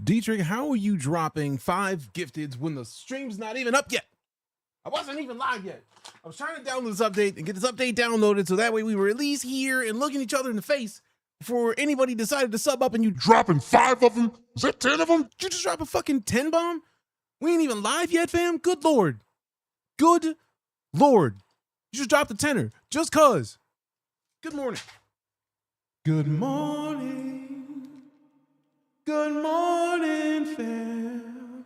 Dietrich, how are you dropping 5 gifteds when the stream's not even up yet? I wasn't even live yet. I was trying to download this update and get this update downloaded so that way we were at least here and looking each other in the face before anybody decided to sub up and you dropping 5 of them? Is that 10 of them? Did you just drop a fucking 10 bomb? We ain't even live yet, fam. Good Lord. Good Lord. You just dropped a 10er just cuz. Good morning. Good morning. Good morning, fam.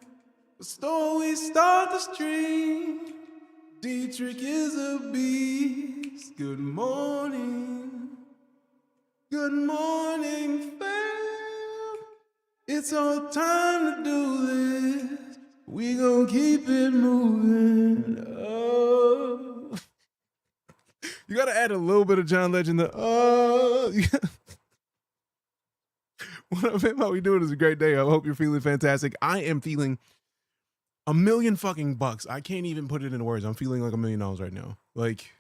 So we start the stream. Dietrich is a beast. Good morning. Good morning, fam. It's our time to do this. We gon' keep it moving. Oh. You gotta add a little bit of John Legend. What up, fam? How we doing? It's a great day. I hope you're feeling fantastic. I am feeling $1,000,000 fucking bucks. I can't even put it into words. I'm feeling like $1 million right now. Like,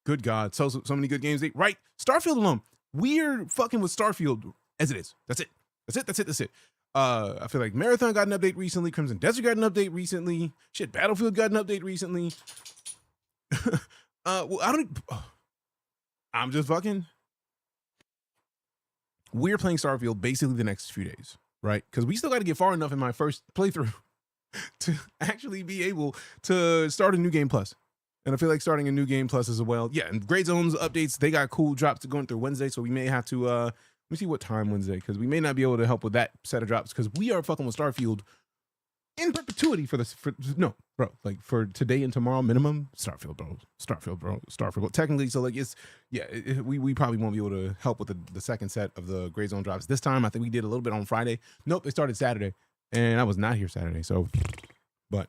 good God. So many good games. Right? Starfield alone. We're fucking with Starfield as it is. That's it. I feel like Marathon got an update recently. Crimson Desert got an update recently. Shit, Battlefield got an update recently. I'm just fucking. We're playing Starfield basically the next few days, right? Because we still got to get far enough in my first playthrough to actually be able to start a new game plus. And I feel like starting a new game plus as well. Yeah, and Grey Zones updates, they got cool drops going through Wednesday, so we may have to, let me see what time Wednesday, because we may not be able to help with that set of drops, because we are fucking with Starfield in perpetuity for today and tomorrow minimum. Starfield, bro. Technically, so like we probably won't be able to help with the second set of the Grey Zone drops this time. I think we did a little bit on Friday. Nope, they started Saturday, and I was not here Saturday, so. But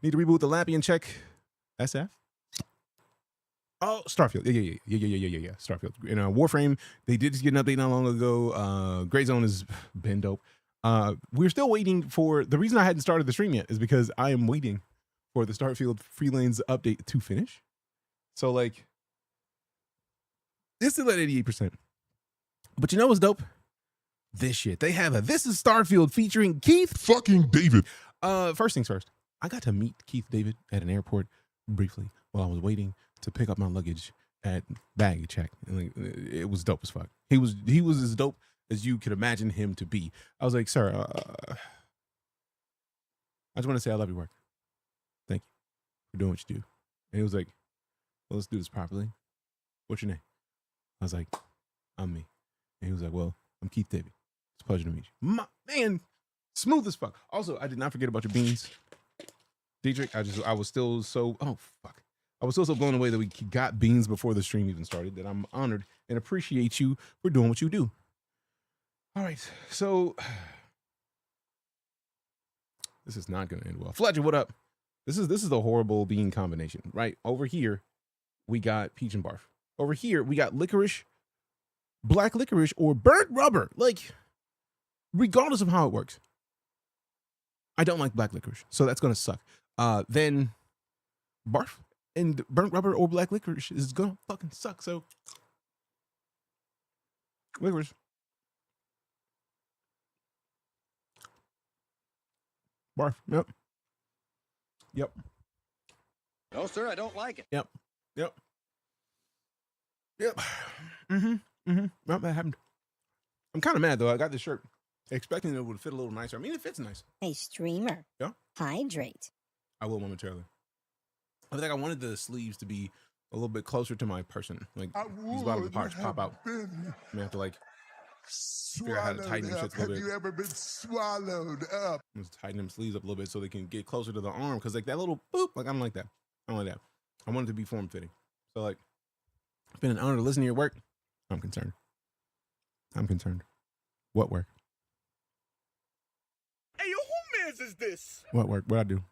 need to reboot the Lappy and check SF. Oh, Starfield. Yeah. Starfield. In Warframe, they did just get an update not long ago. Grey Zone has been dope. We're still waiting for, the reason I hadn't started the stream yet is because I am waiting for the Starfield Free Lanes update to finish. So like, it's still at 88%. But you know what's dope? This shit. They have This is Starfield featuring Keith fucking David. First things first, I got to meet Keith David at an airport briefly while I was waiting to pick up my luggage at baggage check. And like, it was dope as fuck. He was as dope as you could imagine him to be. I was like, sir, I just want to say I love your work. Thank you for doing what you do. And he was like, well, let's do this properly. What's your name? I was like, I'm me. And he was like, well, I'm Keith David. It's a pleasure to meet you. Man, smooth as fuck. Also, I did not forget about your beans. Dietrich, I was still so, oh, fuck. I was still so blown away that we got beans before the stream even started that I'm honored and appreciate you for doing what you do. All right, so this is not going to end well. Fletcher, what up? This is a horrible bean combination, right? Over here, we got peach and barf. Over here, we got licorice, black licorice, or burnt rubber. Like, regardless of how it works, I don't like black licorice, so that's going to suck. Then barf and burnt rubber or black licorice is going to fucking suck, so licorice. Barf. Yep. No, sir, I don't like it. Yep. Well, that happened. I'm kind of mad though. I got this shirt expecting it would fit a little nicer. I mean, it fits nice. Hey, streamer. Yeah. Hydrate. I will momentarily. I think I wanted the sleeves to be a little bit closer to my person. Like these bottom parts pop out. I may have to like figure out how to tighten them shit a little bit. Have you ever been swallowed up? Just tighten them sleeves up a little bit so they can get closer to the arm. Cause like that little boop, like I don't like that. I don't like that. I want it to be form fitting. So like, it's been an honor to listen to your work. I'm concerned. What work? Hey, yo, who mans is this? What work? What I do?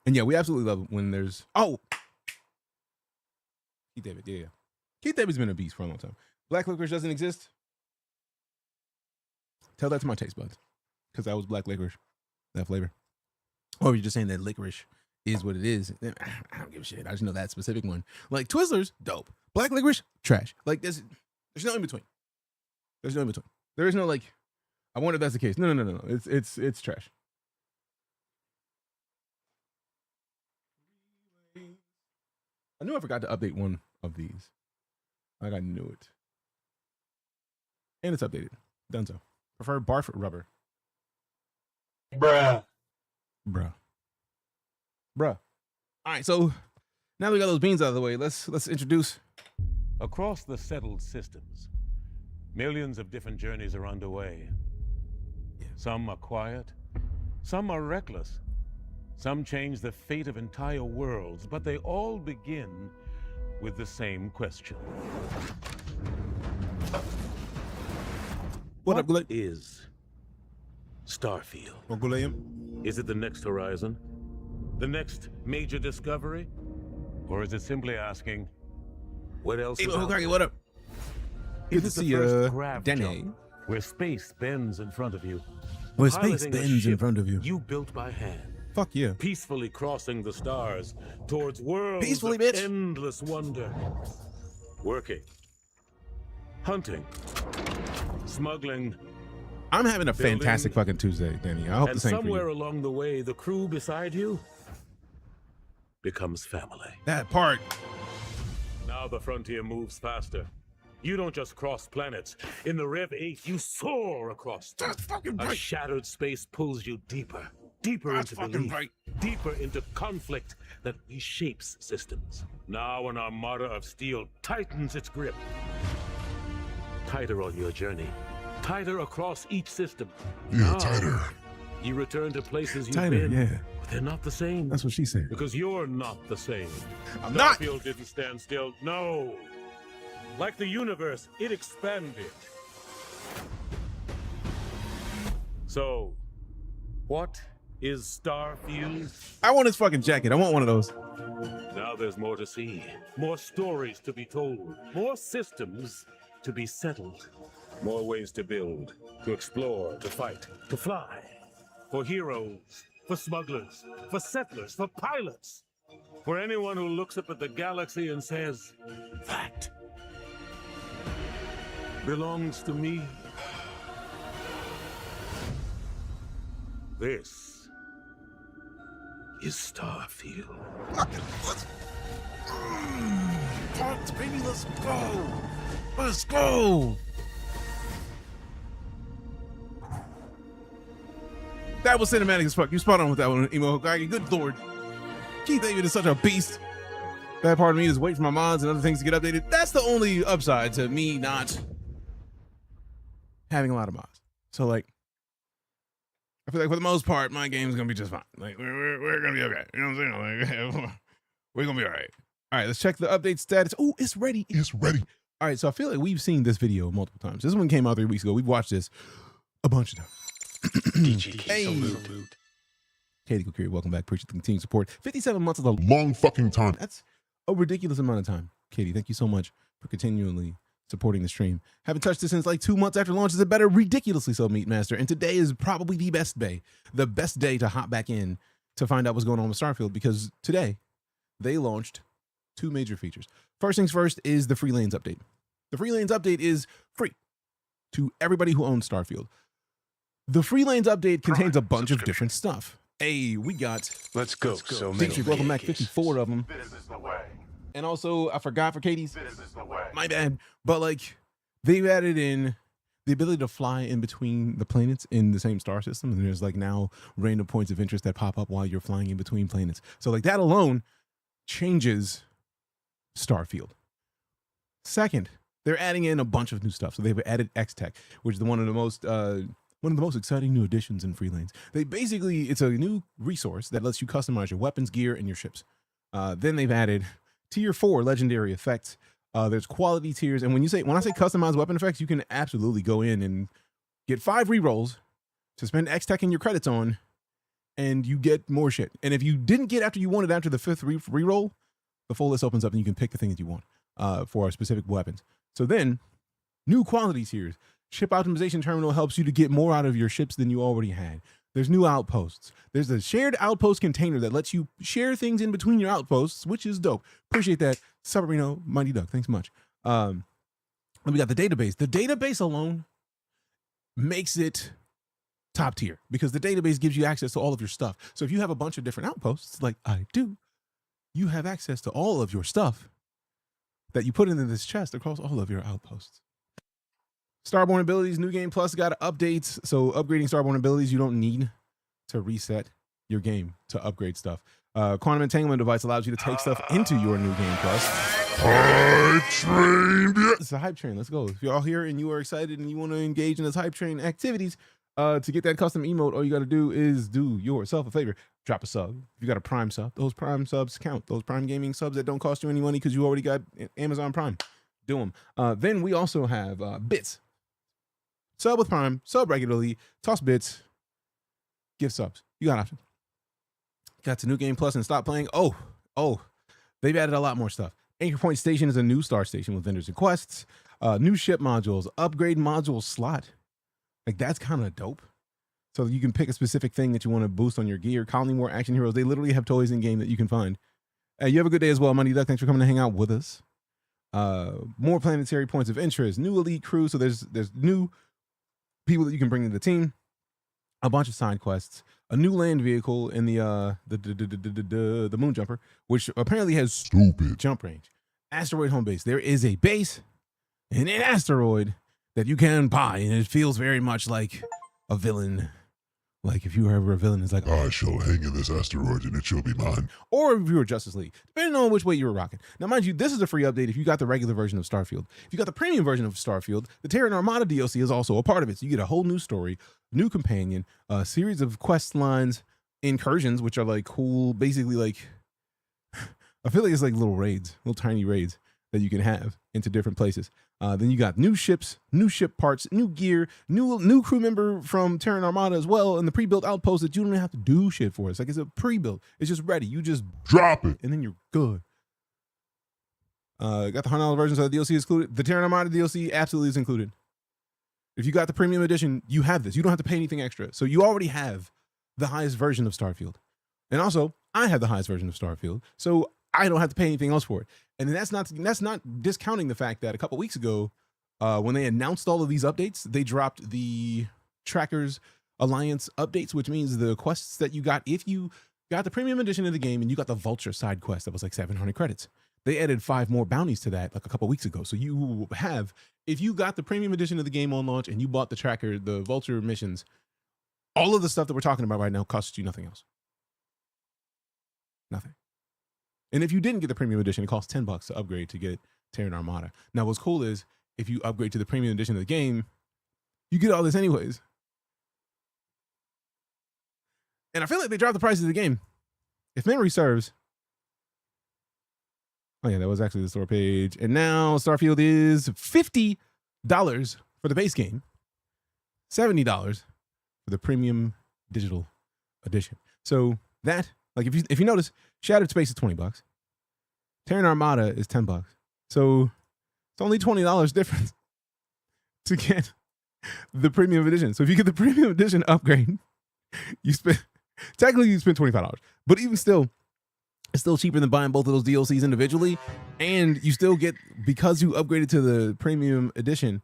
And yeah, we absolutely love it when there's Keith David. Yeah. Keith David's been a beast for a long time. Black licorice doesn't exist. Tell that to my taste buds, because that was black licorice, that flavor. Or you're just saying that licorice is what it is. I don't give a shit. I just know that specific one. Like Twizzlers, dope. Black licorice, trash. Like there's no in between. There's no in between. There is no like, I wonder if that's the case. No. It's trash. I knew I forgot to update one of these. Like I knew it. And it's updated. Done so. Prefer barf rubber. Bruh. All right, so now we got those beans out of the way. Let's introduce. Across the settled systems, millions of different journeys are underway. Some are quiet, some are reckless, some change the fate of entire worlds, but they all begin with the same question. What up, Gulay? Is Starfield? Or Gulayim? Is it the next horizon? The next major discovery? Or is it simply asking, what else Hey, is out there? what up? Good to Is it see the first you, grav Danny. jump, where space bends in front of you? Where space Piloting a bends in ship front of you. You built by hand. Fuck yeah. Peacefully crossing the stars towards worlds Peacefully, of bitch. endless wonder. Working. Hunting. Smuggling. I'm having a Building. fantastic fucking Tuesday, Danny. I hope And the same for somewhere you. along the way, the crew beside you becomes family. That part. Now the frontier moves faster. You don't just cross planets. In the Rev 8, you soar across them. That's fucking A right. shattered space pulls you deeper, deeper That's into fucking belief, right. deeper into conflict that reshapes systems. Now an armada of steel tightens its grip. Tighter on your journey, tighter across each system. Yeah, Now, tighter. You return to places you've Tighter, been, yeah. but they're not the same. That's what she said. Because you're not the same. I'm not. Starfield didn't stand still. No. Like the universe, it expanded. So, what is Starfield? I want his fucking jacket. I want one of those. Now there's more to see, more stories to be told, more systems to be settled, more ways to build, to explore, to fight, to fly. For heroes, for smugglers, for settlers, for pilots. For anyone who looks up at the galaxy and says, that belongs to me. This is Starfield. Pumped, baby. Let's go. Let's go. That was cinematic as fuck. You spot on with that one, Emo Hokage. Good lord. Keith David is such a beast. Bad part of me is waiting for my mods and other things to get updated. That's the only upside to me not having a lot of mods. So, like, I feel like for the most part, my game's gonna be just fine. Like, we're gonna be okay. You know what I'm saying? Like, we're gonna be all right. All right, let's check the update status. Oh, it's ready. It's ready. All right, so I feel like we've seen this video multiple times. This one came out 3 weeks ago. We've watched this a bunch of times. Hey. Katie Kokiri, welcome back. Appreciate the continued support. 57 months of the Long fucking time. That's a ridiculous amount of time. Katie, thank you so much for continually supporting the stream. Haven't touched this since like 2 months after launch. Is it better? Ridiculously so, Meat Master. And today is probably the best day to hop back in to find out what's going on with Starfield, because today they launched 2 major features. First things first is the free lanes update. The free lanes update is free to everybody who owns Starfield. The free lanes update contains a bunch of different stuff. Hey, we got Let's go. So many. Deejay, welcome back, 54 of them. This is the way. And also, I forgot for Katie's. This is the way. My bad. But like, they've added in the ability to fly in between the planets in the same star system. And there's like now random points of interest that pop up while you're flying in between planets. So like that alone changes Starfield. Second, they're adding in a bunch of new stuff. So they've added X-Tech, which is one of the most exciting new additions in free lanes. It's a new resource that lets you customize your weapons, gear, and your ships. Then they've added tier 4 legendary effects. There's quality tiers, and when I say customized weapon effects, you can absolutely go in and get 5 rerolls to spend X-Tech in your credits on, and you get more shit. And if you didn't get after you wanted after the 5th reroll, the full list opens up and you can pick the thing that you want for specific weapons. So then, new quality tiers. Ship optimization terminal helps you to get more out of your ships than you already had. There's new outposts. There's a shared outpost container that lets you share things in between your outposts, which is dope. Appreciate that. Sabrino, Mighty Duck, thanks much. And we got the database. The database alone makes it top tier because the database gives you access to all of your stuff. So if you have a bunch of different outposts, like I do, you have access to all of your stuff that you put into this chest across all of your outposts. Starborn abilities, New Game Plus got updates. So upgrading Starborn abilities, you don't need to reset your game to upgrade stuff. Quantum Entanglement device allows you to take stuff into your New Game Plus. Hype train. It's a hype train. Let's go. If you're all here and you are excited and you want to engage in this hype train activities, to get that custom emote, all you got to do is do yourself a favor. Drop a sub. If you got a Prime sub, those Prime subs count. Those Prime Gaming subs that don't cost you any money because you already got Amazon Prime. Do them. Then we also have bits. Sub with Prime, sub regularly, toss bits, give subs. You got options. Got to New Game Plus and stop playing. Oh, they've added a lot more stuff. Anchor Point Station is a new star station with vendors and quests, new ship modules, upgrade module slot. Like that's kind of dope. So you can pick a specific thing that you want to boost on your gear. Colony War Action Heroes. They literally have toys in game that you can find. You have a good day as well, Money Duck. Thanks for coming to hang out with us. More planetary points of interest, new elite crew. So there's new people that you can bring to the team. A bunch of side quests, a new land vehicle in the moon jumper, which apparently has stupid jump range. Asteroid home base. There is a base in an asteroid that you can buy, and it feels very much like a villain. Like if you were ever a villain, it's like, I shall hang in this asteroid and it shall be mine. or if you were Justice League, depending on which way you were rocking. Now, mind you, this is a free update if you got the regular version of Starfield. If you got the premium version of Starfield, the Terran Armada DLC is also a part of it. So you get a whole new story, new companion, a series of quest lines, incursions, which are like cool, basically like, I feel like it's like little raids, little tiny raids that you can have into different places. Then you got new ships, new ship parts, new gear, new crew member from Terran Armada as well, and the pre-built outpost that you don't even have to do shit for. It's like it's a pre-built. It's just ready. You just Drop it. and then you're good. Got the $100 versions of the DLC included. The Terran Armada DLC absolutely is included. If you got the premium edition, you have this. You don't have to pay anything extra. So you already have the highest version of Starfield. And also, I have the highest version of Starfield. So I don't have to pay anything else for it. And that's not discounting the fact that a couple weeks ago, when they announced all of these updates, they dropped the Trackers Alliance updates, which means the quests that you got, if you got the premium edition of the game and you got the Vulture side quest that was like 700 credits, they added 5 more bounties to that like a couple weeks ago. So you have, if you got the premium edition of the game on launch and you bought the Tracker, the Vulture missions, all of the stuff that we're talking about right now costs you nothing else. Nothing. And if you didn't get the premium edition, it costs $10 to upgrade to get Terran Armada. Now, what's cool is if you upgrade to the premium edition of the game, you get all this anyways. And I feel like they dropped the price of the game. If memory serves. Oh yeah, that was actually the store page. And now Starfield is $50 for the base game, $70 for the premium digital edition. So that, like, if you notice, Shattered Space is $20. Terran Armada is $10. So it's only $20 difference to get the premium edition. So if you get the premium edition upgrade, you spend $25. But even still, it's still cheaper than buying both of those DLCs individually. And you still get, because you upgraded to the premium edition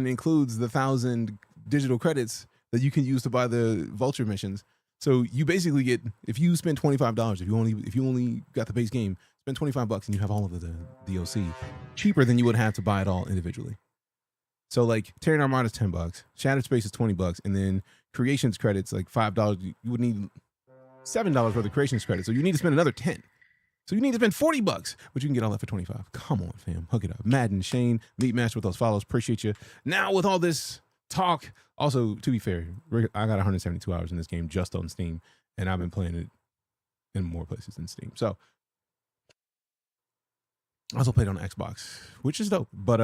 includes the 1,000 digital credits that you can use to buy the Vulture missions. So you basically get, if you spend $25, if you only got the base game, spend $25 and you have all of the DLC cheaper than you would have to buy it all individually. So like Terran Armada is $10, Shattered Space is $20, and then Creations credits like $5. You would need $7 worth of Creations credits, so you need to spend another $10. So you need to spend $40, but you can get all that for $25. Come on, fam, hook it up. Madden, Shane, Meat Match with those follows. Appreciate you. Now with all this talk. Also, to be fair, I got 172 hours in this game just on Steam, and I've been playing it in more places than Steam. So I also played on Xbox, which is dope. But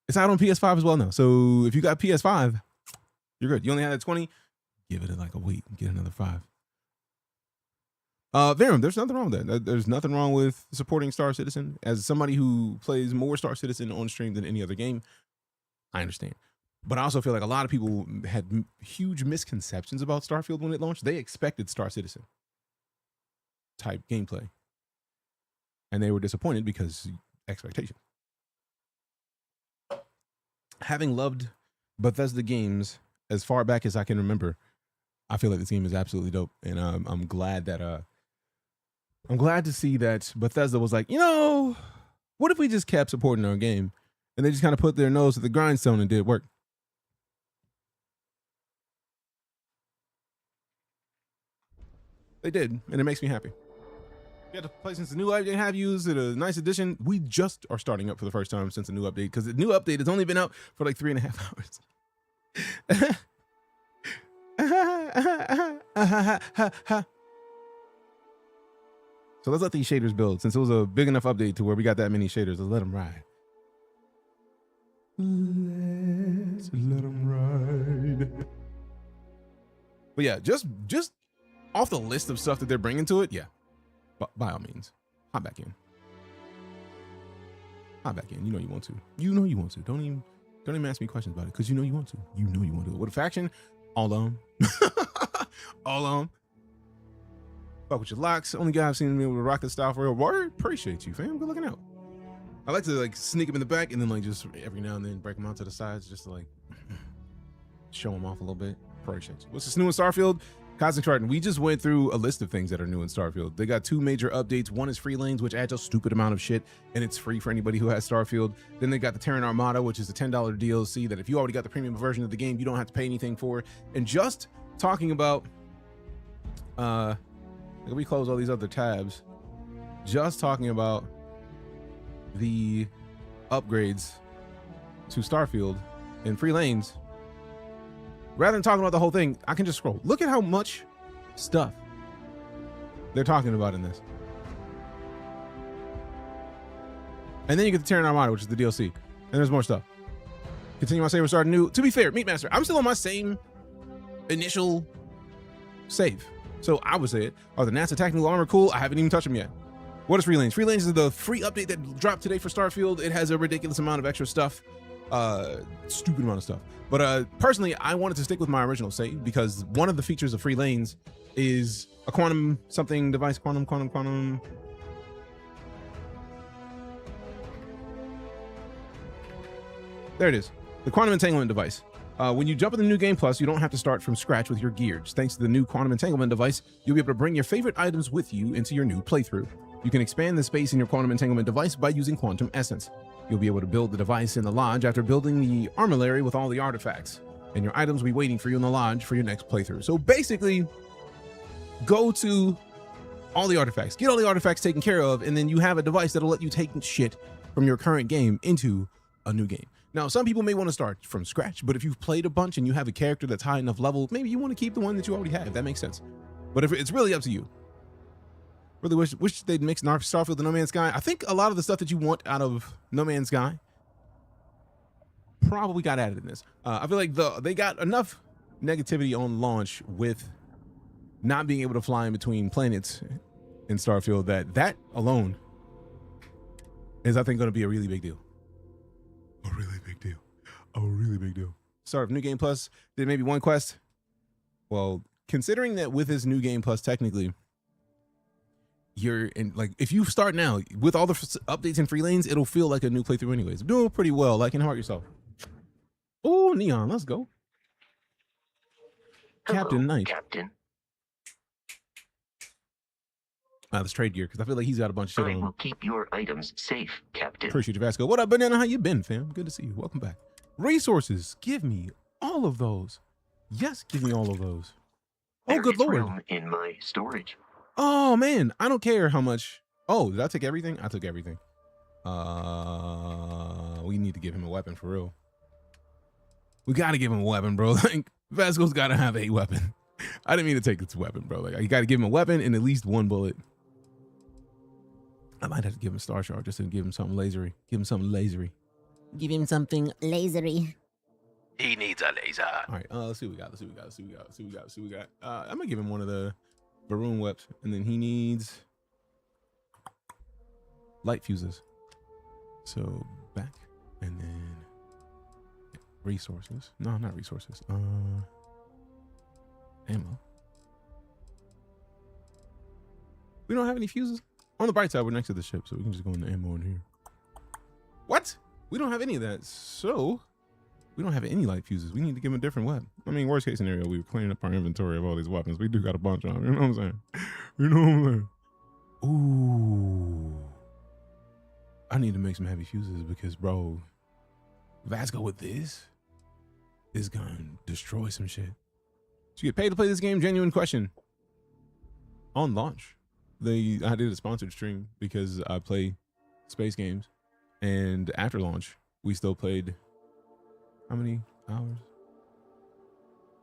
it's out on PS5 as well now. So if you got PS5, you're good. You only had that 20, give it like a week and get another 5. Verum, there's nothing wrong with that. There's nothing wrong with supporting Star Citizen. As somebody who plays more Star Citizen on stream than any other game, I understand. But I also feel like a lot of people had huge misconceptions about Starfield when it launched. They expected Star Citizen type gameplay. And they were disappointed because expectations. Having loved Bethesda games, as far back as I can remember, I feel like this game is absolutely dope, and I'm glad that I'm glad to see that Bethesda was like, you know, what if we just kept supporting our game, and they just kind of put their nose to the grindstone and did work. They did, and it makes me happy. Yeah, the play since the new update have used it, a nice addition. We just are starting up for the first time since the new update, because the new update has only been out for like 3.5 hours. So let's let these shaders build. Since it was a big enough update to where we got that many shaders, let's let them ride. Let's let them ride. But yeah, just off the list of stuff that they're bringing to it, yeah. But by all means, hop back in. Hop back in. You know you want to. You know you want to. Don't even ask me questions about it, because you know you want to. You know you want to. What a faction. All on. All on. Fuck with your locks. Only guy I've seen me with a rocket style for real. Word. Appreciate you, fam. Good looking out. I like to like sneak him in the back and then like just every now and then break him out to the sides just to like show him off a little bit. Appreciate you. What's this new in Starfield? Cosmic Triton. We just went through a list of things that are new in Starfield. They got 2 major updates. One is free lanes, which adds a stupid amount of shit, and it's free for anybody who has Starfield. Then they got the Terran Armada, which is a $10 DLC that if you already got the premium version of the game, you don't have to pay anything for. And just talking about, we close all these other tabs. Just talking about the upgrades to Starfield and free lanes. Rather than talking about the whole thing, I can just scroll. Look at how much stuff they're talking about in this. And then you get the Terran Armada, which is the DLC. And there's more stuff. Continue my save or start new. To be fair, Meatmaster, I'm still on my same initial save. So I would say it. Are the NASA Tactical Armor cool? I haven't even touched them yet. What is Free Lanes? Free Lanes is the free update that dropped today for Starfield. It has a ridiculous amount of extra stuff. Stupid amount of stuff. But personally, I wanted to stick with my original save because one of the features of Free Lanes is a quantum something device. Quantum. There it is. The quantum entanglement device. When you jump in the new game plus, you don't have to start from scratch with your gears. Thanks to the new quantum entanglement device, you'll be able to bring your favorite items with you into your new playthrough. You can expand the space in your quantum entanglement device by using quantum essence. You'll be able to build the device in the lodge after building the armillary with all the artifacts, and your items will be waiting for you in the lodge for your next playthrough. So basically, go to all the artifacts, get all the artifacts taken care of, and then you have a device that'll let you take shit from your current game into a new game. Now, some people may want to start from scratch, but if you've played a bunch and you have a character that's high enough level, maybe you want to keep the one that you already have. That makes sense. But if it's really up to you. Really wish they'd mix Starfield and No Man's Sky. I think a lot of the stuff that you want out of No Man's Sky probably got added in this. I feel like they got enough negativity on launch with not being able to fly in between planets in Starfield that alone is, I think, going to be a really big deal. A really big deal. A really big deal. Start of New Game Plus. Did maybe one quest. Well, considering that with this New Game Plus, technically, you're in, like, if you start now with all the updates and free lanes, it'll feel like a new playthrough anyways. Doing pretty well. Like, and heart yourself. Oh, Neon, let's go. Hello, Captain Knight. Captain. Let's trade gear because I feel like he's got a bunch of shit I on will him. keep your items safe, Captain. Appreciate you, Vasco. What up, Banana? How you been, fam? Good to see you. Welcome back. Resources. Give me all of those. Yes, give me all of those. Oh, There good is lord. room in my storage. Oh man, I don't care how much. Oh, did I take everything? I took everything. We need to give him a weapon for real. We gotta give him a weapon, bro. Like, Vasco's gotta have a weapon. I didn't mean to take this weapon, bro. Like, you gotta give him a weapon and at least one bullet. I might have to give him a Star Shard just to give him something lasery. Give him something lasery. Give him something lasery. He needs a laser. All right, let's see what we got. I'm gonna give him one of the Baroon Weps, and then he needs light fuses. So back, and then resources. No, not resources. Ammo. We don't have any fuses. On the bright side, we're next to the ship, so we can just go into ammo in here. What? We don't have any of that. So We don't have any light fuses. We need to give him a different weapon. I mean, worst case scenario, we were cleaning up our inventory of all these weapons. We do got a bunch of them. You know what I'm saying? You know what I'm saying? Ooh. I need to make some heavy fuses because, bro, Vasco with this is going to destroy some shit. So you get paid to play this game? Genuine question. On launch, I did a sponsored stream because I play space games. And after launch, we still played how many hours?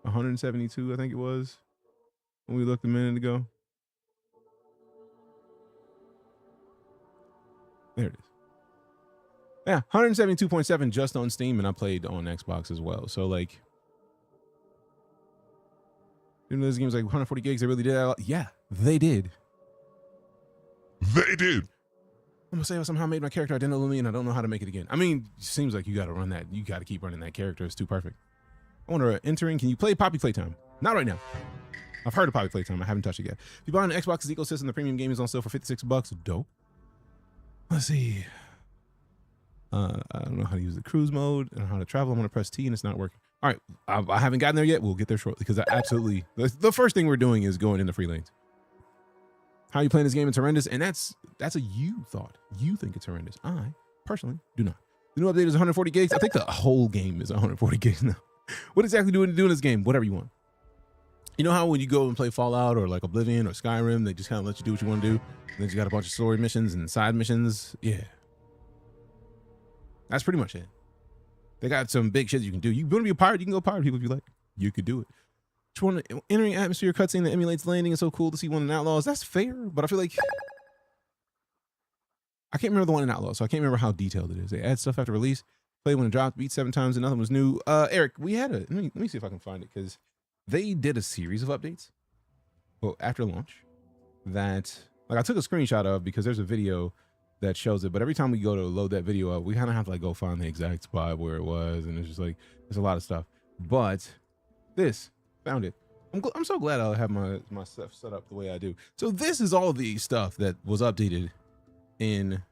172, I think it was, when we looked a minute ago. There it is. Yeah, 172.7 just on Steam, and I played on Xbox as well. So, like, even though this game's like 140 gigs, they really did that a lot. Yeah, they did. They did. I'm gonna say I somehow made my character identical to me, and I don't know how to make it again. I mean, it seems like you got to run that. You got to keep running that character. It's too perfect. I wonder, entering, can you play Poppy Playtime? Not right now. I've heard of Poppy Playtime. I haven't touched it yet. If you buy on the Xbox ecosystem, the premium game is on sale for $56. Dope. Let's see. I don't know how to use the cruise mode and how to travel. I'm gonna press T and it's not working. All right, I haven't gotten there yet. We'll get there shortly because I absolutely the first thing we're doing is going into free lanes. How you playing this game? It's horrendous, and that's a you thought. You think it's horrendous. I personally do not. The new update is 140 gigs. I think the whole game is 140 gigs now. What exactly do we do in this game? Whatever you want. You know how when you go and play Fallout or like Oblivion or Skyrim, they just kind of let you do what you want to do, and then you got a bunch of story missions and side missions. Yeah. That's pretty much it. They got some big shit you can do. You want to be a pirate? You can go pirate people if you like. You could do it. Just want to entering atmosphere cutscene that emulates landing. It's so cool to see one in Outlaws. That's fair, but I feel like I can't remember the one in Outlaws, so I can't remember how detailed it is. They add stuff after release. Play when it dropped, beat 7 times, and nothing was new. Eric, we had let me see if I can find it because they did a series of updates. Well, after launch, that like I took a screenshot of because there's a video that shows it, but every time we go to load that video up, we kind of have to like go find the exact spot where it was, and it's just like there's a lot of stuff. But this found it. I'm so glad I have my stuff set up the way I do. So this is all the stuff that was updated in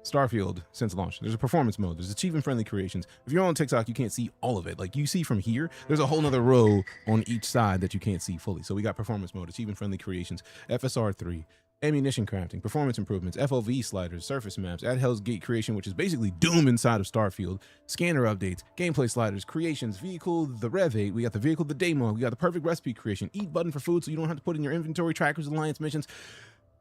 Starfield since launch. There's a performance mode. There's achievement-friendly creations. If you're on TikTok, you can't see all of it. Like you see from here, there's a whole nother row on each side that you can't see fully. So we got performance mode, achievement-friendly creations, FSR 3. Ammunition crafting, performance improvements, FOV sliders, surface maps, at Hell's Gate creation, which is basically Doom inside of Starfield, scanner updates, gameplay sliders, creations, vehicle, the Rev 8, we got the vehicle, the day mode, we got the perfect recipe creation, eat button for food so you don't have to put in your inventory, trackers, alliance missions,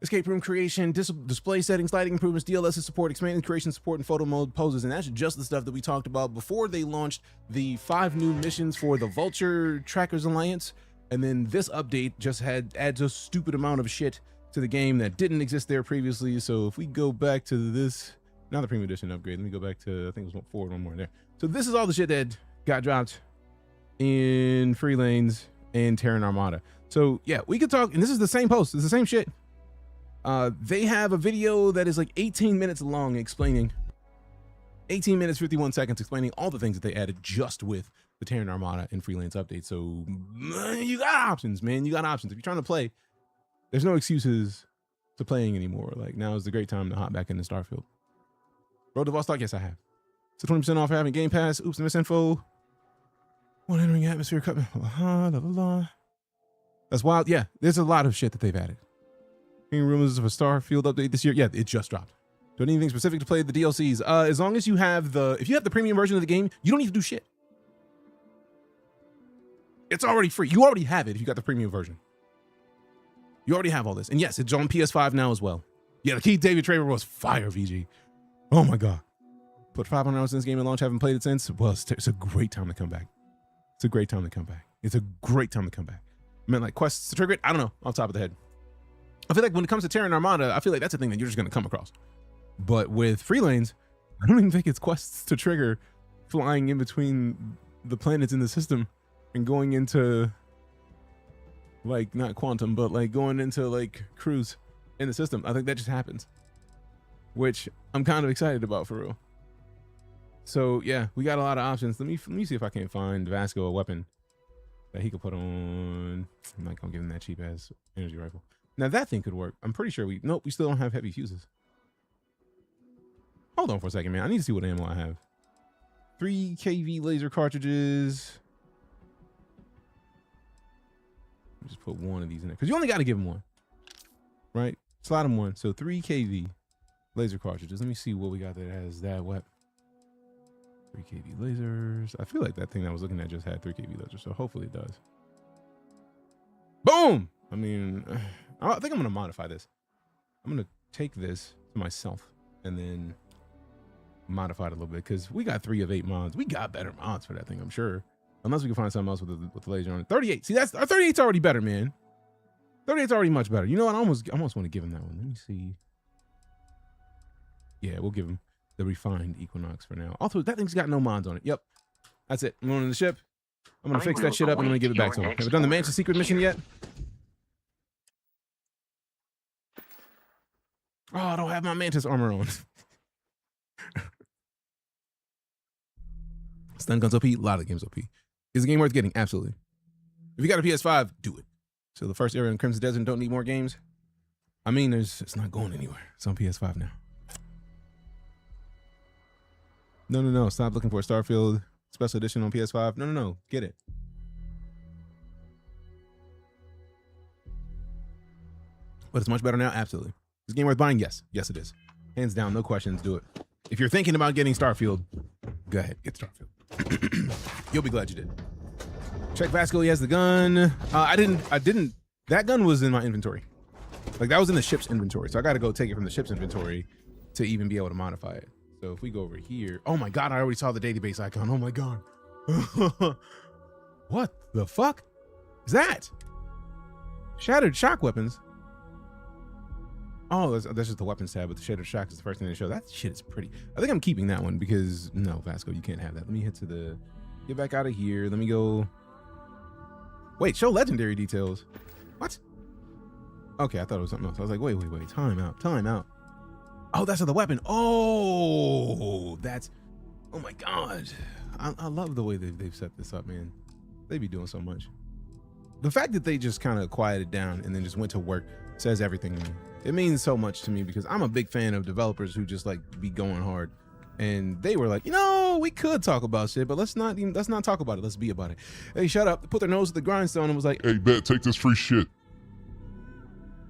escape room creation, display settings, lighting improvements, DLS support, expanding creation support, and photo mode poses. And that's just the stuff that we talked about before they launched the 5 new missions for the Vulture Trackers Alliance. And then this update just adds a stupid amount of shit to the game that didn't exist there previously. So if we go back to this, not the premium edition upgrade, let me go back to, I think it was forward one more there. So this is all the shit that got dropped in Free Lanes and Terran Armada. So yeah, we could talk, and this is the same post, it's the same shit. They have a video that is like 18 minutes long explaining, 18 minutes, 51 seconds explaining all the things that they added just with the Terran Armada and Free Lanes update. So you got options, man. You got options. If you're trying to play, there's no excuses to playing anymore. Like now is the great time to hop back into Starfield. Road to Vostok, yes I have. So 20% off for having Game Pass. Oops, misinfo. One entering atmosphere cut. That's wild. Yeah, there's a lot of shit that they've added. Hearing rumors of a Starfield update this year. Yeah, it just dropped. Don't need anything specific to play the DLCs. As long as you have if you have the premium version of the game, you don't need to do shit. It's already free. You already have it if you got the premium version. You already have all this. And yes, it's on PS5 now as well. Yeah, the Keith David trailer was fire, VG. Oh my God. Put 500 hours in this game at launch, haven't played it since. Well, it's a great time to come back. It's a great time to come back. It's a great time to come back. I mean, like quests to trigger it, I don't know, off the top of the head. I feel like when it comes to Terran Armada, I feel like that's a thing that you're just going to come across. But with Free Lanes, I don't even think it's quests to trigger flying in between the planets in the system and going into, like, not quantum, but like going into like cruise in the system. I think that just happens, which I'm kind of excited about for real. So yeah, we got a lot of options. Let me see if I can find Vasco a weapon that he could put on. I'm not gonna give him that cheap ass energy rifle. Now that thing could work. I'm pretty sure we still don't have heavy fuses. Hold on for a second, man. I need to see what ammo I have. 3 kV laser cartridges. Just put one of these in there because you only got to give him one, right? Slide him one. So 3 kV laser cartridges. Let me see what we got that has that. What? 3 kV lasers. I feel like that thing I was looking at just had 3 kV lasers, so hopefully it does. Boom! I mean, I think I'm gonna modify this. I'm gonna take this to myself and then modify it a little bit because we got 3 of 8 mods. We got better mods for that thing, I'm sure. Unless we can find something else with the laser on it. 38. See, that's our 38's already better, man. 38's already much better. You know what? I almost want to give him that one. Let me see. Yeah, we'll give him the refined Equinox for now. Also, that thing's got no mods on it. Yep. That's it. I'm going to the ship. I'm going to fix that shit up and I'm going to give it back to him. Have we done the Mansion Secret mission yet? Oh, I don't have my Mantis armor on. Stun guns OP. A lot of games OP. Is the game worth getting? Absolutely. If you got a PS5, do it. So the first area in Crimson Desert don't need more games. I mean, it's not going anywhere. It's on PS5 now. No. Stop looking for a Starfield special edition on PS5. No. Get it. But it's much better now? Absolutely. Is this game worth buying? Yes. Yes, it is. Hands down, no questions. Do it. If you're thinking about getting Starfield, go ahead. Get Starfield. You'll be glad you did. Check Vasco. He has the gun. I didn't. That gun was in my inventory. Like, that was in the ship's inventory. So I got to go take it from the ship's inventory to even be able to modify it. So if we go over here. Oh, my God. I already saw the database icon. Oh, my God. What the fuck is that? Shattered shock weapons. Oh, that's just the weapons tab, but the Shattered Shock is the first thing they show. That shit is pretty. I think I'm keeping that one because, no, Vasco, you can't have that. Let me hit to the, get back out of here. Let me go. Wait, show legendary details. What? Okay, I thought it was something else. I was like, wait. Time out. Oh, that's the weapon. Oh, that's, oh my God. I love the way they've set this up, man. They be doing so much. The fact that they just kind of quieted down and then just went to work says everything to me. It means so much to me because I'm a big fan of developers who just like be going hard. And they were like, we could talk about shit, but let's not talk about it. Let's be about it. Hey, shut up. Put their nose to the grindstone and was like, Hey, bet, take this free shit.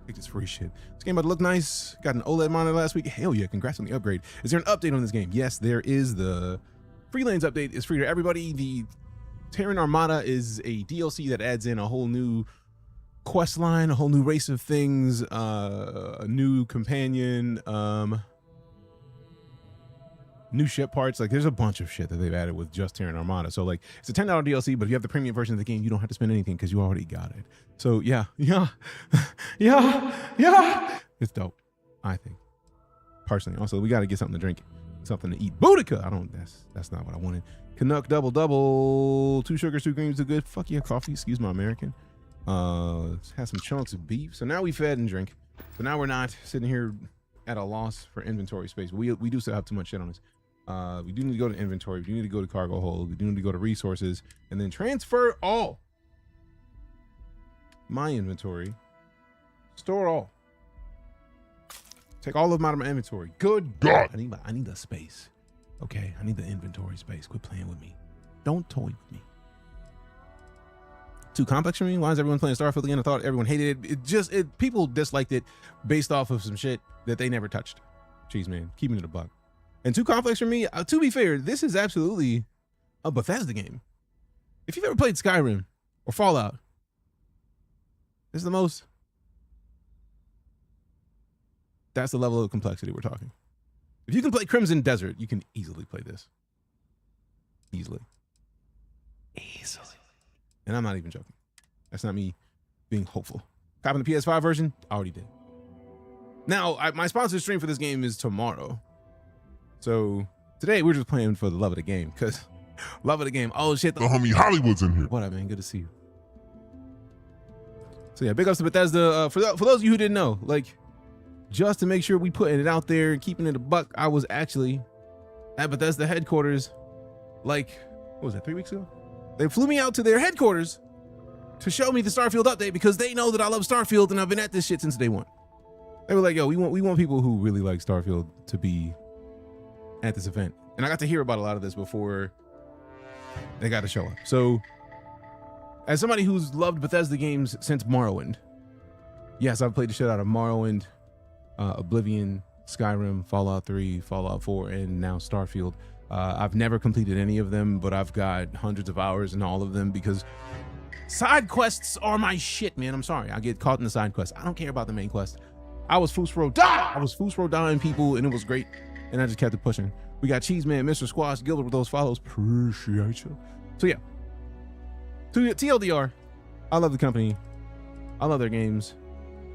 Take this free shit. This game about to look nice. Got an OLED monitor last week. Hell yeah, congrats on the upgrade. Is there an update on this game? Yes, there is. The Freelance update is free to everybody. The Terran Armada is a DLC that adds in a whole new quest line, a whole new race of things, a new companion, new ship parts. Like, there's a bunch of shit that they've added with just Terran Armada. So like, it's a $10 DLC, but if you have the premium version of the game, you don't have to spend anything because you already got it. So yeah. It's dope, I think, personally. Also, we got to get something to drink, something to eat. Boudica. That's not what I wanted. Canuck double, 2 sugars, 2 creams, 2 good. Fuck yeah, coffee. Excuse my American. Have some chunks of beef. So now we fed and drink. So now we're not sitting here at a loss for inventory space. We do still have too much shit on us. We do need to go to inventory. We do need to go to cargo hold. We do need to go to resources and then transfer all my inventory. Store all. Take all of them out of my inventory. Good God. I need the space. Okay, I need the inventory space. Quit playing with me. Don't toy with me. Too complex for me? Why is everyone playing Starfield again? I thought everyone hated it. People disliked it based off of some shit that they never touched. Jeez, man, keeping it a buck. And too complex for me? To be fair, this is absolutely a Bethesda game. If you've ever played Skyrim or Fallout, this is the most. That's the level of complexity we're talking. If you can play Crimson Desert, you can easily play this. Easily. And I'm not even joking. That's not me being hopeful. Copping the PS5 version? I already did. Now, my sponsored stream for this game is tomorrow. So today we're just playing for the love of the game. Because love of the game. Oh, shit. The homie Hollywood's in here. What up, man? Good to see you. So yeah, big ups to Bethesda. For those of you who didn't know, like, just to make sure we putting it out there and keeping it a buck, I was actually at Bethesda headquarters, like, what was that, 3 weeks ago? They flew me out to their headquarters to show me the Starfield update because they know that I love Starfield and I've been at this shit since day one. They were like, yo, we want people who really like Starfield to be at this event. And I got to hear about a lot of this before they got to show up. So as somebody who's loved Bethesda games since Morrowind, yes, I've played the shit out of Morrowind, Oblivion, Skyrim, Fallout 3, Fallout 4, and now Starfield. I've never completed any of them, but I've got hundreds of hours in all of them because side quests are my shit, man. I'm sorry. I get caught in the side quests. I don't care about the main quest. I was Fusro dying people, and it was great. And I just kept it pushing. We got Cheeseman, Mr. Squash, Gilbert with those follows. Appreciate you. So yeah. TLDR, I love the company. I love their games.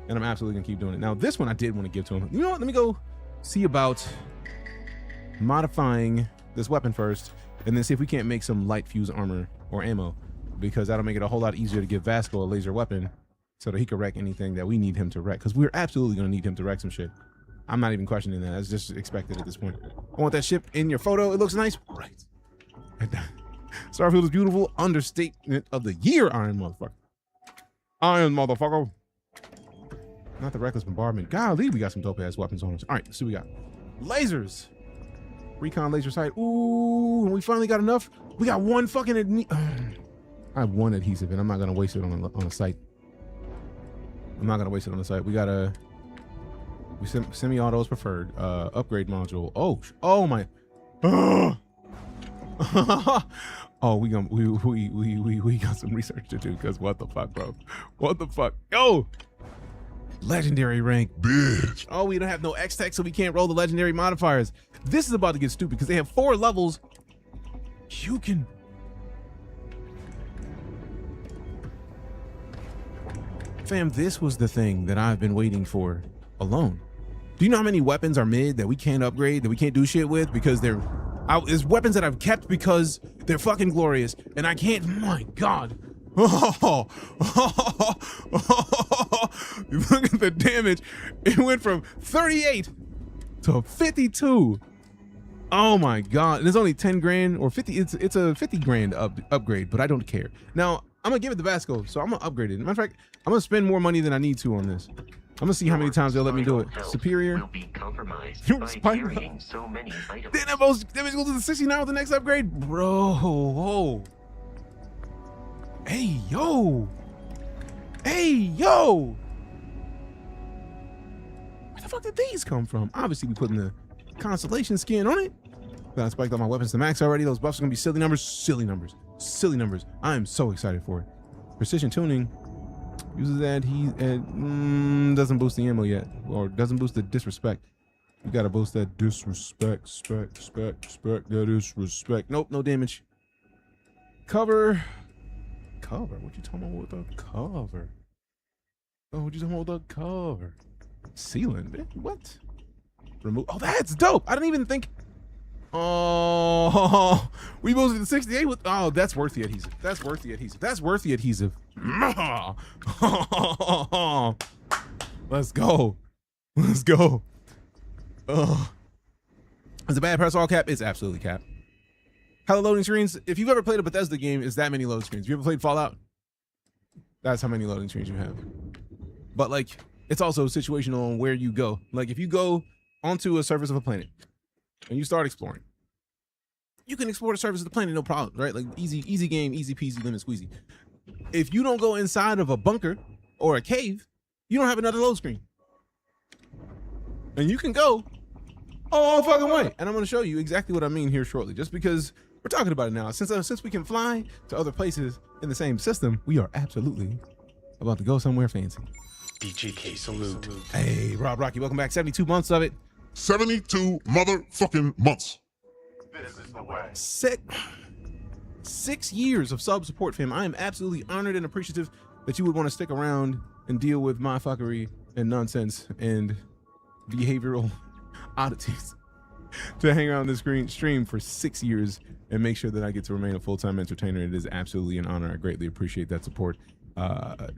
And I'm absolutely gonna keep doing it. Now, this one I did want to give to him. You know what? Let me go see about modifying this weapon first, and then see if we can't make some light fuse armor or ammo, because that'll make it a whole lot easier to give Vasco a laser weapon so that he can wreck anything that we need him to wreck, because we're absolutely gonna need him to wreck some shit. I'm not even questioning that. That's just expected at this point. I want that ship in your photo. It looks nice. Right. Starfield is beautiful. Understatement of the year, Iron Motherfucker. Iron Motherfucker. Not the reckless bombardment. Golly, we got some dope ass weapons on us. All right, let's see what we got. Lasers. Recon laser sight. Ooh, we finally got enough. We got one fucking I have one adhesive, and I'm not gonna waste it on a site. I'm not gonna waste it on the site. We got a semi-auto is preferred. Upgrade module. Oh my. Oh, we got some research to do, because what the fuck, bro? What the fuck? Yo! Legendary rank. Bitch. Oh, we don't have no X-Tech, so we can't roll the legendary modifiers. This is about to get stupid because they have 4 levels. You can... Fam, this was the thing that I've been waiting for alone. Do you know how many weapons are mid that we can't upgrade, that we can't do shit with because they're... There's weapons that I've kept because they're fucking glorious, and I can't... My God. Oh, you look at the damage. It went from 38 to 52. Oh my God. And it's only 10 grand or 50. It's a 50 grand upgrade, but I don't care. Now, I'm gonna give it to Vasco, so I'm gonna upgrade it. Matter of fact, I'm gonna spend more money than I need to on this. I'm gonna see how many times they'll let me do it. Superior. Will be compromised Your by spider carrying so many items. Then that most damage goes to the 69 with the next upgrade. Bro, whoa. Hey, yo. Hey, yo. Where the fuck did these come from? Obviously, we putting the Constellation skin on it. I spiked all my weapons to max already. Those buffs are gonna be silly numbers. Silly numbers. Silly numbers. I am so excited for it. Precision tuning uses that doesn't boost the ammo yet, or doesn't boost the disrespect. You gotta boost that disrespect, spec, that disrespect. Nope, no damage. Cover. What you talking about with the cover? Oh, what you talking about with the cover? Sealant, bitch. What? Remove. Oh, that's dope. I didn't even think. Oh, we boosted to 68 with. Oh, that's worth the adhesive. That's worth the adhesive. That's worth the adhesive. Let's go. Let's go. Is it bad press all cap? It's absolutely cap. How the loading screens? If you've ever played a Bethesda game, it's that many loading screens. If you ever played Fallout? That's how many loading screens you have. But like, it's also situational on where you go. Like if you go onto a surface of a planet and you start exploring, you can explore the surface of the planet, no problem, right? Like easy game, easy peasy, lemon squeezy. If you don't go inside of a bunker or a cave, you don't have another load screen. And you can go all fucking way. And I'm going to show you exactly what I mean here shortly, just because we're talking about it now. Since we can fly to other places in the same system, we are absolutely about to go somewhere fancy. DJK salute. Hey, Rob Rocky, welcome back. 72 months of it. 72 motherfucking months. This is the way. 6 years of sub support, fam. I am absolutely honored and appreciative that you would want to stick around and deal with my fuckery and nonsense and behavioral oddities to hang around this stream for 6 years and make sure that I get to remain a full-time entertainer. It is absolutely an honor. I greatly appreciate that support. I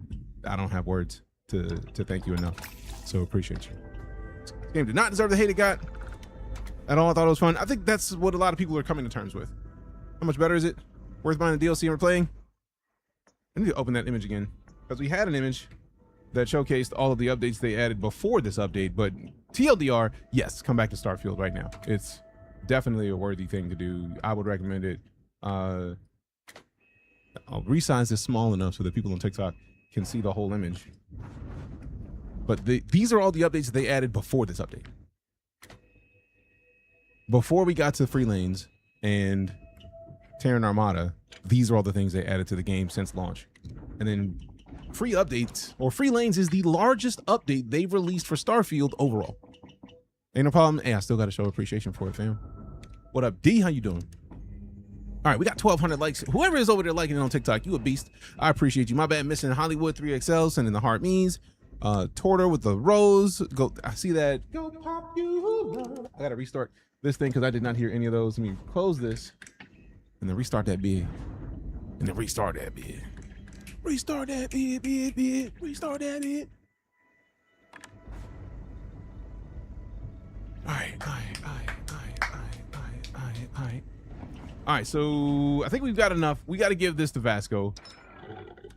don't have words to thank you enough, so appreciate you. This game did not deserve the hate it got at all. I thought it was fun. I think that's what a lot of people are coming to terms with. How much better is it? Worth buying the DLC and we're playing? I need to open that image again, because we had an image that showcased all of the updates they added before this update, but TLDR, yes, come back to Starfield right now. It's definitely a worthy thing to do. I would recommend it. I'll resize this small enough so that people on TikTok can see the whole image. But these are all the updates that they added before this update. Before we got to free lanes and Terran Armada, these are all the things they added to the game since launch. And then free updates, or free lanes, is the largest update they've released for Starfield overall. Ain't no problem. Hey, I still got to show appreciation for it, fam. What up, D? How you doing? All right, we got 1,200 likes. Whoever is over there liking it on TikTok, you a beast. I appreciate you. My bad, missing Hollywood 3XL, sending the heart means. Torter with the rose. Go. I see that. Go pop you. I gotta restart this thing because I did not hear any of those. Let me close this and then restart that bid. And then restart that bid. Restart that bid. Restart that bid. All right, so I think we've got enough. We got to give this to Vasco.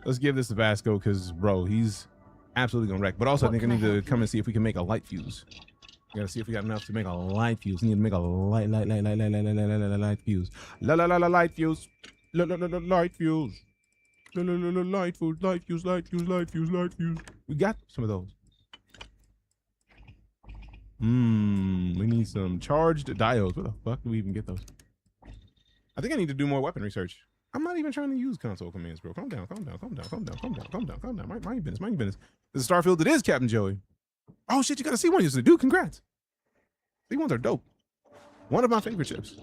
Let's give this to Vasco because, bro, he's absolutely gonna wreck. But also, I think I need to come and see if we can make a light fuse. We gotta see if we got enough to make a light fuse. We need to make a light fuse. Light fuse. Light fuse. Light fuse. We got some of those. We need some charged diodes. Where the fuck do we even get those? I think I need to do more weapon research. I'm not even trying to use console commands, bro. Calm down. Mind your business. This is Starfield. It is Captain Joey. Oh shit, you got a C1 yesterday, dude. Congrats. C1s are dope. One of my favorite chips.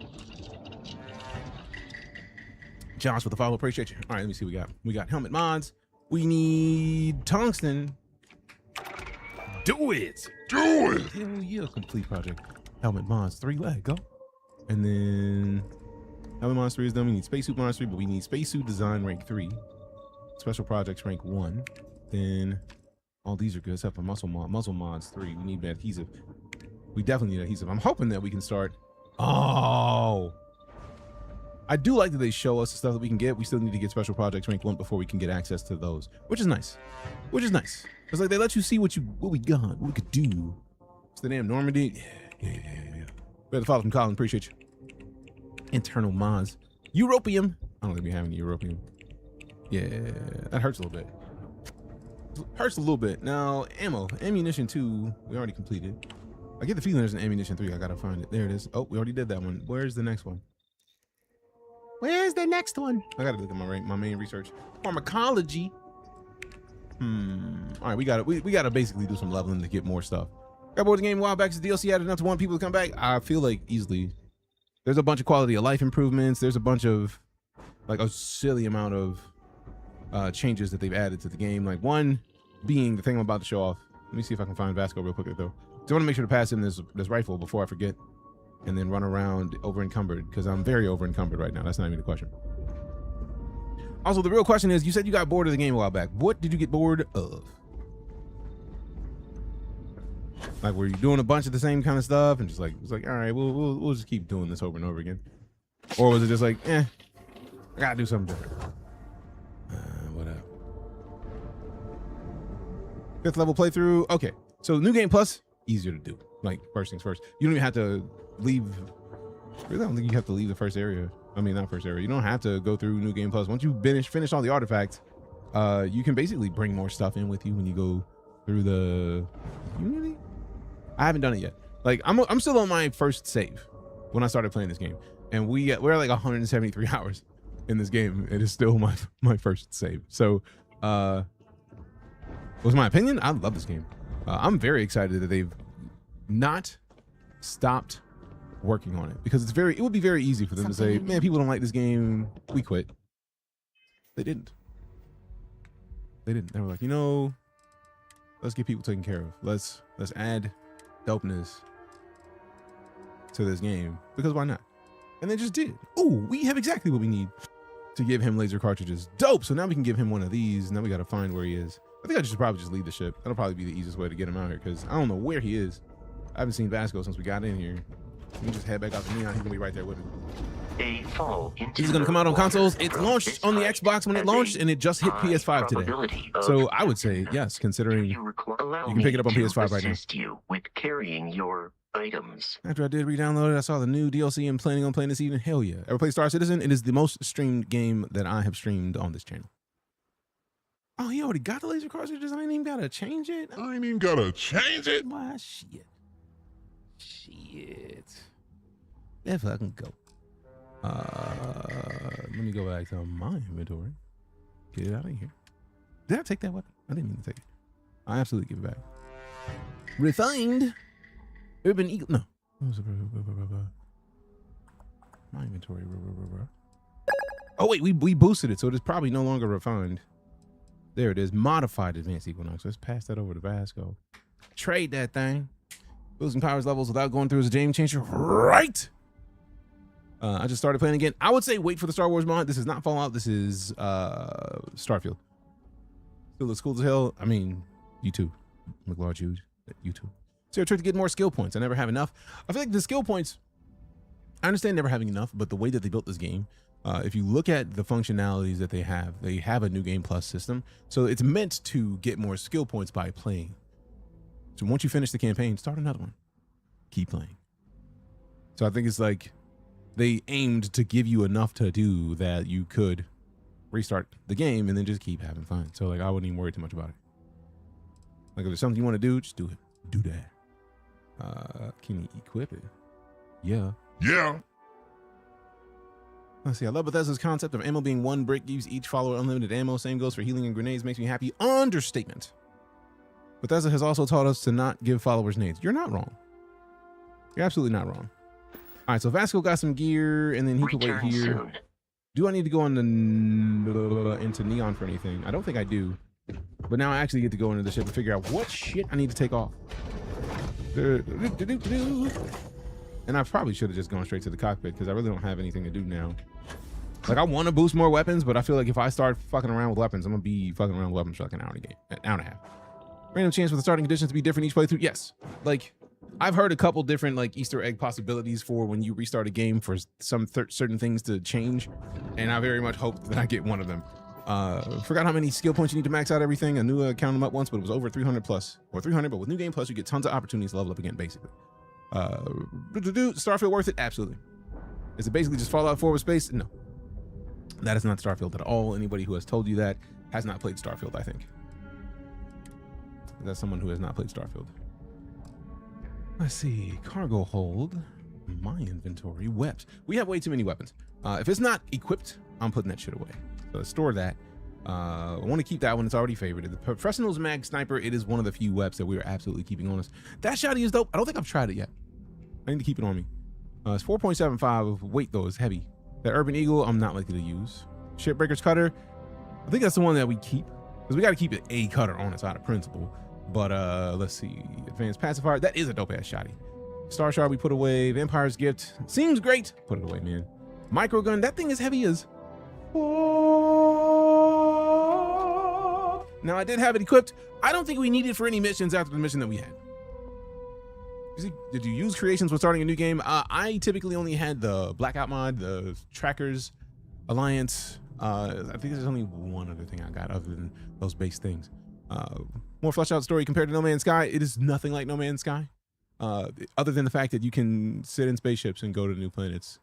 Josh with the follow. Appreciate you. All right, let me see what we got. We got helmet mods. We need tungsten. Do it. Hell yeah, complete project. Helmet mods 3. Let go. And then helmet mods 3 is done. We need spacesuit mods 3, but we need spacesuit design rank 3. Special projects rank 1. Then all these are good except for muzzle mods 3. We need adhesive. We definitely need adhesive. I'm hoping that we can start. Oh, I do like that they show us the stuff that we can get. We still need to get special projects rank 1 before we can get access to those, which is nice. It's like they let you see what we got, what we could do. It's the damn Normandy. Yeah. We have to follow from Colin. Appreciate you. Internal mods. Europium. I don't think we have any Europium. Yeah, that hurts a little bit. Now, ammunition 2, we already completed. I get the feeling there's an ammunition 3. I gotta find it. There it is. Oh, we already did that one. Where's the next one? I gotta look at my main research. Pharmacology. All right, we gotta basically do some leveling to get more stuff. Got bored the game a while back. The DLC added enough to want people to come back. I feel like easily. There's a bunch of quality of life improvements. There's a bunch of, like, a silly amount of changes that they've added to the game. Like, one being the thing I'm about to show off. Let me see if I can find Vasco real quickly though. So I want to make sure to pass him this rifle before I forget, and then run around over encumbered because I'm very over encumbered right now. That's not even the question. Also, the real question is, you said you got bored of the game a while back. What did you get bored of? Like, were you doing a bunch of the same kind of stuff and just like, it's like, all right, we'll just keep doing this over and over again? Or was it just like, I gotta do something different? What up? 5th level playthrough. Okay, so New Game Plus, easier to do. Like, first things first. You don't even have to leave. Really, I don't think you have to leave the first area. I mean, not first area. You don't have to go through New Game Plus. Once you finish all the artifacts, you can basically bring more stuff in with you when you go through the Unity. I haven't done it yet. Like, I'm still on my first save when I started playing this game, and we're like 173 hours in this game. It is still my first save. So, what's my opinion? I love this game. I'm very excited that they've not stopped working on it, because it would be very easy for them to say, man, people don't like this game, we quit. They didn't. They were like, let's get people taken care of. Let's add dopeness to this game, because why not? And they just did. Oh, we have exactly what we need to give him laser cartridges. Dope. So now we can give him one of these. Now we got to find where he is. I think I should probably just leave the ship. That'll probably be the easiest way to get him out here, because I don't know where he is. I haven't seen Vasco since we got in here. We can just head back out to Neon. He's gonna be right there with him. He's gonna come out on consoles. It launched on the Xbox when it launched, and it just hit PS5 today. So I would say yes, considering you can pick it up on PS5 right now. You with carrying your Items. After I did re-download it, I saw the new DLC and planning on playing this evening. Hell yeah. Ever play Star Citizen? It is the most streamed game that I have streamed on this channel. Oh, he already got the laser cartridges. I ain't even gotta change it. I ain't even gotta change it. Why, shit. Shit. There fucking go. Let me go back to my inventory. Get it out of here. Did I take that weapon? I didn't mean to take it. I absolutely give it back. Refined. Urban Eagle. No. My inventory. Oh, wait. We boosted it, so it is probably no longer refined. There it is. Modified Advanced Equinox. Let's pass that over to Vasco. Trade that thing. Boosting powers levels without going through as a game changer. Right. I just started playing again. I would say wait for the Star Wars mod. This is not Fallout. This is Starfield. Still looks cool as hell. I mean, you too. McLeod, you too. So I tried to get more skill points. I never have enough. I feel like the skill points, I understand never having enough, but the way that they built this game, if you look at the functionalities that they have a new game plus system. So it's meant to get more skill points by playing. So once you finish the campaign, start another one. Keep playing. So I think it's like they aimed to give you enough to do that you could restart the game and then just keep having fun. So like I wouldn't even worry too much about it. Like if there's something you want to do, just do it. Do that. Can you equip it? Yeah. Yeah. Let's see. I love Bethesda's concept of ammo being one brick, gives each follower unlimited ammo. Same goes for healing and grenades. Makes me happy. Understatement. Bethesda has also taught us to not give followers nades. You're not wrong. You're absolutely not wrong. All right. So Vasco got some gear, and then he could wait Return here. soon. Do I need to go on into Neon for anything? I don't think I do. But now I actually get to go into the ship and figure out what shit I need to take off. And I probably should have just gone straight to the cockpit because I really don't have anything to do now. Like I want to boost more weapons, but I feel like if I start fucking around with weapons, I'm gonna be fucking around with weapons for like an hour and a half. Random chance for the starting conditions to be different each playthrough. Yes. Like I've heard a couple different like Easter egg possibilities for when you restart a game for some certain things to change. And I very much hope that I get one of them. Forgot how many skill points you need to max out everything. I knew I counted them up once, but it was over 300 plus or 300. But with New Game Plus, you get tons of opportunities to level up again, basically. Starfield worth it? Absolutely. Is it basically just Fallout 4 with space? No. That is not Starfield at all. Anybody who has told you that has not played Starfield, I think. That's someone who has not played Starfield. Let's see. Cargo hold. My inventory. Weapons. We have way too many weapons. If it's not equipped, I'm putting that shit away. So let's store that. I want to keep that one. It's already favorited. The Professional's Mag Sniper, it is one of the few weapons that we are absolutely keeping on us. That shotty is dope. I don't think I've tried it yet. I need to keep it on me. It's 4.75 weight though. It's heavy. The Urban Eagle, I'm not likely to use. Shipbreaker's Cutter, I think that's the one that we keep because we got to keep it a cutter on us out of principle. But let's see. Advanced Pacifier, that is a dope ass shotty. Star Shard we put away. Vampire's Gift seems great. Put it away, man. Microgun, that thing is heavy as. Now I did have it equipped. I don't think we need it for any missions after the mission that we had. Did you use creations when starting a new game? I typically only had the Blackout mod, the Trackers, Alliance. I think there's only one other thing I got other than those base things. More fleshed out story compared to No Man's Sky. It is nothing like No Man's Sky. Other than the fact that you can sit in spaceships and go to new planets.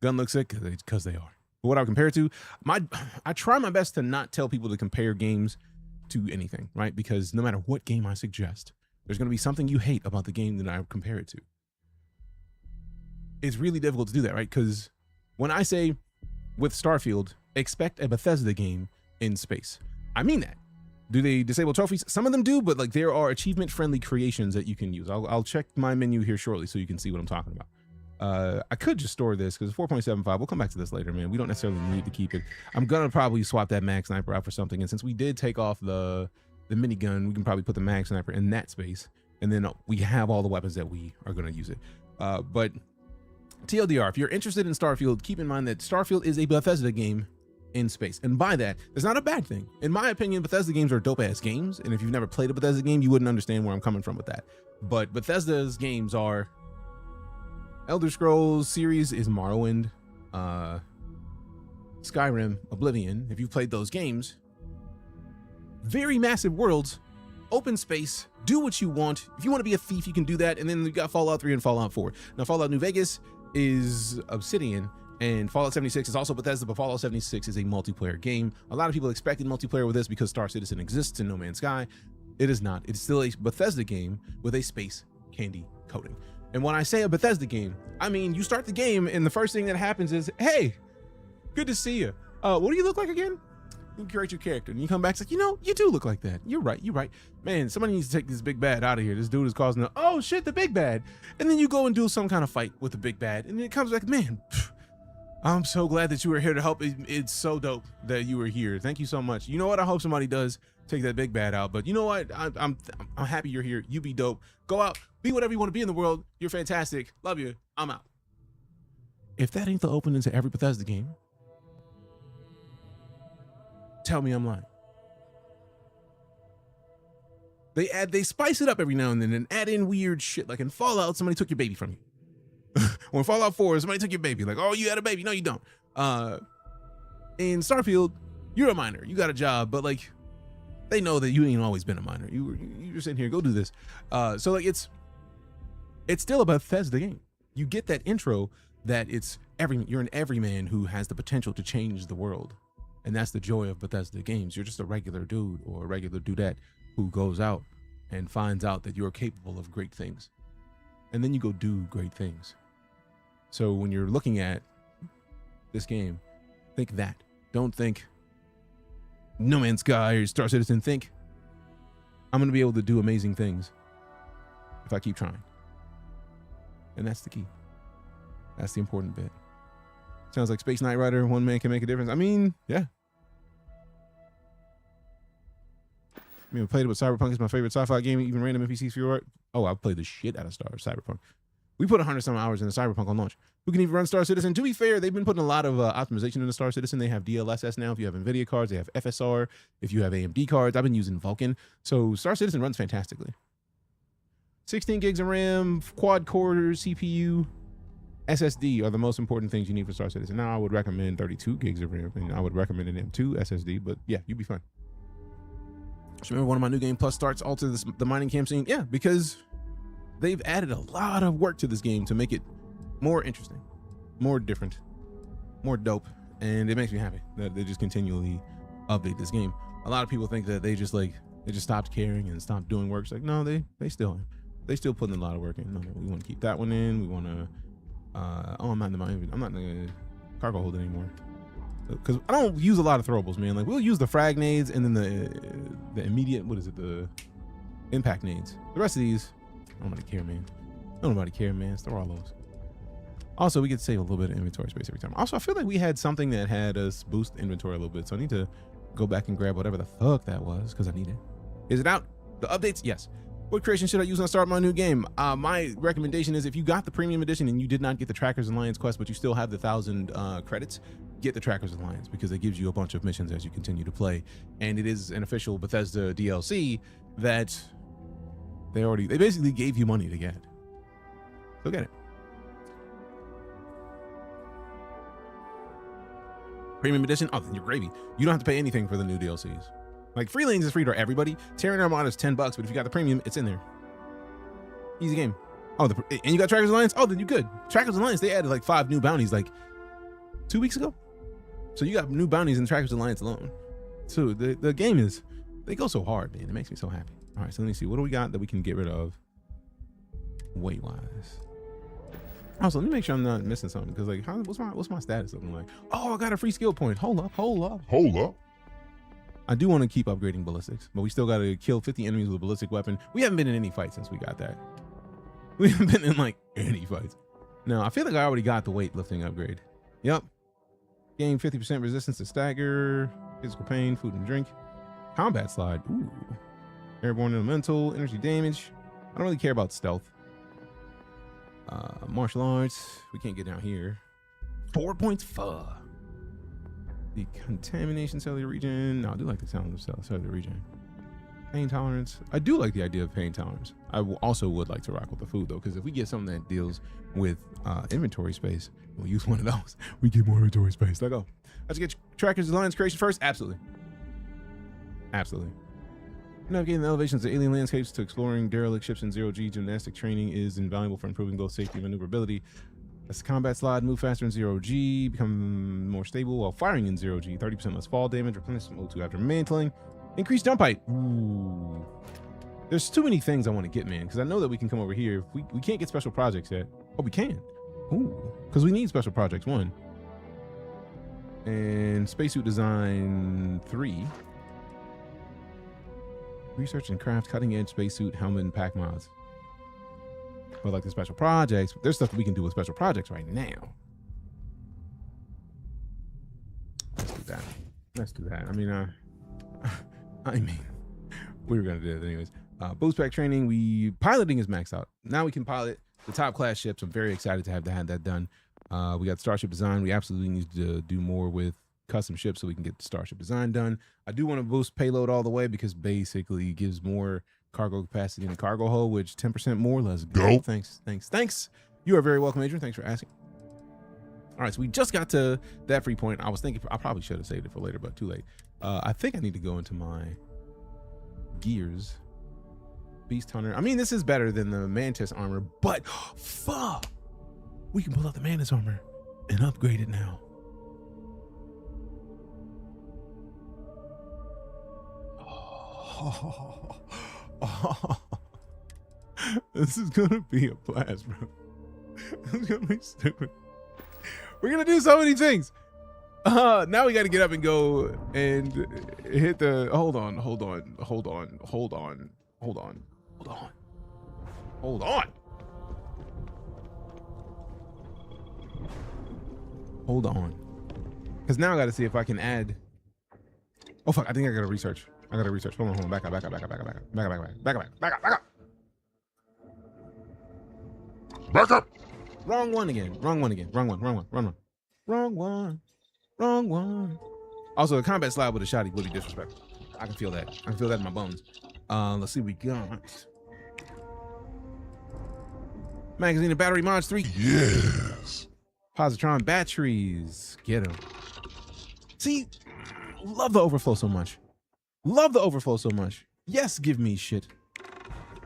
Gun looks sick because they are. But what I would compare it to, I try my best to not tell people to compare games to anything, right? Because no matter what game I suggest, there's going to be something you hate about the game that I compare it to. It's really difficult to do that, right? Because when I say with Starfield, expect a Bethesda game in space, I mean that. Do they disable trophies? Some of them do, but like there are achievement-friendly creations that you can use. I'll check my menu here shortly so you can see what I'm talking about. I could just store this because 4.75. We'll come back to this later, man. We don't necessarily need to keep it. I'm gonna probably swap that mag sniper out for something. And since we did take off the minigun, we can probably put the mag sniper in that space. And then we have all the weapons that we are gonna use it. But TLDR, if you're interested in Starfield, keep in mind that Starfield is a Bethesda game in space. And by that, it's not a bad thing. In my opinion, Bethesda games are dope ass games. And if you've never played a Bethesda game, you wouldn't understand where I'm coming from with that. But Bethesda's games are Elder Scrolls series is Morrowind, Skyrim, Oblivion. If you've played those games, very massive worlds, open space, do what you want. If you want to be a thief, you can do that. And then you got Fallout 3 and Fallout 4. Now, Fallout New Vegas is Obsidian, and Fallout 76 is also Bethesda, but Fallout 76 is a multiplayer game. A lot of people expected multiplayer with this because Star Citizen exists in No Man's Sky. It is not. It's still a Bethesda game with a space candy coating. And when I say a Bethesda game, I mean you start the game and the first thing that happens is, hey, good to see you. What do you look like again? You create your character and you come back, it's like, you know, you do look like that. You're right. Man, somebody needs to take this big bad out of here. This dude is causing oh shit, the big bad. And then you go and do some kind of fight with the big bad. And then it comes back, man, I'm so glad that you were here to help. It's so dope that you were here. Thank you so much. You know what? I hope somebody does take that big bad out. But you know what? I'm happy you're here. You be dope. Go out, be whatever you want to be in the world. You're fantastic. Love you. I'm out. If that ain't the opening to every Bethesda game, tell me I'm lying. They spice it up every now and then and add in weird shit. Like in Fallout, somebody took your baby from you. When Fallout 4, somebody took your baby. Like, oh, you had a baby. No, you don't. In Starfield, you're a minor. You got a job, but like, they know that you ain't always been a minor. You're sitting here, go do this. So like, it's still a Bethesda game. You get that intro that you're an everyman who has the potential to change the world. And that's the joy of Bethesda games. You're just a regular dude or a regular dudette who goes out and finds out that you're capable of great things. And then you go do great things. So when you're looking at this game, think that. Don't think No Man's Sky or Star Citizen. Think, I'm going to be able to do amazing things if I keep trying. And that's the key. That's the important bit. Sounds like Space Knight Rider, one man can make a difference. I mean, yeah. I mean, we played it with Cyberpunk. It's my favorite sci-fi game. Even random NPCs for your... Oh, I played the shit out of Cyberpunk. We put 100-some hours into Cyberpunk on launch. Who can even run Star Citizen? To be fair, they've been putting a lot of optimization into Star Citizen. They have DLSS now. If you have NVIDIA cards, they have FSR. If you have AMD cards, I've been using Vulkan. So Star Citizen runs fantastically. 16 gigs of RAM, quad-core CPU, SSD are the most important things you need for Star Citizen. Now, I would recommend 32 gigs of RAM, and I would recommend an M2 SSD, but yeah, you'd be fine. Just remember, one of my New Game Plus starts alter the mining camp scene. Yeah, because they've added a lot of work to this game to make it more interesting, more different, more dope, and it makes me happy that they just continually update this game. A lot of people think that they just stopped caring and stopped doing work. It's like, no, they still putting a lot of work in. No, we want to keep that one in. We want to I'm not in the cargo hold anymore because I don't use a lot of throwables, man. Like, we'll use the frag nades and then the immediate, the impact nades. The rest of these, nobody care, man. Nobody care, man. Throw all those. Also, we get to save a little bit of inventory space every time. Also, I feel like we had something that had us boost inventory a little bit, so I need to go back and grab whatever the fuck that was because I need it. Is it out? The updates? Yes. What creation should I use when I start my new game? My recommendation is, if you got the premium edition and you did not get the Trackers Alliance quest, but you still have the 1,000 credits, get the Trackers Alliance because it gives you a bunch of missions as you continue to play. And it is an official Bethesda DLC that they basically gave you money to get. So get it. Premium edition? Oh, then you're gravy. You don't have to pay anything for the new DLCs. Like, Free Lanes is free to everybody. Terran Armada is $10, but if you got the premium, it's in there. Easy game. Oh, and you got Trackers Alliance? Oh, then you're good. Trackers Alliance, they added like 5 new bounties like 2 weeks ago. So you got new bounties in Trackers Alliance alone. So the game is, they go so hard, man. It makes me so happy. All right, so let me see. What do we got that we can get rid of weight-wise? Also, let me make sure I'm not missing something, because like, what's my status looking like? Oh, I got a free skill point. Hold up. I do want to keep upgrading ballistics, but we still got to kill 50 enemies with a ballistic weapon. We haven't been in any fights since we got that. We haven't been in like any fights. No, I feel like I already got the weightlifting upgrade. Yep. Gain 50% resistance to stagger, physical pain, food and drink. Combat slide. Ooh. Airborne elemental, energy damage. I don't really care about stealth. Martial arts. We can't get down here. 4 points. Fuck. The contamination cellular region. No, I do like the sound of cellular region. Pain tolerance. I do like the idea of pain tolerance. I also would like to rock with the food though, because if we get something that deals with inventory space, we'll use one of those. We get more inventory space. Let go. Let's get Trackers Alliance creation first. Absolutely. Navigating the elevations of alien landscapes to exploring derelict ships in zero-G gymnastic training is invaluable for improving both safety and maneuverability. As the combat slide, move faster in zero-G, become more stable while firing in zero-G. 30% less fall damage, replenish some O2 after mantling. Increased jump height. Ooh. There's too many things I want to get, man, because I know that we can come over here. We can't get special projects yet. Oh, we can. Ooh, because we need special projects, 1. And spacesuit design 3. Research and craft cutting edge spacesuit, helmet, and pack mods. But like the special projects, there's stuff that we can do with special projects right now. Let's do that. Let's do that. I mean, we were gonna do it anyways. Boost pack training. Piloting is maxed out. Now we can pilot the top class ships. I'm very excited to have that done. We got starship design. We absolutely need to do more with custom ships so we can get the starship design done. I do want to boost payload all the way because basically it gives more cargo capacity in the cargo hold, which 10% more. Let's go. Thanks. You are very welcome, Adrian. Thanks for asking. All right, so we just got to that free point. I was thinking I probably should have saved it for later, but too late. I think I need to go into my gears. Beast Hunter. I mean, this is better than the Mantis armor, but fuck, we can pull out the Mantis armor and upgrade it now. This is gonna be a blast, bro. It's gonna be stupid. We're gonna do so many things. Now we gotta get up and go and hit the hold on. Hold on. Because now I gotta see if I can add. Oh fuck, I think I gotta research. Hold on. Back up. Wrong one again. Also, a combat slide with a shotty would be disrespectful. I can feel that. In my bones. Let's see what we got. Magazine and battery mods 3. Yes. Positron batteries. Get them. See, love the overflow so much. Yes, give me shit.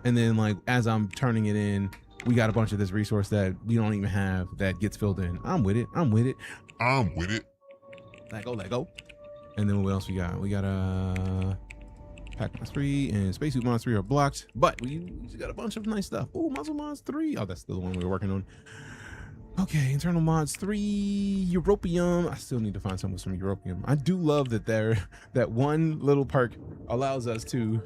And then, like, as I'm turning it in, we got a bunch of this resource that we don't even have that gets filled in. I'm with it. Let go. And then what else we got? We got pack mods 3 and spacesuit mods 3 are blocked, but we got a bunch of nice stuff. Oh, muzzle mods 3. Oh, that's still the one we were working on. Okay, internal mods 3, Europium. I still need to find some with some Europium. I do love that that one little perk allows us to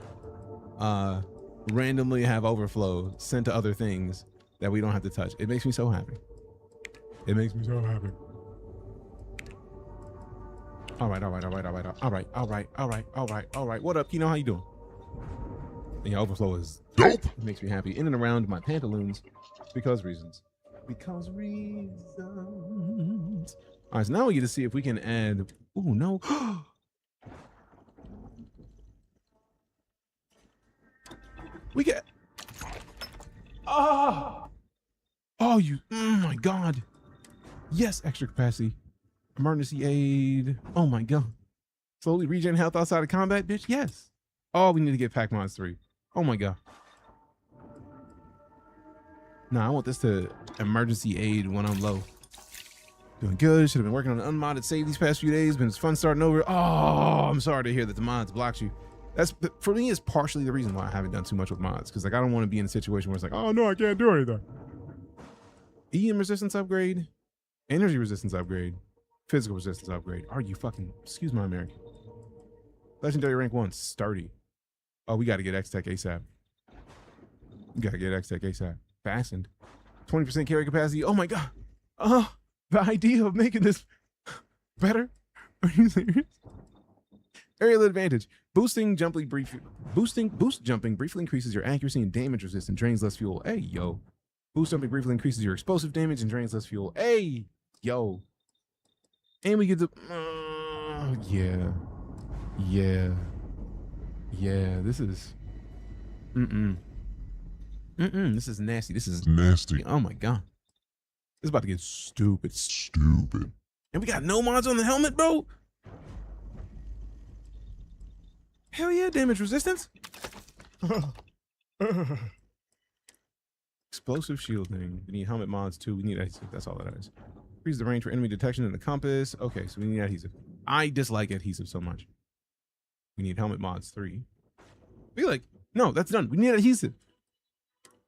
randomly have overflow sent to other things that we don't have to touch. It makes me so happy. All right. What up, Kino? How you doing? Yeah, overflow is dope. It makes me happy. In and around my pantaloons because reasons. All right, so now we get to see if we can add. Oh no. We get. Oh, you. Oh my God. Yes, extra capacity. Emergency aid. Oh my God. Slowly regen health outside of combat, bitch. Yes. Oh, we need to get pack mods 3. Oh my God. No, I want this to emergency aid when I'm low. Doing good. Should have been working on an unmodded save these past few days, but it's fun starting over. Oh, I'm sorry to hear that the mods blocked you. That's, for me, is partially the reason why I haven't done too much with mods, because like I don't want to be in a situation where it's like, oh no, I can't do anything. EM resistance upgrade, energy resistance upgrade, physical resistance upgrade. Are you fucking, excuse my American. Legendary rank 1, sturdy. Oh, we got to get X-Tech ASAP. Fastened. 20% carry capacity. Oh my God. The idea of making this better. Are you serious? Aerial advantage. Boost jumping briefly increases your accuracy and damage resistance, drains less fuel. Hey, yo. Boost jumping briefly increases your explosive damage and drains less fuel. Hey, yo. And we get the yeah. This is this is nasty. Oh my God. This is about to get stupid. And we got no mods on the helmet, bro. Hell yeah, damage resistance. Explosive shielding. We need helmet mods too. We need adhesive. That's all that is. Increase the range for enemy detection in the compass. Okay, so we need adhesive. I dislike adhesive so much. We need helmet mods 3. Be like, no, that's done. We need adhesive.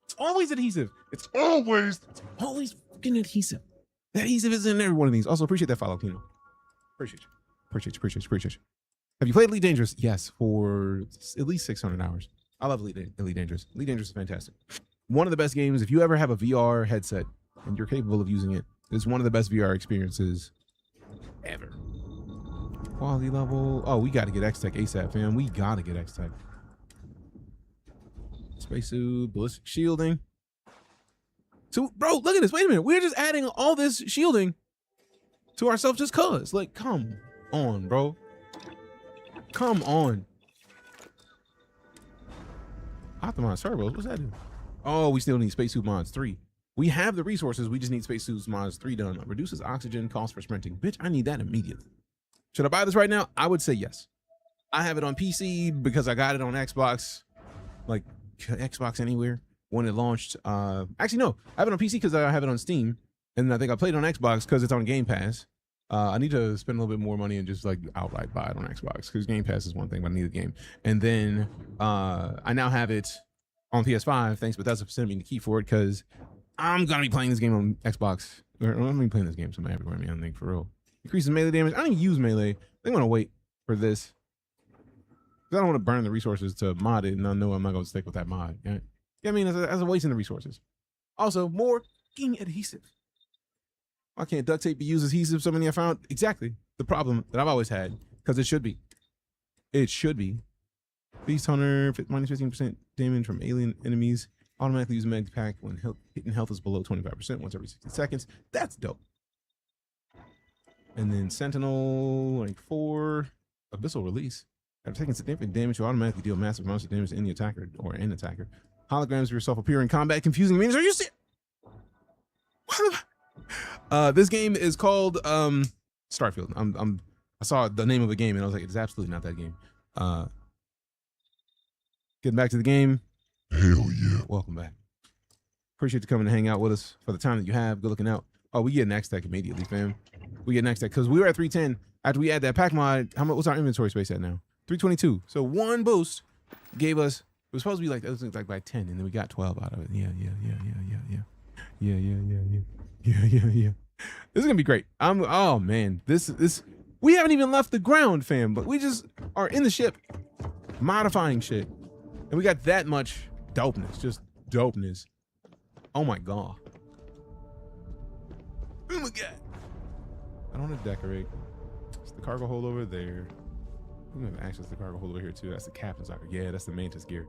It's always adhesive. It's always fucking adhesive. The adhesive is in every one of these. Also, appreciate that follow, Kino. Appreciate you. Have you played Elite Dangerous? Yes, for at least 600 hours. I love Elite Dangerous. Elite Dangerous is fantastic. One of the best games. If you ever have a VR headset and you're capable of using it, it's one of the best VR experiences ever. Quality level. Oh, we got to get X-Tech ASAP, fam. We got to get X-Tech. Spacesuit, ballistic shielding. So, bro, look at this. Wait a minute. We're just adding all this shielding to ourselves just cuz. Like, come on, bro. Come on. Optimize turbos. What's that do? Oh, we still need spacesuit mods 3. We have the resources. We just need spacesuits mods 3 done. Reduces oxygen, cost for sprinting. Bitch, I need that immediately. Should I buy this right now? I would say yes. I have it on PC because I got it on Xbox. Like, Xbox Anywhere when it launched. Actually, no. I have it on PC because I have it on Steam. And I think I played it on Xbox because it's on Game Pass. I need to spend a little bit more money and just like outright buy it on Xbox because Game Pass is one thing, but I need the game. And then I now have it on PS5. Thanks, but that's sending me the key for it because I'm gonna be playing this game on Xbox. Or I'm gonna be playing this game somewhere everywhere, man. I think for real. Increases melee damage. I don't even use melee. I want to wait for this. I don't want to burn the resources to mod it, and I know I'm not gonna stick with that mod. Right? Yeah, I mean, as a wasting the resources. Also, more fucking adhesive. Why can't duct tape be used as adhesive? So many I found exactly the problem that I've always had because it should be. It should be. Beast Hunter minus 15% damage from alien enemies. Automatically use med pack when hitting health is below 25% once every 60 seconds. That's dope. And then Sentinel rank 4 abyssal release. After taking significant damage, you automatically deal massive amounts of damage to any attacker or an attacker. Holograms of yourself appear in combat, confusing meanings. Are you serious? This game is called Starfield. I saw the name of the game and I was like, it's absolutely not that game. Getting back to the game. Hell yeah. Welcome back. Appreciate you coming to hang out with us for the time that you have. Good looking out. Oh, we get next tech immediately, fam. We get next tech because we were at 310 after we add that pack mod. How much? What's our inventory space at now? 322. So one boost gave us. It was supposed to be like, it was like by 10, and then we got 12 out of it. Yeah. This is gonna be great. Oh man, this we haven't even left the ground, fam, but we just are in the ship, modifying shit, and we got that much dopeness, just dopeness. Oh my god. Oh my god. I don't want to decorate. It's the cargo hold over there. We have access to the cargo hold over here too. That's the captain's locker. Yeah, that's the mantis gear.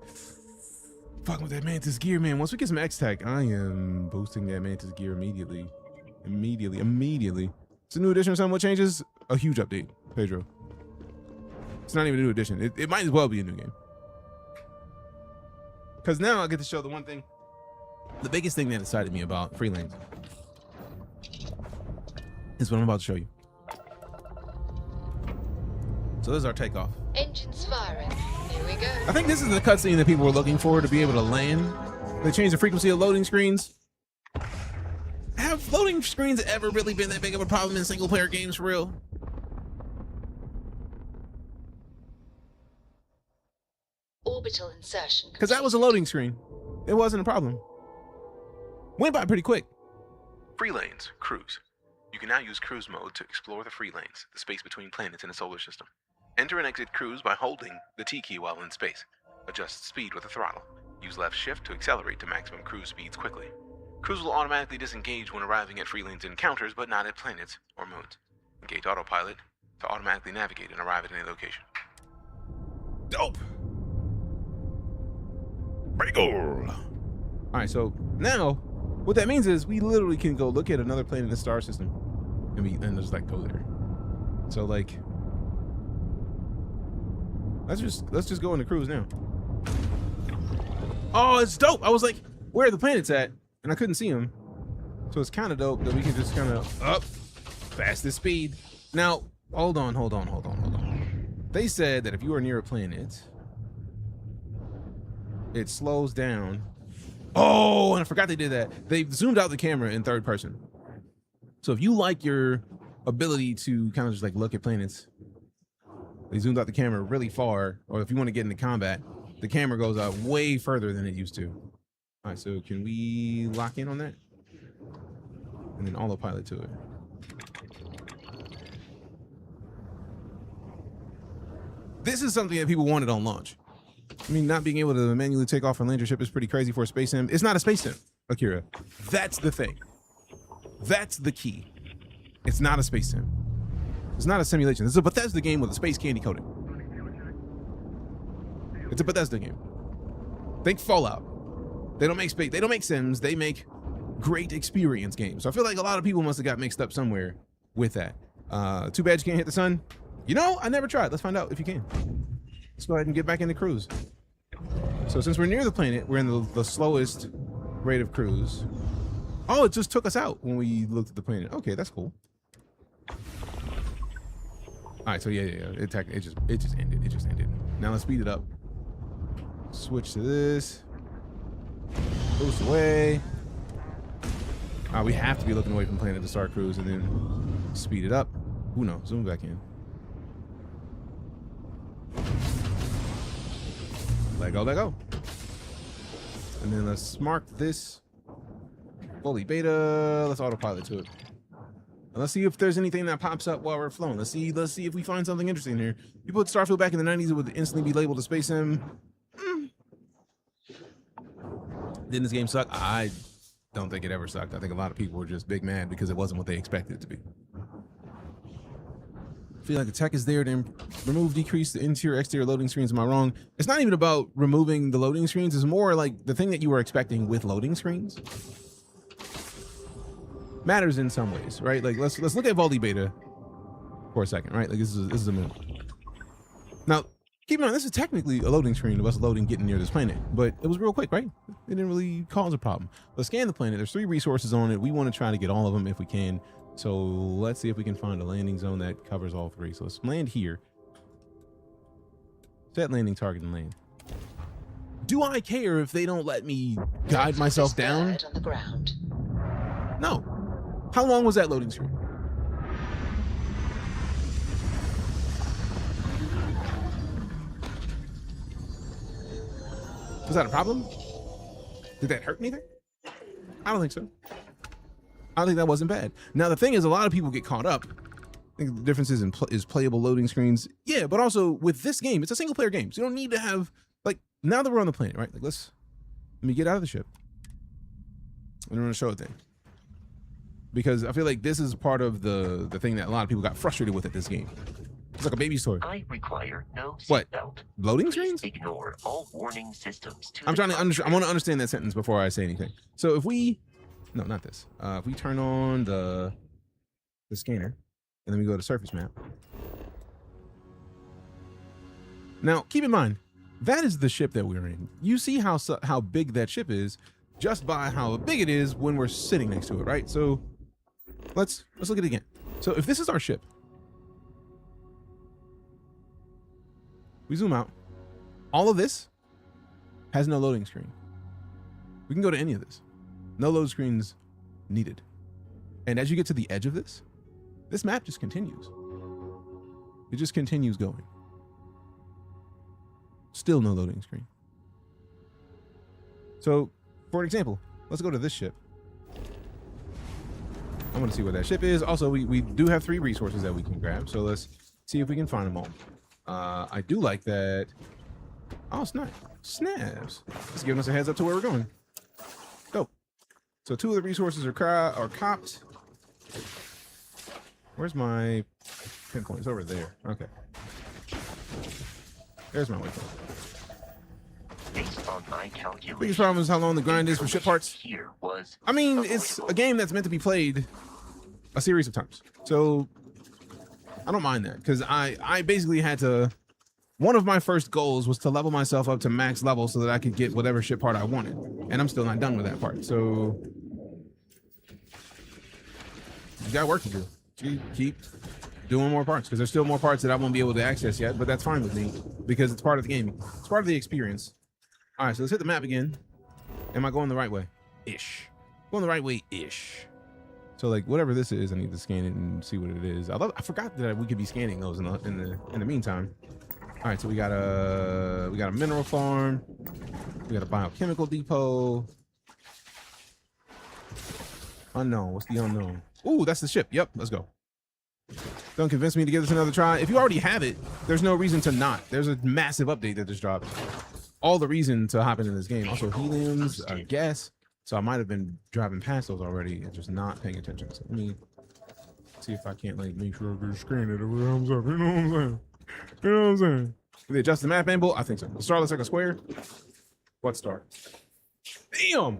Fucking with that mantis gear, man. Once we get some X-Tech, I am boosting that mantis gear immediately. Immediately. It's a new edition or something. What changes? A huge update, Pedro. It's not even a new edition. It might as well be a new game. Because now I get to show the one thing. The biggest thing that excited me about Freelance is what I'm about to show you. So this is our takeoff. Engines firing. Here we go. I think this is the cutscene that people were looking for to be able to land. They changed the frequency of loading screens. Have loading screens ever really been that big of a problem in single player games for real? Orbital insertion. Because that was a loading screen. It wasn't a problem. Went by pretty quick. Free lanes, cruise. You can now use cruise mode to explore the free lanes, the space between planets in the solar system. Enter and exit cruise by holding the T key while in space. Adjust speed with the throttle. Use left shift to accelerate to maximum cruise speeds quickly. Cruise will automatically disengage when arriving at free lanes encounters, but not at planets or moons. Engage autopilot to automatically navigate and arrive at any location. Dope. Breaker. All right, so now what that means is we literally can go look at another planet in the star system and just like go there. So like, let's just go into cruise now. Oh, it's dope. I was like, where are the planets at? And I couldn't see them. So it's kind of dope that we can just kind of up fastest speed. Now, hold on. They said that if you are near a planet, it slows down. Oh, and I forgot they did that. They zoomed out the camera in third person. So if you like your ability to kind of just like look at planets, they zoomed out the camera really far. Or if you want to get into combat, the camera goes out way further than it used to. All right, so can we lock in on that? And then autopilot to it. This is something that people wanted on launch. I mean, not being able to manually take off and land your ship is pretty crazy for a space sim. It's not a space sim, Akira. That's the thing. That's the key. It's not a space sim. It's not a simulation. This is a Bethesda game with a space candy coating. It's a Bethesda game. Think Fallout. They don't make space. They don't make sims. They make great experience games. So I feel like a lot of people must have got mixed up somewhere with that. Too bad you can't hit the sun. You know, I never tried. Let's find out if you can. Let's go ahead and get back into cruise. So since we're near the planet, we're in the slowest rate of cruise. Oh, it just took us out when we looked at the planet. Okay, that's cool. All right, so yeah. It just ended. It just ended. Now let's speed it up. Switch to this. Boost away. We have to be looking away from the planet to start cruise and then speed it up. Ooh, no, zoom back in. Let go. And then let's mark this fully beta. Let's autopilot to it. And let's see if there's anything that pops up while we're flowing. Let's see if we find something interesting here. People at Starfield back in the 90s, it would instantly be labeled a space sim. Didn't this game suck? I don't think it ever sucked. I think a lot of people were just big mad because it wasn't what they expected it to be. I feel like the tech is there to remove, decrease the interior, exterior loading screens. Am I wrong? It's not even about removing the loading screens. It's more like the thing that you were expecting with loading screens matters in some ways, right? Like let's look at Voldy Beta for a second, right? Like this is a minute. Now, keep in mind, this is technically a loading screen of us getting near this planet, but it was real quick, right? It didn't really cause a problem. Let's scan the planet. There's 3 resources on it. We want to try to get all of them if we can. So let's see if we can find a landing zone that covers all 3. So let's land here. Set landing target and land. Do I care if they don't let me guide myself down? On the ground. No. How long was that loading screen? Was that a problem? Did that hurt anything? I don't think so. I think that wasn't bad. Now, the thing is, a lot of people get caught up. I think the difference is playable loading screens. Yeah, but also with this game, it's a single player game. So you don't need to have, like, now that we're on the planet, right? Like, let me get out of the ship. And I'm going to show a thing. Because I feel like this is part of the thing that a lot of people got frustrated with at this game. It's like a baby story. I require no What? seatbelt. Loading Please screens? ignore all warning systems. I'm trying to understand. I want to understand that sentence before I say anything. So if we, no, not this. If we turn on the scanner and then we go to surface map. Now, keep in mind, that is the ship that we're in. You see how big that ship is just by how big it is when we're sitting next to it, right? So let's look at it again. So if this is our ship, we zoom out. All of this has no loading screen. We can go to any of this. No load screens needed. And as you get to the edge of this map just continues. It just continues going. Still no loading screen. So, for example, let's go to this ship. I want to see what that ship is. Also, we do have 3 resources that we can grab. So let's see if we can find them all. I do like that. Oh, snaps. It's giving us a heads up to where we're going. Go. So 2 of the resources are copped. Where's my pinpoint? It's over there. Okay. There's my waypoint. Based on my calculations, Biggest problem is how long the grind is for ship parts. Here was I mean, it's a game that's meant to be played a series of times. So I don't mind that because I basically had to, one of my first goals was to level myself up to max level so that I could get whatever ship part I wanted. And I'm still not done with that part. So you got work to do. Keep doing more parts because there's still more parts that I won't be able to access yet, but that's fine with me because it's part of the game. It's part of the experience. All right, so let's hit the map again. Am I going the right way? Ish. Going the right way ish. So like whatever this is, I need to scan it and see what it is. I forgot that we could be scanning those in the meantime. All right, so we got a mineral farm. We got a biochemical depot. Unknown. What's the unknown? Ooh, that's the ship. Yep, let's go. Don't convince me to give this another try. If you already have it, there's no reason to not. There's a massive update that just dropped. All the reason to hop into this game. Also heliums, gas. So I might have been driving past those already and just not paying attention. So let me see if I can't like make sure I can scan it or whatever. You know what I'm saying? You know what I'm saying? Did they adjust the map angle? I think so. The star looks like a square. What star? Damn.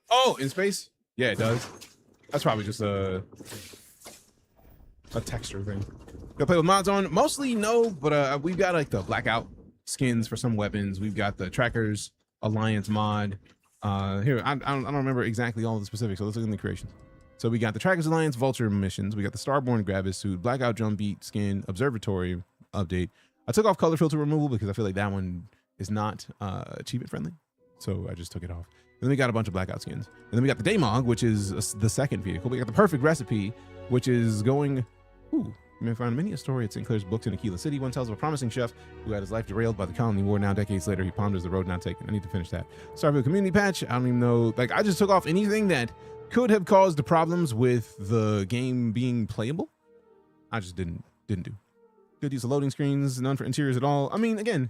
Oh, in space? Yeah, it does. That's probably just a texture thing. Gonna play with mods on? Mostly no, but we've got like the blackout skins for some weapons. We've got the Trackers Alliance mod. Here, I don't remember exactly all of the specifics, so let's look in the creations. So we got the Trackers Alliance Vulture missions. We got the Starborn Gravis suit, Blackout Drumbeat skin, Observatory update. I took off color filter removal because I feel like that one is not achievement friendly. So I just took it off. And then we got a bunch of Blackout skins. And then we got the Daemog, which is the second vehicle. We got the Perfect Recipe, which is going... Ooh, you may find many a story at Sinclair's books in Aquila City. One tells of a promising chef who had his life derailed by the colony war. Now, decades later, he ponders the road not taken. I need to finish that. Starfield community patch. I don't even know. Like, I just took off anything that could have caused the problems with the game being playable. I just didn't do. Good use of loading screens. None for interiors at all. I mean, again,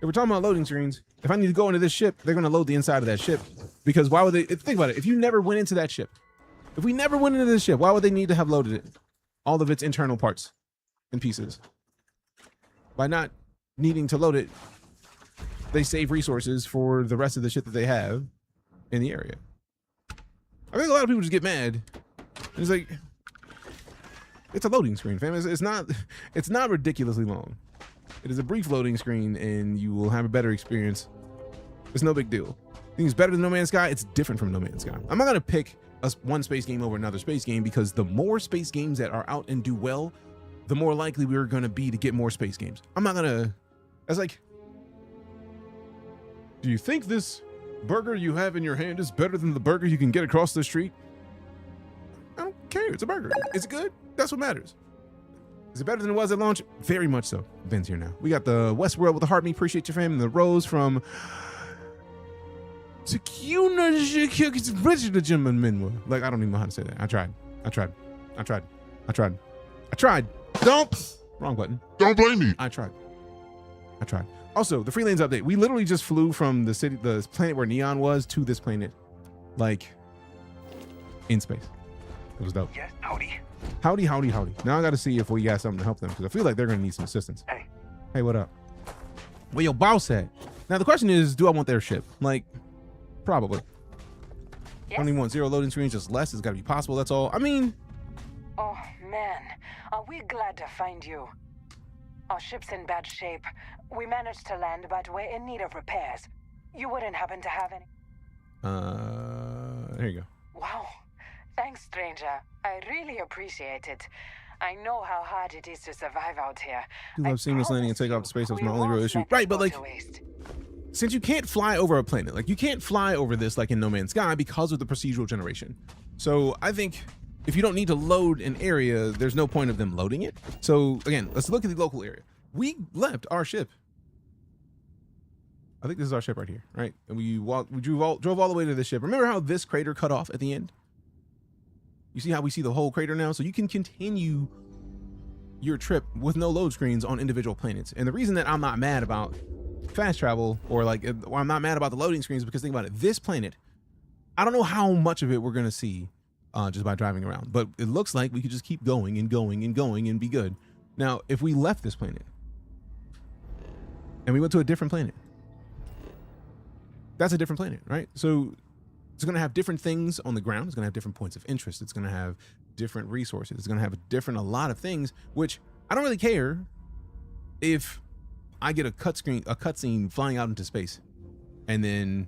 if we're talking about loading screens, if I need to go into this ship, they're going to load the inside of that ship. Because why would they? Think about it. If you never went into that ship, if we never went into this ship, why would they need to have loaded it? All of its internal parts and pieces. By not needing to load it, they save resources for the rest of the shit that they have in the area. I think a lot of people just get mad. It's like, it's a loading screen, fam. It's not ridiculously long. It is a brief loading screen and you will have a better experience. It's no big deal. I think it's better than No Man's Sky. It's different from No Man's Sky. I'm not going to pick one space game over another space game because the more space games that are out and do well, the more likely we're going to be to get more space games. I'm not going to... That's like... Do you think this burger you have in your hand is better than the burger you can get across the street? I don't care. It's a burger. Is it good? That's what matters. Is it better than it was at launch? Very much so. Ben's here now. We got the Westworld with the Heart Me. Appreciate your fam. And the Rose from... Like, I don't even know how to say that. I tried. Don't. Wrong button. Don't blame me. I tried. Also, the free lanes update. We literally just flew from the planet where Neon was to this planet, like, in space. It was dope. Yes, howdy. Howdy. Now I got to see if we got something to help them because I feel like they're going to need some assistance. Hey, what up? Where your boss at? Now the question is, do I want their ship? Like, probably. Yes? I don't even want 0 loading screens, just less. It's got to be possible. That's all. I mean... Oh, man. Are we glad to find you? Our ship's in bad shape. We managed to land, but we're in need of repairs. You wouldn't happen to have any? There you go. Wow. Thanks, stranger. I really appreciate it. I know how hard it is to survive out here. I love seamless landing and take off to space. That was my only real issue. Right, but like... Since you can't fly over a planet, like you can't fly over this like in No Man's Sky because of the procedural generation. So I think if you don't need to load an area, there's no point of them loading it. So again, let's look at the local area. We left our ship. I think this is our ship right here, right? And we drove all the way to this ship. Remember how this crater cut off at the end? You see how we see the whole crater now? So you can continue your trip with no load screens on individual planets. And the reason that I'm not mad about fast travel or I'm not mad about the loading screens because think about it, this planet, I don't know how much of it we're going to see just by driving around, but it looks like we could just keep going and be good. Now, if we left this planet and we went to a different planet, that's a different planet, right? So it's going to have different things on the ground. It's going to have different points of interest. It's going to have different resources. It's going to have a lot of things, which I don't really care if I get a cutscene flying out into space, and then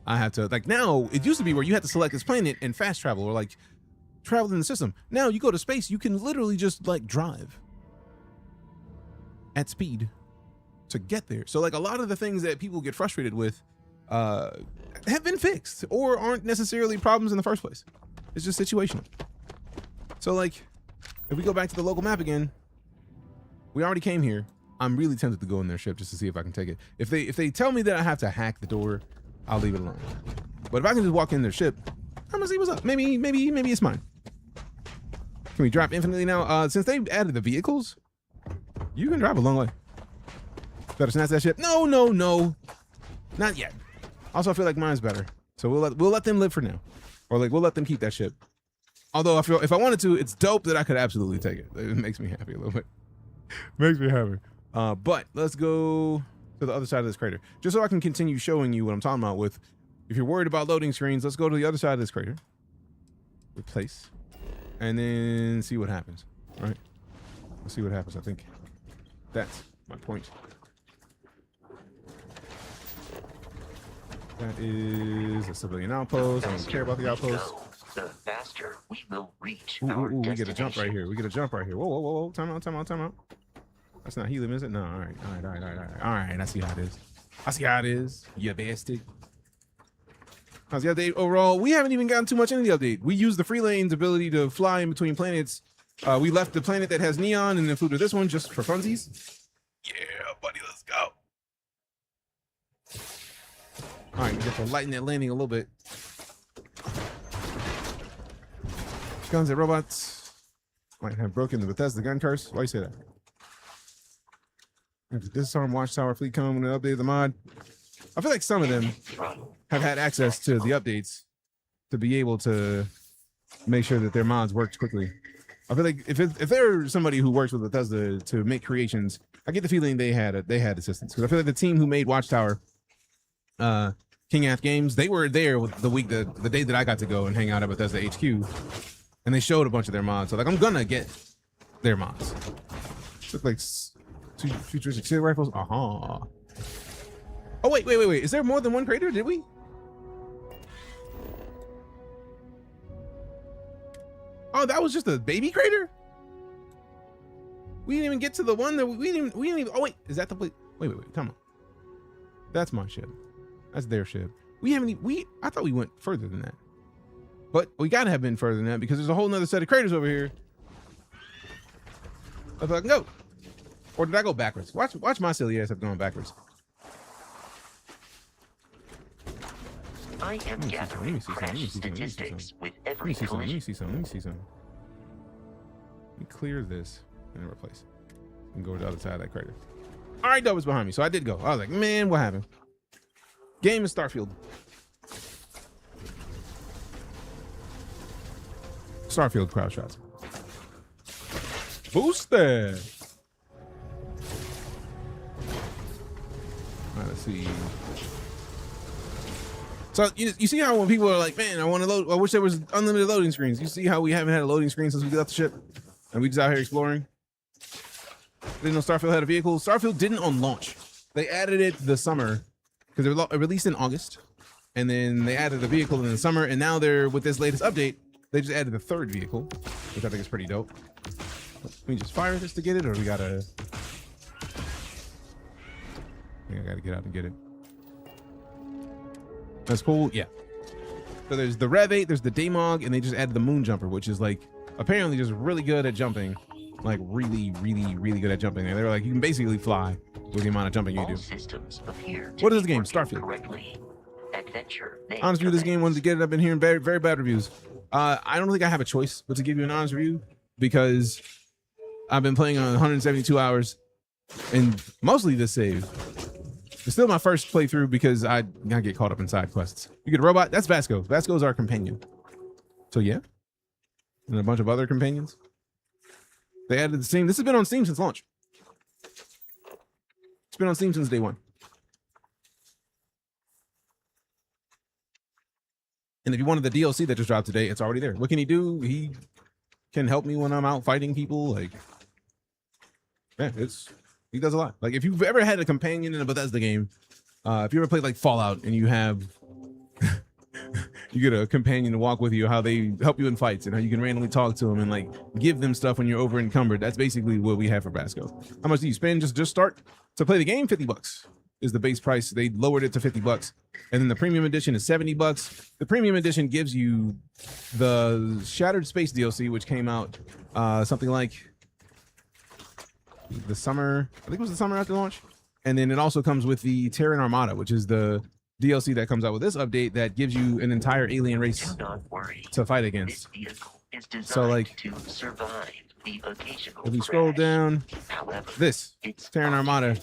I have to, like, now it used to be where you had to select this planet and fast travel, or like traveled in the system. Now you go to space, you can literally just like drive at speed to get there. So like a lot of the things that people get frustrated with have been fixed or aren't necessarily problems in the first place. It's just situational. So like if we go back to the local map again, we already came here. I'm really tempted to go in their ship just to see if I can take it. If they tell me that I have to hack the door, I'll leave it alone. But if I can just walk in their ship, I'm gonna see what's up. Maybe it's mine. Can we drive infinitely now? Since they added the vehicles, you can drive a long way. Better snatch that ship. No, not yet. Also, I feel like mine's better, so we'll let them live for now, or like we'll let them keep that ship. Although I feel if I wanted to, it's dope that I could absolutely take it. It makes me happy a little bit. Makes me happy. But let's go to the other side of this crater, just so I can continue showing you what I'm talking about with. If you're worried about loading screens, let's go to the other side of this crater. Replace. And then see what happens. All right. Let's see what happens. I think that's my point. That is a civilian outpost. I don't care about the outpost. The faster we will reach Ooh, our we get a jump right here. We get a jump right here. Whoa. Time out. That's not helium, is it? No, all right. I see how it is. You bastard. How's the update overall? We haven't even gotten too much into the update. We use the free lane's ability to fly in between planets. We left the planet that has neon and then flew to this one just for funsies. Yeah, buddy, let's go. All right, we get to lighten that landing a little bit. Guns and robots might have broken the Bethesda gun curse. Why you say that? If the disarm watchtower fleet come when they update the mod, I feel like some of them have had access to the updates to be able to make sure that their mods worked quickly. I feel like if they're somebody who works with Bethesda to make creations, I get the feeling they had assistance, because I feel like the team who made Watchtower, King Ath Games, they were there with the day that I got to go and hang out at Bethesda HQ, and they showed a bunch of their mods. So like I'm gonna get their mods. Look like two futuristic ship rifles. Oh, wait. Is there more than one crater? Did we? Oh, that was just a baby crater? We didn't even get to the one that we didn't even. Oh, wait. Is that the place? Wait. Come on. That's my ship. That's their ship. I thought we went further than that. But we gotta have been further than that because there's a whole nother set of craters over here. If I can go. Or did I go backwards? Watch my silly ass up going backwards. I am gathering crash statistics with every collision. Let me see something. Let me clear this and replace. And go to the other side of that crater. All right, dope is behind me. So I did go. I was like, man, what happened? Game is Starfield. Starfield crowd shots. Boosted. All right, let's see. So you see how when people are like, man, I want to load. I wish there was unlimited loading screens. You see how we haven't had a loading screen since we got the ship, and we just out here exploring. Didn't know Starfield had a vehicle. Starfield didn't on launch. They added it the summer because it released in August, and then they added the vehicle in the summer, and now they're with this latest update. They just added the third vehicle, which I think is pretty dope. Can we just fire this to get it, or we gotta? I think I gotta get out and get it. That's cool. Yeah. So there's the Rev 8, there's the Daemog, and they just added the Moon Jumper, which is like apparently just really good at jumping. Like really good at jumping. And they were like, you can basically fly with the amount of jumping you do. What is the game? Starfield. Honest review, this game, wanted to get it. I've been hearing very, very bad reviews. I don't think I have a choice but to give you an honest review because I've been playing on 172 hours and mostly this save. It's still my first playthrough because I get caught up in side quests. You get a robot. That's Vasco. Vasco's our companion. So yeah. And a bunch of other companions. They added the Steam. This has been on Steam since launch. It's been on Steam since day one. And if you wanted the DLC that just dropped today, it's already there. What can he do? He can help me when I'm out fighting people. Like, yeah, he does a lot. Like, if you've ever had a companion in a Bethesda game, if you ever played like Fallout and you have you get a companion to walk with you, how they help you in fights, and how you can randomly talk to them and like give them stuff when you're over encumbered. That's basically what we have for Basco. How much do you spend? Just start to play the game. $50 is the base price. They lowered it to $50, and then the premium edition is $70. The premium edition gives you the Shattered Space DLC, which came out something like the summer. I think it was the summer after launch. And then it also comes with the Terran Armada, which is the DLC that comes out with this update that gives you an entire alien race to fight against. So like, to survive the occasional if we scroll down, However, this Terran Armada,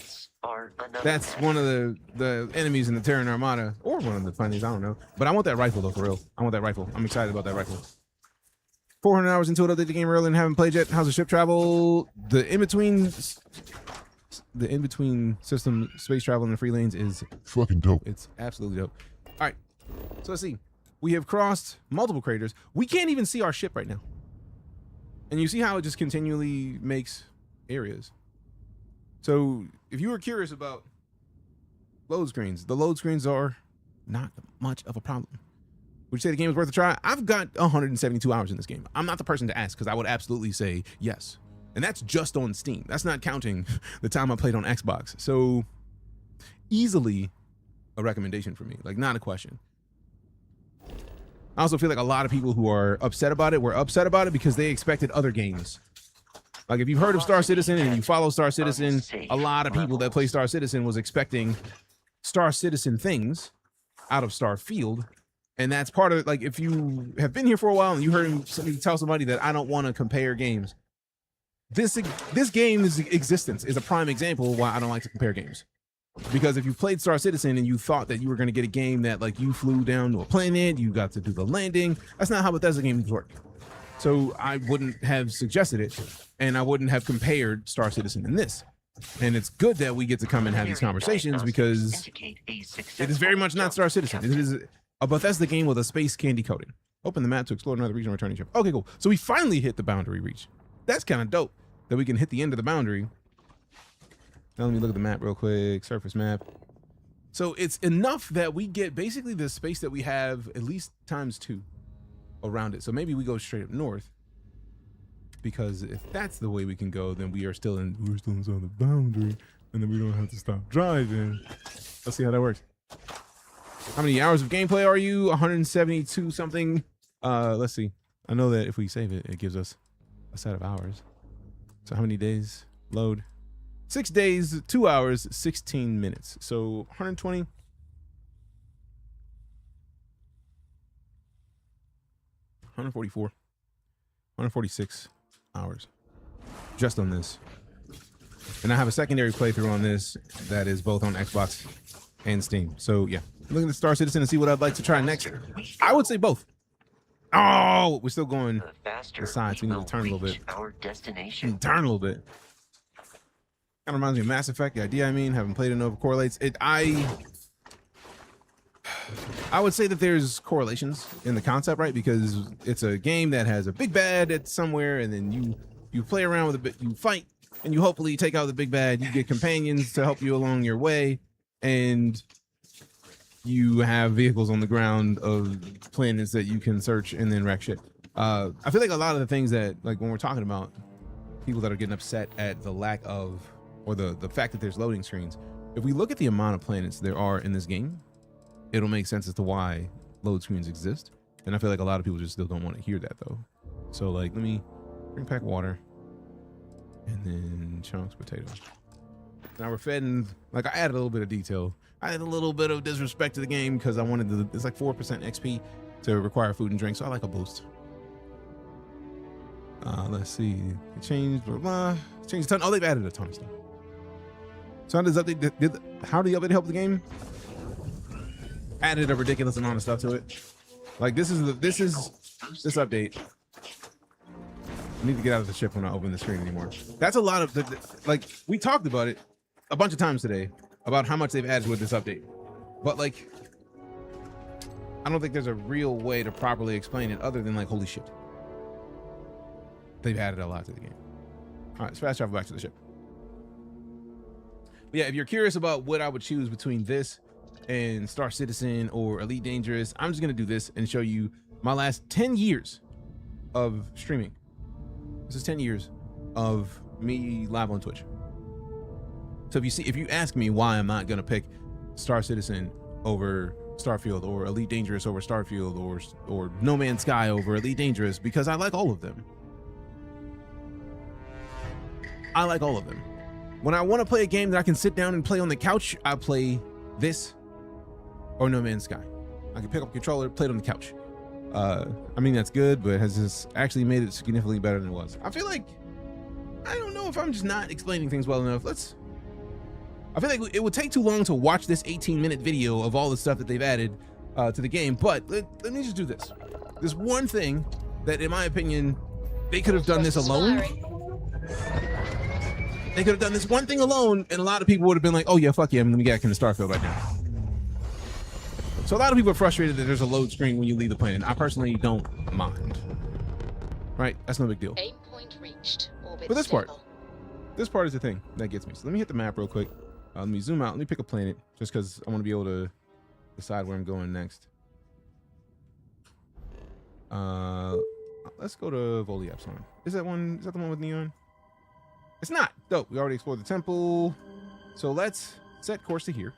are another that's one of the enemies in the Terran Armada, or one of the funnies, I don't know. But I want that rifle though, for real. I want that rifle. I'm excited about that rifle. 400 hours into it, update the game early and haven't played yet. How's the ship travel? The in-between system space travel in the free lanes is Fucking dope. it's absolutely dope. All right, so let's see. We have crossed multiple craters. We can't even see our ship right now. And you see how it just continually makes areas. So if you were curious about load screens, the load screens are not much of a problem. Would you say the game is worth a try? I've got 172 hours in this game. I'm not the person to ask because I would absolutely say yes. And that's just on Steam. That's not counting the time I played on Xbox. So easily a recommendation for me, like not a question. I also feel like a lot of people who are upset about it were upset about it because they expected other games. Like if you've heard of Star Citizen and you follow Star Citizen, a lot of people that play Star Citizen was expecting Star Citizen things out of Starfield. And that's part of it. Like if you have been here for a while and you heard somebody tell somebody that I don't want to compare games, this game's existence is a prime example of why I don't like to compare games. Because if you played Star Citizen and you thought that you were going to get a game that like you flew down to a planet, you got to do the landing, that's not how Bethesda games work. So I wouldn't have suggested it, and I wouldn't have compared Star Citizen in this. And it's good that we get to come and have these conversations because it is very much not Star Citizen. It is a Bethesda game with a space candy coating. Open the map to explore another region, returning ship. Okay, cool. So we finally hit the boundary reach. That's kind of dope that we can hit the end of the boundary. Now let me look at the map real quick. Surface map. So it's enough that we get basically the space that we have at least ×2 around it. So maybe we go straight up north, because if that's the way we can go, then we're still inside the boundary, and then we don't have to stop driving. Let's see how that works. How many hours of gameplay are you? 172 something. Let's see. I know that if we save it, it gives us a set of hours. So how many days? Load. 6 days, 2 hours, 16 minutes. So 120. 144. 146 hours just on this. And I have a secondary playthrough on this that is both on Xbox and Steam. So yeah, looking at Star Citizen and see what I'd like to try next. I would say both. Oh, we're still going the sides. We need to turn a little bit. Our destination. Turn a little bit. Kind of reminds me of Mass Effect. The idea, I mean, haven't played it, no correlates. I would say that there's correlations in the concept, right? Because it's a game that has a big bad at somewhere, and then you play around with a bit, you fight, and you hopefully take out the big bad. You get companions to help you along your way, and you have vehicles on the ground of planets that you can search and then wreck shit. I feel like a lot of the things that, like when we're talking about people that are getting upset at the lack of, or the fact that there's loading screens, if we look at the amount of planets there are in this game, it'll make sense as to why load screens exist. And I feel like a lot of people just still don't want to hear that though. So like, let me bring back water and then chunks potato. Now we're fed, and like I added a little bit of detail. I had a little bit of disrespect to the game because I wanted to, it's like 4% XP to require food and drink. So I like a boost. Let's see, it changed, blah, blah, changed a ton. Oh, they've added a ton of stuff. So how does update, how do the update help the game? Added a ridiculous amount of stuff to it. Like this update. I need to get out of the ship when I open the screen anymore. That's a lot of like we talked about it a bunch of times today about how much they've added with this update. But like I don't think there's a real way to properly explain it other than like holy shit. They've added a lot to the game. All right, let's fast travel back to the ship. But yeah, if you're curious about what I would choose between this and Star Citizen or Elite Dangerous. I'm just gonna do this and show you my last 10 years of streaming. This is 10 years of me live on Twitch. So if you ask me why I'm not gonna pick Star Citizen over Starfield or Elite Dangerous over Starfield or No Man's Sky over Elite Dangerous, because I like all of them. I like all of them. When I want to play a game that I can sit down and play on the couch, I play this or No Man's Sky. I can pick up a controller, play it on the couch. I mean, that's good, but has this actually made it significantly better than it was? I feel like, I don't know if I'm just not explaining things well enough. I feel like it would take too long to watch this 18-minute video of all the stuff that they've added to the game, but let me just do this. There's one thing that, in my opinion, they could have done this alone. They could have done this one thing alone, and a lot of people would have been like, oh yeah, fuck yeah, I'm gonna get back into Starfield right now. So a lot of people are frustrated that there's a load screen when you leave the planet. I personally don't mind. Right? That's no big deal. Aim point reached. Orbit But this stable. this part is the thing that gets me. So let me hit the map real quick. Let me zoom out. Let me pick a planet just because I want to be able to decide where I'm going next. Let's go to Voli Epsilon. Is that the one with neon? It's not. Dope. We already explored the temple. So let's set course to here.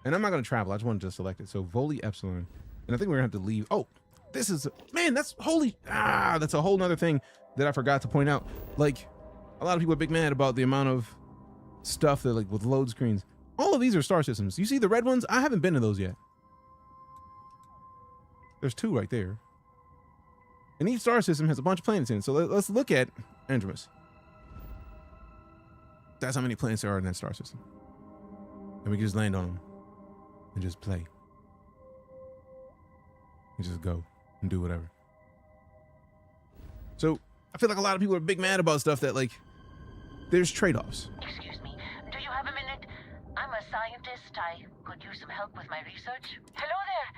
And I'm not going to travel. I just wanted to select it. So Voli Epsilon. And I think we're going to have to leave. Oh, this is, man, that's that's a whole nother thing that I forgot to point out. Like, a lot of people are big mad about the amount of stuff that, like, with load screens. All of these are star systems. You see the red ones? I haven't been to those yet. There's 2 right there. And each star system has a bunch of planets in it. So let's look at Andromus. That's how many planets there are in that star system. And we can just land on them and just play. And just go and do whatever. So I feel like a lot of people are big mad about stuff that, like, there's trade-offs. Excuse me, do you have a minute? I'm a scientist. I could use some help with my research. Hello there.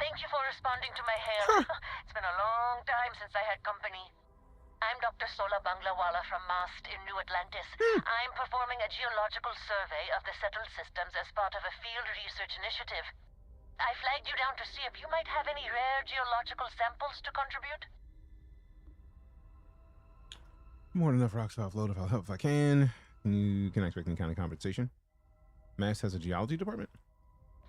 Thank you for responding to my hail. It's been a long time since I had company. I'm Dr. Sola Banglawala from MAST in New Atlantis. I'm performing a geological survey of the settled systems as part of a field research initiative. I flagged you down to see if you might have any rare geological samples to contribute. More than enough rocks to offload if I'll help if I can. You can expect any kind of compensation. MAST has a geology department?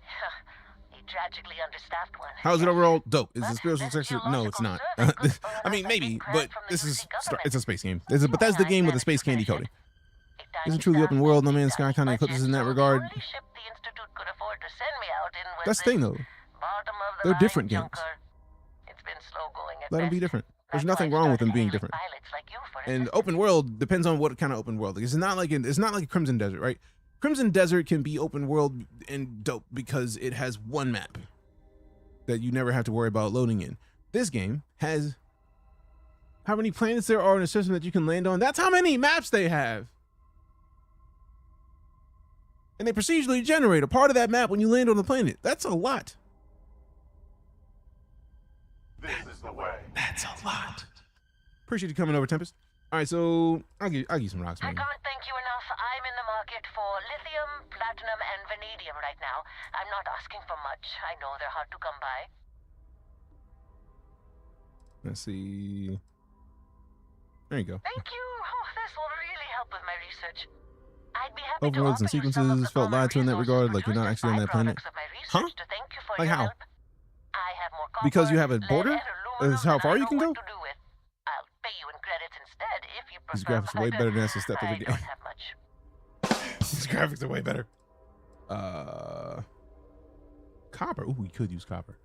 A tragically understaffed one. How's it overall? Dope. Is But the spiritual this section? No, it's not. geological survey could I mean, bonus maybe, a but grant from the this is UC government. it's a space game. It's a Bethesda game with a space candy coding. Isn't truly open world. No Man's Sky kind of eclipses in that regard. That's the thing, though. They're different games. Let them be different. There's nothing wrong with them being different. And open world depends on what kind of open world. It's not like a Crimson Desert, right? Crimson Desert can be open world and dope because it has one map that you never have to worry about loading in. This game has how many planets there are in a system that you can land on. That's how many maps they have. And they procedurally generate a part of that map when you land on the planet. That's a lot. This is the way. That's a lot. Appreciate you coming over, Tempest. All right, so I'll give you some rocks, I man. can't thank you enough. I'm in the market for lithium, platinum, and vanadium right now. I'm not asking for much. I know they're hard to come by. Let's see. There you go. Thank you. Oh, this will really help with my research. I'd be happy to Overworlds and offer you some of sequences the felt lied to in that resources regard, like you're not produced actually on that planet. byproducts of my research Huh? to thank you for Like your how? help. I have more Because you copper, have a border? lead, and aluminum Is how than far I you know can what go? to do with. I'll pay you in credits instead if you prefer. These graphics are way but better than that's the step of I the don't game. have much. These graphics are way better. Copper. Ooh, we could use copper.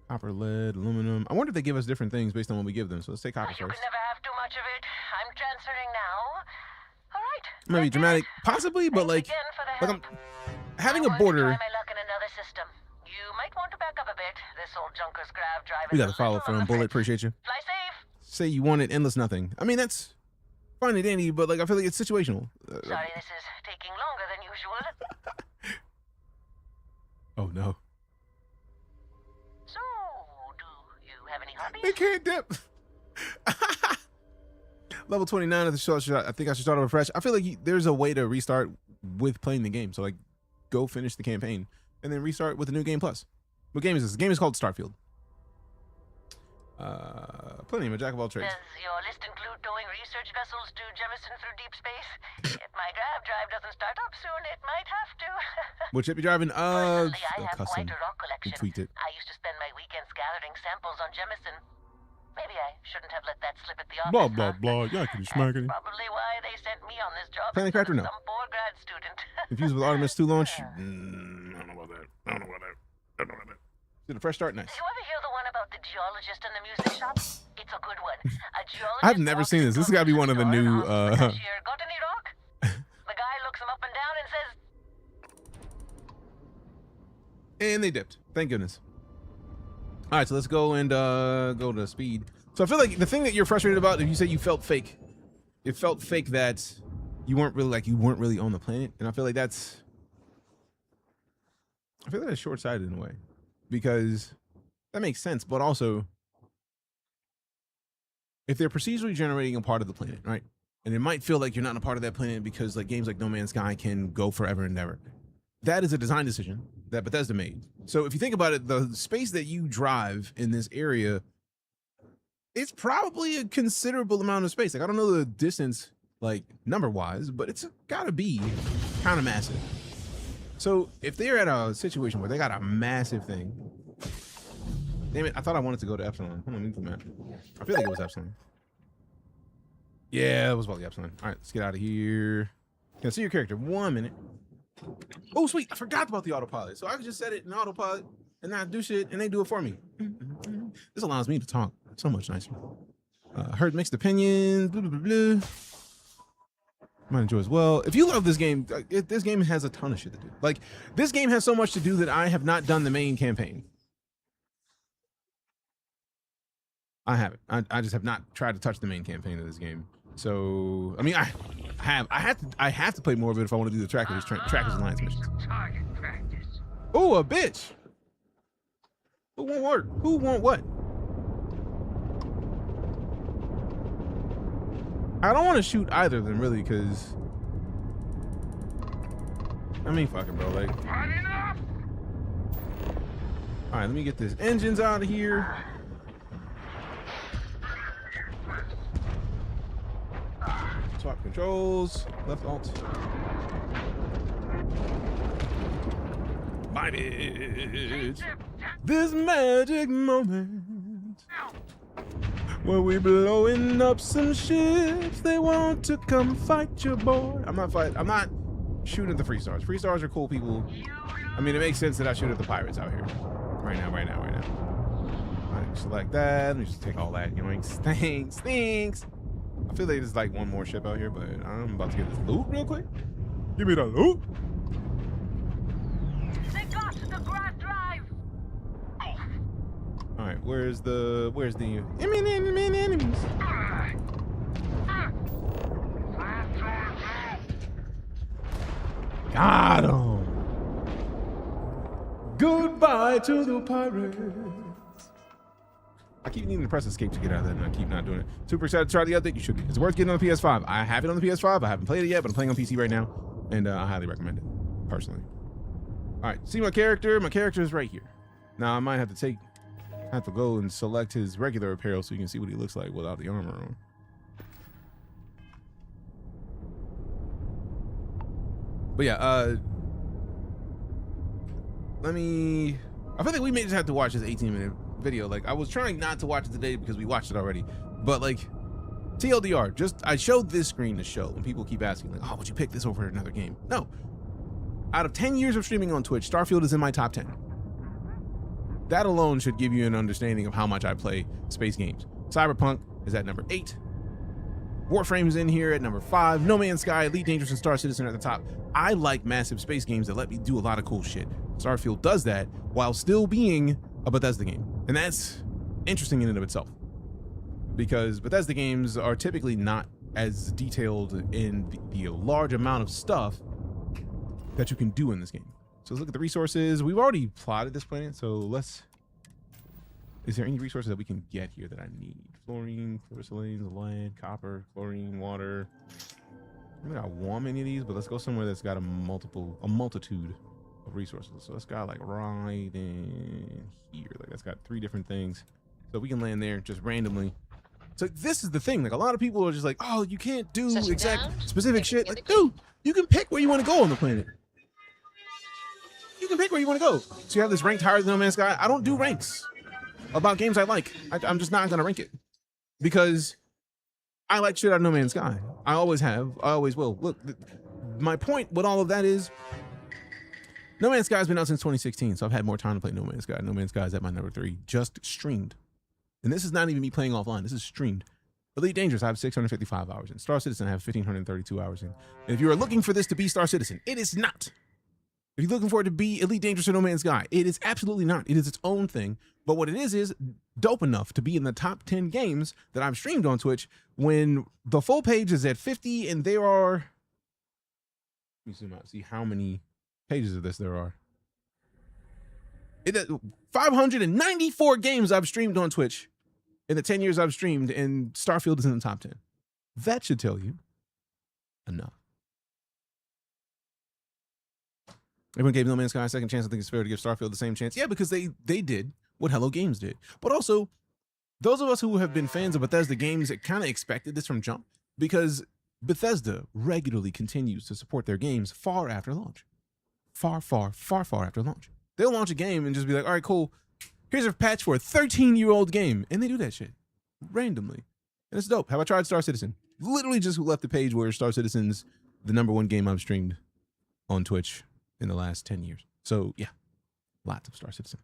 Copper, lead, aluminum. I wonder if they give us different things based on what we give them. So let's take copper You first. can never have too much of it. I'm transferring now. All right. Maybe dramatic, possibly, but like, Thanks again for the I'm help. having I a want to border. try my luck in another system. You might want to back up a bit. This old junker's grav driving. We got a follow from Bullet. Appreciate you. Fly safe. Say you wanted endless nothing. I mean, that's fine and dandy, but like I feel like it's situational. Sorry, this is taking longer than usual. Oh no. So, do you have any hobbies? They can't dip. Level 29 of the show. I think I should start over fresh. I feel like there's a way to restart with playing the game. So like, go finish the campaign and then restart with a new game plus. What game is this? The game is called Starfield. Plenty of a jack of all trades. Does your list include towing research vessels to Jemison through deep space? If my grab drive doesn't start up soon, it might have to. What ship you driving? Personally, I have custom. quite a rock collection. We tweaked it. I used to spend my weekends gathering samples on Jemison. Maybe I shouldn't have let that slip at the office. Blah, blah, blah. Y'all can be smacking it. Probably why they sent me on this job. Planet Crafter, no. Some poor grad student. Confused with Artemis 2 launch? I don't know about that. I don't know about that. I don't know about that. Did a fresh start? Nice. Did you ever hear the one about the geologist in the music shop? It's a good one. A geologist I've never seen this. This has got to be one of the new. Got any rock? The guy looks him up and down and says, And they dipped. Thank goodness. All right, so let's go and go to speed. So I feel like the thing that you're frustrated about, if you say you felt fake, it felt fake that you weren't really on the planet, and I feel like that's short-sighted in a way, because that makes sense. But also, if they're procedurally generating a part of the planet, right, and it might feel like you're not a part of that planet because like games like No Man's Sky can go forever and ever. That is a design decision that Bethesda made. So if you think about it, the space that you drive in this area, it's probably a considerable amount of space. Like, I don't know the distance, like, number-wise, but it's gotta be kind of massive. So if they're at a situation where they got a massive thing, damn it, I thought I wanted to go to Epsilon. Hold on, let me look at the map. I feel like it was Epsilon. Yeah, it was probably Epsilon. All right, let's get out of here. Can I see your character? 1 minute. Oh, sweet. I forgot about the autopilot. So I could just set it in autopilot and not do shit, and they do it for me. This allows me to talk so much nicer. Heard mixed opinions. Blah, blah, blah, blah. Might enjoy as well. If you love this game, this game has a ton of shit to do. Like, this game has so much to do that I have not done the main campaign. I haven't. I just have not tried to touch the main campaign of this game. So, I mean, I have to play more of it if I want to do the Trackers Alliance missions. Oh, a bitch. Who won't work? Who want what? I don't want to shoot either of them, really, because I mean, fucking bro, like. All right, let me get this engines out of here. Swap controls, left alt. My bitch. This magic moment where we blowing up some ships. They want to come fight your boy. I'm not shooting at the free stars. Free stars are cool people. I mean, it makes sense that I shoot at the pirates out here. Right now. All right, select that. Let me just take all that. Yoink, stinks. I feel like there's like one more ship out here, but I'm about to get this loot real quick. Give me the loot. they got the grad drive. All right, where's the enemies? Got him. Goodbye to the pirates. I keep needing to press escape to get out of that, and I keep not doing it. Super excited to try the update. You should be. It's worth getting on the PS5. I have it on the PS5. I haven't played it yet, but I'm playing on PC right now, and I highly recommend it, personally. All right, see my character. My character is right here. Now I might have to go and select his regular apparel so you can see what he looks like without the armor on. But yeah, I feel like we may just have to watch this 18-minute video. Like, I was trying not to watch it today because we watched it already, but like, TLDR, I showed this screen to show when people keep asking, like, oh, would you pick this over another game? No. Out of 10 years of streaming on Twitch, Starfield is in my top 10. That alone should give you an understanding of how much I play space games. Cyberpunk is at number 8. Warframe's in here at number 5. No Man's Sky, Elite Dangerous, and Star Citizen are at the top. I like massive space games that let me do a lot of cool shit. Starfield does that while still being a Bethesda game. And that's interesting in and of itself, because Bethesda games are typically not as detailed in the large amount of stuff that you can do in this game. So let's look at the resources. We've already plotted this planet, so is there any resources that we can get here that I need? Fluorine, fluorocelanes, lead, copper, chlorine, water. I don't think I want many of these, but let's go somewhere that's got a multitude. of resources. So it's got like right in here. Like that's got 3 different things. So we can land there just randomly. So this is the thing. Like a lot of people are just like, oh, you can't do Setting exact down, specific taking shit. the Like, key. dude, you can pick where you want to go on the planet. You can pick where you want to go. So you have this ranked higher than No Man's Sky. I don't do ranks about games I like. I'm just not going to rank it because I like shit out of No Man's Sky. I always have. I always will. Look, my point with all of that is No Man's Sky has been out since 2016, so I've had more time to play No Man's Sky. No Man's Sky is at my number 3, just streamed. And this is not even me playing offline. This is streamed. Elite Dangerous, I have 655 hours in. Star Citizen, I have 1,532 hours in. And if you are looking for this to be Star Citizen, it is not. If you're looking for it to be Elite Dangerous or No Man's Sky, it is absolutely not. It is its own thing. But what it is dope enough to be in the top 10 games that I've streamed on Twitch when the full page is at 50 and there are... Let me zoom out, see how many pages of this there are. 594 games I've streamed on Twitch in the 10 years I've streamed, and Starfield is in the top 10. That should tell you enough. Everyone gave No Man's Sky a second chance. I think it's fair to give Starfield the same chance. Yeah, because they did what Hello Games did. But also, those of us who have been fans of Bethesda games kind of expected this from jump, because Bethesda regularly continues to support their games far after launch. Far after launch. They'll launch a game and just be like, all right, cool. Here's a patch for a 13-year-old game. And they do that shit randomly. And it's dope. Have I tried Star Citizen? Literally just left the page where Star Citizen's the #1 game I've streamed on Twitch in the last 10 years. So yeah, lots of Star Citizen.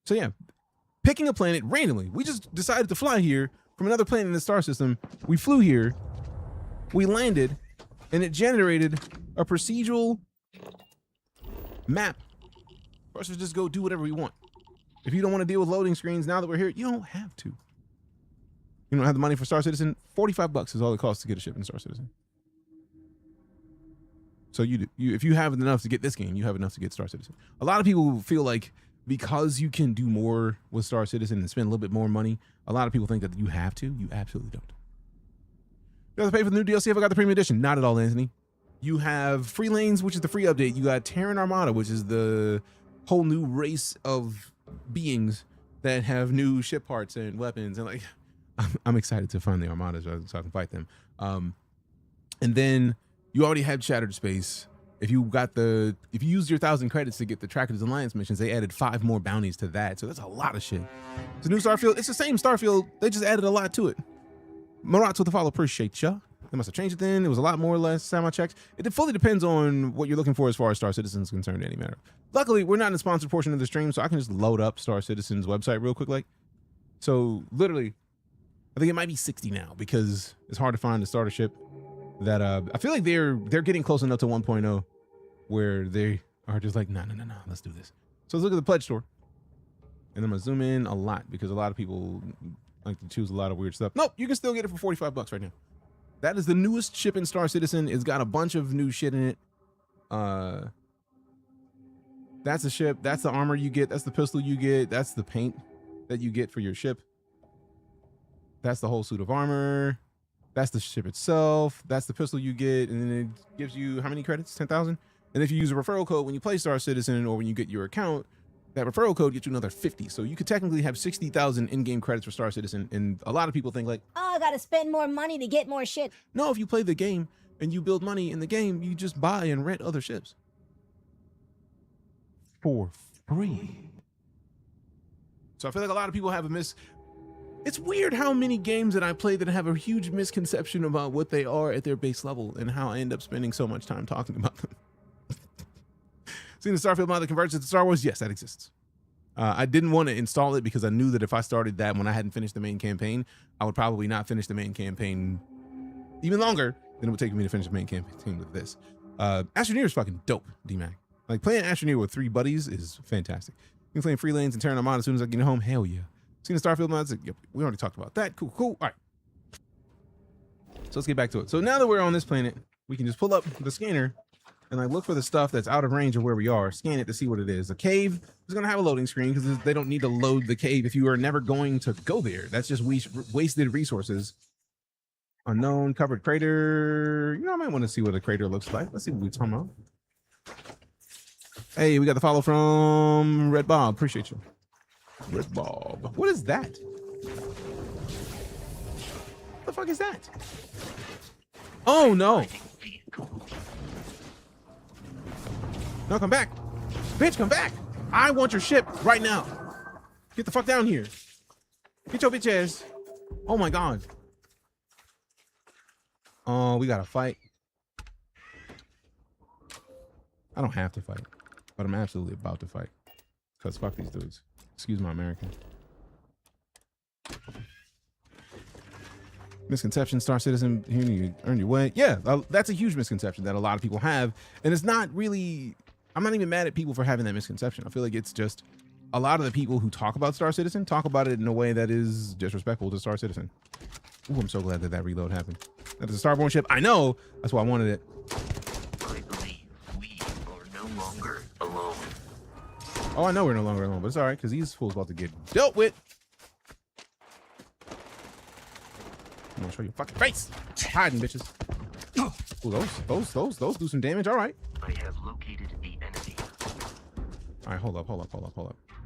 So yeah, picking a planet randomly. We just decided to fly here from another planet in the star system. We flew here, we landed, and it generated a procedural map for us to just go do whatever we want. If you don't want to deal with loading screens now that we're here, you don't have to. You don't have the money for Star Citizen? $45 is all it costs to get a ship in Star Citizen. So if you have enough to get this game, you have enough to get Star Citizen. A lot of people feel like because you can do more with Star Citizen and spend a little bit more money, a lot of people think that you have to. You absolutely don't. You have to pay for the new DLC if I got the premium edition. Not at all, Anthony. You have Free Lanes, which is the free update. You got Terran Armada, which is the whole new race of beings that have new ship parts and weapons. And like, I'm excited to find the Armadas so I can fight them. And then you already had Shattered Space. If you used your 1,000 credits to get the Trackers Alliance missions, they added 5 more bounties to that. So that's a lot of shit. It's a new Starfield. It's the same Starfield. They just added a lot to it. Marats with the follow. Appreciate ya. They must have changed it then. It was a lot more or less time I checked. It fully depends on what you're looking for as far as Star Citizen is concerned, any matter. Luckily, we're not in the sponsored portion of the stream, so I can just load up Star Citizen's website real quick. Like, so literally, I think it might be 60 now because it's hard to find a starter ship that I feel like they're getting close enough to 1.0 where they are just like, no, let's do this. So let's look at the pledge store. And I'm gonna zoom in a lot because a lot of people like to choose a lot of weird stuff. Nope, you can still get it for $45 right now. That is the newest ship in Star Citizen. It's got a bunch of new shit in it. That's the ship. That's the armor you get. That's the pistol you get. That's the paint that you get for your ship. That's the whole suit of armor. That's the ship itself. That's the pistol you get. And then it gives you how many credits? 10,000. And if you use a referral code when you play Star Citizen or when you get your account, that referral code gets you another 50. So you could technically have 60,000 in-game credits for Star Citizen. And a lot of people think like, Oh, I gotta spend more money to get more shit. no, if you play the game and you build money in the game, you just buy and rent other ships for free. So I feel like a lot of people have it's weird how many games that I play that have a huge misconception about what they are at their base level and how I end up spending so much time talking about them. Seen the Starfield mod that converts it to Star Wars? Yes, that exists. I didn't want to install it because I knew that if I started that when I hadn't finished the main campaign, I would probably not finish the main campaign even longer than it would take me to finish the main campaign with this. Astroneer is fucking dope, D-Mac. Like playing Astroneer with 3 buddies is fantastic. You can play in Free Lanes and Terran Armada as soon as I get home. Hell yeah. Seen the Starfield mods? Yep, we already talked about that. Cool. All right. So let's get back to it. So now that we're on this planet, we can just pull up the scanner and like look for the stuff that's out of range of where we are, scan it to see what it is. A cave is going to have a loading screen because they don't need to load the cave if you are never going to go there. That's just wasted resources. Unknown covered crater. You know, I might want to see what a crater looks like. Let's see what we're talking about. Hey, we got the follow from Red Bob. Appreciate you. Red Bob. What is that? What the fuck is that? Oh, no. No, come back. Bitch, come back. I want your ship right now. Get the fuck down here. Get your bitch ass. Oh, my God. Oh, we got to fight. I don't have to fight, but I'm absolutely about to fight. Because fuck these dudes. Excuse my American. Misconception, Star Citizen, here you earn your way. Yeah, that's a huge misconception that a lot of people have. And it's not really, I'm not even mad at people for having that misconception. I feel like it's just a lot of the people who talk about Star Citizen talk about it in a way that is disrespectful to Star Citizen. Ooh, I'm so glad that reload happened. That is a Starborn ship. I know. That's why I wanted it. I believe we are no longer alone. Oh, I know we're no longer alone, but it's all right because these fools about to get dealt with. I'm gonna show you a fucking face. Hiding, bitches. Ooh, those do some damage. All right. I have located the enemy. All right, hold up.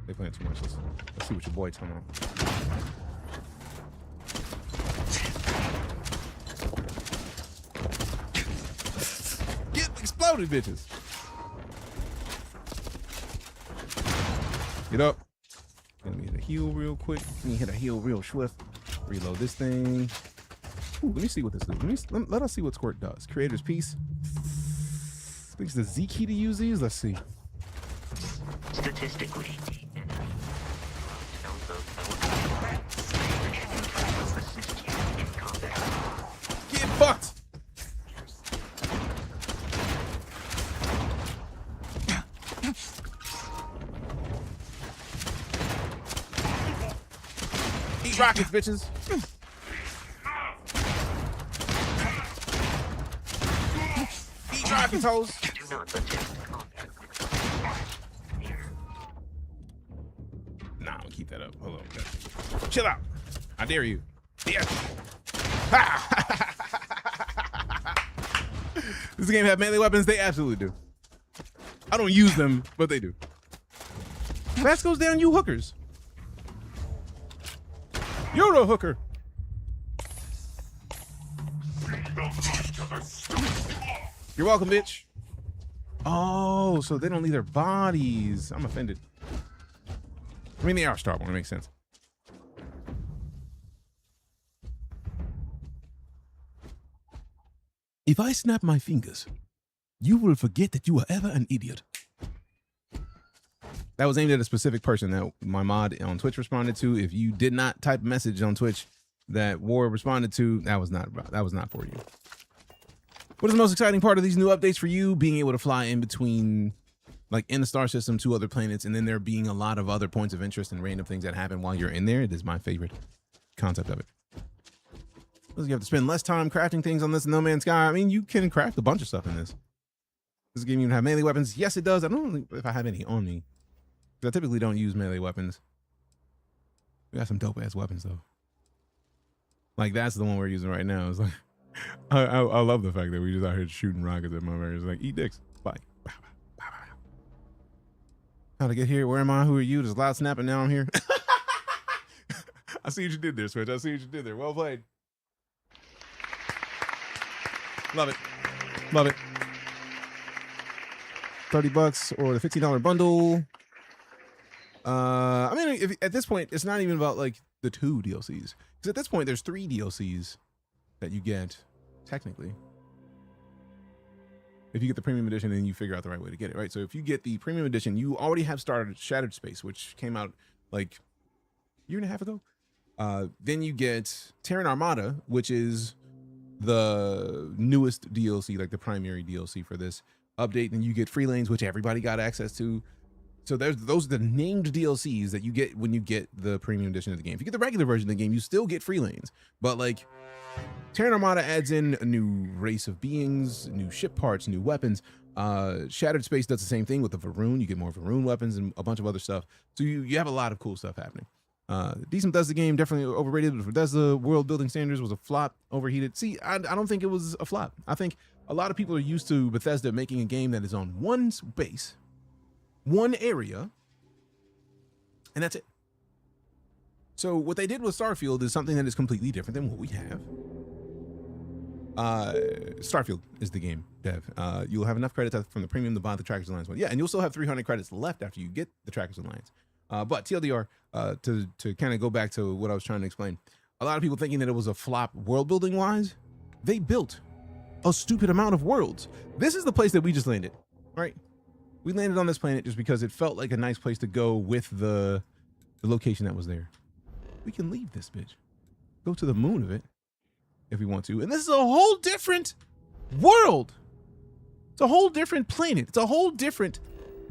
They playing too much. Let's see what your boy talking about. Get exploded, bitches. Get up. Let me hit a heal real quick. Let me hit a heal real swift. Reload this thing. Ooh, let me see what this is. Let us see what Squirt does. Creator's Piece. I think it's the Z key to use these. Let's see. Statistically, get fucked. Eat rockets, bitches. Eat rockets, hoes. do not attempt contact with here. Nah, I'm gonna keep that up. Hold on. Chill out. I dare you. Yeah. Does the game have melee weapons? They absolutely do. I don't use them, but they do. Fast goes down, you hookers. You're a hooker. You're welcome, bitch. Oh, so they don't leave their bodies. I'm offended. I mean, they are Starborn. It makes sense. If I snap my fingers, you will forget that you were ever an idiot. That was aimed at a specific person that my mod on Twitch responded to. If you did not type a message on Twitch that War responded to, that was not for you. What is the most exciting part of these new updates for you? Being able to fly in between, like in the star system, to other planets, and then there being a lot of other points of interest and random things that happen while you're in there. It is my favorite concept of it. You have to spend less time crafting things on this No Man's Sky. I mean, you can craft a bunch of stuff in this. Does this game even have melee weapons? Yes, it does. I don't know if I have any on me. I typically don't use melee weapons. We got some dope ass weapons though. Like that's the one we're using right now. It's like I love the fact that we just out here shooting rockets at motherfuckers. Like eat dicks. Bye. How to get here? Where am I? Who are you? There's loud snapping. Now I'm here. I see what you did there, Switch. I see what you did there. Well played. Love it. Love it. $30 or the $15 bundle. I mean, if, at this point, it's not even about like the 2 DLCs. Because at this point, there's 3 DLCs that you get, technically. If you get the premium edition, then you figure out the right way to get it, right? So if you get the premium edition, you already have started Shattered Space, which came out like a year and a half ago. Then you get Terran Armada, which is the newest DLC, like the primary DLC for this update. And you get Free Lanes, which everybody got access to. So those are the named DLCs that you get when you get the premium edition of the game. If you get the regular version of the game, you still get Free Lanes. But like Terran Armada adds in a new race of beings, new ship parts, new weapons. Shattered Space does the same thing with the Varun. You get more Varun weapons and a bunch of other stuff. So you have a lot of cool stuff happening. Decent Bethesda game, definitely overrated. Bethesda world building standards was a flop, overheated. See, I don't think it was a flop. I think a lot of people are used to Bethesda making a game that is on one base one area, and that's it. So what they did with Starfield is something that is completely different than what we have. Starfield is the game, Dev. You'll have enough credits from the premium to buy the Trackers Alliance one. Yeah, and you'll still have 300 credits left after you get the Trackers Alliance. But TLDR, to kind of go back to what I was trying to explain, a lot of people thinking that it was a flop world building wise, they built a stupid amount of worlds. This is the place that we just landed, right? We landed on this planet just because it felt like a nice place to go with the location that was there. We can leave this bitch, go to the moon of it if we want to. And this is a whole different world. It's a whole different planet. It's a whole different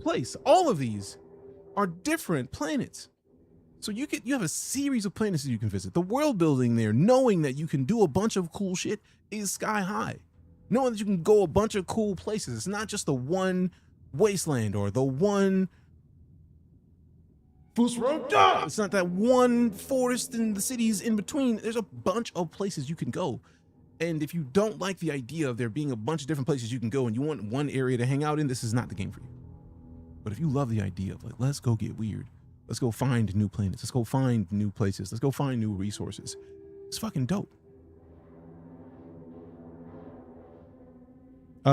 place. All of these are different planets. So you have a series of planets that you can visit. The world building there, knowing that you can do a bunch of cool shit, is sky high. Knowing that you can go a bunch of cool places. It's not just the one wasteland or the one it's not that one forest and the cities in between. There's a bunch of places you can go. And if you don't like the idea of there being a bunch of different places you can go and you want one area to hang out in, this is not the game for you. But if you love the idea of like, let's go get weird. Let's go find new planets. Let's go find new places. Let's go find new resources. It's fucking dope.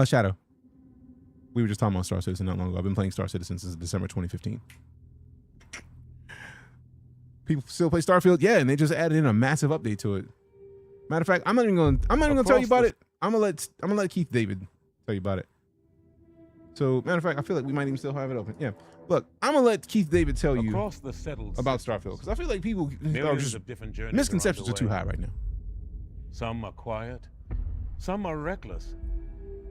Shadow. We were just talking about Star Citizen not long ago. I've been playing Star Citizen since December 2015. People still play Starfield, yeah, and they just added in a massive update to it. Matter of fact, I'm not even gonna tell you about it. I'm gonna let Keith David tell you about it. So, matter of fact, I feel like we might even still have it open. Yeah, look, I'm gonna let Keith David tell you about Starfield because I feel like people misconceptions are too high right now. Some are quiet, some are reckless,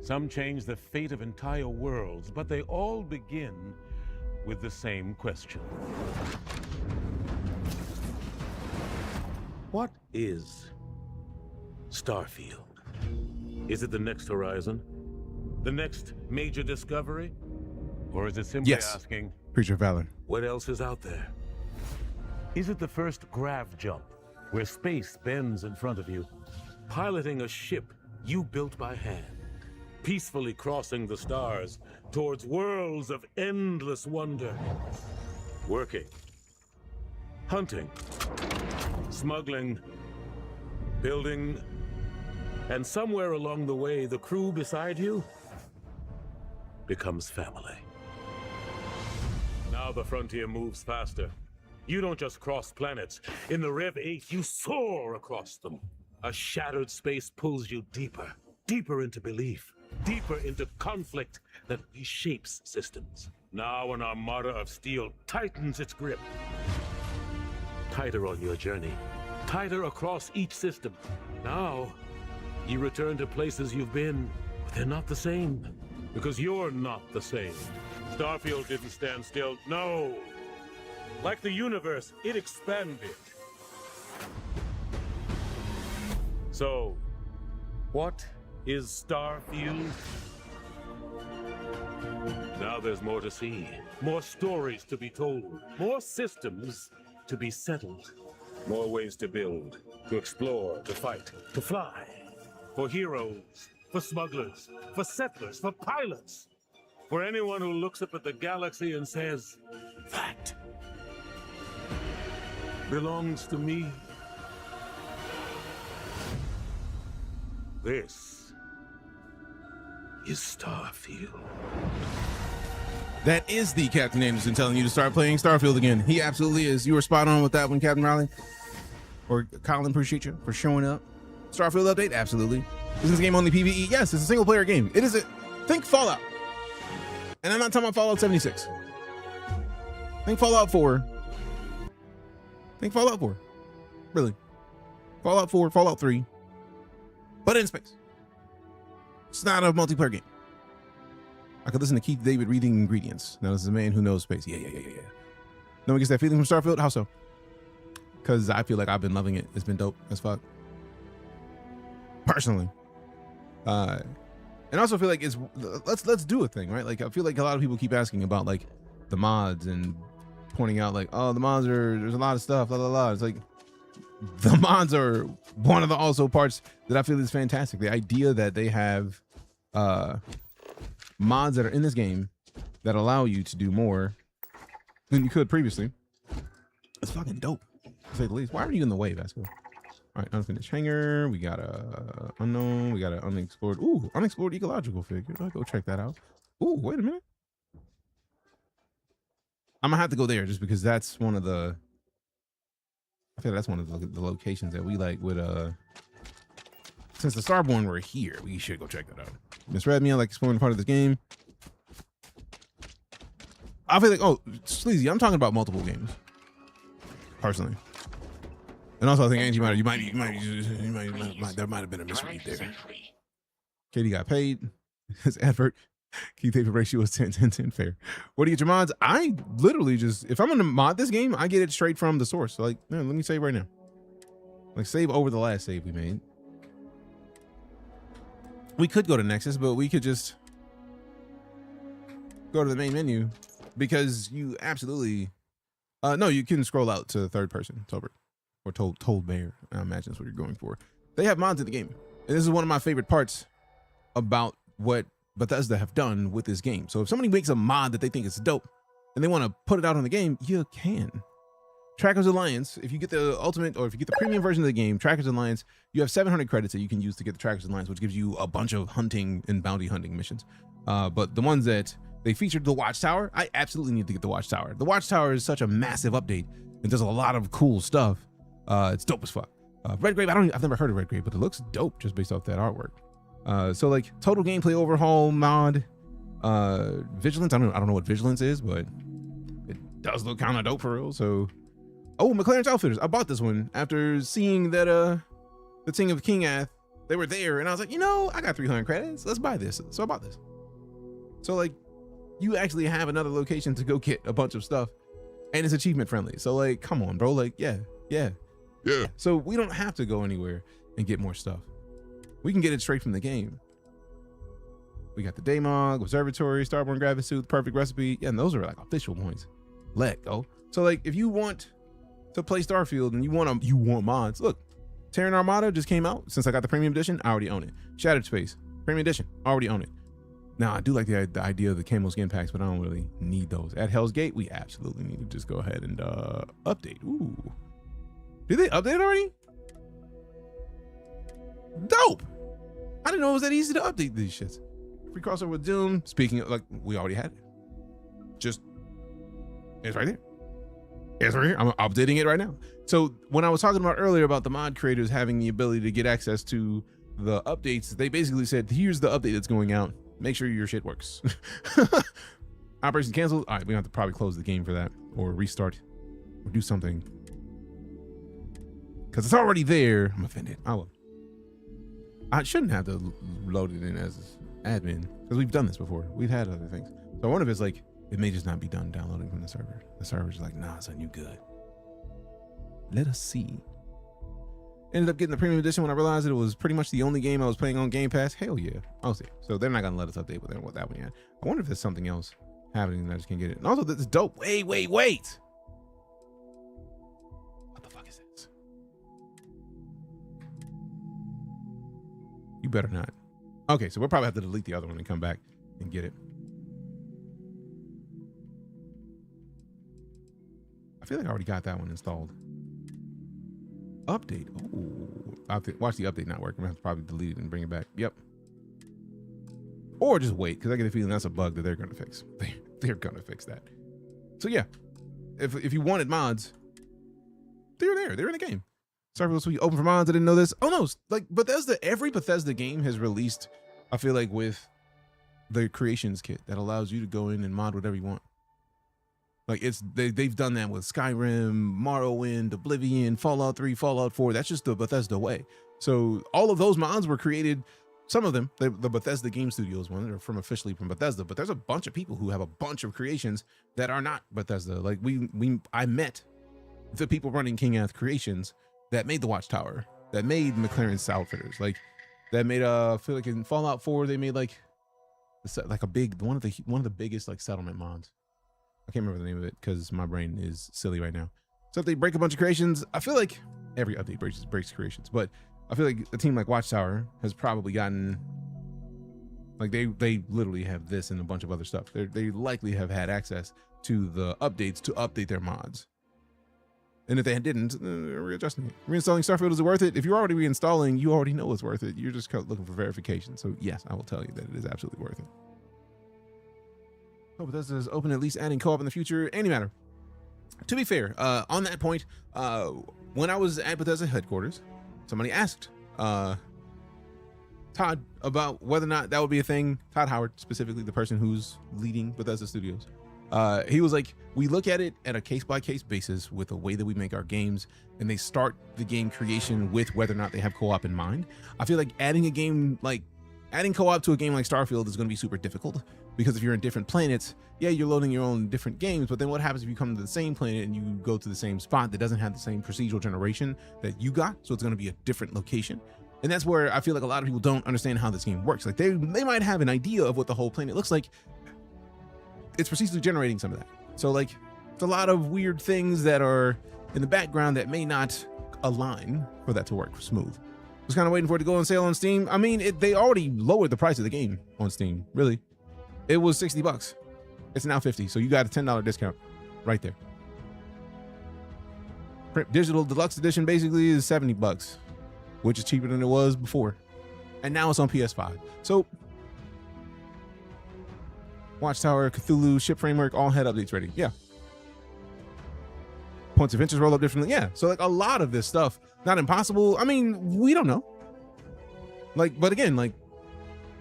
some change the fate of entire worlds, but they all begin with the same question. What is Starfield? Is it the next horizon? The next major discovery? Or is it simply asking, Preacher of Valor, what else is out there? Is it the first grav jump, where space bends in front of you, piloting a ship you built by hand, peacefully crossing the stars towards worlds of endless wonder, working, hunting, smuggling, building, and somewhere along the way, the crew beside you becomes family. Now the frontier moves faster. You don't just cross planets. In the Rev 8, you soar across them. A shattered space pulls you deeper, deeper into belief, deeper into conflict that reshapes systems. Now an armada of steel tightens its grip. Tighter on your journey, tighter across each system. Now, you return to places you've been, but they're not the same, because you're not the same. Starfield didn't stand still, no. Like the universe, it expanded. So, what is Starfield? Now there's more to see, more stories to be told, more systems to be settled, more ways to build, to explore, to fight, to fly. For heroes, for smugglers, for settlers, for pilots. For anyone who looks up at the galaxy and says, that belongs to me. This is Starfield. That is the Captain Anderson telling you to start playing Starfield again. He absolutely is. You were spot on with that one, Captain Riley. Or Colin, appreciate you for showing up. Starfield update? Absolutely. Is this game only PvE? Yes, it's a single player game. It is a, think Fallout. And I'm not talking about Fallout 76. Think Fallout 4. Think Fallout 4. Really. Fallout 4, Fallout 3. But in space. It's not a multiplayer game. I could listen to Keith David reading ingredients. Now this is a man who knows space. Yeah. No one gets that feeling from Starfield? How so? Because I feel like I've been loving it. It's been dope as fuck. Personally. And I also feel like it's let's do a thing, right? Like I feel like a lot of people keep asking about like the mods and pointing out like, oh, the mods there's a lot of stuff, blah blah blah. It's like the mods are one of the also parts that I feel is fantastic. The idea that they have mods that are in this game that allow you to do more than you could previously. It's fucking dope, to say the least. Why are you in the way, Vasco? All right, unfinished hangar. We got a unknown. We got an unexplored. Ooh, unexplored ecological figure. I'll go check that out. Ooh, wait a minute. I'm gonna have to go there just because that's one of the. I feel like that's one of the locations that we like with Since the Starborn were here, we should go check that out. Misread me. I like exploring part of this game. I feel like, oh, Sleazy, I'm talking about multiple games, personally. And also, I think Angie there might have been a misread there. Katie got paid. His advert, key paper ratio was 10-10-10 fair. Where do you get your mods? I literally just, if I'm going to mod this game, I get it straight from the source. So like, man, let me save right now. Like, save over the last save we made. We could go to Nexus, but we could just go to the main menu because you absolutely, no, you can scroll out to third person, Tolbert, or Told Bear. I imagine that's what you're going for. They have mods in the game. And this is one of my favorite parts about what Bethesda have done with this game. So if somebody makes a mod that they think is dope and they want to put it out on the game, you can. Trackers Alliance, if you get the ultimate or if you get the premium version of the game, Trackers Alliance, you have 700 credits that you can use to get the Trackers Alliance, which gives you a bunch of hunting and bounty hunting missions. But the ones that they featured, the Watchtower, I absolutely need to get the Watchtower. The Watchtower is such a massive update and does a lot of cool stuff. It's dope as fuck. Red Grave, I've never heard of Red Grave, but it looks dope just based off that artwork. So like total gameplay overhaul mod, Vigilance. I don't know what Vigilance is, but it does look kind of dope for real. So, oh, McLaren's Outfitters. I bought this one after seeing that the Ting of Kingath, they were there, and I was like, you know, I got 300 credits. Let's buy this. So I bought this. So like, you actually have another location to go get a bunch of stuff, and it's achievement friendly. So like, come on, bro. Like, yeah. So we don't have to go anywhere and get more stuff. We can get it straight from the game. We got the Daymog, Observatory, Starborn Gravity, Perfect Recipe. Yeah, and those are like official points. Let go. So like, if you want to play Starfield and you want mods, look, Terran Armada just came out. Since I got the premium edition, I already own it. Shattered Space, premium edition, already own it. Now I do like the idea of the camo skin packs, but I don't really need those. At Hell's Gate, we absolutely need to just go ahead and update. Ooh, did they update already? Dope. I didn't know it was that easy to update these shits. Free crossover with Doom. Speaking of, like, we already had it. Just, it's right there. It's right here. I'm updating it right now. So when I was talking about earlier about the mod creators having the ability to get access to the updates, they basically said, here's the update that's going out. Make sure your shit works. Operation canceled. All right, we have to probably close the game for that or restart or do something. Because it's already there. I'm offended. I will. I shouldn't have to load it in as admin because we've done this before. We've had other things. So one of it's like, it may just not be done downloading from the server. The server's like, nah, son, you good. Let us see. Ended up getting the premium edition when I realized that it was pretty much the only game I was playing on Game Pass. Hell yeah. I'll see. So they're not going to let us update with what that one yet. I wonder if there's something else happening and I just can't get it. And also, this is dope. Wait. What the fuck is this? You better not. Okay, so we'll probably have to delete the other one and come back and get it. I feel like I already got that one installed. Update. Oh, I have to watch the update not work. I'm gonna have to probably delete it and bring it back. Yep. Or just wait, because I get a feeling that's a bug that they're gonna fix. They're gonna fix that. So yeah, if you wanted mods, they're there. They're in the game. Starfield Suite open for mods. I didn't know this. Oh no, like Bethesda, every Bethesda game has released, I feel like, with the creations kit that allows you to go in and mod whatever you want. Like they've done that with Skyrim, Morrowind, Oblivion, Fallout 3, Fallout 4. That's just the Bethesda way. So all of those mods were created, some of them, the Bethesda Game Studios one, they're officially from Bethesda, but there's a bunch of people who have a bunch of creations that are not Bethesda. Like I met the people running Kingath Creations that made the Watchtower, that made McLaren's Outfitters, like that made I feel like in Fallout 4 they made like a big one of the biggest like settlement mods. I can't remember the name of it because my brain is silly right now. So if they break a bunch of creations, I feel like every update breaks creations, but I feel like a team like Watchtower has probably gotten Like they literally have this and a bunch of other stuff. They likely have had access to the updates to update their mods. And if they didn't, readjusting it. Reinstalling Starfield, is it worth it? If you're already reinstalling, you already know it's worth it. You're just looking for verification. So yes, I will tell you that it is absolutely worth it. Oh, Bethesda is open at least adding co-op in the future. Any matter. To be fair, on that point, when I was at Bethesda headquarters, somebody asked Todd about whether or not that would be a thing. Todd Howard, specifically the person who's leading Bethesda Studios. He was like, we look at it at a case-by-case basis with the way that we make our games, and they start the game creation with whether or not they have co-op in mind. I feel like adding co-op to a game like Starfield is going to be super difficult, because if you're in different planets, yeah, you're loading your own different games, but then what happens if you come to the same planet and you go to the same spot that doesn't have the same procedural generation that you got? So it's going to be a different location. And that's where I feel like a lot of people don't understand how this game works. Like they might have an idea of what the whole planet looks like. It's procedurally generating some of that. So like it's a lot of weird things that are in the background that may not align for that to work smooth. Was kind of waiting for it to go on sale on Steam. I mean, they already lowered the price of the game on Steam. Really, it was $60. It's now $50. So you got a $10 discount right there. Print digital deluxe edition basically is $70, which is cheaper than it was before. And now it's on PS5. So Watchtower, Cthulhu, ship framework, all had updates ready. Yeah. Points of interest roll up differently. Yeah. So like a lot of this stuff, not impossible. I mean, we don't know. Like, but again, like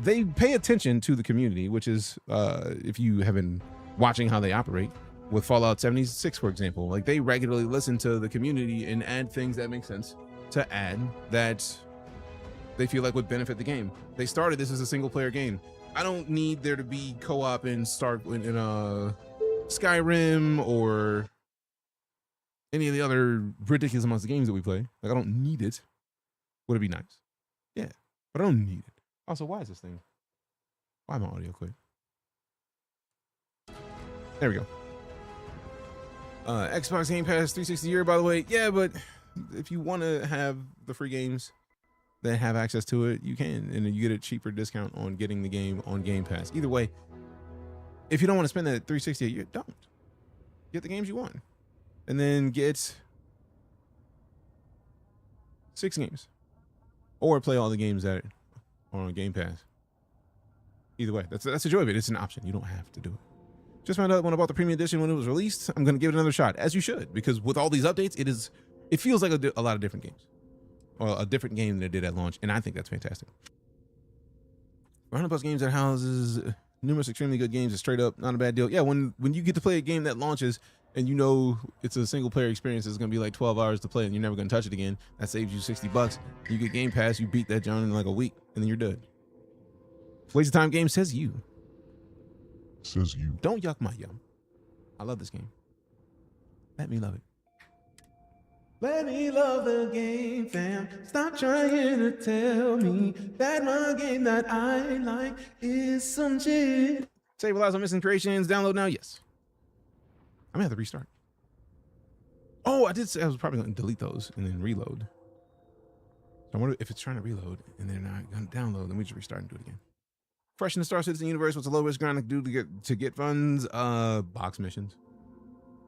they pay attention to the community, which is, if you have been watching how they operate with Fallout 76, for example, like they regularly listen to the community and add things that make sense to add that they feel like would benefit the game. They started this as a single player game. I don't need there to be co-op in Skyrim or any of the other ridiculous amounts of games that we play. Like I don't need it. Would it be nice? Yeah, but I don't need it. Also, why is this thing? Why am I audio quit? There we go. Xbox Game Pass 360 a year, by the way. Yeah, but if you want to have the free games that have access to it, you can, and you get a cheaper discount on getting the game on Game Pass. Either way, if you don't want to spend that 360 a year, don't. Get the games you want, and then get 6 games, or play all the games that are on Game Pass. Either way, that's the joy of it. It's an option. You don't have to do it. Just found out when I bought the premium edition when it was released. I'm going to give it another shot, as you should, because with all these updates, it feels like a lot of different games, or a different game than it did at launch, and I think that's fantastic. 100+ games that houses numerous extremely good games is straight up not a bad deal. Yeah, when you get to play a game that launches and you know it's a single player experience, it's going to be like 12 hours to play and you're never going to touch it again. That saves you $60. You get Game Pass, you beat that John in like a week, and then you're done. Waste of time game says you. Says you. Don't yuck my yum. I love this game. Let me love it. Let me love the game, fam. Stop trying to tell me that my game that I like is some shit. Save relies on missing creations. Download now. Yes. I'm gonna have to restart. Oh, I did say I was probably gonna delete those and then reload. So I wonder if it's trying to reload and they're not gonna download, then we just restart and do it again. Fresh in the Star Citizen universe, what's the lowest grind I can do to get funds? Box missions.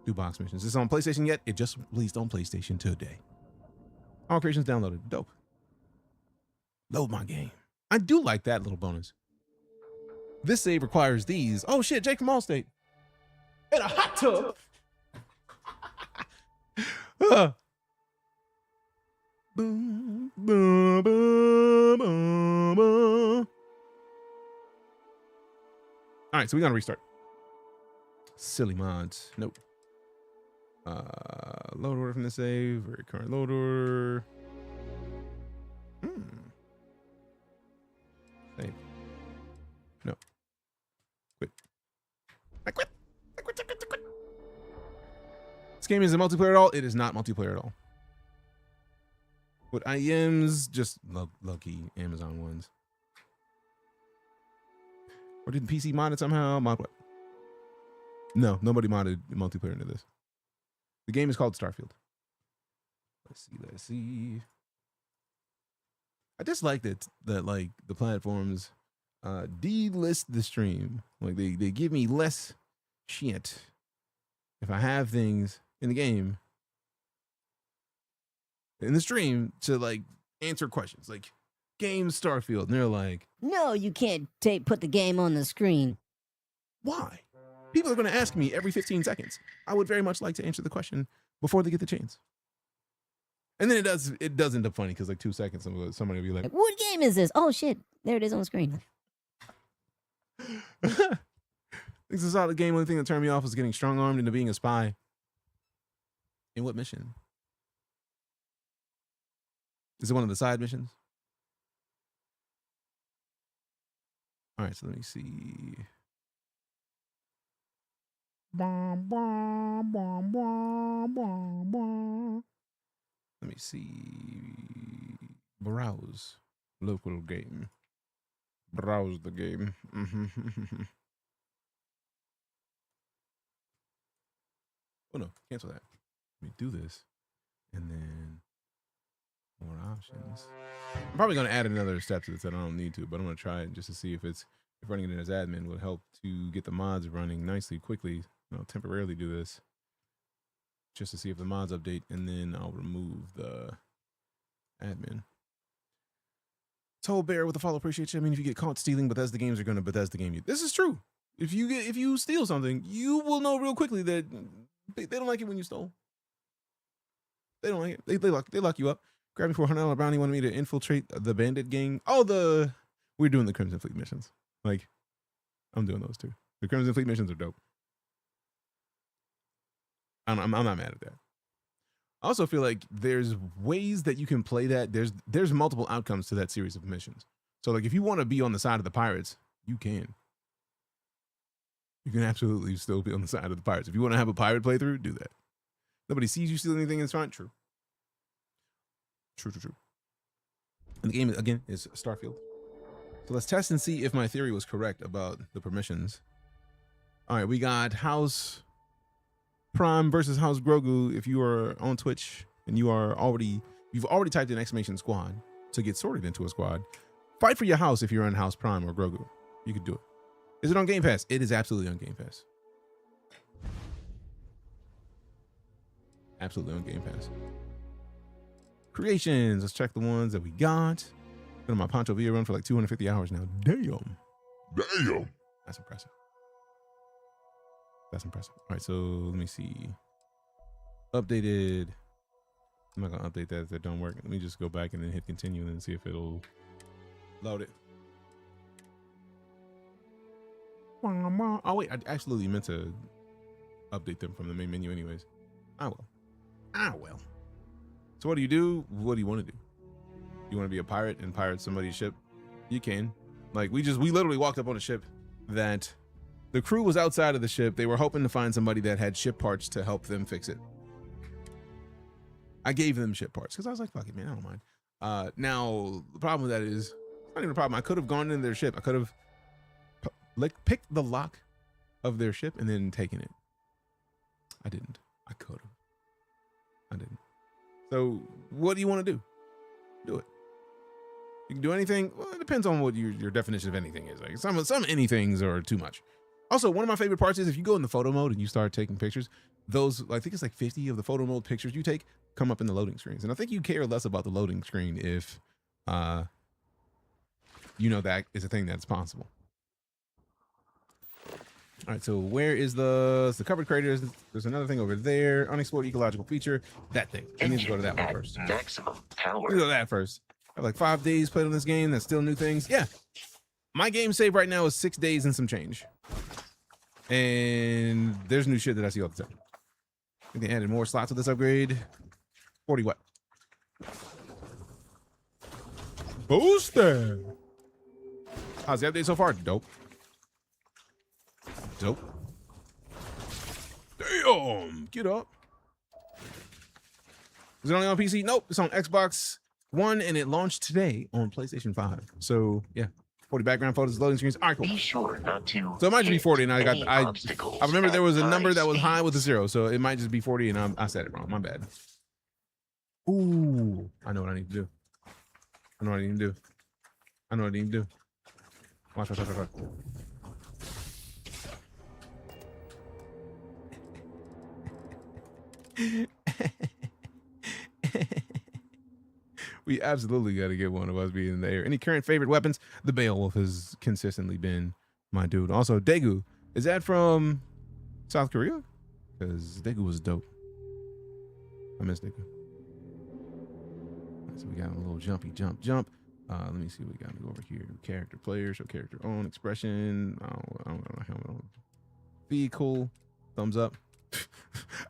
Do box missions. Is it on PlayStation yet? It just released on PlayStation today. All creations downloaded. Dope. Load my game. I do like that little bonus. This save requires these. Oh shit, Jake from Allstate. In a hot tub. Boom, boom, boom, boom, boom. All right, so we're gonna restart. Silly mods. Nope. Load order from the save or current load order. Save. No. Quit. I quit. This game isn't multiplayer at all. It is not multiplayer at all. With IEMs, just lucky Amazon ones. Or did PC mod it somehow? Mod what? No, nobody modded multiplayer into this. The game is called Starfield. Let's see. I just like that like the platforms delist the stream. Like they give me less shit if I have things in the game in the stream to like answer questions like game Starfield, and they're like, No, you can't put the game on the screen. why? People are going to ask me every 15 seconds. I would very much like to answer the question before they get the chance. And then it does end up funny because like 2 seconds, somebody will be like, What game is this? Oh shit, there it is on the screen. this is how the game. Only thing that turned me off was getting strong armed into being a spy. In what mission? Is it one of the side missions? All right, so let me see. Let me see. Browse. Local game. Browse the game. Oh no, cancel that. Let me do this. And then more options. I'm probably going to add another step to this that I don't need to, but I'm going to try it just to see if running it as admin will help to get the mods running nicely, quickly. I'll temporarily do this just to see if the mods update, and then I'll remove the admin. Told Bear with a follow, appreciate you. I mean, if you get caught stealing, Bethesda games are going to Bethesda game you. This is true. If you steal something, you will know real quickly that they don't like it when you stole. They don't like it. They lock you up. Grab me for $100 bounty. Wanted me to infiltrate the bandit gang. Oh, we're doing the Crimson Fleet missions. Like, I'm doing those too. The Crimson Fleet missions are dope. I'm not mad at that. I also feel like there's ways that you can play that. There's multiple outcomes to that series of missions. So like if you want to be on the side of the pirates, you can. You can absolutely still be on the side of the pirates. If you want to have a pirate playthrough, do that. Nobody sees you steal anything, it's fine. True. And the game, again, is Starfield. So let's test and see if my theory was correct about the permissions. All right, we got House Prime versus House Grogu. If you are on Twitch and you've already typed in exclamation squad to get sorted into a squad, fight for your house if you're on House Prime or Grogu. You could do it. Is it on Game Pass? It is absolutely on Game Pass. Absolutely on Game Pass. Creations. Let's check the ones that we got. Been on my Pancho Villa run for like 250 hours now. Damn. That's impressive. All right, so let me see. Updated. I'm not gonna update that if that don't work. Let me just go back and then hit continue and then see if it'll load it. Oh wait, I absolutely meant to update them from the main menu anyways. I will. So what do you do? What do you want to do? You want to be a pirate and pirate somebody's ship? You can. Like we literally walked up on a ship that the crew was outside of the ship. They were hoping to find somebody that had ship parts to help them fix it. I gave them ship parts because I was like, fuck it, man, I don't mind. Now the problem with that is, it's not even a problem. I could have gone into their ship. I could have picked the lock of their ship and then taken it. I didn't. I could have. I didn't. So what do you want to do? Do it. You can do anything. Well, it depends on what your definition of anything is. Like some anythings are too much. Also, one of my favorite parts is if you go in the photo mode and you start taking pictures, those, I think it's like 50 of the photo mode pictures you take come up in the loading screens. And I think you care less about the loading screen if you know that is a thing that's possible. All right, so where is the covered craters? There's another thing over there. Unexplored ecological feature. That thing. I need to go to that one first. Maximum power. Let me go to that first. I have like 5 days played on this game. That's still new things. Yeah. My game save right now is 6 days and some change. And there's new shit that I see all the time. I think they added more slots with this upgrade. 40 what? Booster. How's the update so far? Dope. Damn. Get up. Is it only on PC? Nope. It's on Xbox One and it launched today on PlayStation 5. So yeah. 40 background photos, loading screens. All right, cool. Be sure not to. So it might just be 40, and I remember there was a number that was speed. high with a 0, so it might just be 40, and I said it wrong. My bad. Ooh, I know what I need to do. Watch. We absolutely got to get one of us being in the air. Any current favorite weapons? The Beowulf has consistently been my dude. Also, Daegu. Is that from South Korea? Because Daegu was dope. I miss Daegu. So we got a little jumpy jump. Let me see what we got to go over here. Character player, show character own, expression. I don't know how. Vehicle, thumbs up.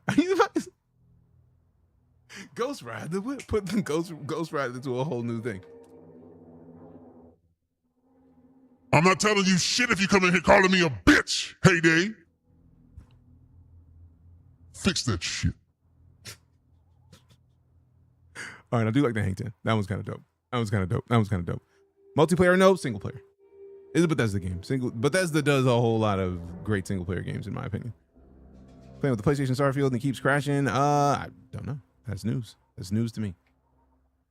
Are you guys? Ghost Ride the whip. Put the Ghost Ride into a whole new thing. I'm not telling you shit if you come in here calling me a bitch, Heyday. Fix that shit. All right, I do like the Hang 10. That one's kind of dope. Multiplayer, no. Single player. It's a Bethesda game. Bethesda does a whole lot of great single player games, in my opinion. Playing with the PlayStation Starfield and it keeps crashing. I don't know. That's news. That's news to me.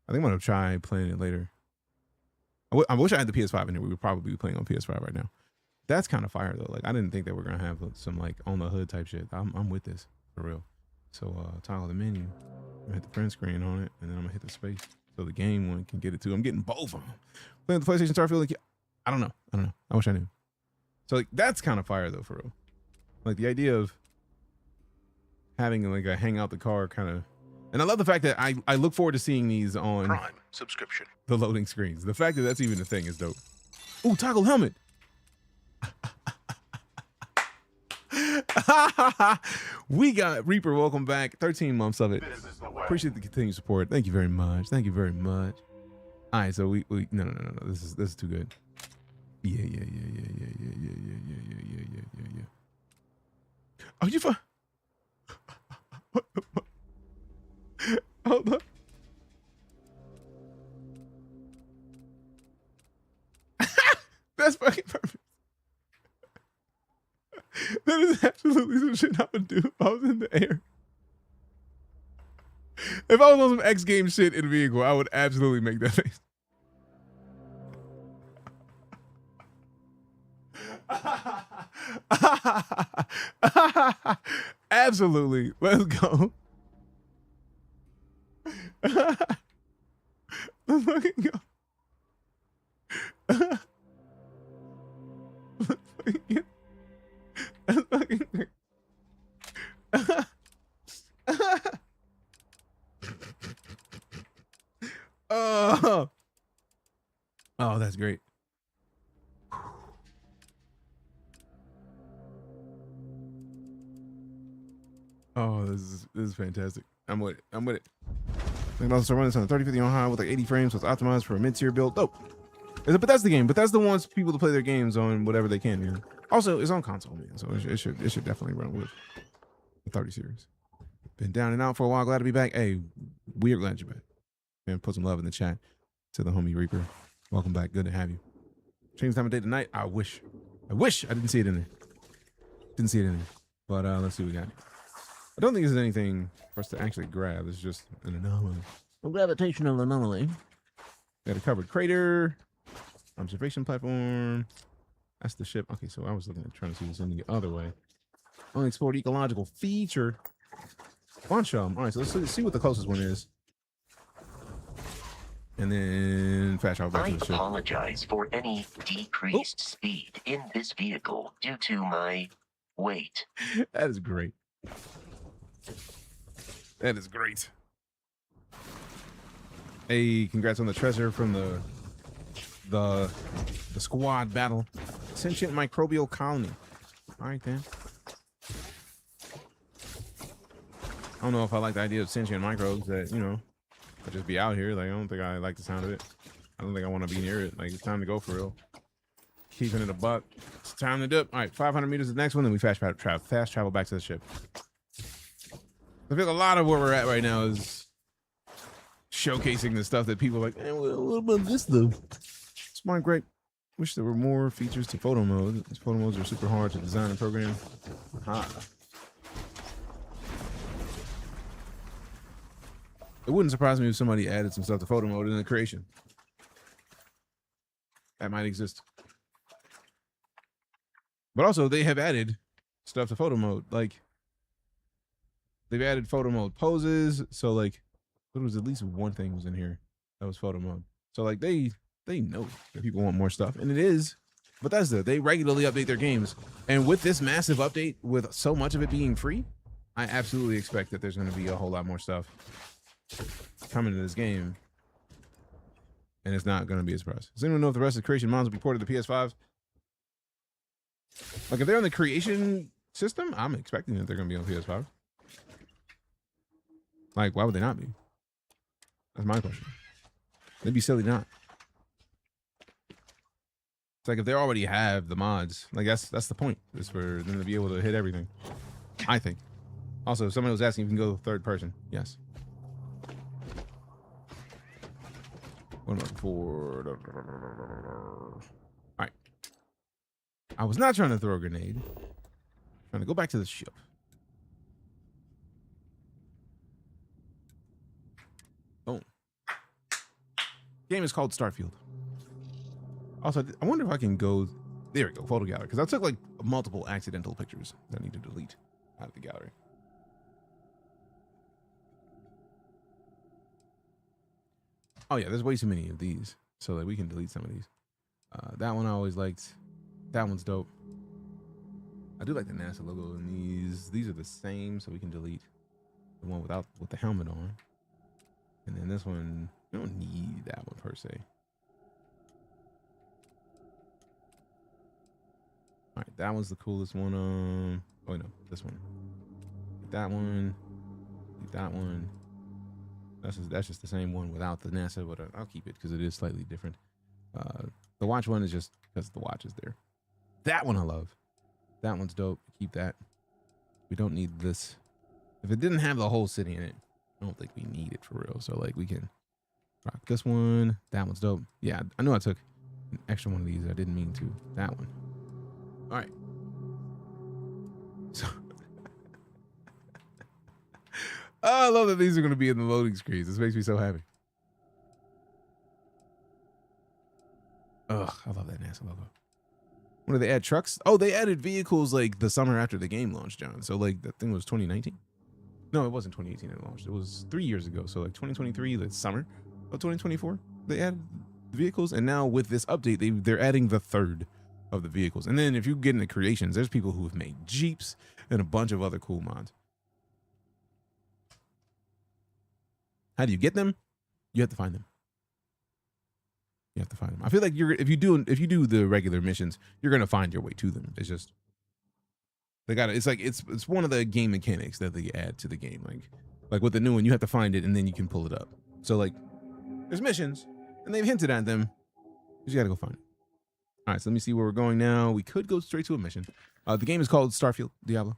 I think I'm gonna try playing it later. I wish I had the PS5 in here. We would probably be playing on PS5 right now. That's kind of fire though. Like I didn't think that we're gonna have some like on the hood type shit. I'm with this for real. So toggle the menu. I'm gonna hit the print screen on it, and then I'm gonna hit the space so the game one can get it too. I'm getting both of them. Playing the PlayStation Starfield. Like, I don't know. I wish I knew. So like that's kind of fire though for real. Like the idea of having like a hang out the car kind of. And I love the fact that I look forward to seeing these on Prime subscription. The loading screens. The fact that that's even a thing is dope. Ooh, toggle helmet. We got Reaper. Welcome back. 13 months of it. Appreciate the continued support. Thank you very much. All right, so we no. This is too good. Yeah. Are you fine? Hold up. That's fucking perfect. That is absolutely some shit I would do if I was in the air. If I was on some X game shit in a vehicle, I would absolutely make that face. Absolutely. Let's go. Let's fucking go. Let's fucking go. Oh, that's great. Oh, this is fantastic. I'm with it. Think about running this on 3050 on high with like 80 frames, so it's optimized for a mid-tier build. Dope. It's a Bethesda game. Bethesda wants people to play their games on whatever they can. Man. Also, it's on console, man, so it should definitely run with the 30 series. Been down and out for a while. Glad to be back. Hey, we're glad you're back. Man, put some love in the chat to the homie Reaper. Welcome back. Good to have you. Change time of day tonight. I wish I didn't see it in there. But let's see what we got. I don't think there's anything for us to actually grab. It's just an anomaly. A gravitational anomaly. Got a covered crater. Observation platform. That's the ship. Okay, so I was looking at trying to see this in the other way. Unexplored ecological feature. Bunch of them. All right, so let's see what the closest one is. And then fast travel back to the ship. I apologize for any decreased speed in this vehicle due to my weight. That is great. That is great. Hey, congrats on the treasure from the squad battle. Sentient microbial colony. All right, then. I don't know if I like the idea of sentient microbes that, you know, could just be out here. Like, I don't think I like the sound of it. I don't think I want to be near it. Like, it's time to go for real. Keeping it a buck. It's time to dip. All right, 500 meters is the next one. Then we fast travel back to the ship. I feel a lot of where we're at right now is showcasing the stuff that people are like, a little bit of this though. Smart, great. Wish there were more features to photo mode. These photo modes are super hard to design and program. It wouldn't surprise me if somebody added some stuff to photo mode in the creation. That might exist. But also they have added stuff to photo mode. Like they've added photo mode poses. So like there was at least one thing was in here that was photo mode. So like they know that people want more stuff, and it is Bethesda. They regularly update their games, and with this massive update, with so much of it being free, I absolutely expect that there's going to be a whole lot more stuff coming to this game, and it's not going to be a surprise. Does anyone know if the rest of the creation mods will be ported to PS5? Like if they're on the creation system, I'm expecting that they're going to be on PS5. Like why would they not be? That's my question. They'd be silly not. It's like if they already have the mods, like that's the point. Is for them to be able to hit everything. I think. Also, if somebody was asking if you can go third person, yes. What am I looking for? All right. I was not trying to throw a grenade. I'm trying to go back to the ship. Boom. Game is called Starfield. Also, I wonder if I can go. There we go, photo gallery. Because I took like multiple accidental pictures that I need to delete out of the gallery. Oh yeah, there's way too many of these, so that we can delete some of these. That one I always liked. That one's dope. I do like the NASA logo in these. These are the same, so we can delete the one with the helmet on. And then this one, we don't need that one per se. All right, that one's the coolest one. Oh no, this one. That one. That one. That's just the same one without the NASA, but I'll keep it because it is slightly different. The watch one is just because the watch is there. That one I love. That one's dope. Keep that. We don't need this. If it didn't have the whole city in it, I don't think we need it for real. So like we can rock this one. That one's dope. Yeah, I know I took an extra one of these. I didn't mean to. That one. All right. So oh, I love that these are going to be in the loading screens. This makes me so happy. Ugh, I love that NASA logo. What do they add? Trucks? Oh, they added vehicles like the summer after the game launched, John. So like that thing was 2019. No, it wasn't 2018 it launched. It was 3 years ago. So like 2023, the summer of 2024, they added vehicles. And now with this update, they're adding the third of the vehicles. And then if you get into creations, there's people who have made Jeeps and a bunch of other cool mods. How do you get them? You have to find them. You have to find them. I feel like if you do the regular missions, you're gonna find your way to them. It's just it's one of the game mechanics that they add to the game. Like with the new one, you have to find it and then you can pull it up. So like there's missions and they've hinted at them. You just gotta go find it. All right, so let me see where we're going now. We could go straight to a mission. The game is called Starfield Diablo.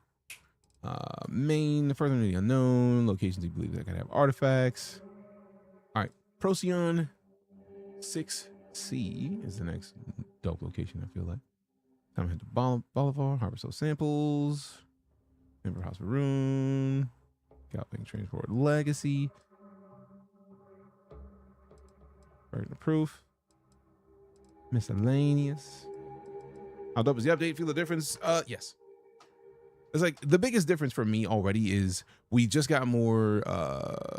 Main, further into the unknown, locations you believe that can have artifacts. All right, Procyon 6C is the next dope location, I feel like. Time to head to Bolivar, Harbor Soul Samples, Ember House Maroon, Galping Transport Legacy, Burden of Proof, Miscellaneous. How dope is the update? Feel the difference? Yes. It's like the biggest difference for me already is we just got more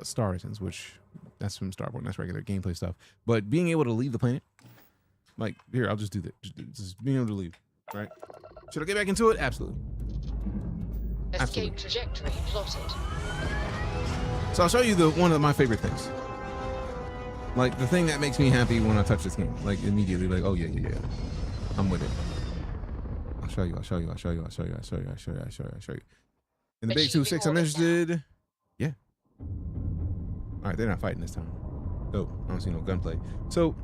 star items, which that's from Starborn. That's regular gameplay stuff. But being able to leave the planet, like here, I'll just do that. Just being able to leave, right? Should I get back into it? Absolutely. Escape trajectory plotted. So I'll show you one of my favorite things. Like the thing that makes me happy when I touch this game, like immediately, like, oh yeah, I'm with it. I'll show you. In the big 2-6, I'm interested. Yeah. All right, they're not fighting this time. Dope. I don't see no gunplay. So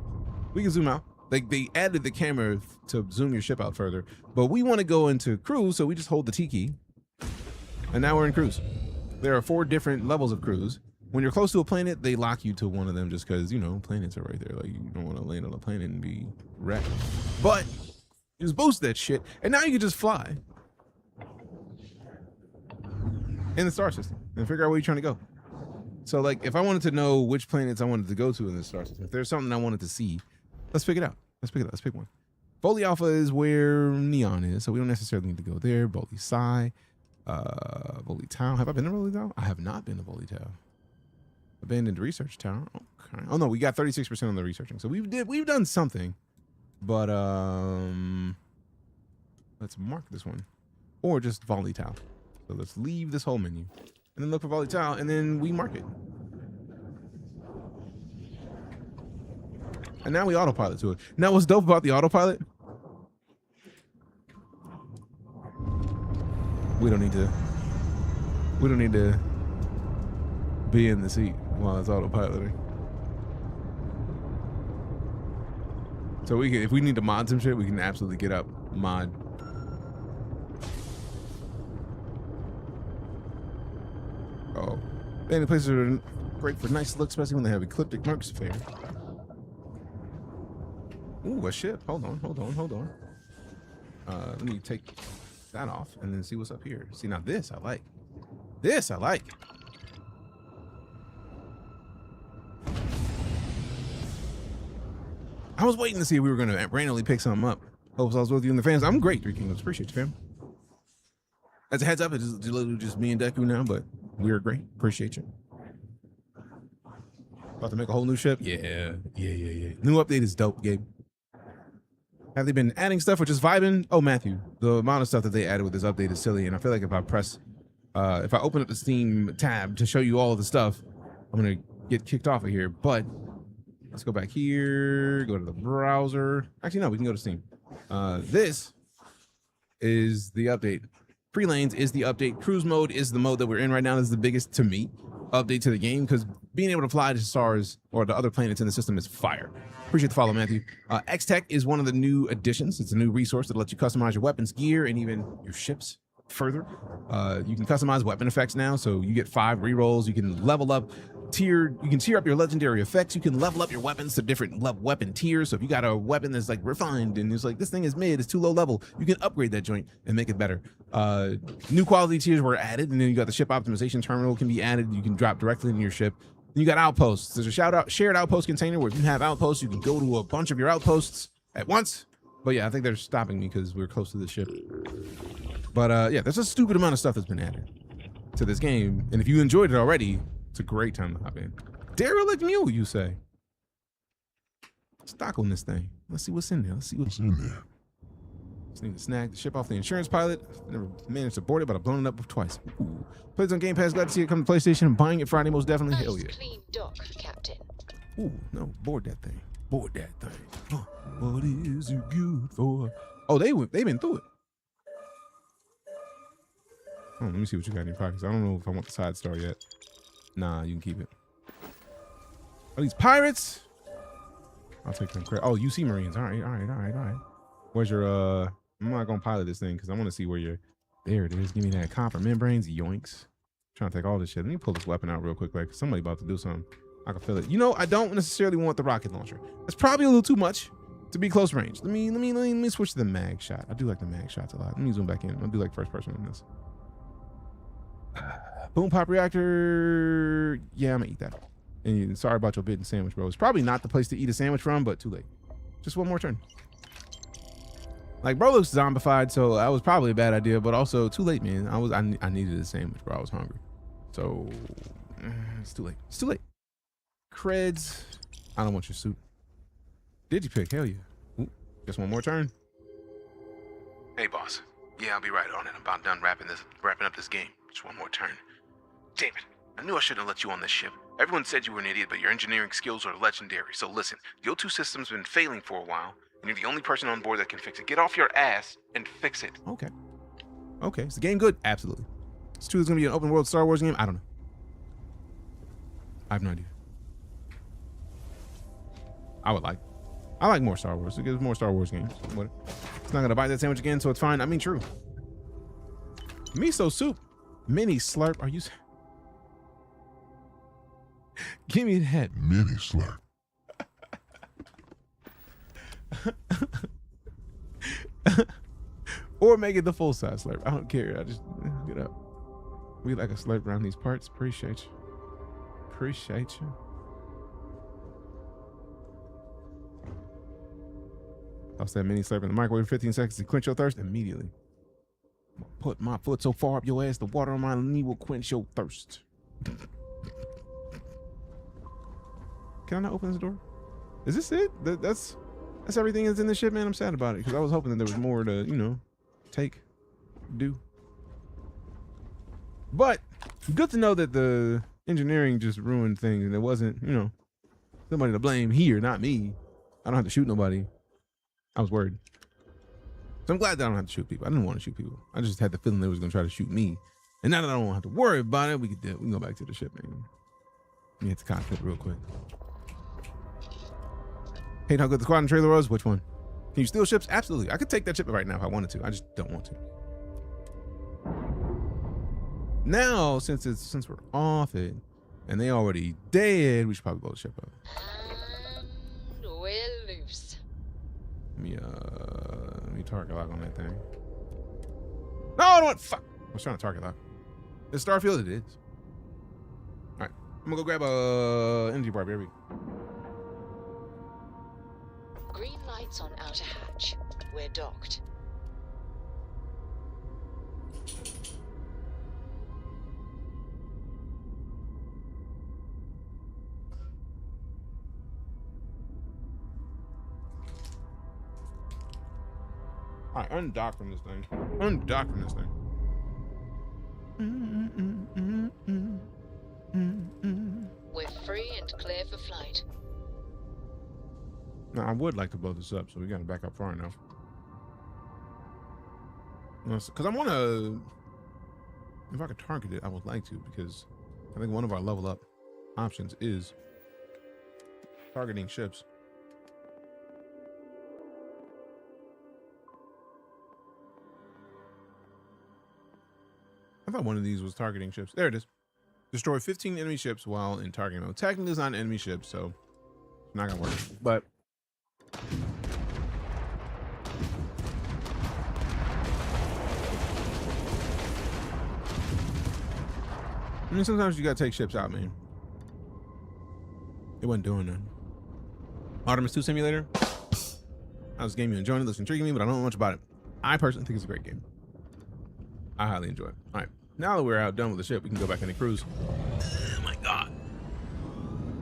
we can zoom out. Like they added the camera to zoom your ship out further, but we want to go into cruise, so we just hold the T key, and now we're in cruise. There are 4 different levels of cruise. When you're close to a planet, they lock you to one of them just because, you know, planets are right there. Like you don't want to land on a planet and be wrecked. But you just boost that shit, and now you can just fly in the star system and figure out where you're trying to go. So like if I wanted to know which planets I wanted to go to in the star system, if there's something I wanted to see, let's pick it out. Let's pick one. Foley Alpha is where Neon is, so we don't necessarily need to go there. Boli Psi, Boli Town. Have I been to Boli Town? I have not been to Boli Town. I've been into Research Town. Okay. Oh no, we got 36% on the researching, so we've done something. But let's mark this one, or just Volley Town. So let's leave this whole menu, and then look for Volley Town, and then we mark it. And now we autopilot to it. Now what's dope about the autopilot? We don't need to be in the seat while it's autopiloting. So we can, if we need to mod some shit, we can absolutely get up mod. Oh, and the places are great for nice look, especially when they have ecliptic mercs fair. Ooh, a ship. Hold on. Let me take that off and then see what's up here. See, now this I like. This I like. I was waiting to see if we were going to randomly pick something up. Hopes I was with you and the fans. I'm great, Three Kingdoms. Appreciate you, fam. As a heads up, it's literally just me and Deku now, but we're great. Appreciate you. About to make a whole new ship? Yeah. New update is dope, Gabe. Have they been adding stuff or just vibing? Oh, Matthew, the amount of stuff that they added with this update is silly, and I feel like if I open up the Steam tab to show you all of the stuff, I'm gonna get kicked off of here. But let's go back here, go to the browser. Actually, no, we can go to Steam. This is the update. Free lanes is the update. Cruise mode is the mode that we're in right now. This is the biggest, to me, update to the game, because being able to fly to stars or the other planets in the system is fire. Appreciate the follow, Matthew. X-Tech is one of the new additions. It's a new resource that lets you customize your weapons, gear, and even your ships further. You can customize weapon effects now, so you get 5 rerolls. You can level up you can tier up your legendary effects. You can level up your weapons to different weapon tiers. So if you got a weapon that's like refined and it's like, this thing is mid, it's too low level, you can upgrade that joint and make it better. New quality tiers were added, and then you got the ship optimization terminal can be added. You can drop directly in your ship. Then you got outposts. There's a shared outpost container where if you have outposts, you can go to a bunch of your outposts at once. But yeah, I think they're stopping me because we're close to the ship. But yeah, there's a stupid amount of stuff that's been added to this game. And if you enjoyed it already, it's a great time to hop in. Derelict Mule, you say? Stock on this thing. Let's see what's in there. Let's see what's in there. Just need to snag the ship off the insurance pilot. Never managed to board it, but I've blown it up twice. Ooh. Plays on Game Pass. Glad to see it come to PlayStation. I'm buying it Friday, most definitely. Nice Hell yeah. clean dock, Captain. Ooh, no, board that thing. Board that thing. What is it good for? Oh, they've been through it. Oh, let me see what you got in your pockets. I don't know if I want the side star yet. Nah, you can keep it. Are these pirates? I'll take them. Oh, UC Marines. All right. Where's your I'm not gonna pilot this thing because I want to see where you're. There it is. Give me that copper membranes. Yoinks. Trying to take all this shit. Let me pull this weapon out real quick. Like somebody about to do something. I can feel it. You know, I don't necessarily want the rocket launcher. It's probably a little too much to be close range. Let me switch to the mag shot. I do like the mag shots a lot. Let me zoom back in. I do like first person on this. Boom pop reactor. Yeah, I'm gonna eat that. And sorry about your bitten sandwich, bro. It's probably not the place to eat a sandwich from, but too late. Just one more turn. Like, bro looks zombified, so that was probably a bad idea, but also too late, man. I needed a sandwich, bro. I was hungry. So it's too late. It's too late. Creds. I don't want your suit. Digipick, hell yeah. Ooh, just one more turn. Hey, boss. Yeah, I'll be right on it. I'm about done wrapping up this game. Just one more turn. Damn it. I knew I shouldn't have let you on this ship. Everyone said you were an idiot, but your engineering skills are legendary. So listen, the O2 system's been failing for a while, and you're the only person on board that can fix it. Get off your ass and fix it. Okay. Is the game good? Absolutely. It's true it's gonna be an open world Star Wars game? I don't know. I have no idea. I like more Star Wars. It gives more Star Wars games. It's not gonna buy that sandwich again, so it's fine. I mean, true. Miso soup. Mini slurp. Are you? Give me that. Mini slurp. Or make it the full size slurp. I don't care. I just get up. We like a slurp around these parts. Appreciate you. Toss that mini slurp in the microwave for 15 seconds to quench your thirst immediately. Put my foot so far up your ass, the water on my knee will quench your thirst. Can I not open this door? Is this it? That's everything that's in the ship, man. I'm sad about it because I was hoping that there was more to, you know, do. But good to know that the engineering just ruined things and it wasn't, you know, somebody to blame here, not me. I don't have to shoot nobody. I was worried. So I'm glad that I don't have to shoot people. I didn't want to shoot people. I just had the feeling they was gonna try to shoot me. And now that I don't have to worry about it, we can go back to the ship, man. Let me hit the cockpit real quick. Hate how good the squad and trailer was? Which one? Can you steal ships? Absolutely. I could take that ship right now if I wanted to. I just don't want to. Now, since we're off it, and they already dead, we should probably blow the ship up. And we're loose. Let me target lock on that thing. No, I don't want. Fuck. I was trying to target lock. It's Starfield. It is. All right. I'm gonna go grab a energy bar, baby. Green lights on outer hatch. We're docked. All right, undock from this thing. Undock from this thing. We're free and clear for flight. Now, I would like to blow this up, so we gotta back up far enough. Because I want to, if I could target it, I would like to, because I think one of our level up options is targeting ships. I thought one of these was targeting ships. There it is. Destroy 15 enemy ships while in targeting mode. Technically, it's not an enemy ship, so it's not gonna work. But I mean, sometimes you gotta take ships out, man. It wasn't doing nothing. Artemis 2 Simulator. How's the game? You enjoying it? Looks intriguing me, but I don't know much about it. I personally think it's a great game. I highly enjoy it. All right, now that we're done with the ship, we can go back into cruise. Oh my god.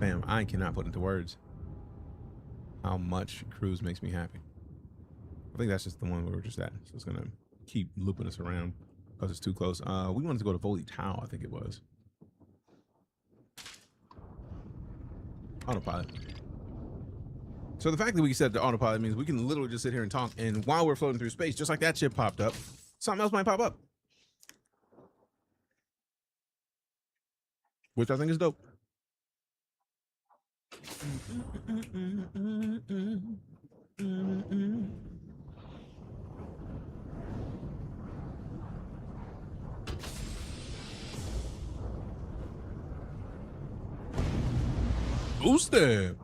Bam, I cannot put into words how much cruise makes me happy. I think that's just the one where we're just at. So it's gonna keep looping us around because it's too close. We wanted to go to Foley Tower, I think it was. Autopilot. So the fact that we set the autopilot means we can literally just sit here and talk, and while we're floating through space, just like that ship popped up, something else might pop up. Which I think is dope. Boost it.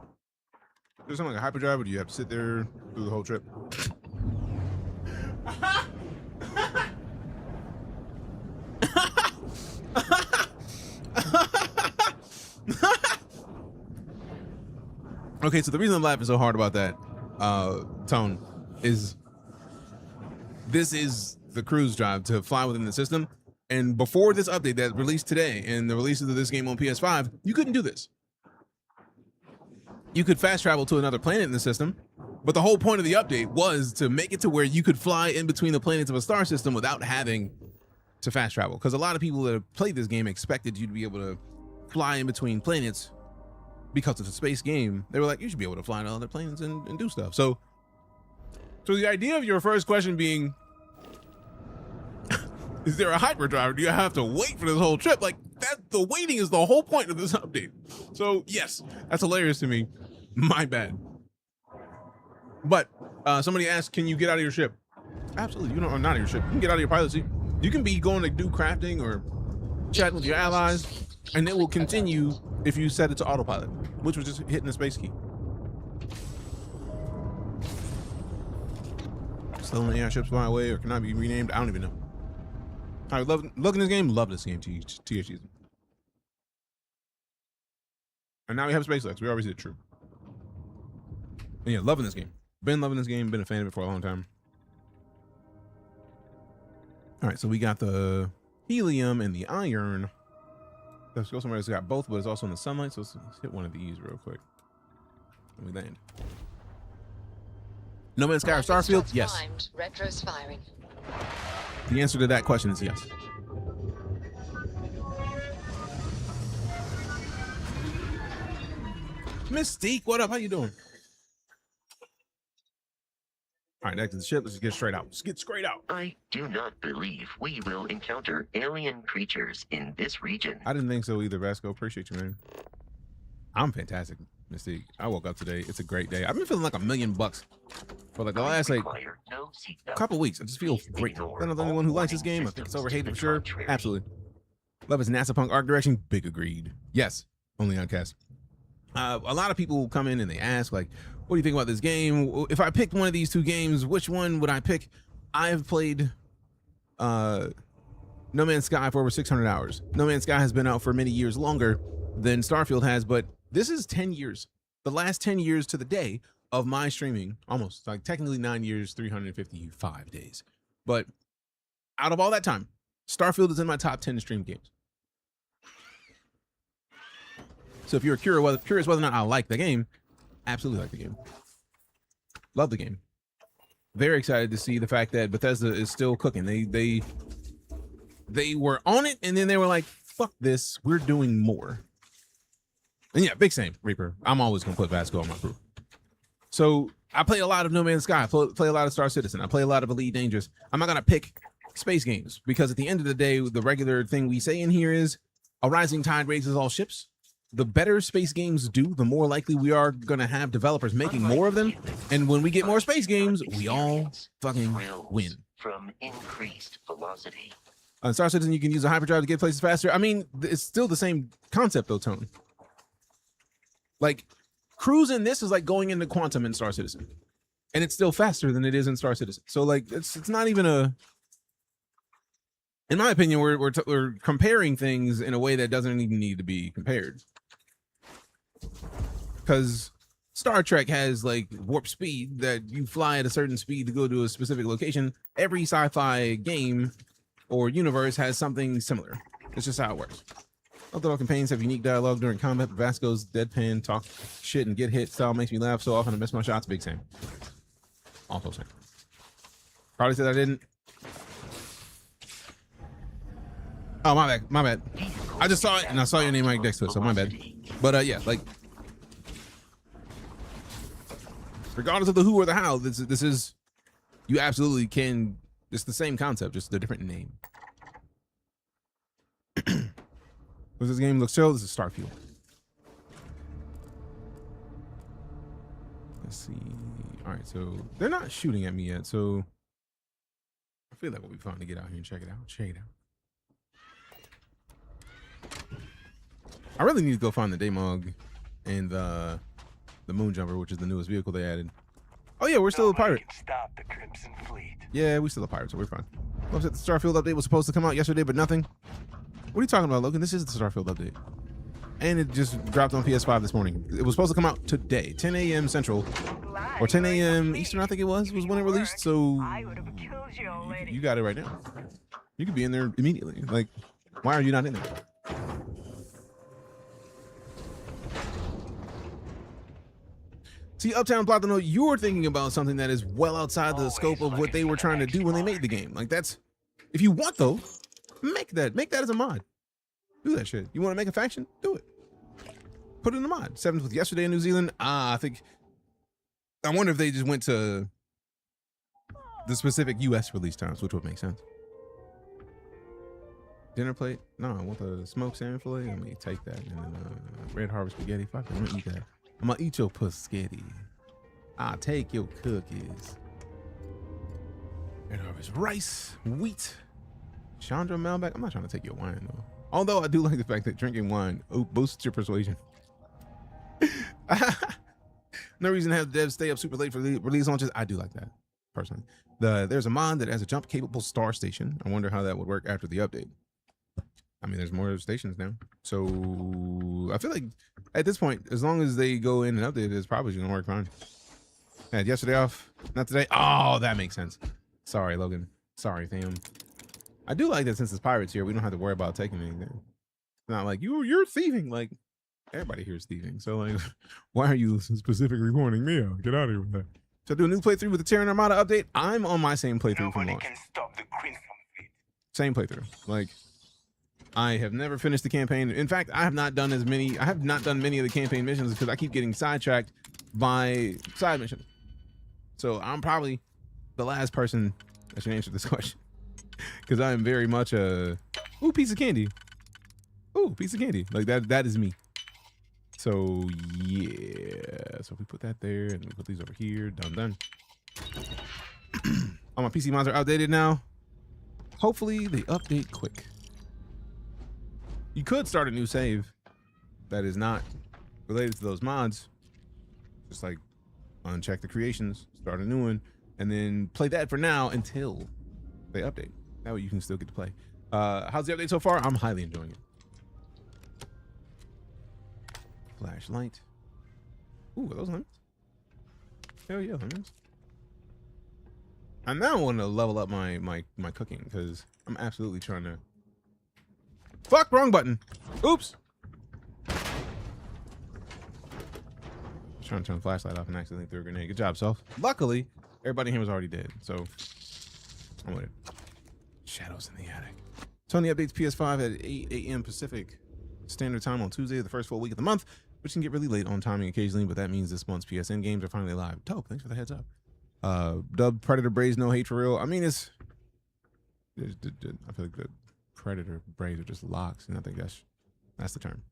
Does it sound like a hyperdrive, or do you have to sit there through the whole trip? Okay, so the reason I'm laughing so hard about that tone is this is the cruise drive to fly within the system, and before this update that released today and the release of this game on PS5, you couldn't do this. You could fast travel to another planet in the system, but the whole point of the update was to make it to where you could fly in between the planets of a star system without having to fast travel. Because a lot of people that have played this game expected you to be able to fly in between planets because it's a space game. They were like, you should be able to fly to other planets and do stuff. So the idea of your first question being, is there a hyperdrive, or do you have to wait for this whole trip? Like, that, the waiting is the whole point of this update. So yes, that's hilarious to me. My bad. But somebody asked, can you get out of your ship? Absolutely. You don't, or not out of your ship. You can get out of your pilot seat. You can be going to do crafting or chatting with your allies, and it will continue if you set it to autopilot, which was just hitting the space key. Still in the airships fly away or cannot be renamed. I don't even know. All right, loving this game. Love this game, THG. And now we have SpaceX. We already did true. And yeah, loving this game. Been loving this game. Been a fan of it for a long time. All right, so we got the helium and the iron. Let's go somewhere that's got both, but it's also in the sunlight. So let's hit one of these real quick. And we land. No Man's Sky or Starfield? Yes. Primed, retros firing. The answer to that question is yes. Mystique, what up? How you doing? All right, back to the ship. Let's get straight out. Let's get straight out. I do not believe we will encounter alien creatures in this region. I didn't think so either, Vasco. Appreciate you, man. I'm fantastic, Mystique. I woke up today. It's a great day. I've been feeling like $1 million for like the last like couple weeks. I just feel great. I'm not the only one who likes this game. I think it's overhated for sure. Absolutely. Love its NASA punk art direction. Big agreed. Yes, only on cast. A lot of people come in and they ask like, what do you think about this game? If I picked one of these two games, which one would I pick? I have played No Man's Sky for over 600 hours. No Man's Sky has been out for many years longer than Starfield has, but this is 10 years. The last 10 years to the day of my streaming, almost like technically 9 years, 355 days. But out of all that time, Starfield is in my top 10 stream games. So if you're curious whether or not I like the game, absolutely like the game. Love the game. Very excited to see the fact that Bethesda is still cooking. They were on it and then they were like, fuck this, we're doing more. And yeah, big same, Reaper. I'm always gonna put Vasco on my crew. So I play a lot of No Man's Sky. I play a lot of Star Citizen. I play a lot of Elite Dangerous. I'm not gonna pick space games because at the end of the day, the regular thing we say in here is a rising tide raises all ships. The better space games do, the more likely we are going to have developers making more of them. And when we get more space games, we all fucking win. From increased velocity. On Star Citizen, you can use a hyperdrive to get places faster. I mean, it's still the same concept, though, Tone. Like, cruising this is like going into Quantum in Star Citizen. And it's still faster than it is in Star Citizen. So, like, it's not even a... In my opinion, we're comparing things in a way that doesn't even need to be compared. Because Star Trek has like warp speed that you fly at a certain speed to go to a specific location. Every sci-fi game or universe has something similar. It's just how it works. Both all campaigns have unique dialogue during combat. Vasco's deadpan talk shit and get hit style makes me laugh so often I miss my shots. Big same. Also same. Probably said I didn't. Oh, my bad. My bad. I just saw it and I saw your name right next to it, so my bad. But yeah, like regardless of the who or the how, this is, you absolutely can, it's the same concept, just a different name. Does this game look chill? This is Starfield. Let's see. All right, so they're not shooting at me yet, so I feel like we'll be fun to get out here and check it out. Check it out. I really need to go find the Daymog and the Moon Jumper, which is the newest vehicle they added. Oh yeah, we're still a pirate. Stop the Crimson Fleet. Yeah, we're still a pirate, so we're fine. Looks like the Starfield update was supposed to come out yesterday, but nothing. What are you talking about, Logan? This is the Starfield update. And it just dropped on PS5 this morning. It was supposed to come out today, 10 a.m. Central, or 10 a.m. Eastern, I think it was when it released. So you got it right now. You could be in there immediately. Like, why are you not in there? See, Uptown Plot to know you're thinking about something that is well outside the scope of what they were trying to do when they made the game. Like that's, if you want though, make that as a mod. Do that shit. You want to make a faction? Do it. Put it in a mod. 7th with yesterday in New Zealand. I wonder if they just went to the specific US release times, which would make sense. Dinner plate? No, I want the smoked salmon fillet. Let me take that. And then red harvest spaghetti. Fuck it, I'm gonna eat that. I'm gonna eat your pusketty. I'll take your cookies. Red harvest rice, wheat. Chandra Malbec. I'm not trying to take your wine though. Although I do like the fact that drinking wine boosts your persuasion. No reason to have devs stay up super late for release launches. I do like that, personally. There's a mod that has a jump-capable star station. I wonder how that would work after the update. I mean, there's more stations now. So I feel like at this point, as long as they go in and update it, it's probably going to work fine. I had yesterday off, not today. Oh, that makes sense. Sorry, Logan. Sorry, fam. I do like that since it's pirates here, we don't have to worry about taking anything. It's not like you're thieving. Like everybody here is thieving. So like, why are you specifically warning me out? Get out of here with that. So I do a new playthrough with the Terran Armada update. I'm on my same playthrough from launch. Can stop the Crimson Fleet. Same playthrough. Like, I have never finished the campaign. In fact, I have not done many of the campaign missions because I keep getting sidetracked by side missions. So I'm probably the last person that should answer this question because I am very much a piece of candy. Ooh, piece of candy. Like that is me. So yeah. So we put that there and we put these over here. Done. All my PC mods are outdated now. Hopefully they update quick. You could start a new save that is not related to those mods. Just like uncheck the creations, start a new one, and then play that for now until they update. That way you can still get to play. How's the update so far? I'm highly enjoying it. Flashlight. Ooh, are those lemons? Hell yeah, lemons. I now want to level up my cooking because I'm absolutely trying to. Fuck, wrong button. Oops. Trying to turn the flashlight off and accidentally threw a grenade. Good job, Self. Luckily, everybody here was already dead, so I'm with it. Shadows in the attic. Sony updates PS5 at 8 a.m. Pacific Standard Time on Tuesday, the first full week of the month, which can get really late on timing occasionally, but that means this month's PSN games are finally live. Dope. Thanks for the heads up. Dub Predator Braids, no hate for real. I mean, I feel like the Predator braids are just locks, and I think that's the term.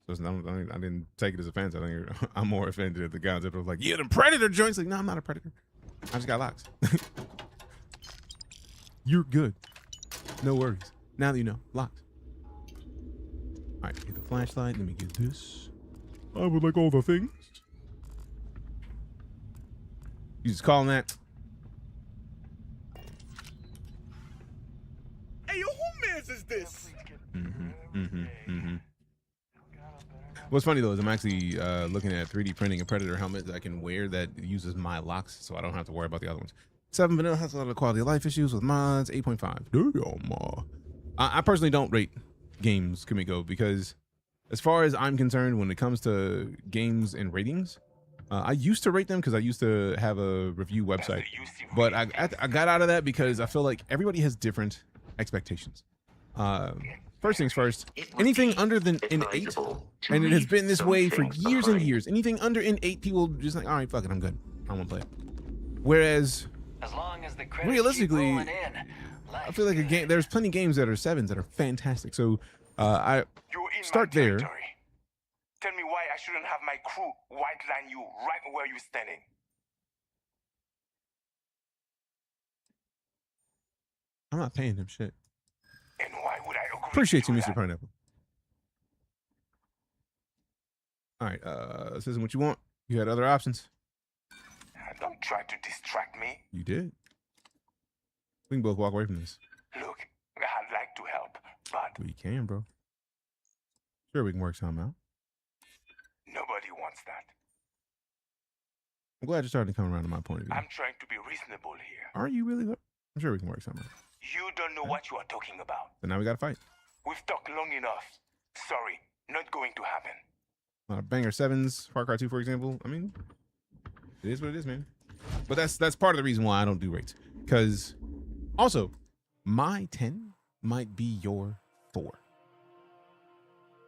So I didn't take it as offense. I think I'm more offended at the guys that was like, yeah, the Predator joints. Like, no, I'm not a Predator. I just got locks. You're good. No worries. Now that you know, locks. All right, get the flashlight. Let me get this. I would like all the things. You just calling that? Hey, yo, who mans is this? What's funny though is I'm actually looking at 3D printing a Predator helmet that I can wear that uses my locks, so I don't have to worry about the other ones. 7 vanilla has a lot of quality of life issues with mods. 8.5. Damn. I personally don't rate games, Kamiko, because as far as I'm concerned, when it comes to games and ratings, I used to rate them because I used to have a review website, but I got out of that because I feel like everybody has different expectations. First things first, anything under than an 8, and it has been this way for years and years. Anything under an 8, people just like, all right, fuck it, I'm good. I won't play it. Whereas, As long as the realistically, I feel like a game. There's plenty of games that are 7s that are fantastic. So I start there. Tell me why I shouldn't have my crew white line you right where you're standing. I'm not paying him shit. And why would I agree? Appreciate to you, that? Mr. Pineapple. All right, this isn't what you want. You had other options. Don't try to distract me. You did. We can both walk away from this. Look, I'd like to help, but We can, bro. Sure, we can work something out. nobody wants that. I'm glad you're starting to come around to my point of view. I'm trying to be reasonable here. Are you really? I'm sure we can work something out. You don't know what you are talking about. So now we got to fight. We've talked long enough. Sorry, not going to happen. Banger 7s, Far Cry 2, for example. I mean, it is what it is, man. But that's part of the reason why I don't do rates. Because also, my 10 might be your 4.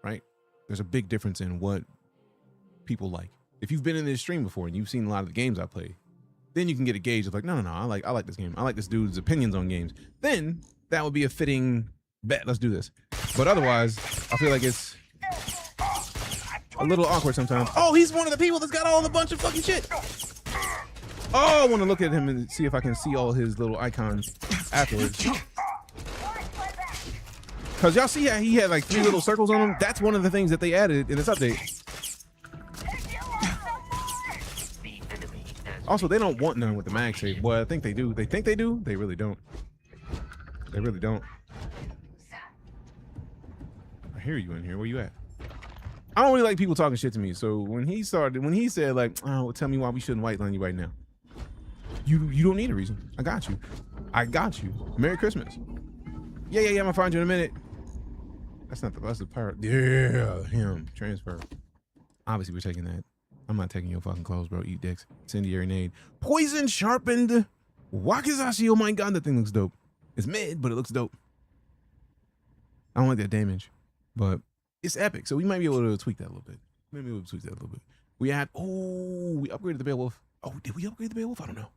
Right? There's a big difference in what people like. If you've been in this stream before and you've seen a lot of the games I play, then you can get a gauge of like, no, I like this game. I like this dude's opinions on games. Then that would be a fitting bet. Let's do this. But otherwise, I feel like it's a little awkward sometimes. Oh, he's one of the people that's got all the bunch of fucking shit. Oh, I want to look at him and see if I can see all his little icons afterwards. Because y'all see how he had like 3 little circles on him? That's one of the things that they added in this update. Also, they don't want none with the mag save. Well, I think they do. They think they do. They really don't. They really don't. I hear you in here. Where you at? I don't really like people talking shit to me. So when he said like, oh, well, tell me why we shouldn't whiteline you right now. You don't need a reason. I got you. Merry Christmas. Yeah. I'm gonna find you in a minute. That's the pirate. Yeah, him. Transfer. Obviously, we're taking that. I'm not taking your fucking clothes, bro. Eat dicks. Incendiary nade. Poison sharpened. Wakizashi. Oh my god, that thing looks dope. It's mid, but it looks dope. I don't like that damage, but it's epic. So we might be able to tweak that a little bit. We upgraded the Beowulf. Oh, did we upgrade the Beowulf? I don't know.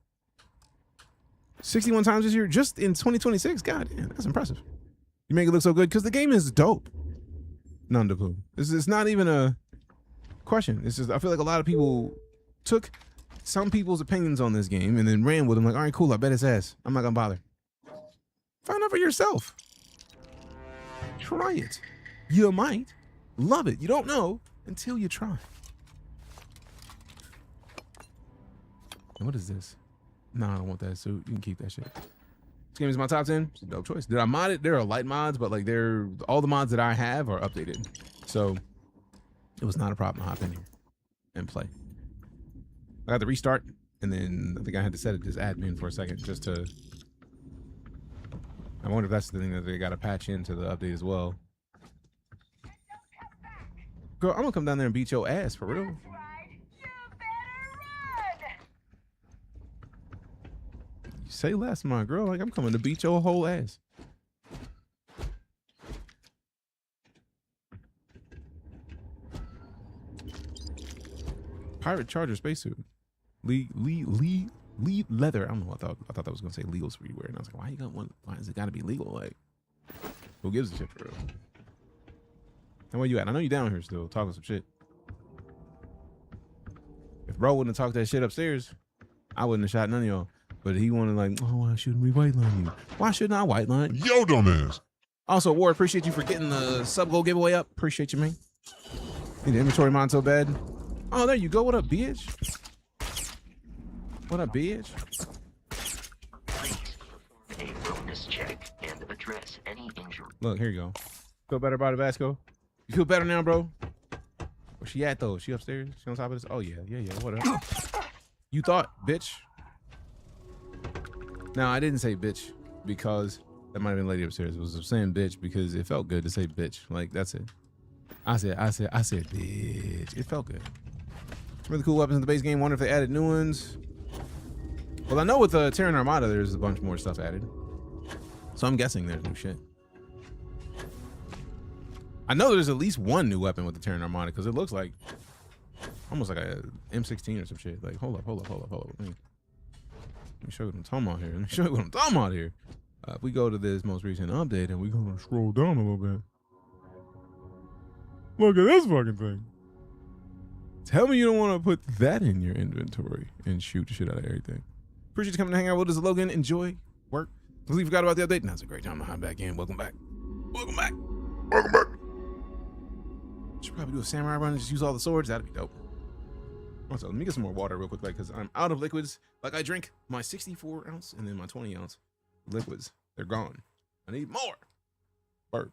61 times this year, just in 2026. God damn, that's impressive. You make it look so good because the game is dope. None to poo. It's not even a question. It's just I feel like a lot of people took some people's opinions on this game and then ran with them like, all right, cool, I bet it's ass. I'm not gonna bother. Find out for yourself. Try it. You might love it. You don't know until you try. And what is this? No, I don't want that suit. You can keep that shit. This game is my top 10. It's a dope choice. Did I mod it? There are light mods, but like all the mods that I have are updated. So it was not a problem to hop in here and play. I got to restart, and then I think I had to set it as admin for a second just to. I wonder if that's the thing that they got to patch into the update as well. Girl, I'm gonna come down there and beat your ass for real. You say less, my girl. Like I'm coming to beat your whole ass. Pirate Charger spacesuit. Lead leather. I don't know what I thought. I thought that was gonna say legal for you wear, and I was like, why you got one? Why is it gotta be legal? Like, who gives a shit for real? And where you at? I know you down here still talking some shit. If bro wouldn't have talked that shit upstairs, I wouldn't have shot none of y'all. But he wanted like, oh, why shouldn't we whiteline you? Why shouldn't I whiteline you? Yo, dumbass. Also, Ward, appreciate you for getting the sub goal giveaway up. Appreciate you, man. Need the inventory mine so bad. Oh, there you go. What up, bitch? What up, bitch? Please perform a wellness check and address any injury. Look, here you go. Feel better about it, Vasco? You feel better now, bro? Where's she at, though? She upstairs? She on top of this? Oh, yeah. What up? You thought, bitch. Now, I didn't say bitch because that might have been lady upstairs. It was saying bitch because it felt good to say bitch. Like, that's it. I said bitch. It felt good. Some really cool weapons in the base game. Wonder if they added new ones. Well, I know with the Terran Armada, there's a bunch more stuff added. So I'm guessing there's new shit. I know there's at least one new weapon with the Terran Armada because it looks like almost like a M16 or some shit. Like, hold up. Let me show you what I'm talking about here. If we go to this most recent update and we're going to scroll down a little bit. Look at this fucking thing. Tell me you don't want to put that in your inventory and shoot the shit out of everything. Appreciate you coming to hang out with us, Logan. Enjoy work. Completely forgot about the update. Now's a great time to hop back in. Welcome back. Should probably do a samurai run and just use all the swords. That'd be dope. Also, let me get some more water real quick, because I'm out of liquids. Like, I drink my 64 ounce and then my 20 ounce liquids. They're gone. I need more. Burp.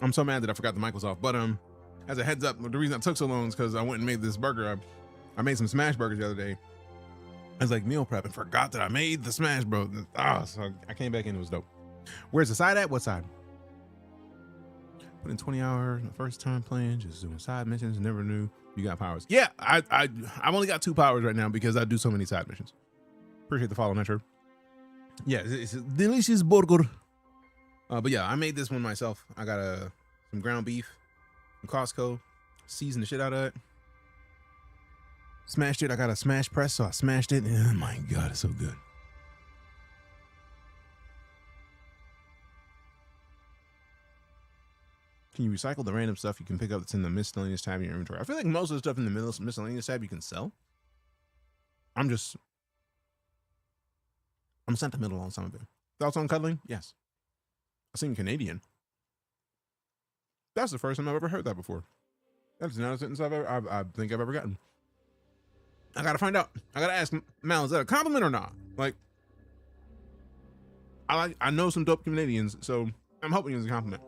I'm so mad that I forgot the mic was off. But as a heads up, the reason I took so long is because I went and made this burger. I made some smash burgers the other day. I was like meal prep and forgot that I made the smash, bro. So I came back in, it was dope. Where's the side at? What side? Put in 20 hours the first time playing, just doing side missions. Never knew you got powers. Yeah, I've only got 2 powers right now because I do so many side missions. Appreciate the follow, Metro. Yeah, it's a delicious burger. But yeah, I made this one myself. I got some ground beef from Costco, seasoned the shit out of it. Smashed it. I got a smash press, so I smashed it. Oh my God, it's so good. Can you recycle the random stuff you can pick up that's in the miscellaneous tab in your inventory? I feel like most of the stuff in the miscellaneous tab you can sell. I'm sentimental on some of it. Thoughts on cuddling? Yes. I sing Canadian. That's the first time I've ever heard that before. That's not a sentence I think I've ever gotten. I gotta find out. I gotta ask Mal, is that a compliment or not? Like, I know some dope Canadians, so I'm hoping it's a compliment.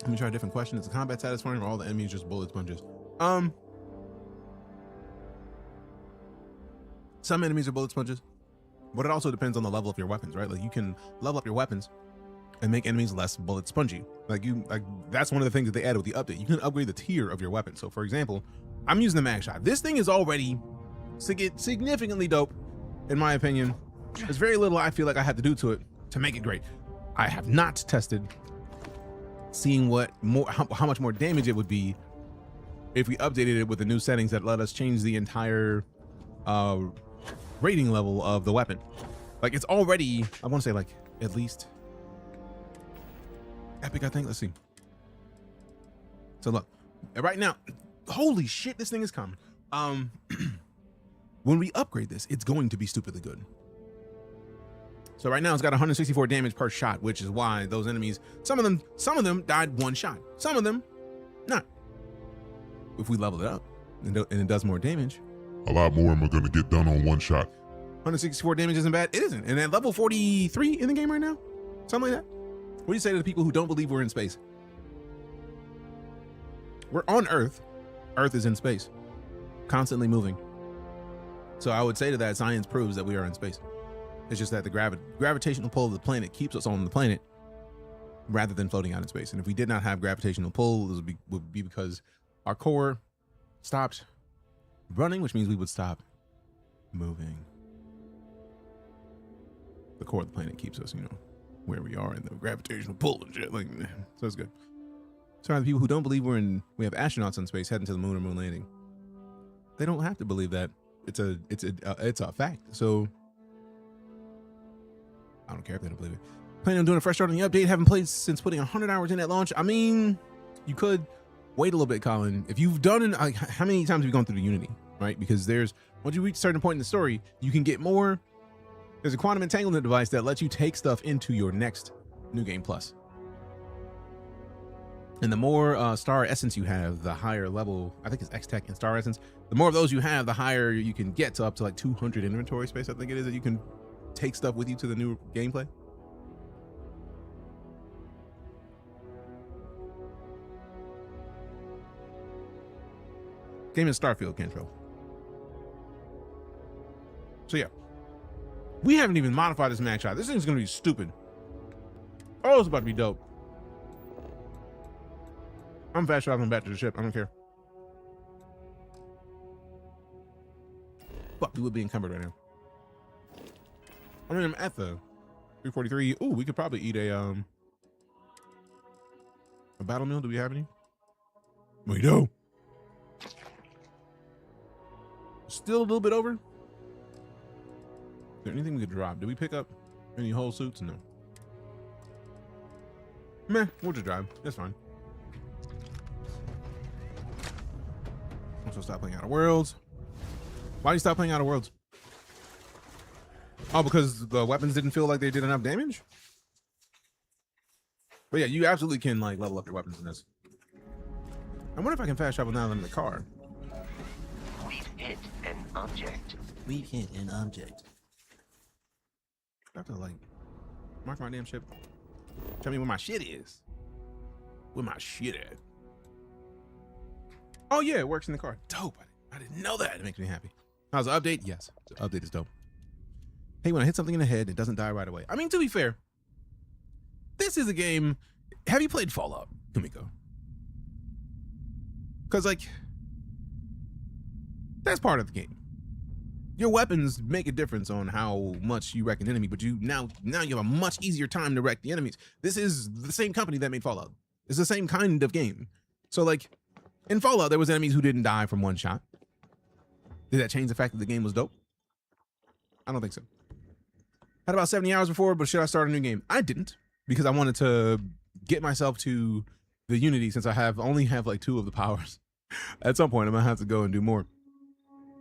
Let me try a different question. Is the combat satisfying or all the enemies just bullet sponges? Some enemies are bullet sponges, but it also depends on the level of your weapons, right? Like you can level up your weapons and make enemies less bullet spongy. Like that's one of the things that they added with the update. You can upgrade the tier of your weapon. So for example, I'm using the mag shot. This thing is already significantly dope, in my opinion. There's very little I feel like I have to do to it to make it great. I have not tested seeing how much more damage it would be if we updated it with the new settings that let us change the entire rating level of the weapon. Like it's already, I want to say like at least epic, I think. Let's see. So look, right now, holy shit, this thing is coming. When we upgrade this, it's going to be stupidly good. So right now it's got 164 damage per shot, which is why those enemies, some of them died one shot, some of them not. If we level it up and it does more damage, a lot more of them are going to get done on one shot. 164 damage isn't bad. It isn't. And at level 43 in the game right now, something like that. What do you say to the people who don't believe we're in space? We're on Earth. Earth is in space, constantly moving. So I would say to that, science proves that we are in space. It's just that the gravitational pull of the planet keeps us on the planet rather than floating out in space. And if we did not have gravitational pull, this would be because our core stopped running, which means we would stop moving. The core of the planet keeps us, where we are in the gravitational pull and shit. Like, so it's good. Sorry, the people who don't believe we have astronauts in space heading to the moon or moon landing. They don't have to believe that. It's a fact. So I don't care if they don't believe it. Planning on doing a fresh start on the update. Haven't played since putting 100 hours in at launch. I mean, you could wait a little bit, Colin. If you've done it, how many times have you gone through the Unity, right? Because once you reach a certain point in the story, you can get more. There's a quantum entanglement device that lets you take stuff into your next New Game Plus. And the more Star Essence you have, the higher level, I think it's X-Tech and Star Essence. The more of those you have, the higher you can get to up to like 200 inventory space, I think it is, that you can take stuff with you to the new gameplay. Game in Starfield, Cantrell. So yeah. We haven't even modified this mag shot. This thing's gonna be stupid. Oh, it's about to be dope. I'm fast traveling back to the ship. I don't care. Fuck, we would be encumbered right now. I mean, I'm at the 343. Ooh, we could probably eat a battle meal. Do we have any? We do. Still a little bit over. Is there anything we could drop? Did we pick up any whole suits? No. Meh, we'll just drive. That's fine. I'm supposed to stop playing Outer Worlds. Why do you stop playing Outer Worlds? Oh, because the weapons didn't feel like they did enough damage? But yeah, you absolutely can like level up your weapons in this. I wonder if I can fast travel now that I'm in the car. We've hit an object. We've hit an object. I have to like mark my damn ship. Tell me where my shit is. Where my shit at? Oh yeah, it works in the car. Dope. I didn't know that. It makes me happy. How's the update? Yes, the update is dope. Hey, when I hit something in the head, it doesn't die right away. I mean, to be fair, this is a game. Have you played Fallout, Kumiko? Because, like, that's part of the game. Your weapons make a difference on how much you wreck an enemy, but now you have a much easier time to wreck the enemies. This is the same company that made Fallout. It's the same kind of game. So, like, in Fallout, there was enemies who didn't die from one shot. Did that change the fact that the game was dope? I don't think so. Had about 70 hours before, but should I start a new game? I didn't, because I wanted to get myself to the Unity, since I only have like 2 of the powers. At some point, I'm gonna have to go and do more.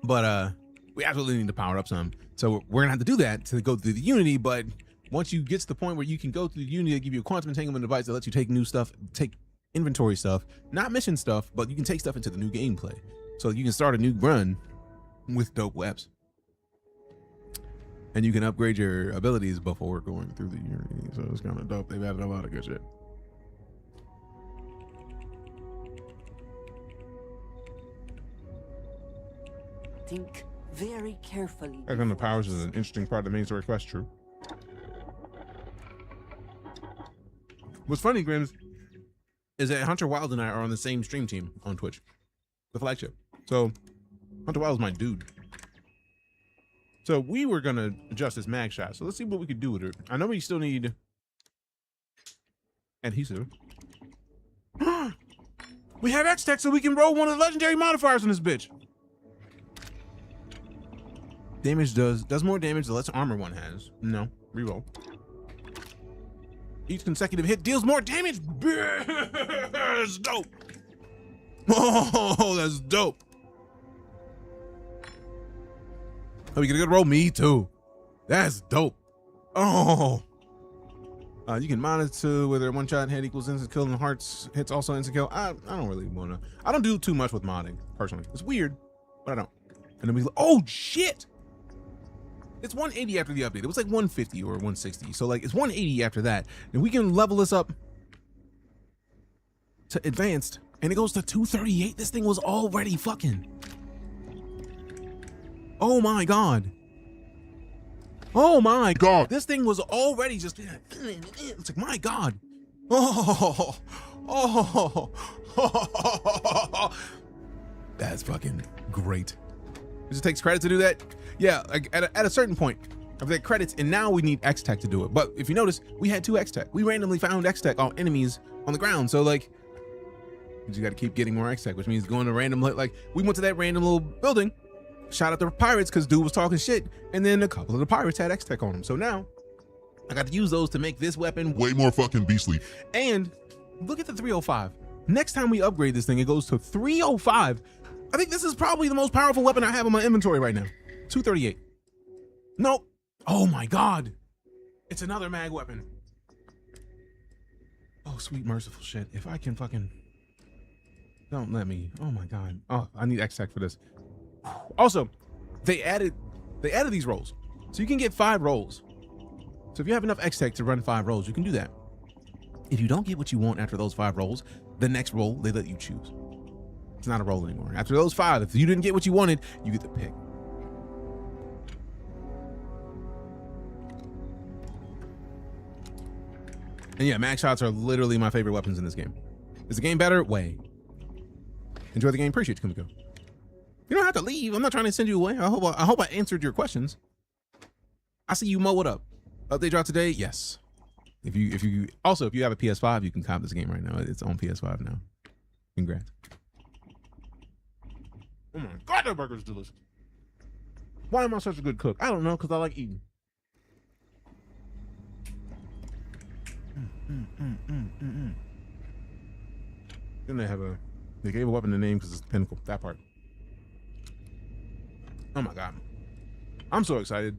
But we absolutely need to power up some. So we're gonna have to do that to go through the Unity, but once you get to the point where you can go through the Unity, they give you a quantum entanglement device that lets you take new stuff, take inventory stuff, not mission stuff, but you can take stuff into the new gameplay. So you can start a new run with dope webs. And you can upgrade your abilities before going through the Unity. So it's kind of dope. They've added a lot of good shit. Think very carefully. Back on the powers is an interesting part of the main story quest, true. What's funny, Grims, is that Hunter Wild and I are on the same stream team on Twitch, the flagship. So Hunter Wild is my dude. So we were gonna adjust this mag shot. So let's see what we could do with it. I know we still need adhesive. We have X-Tech, so we can roll one of the legendary modifiers on this bitch. Damage does more damage the less armor one has. No, reroll. Each consecutive hit deals more damage. That's dope. Oh, that's dope. Oh, we get a good roll? Me too. That's dope. Oh. You can monitor whether one shot hit equals instant kill and hearts hits also instant kill. I don't really want to. I don't do too much with modding, personally. It's weird, but I don't. And then oh shit. It's 180 after the update. It was like 150 or 160. So like it's 180 after that. And we can level this up to advanced and it goes to 238. This thing was already fucking. Oh my God. Oh my God. This thing was already just, it's like, my God. Oh, that's fucking great. It just takes credit to do that. Yeah, like at a certain point of the credits, and now we need X-Tech to do it. But if you notice, we had 2 X-Tech. We randomly found X-Tech on enemies on the ground. So like, you just got to keep getting more X-Tech, which means going to random, like we went to that random little building, shot at the pirates because dude was talking shit, and then a couple of the pirates had X-Tech on them. So now I got to use those to make this weapon way more fucking beastly. And look at the 305. Next time we upgrade this thing, it goes to 305. I think this is probably the most powerful weapon I have in my inventory right now. 238. Nope. Oh my God. It's another mag weapon. Oh, sweet merciful shit. If I can fucking, don't let me. Oh my God. Oh, I need X-Tech for this. Also, they added these rolls. So you can get 5 rolls. So if you have enough X-Tech to run 5 rolls, you can do that. If you don't get what you want after those 5 rolls, the next roll, they let you choose. It's not a roll anymore. After those 5, if you didn't get what you wanted, you get to pick. And yeah, mag shots are literally my favorite weapons in this game. Is the game better? Way. Enjoy the game. Appreciate you, Kumiko. You don't have to leave. I'm not trying to send you away. I hope I answered your questions. I see you. Mo, what up? Update drop today? Yes. If you have a PS5, you can cop this game right now. It's on PS5 now. Congrats. Oh my God, that burger's delicious. Why am I such a good cook? I don't know, because I like eating. Then they gave a weapon a name because it's the pinnacle. That part. Oh my God. I'm so excited.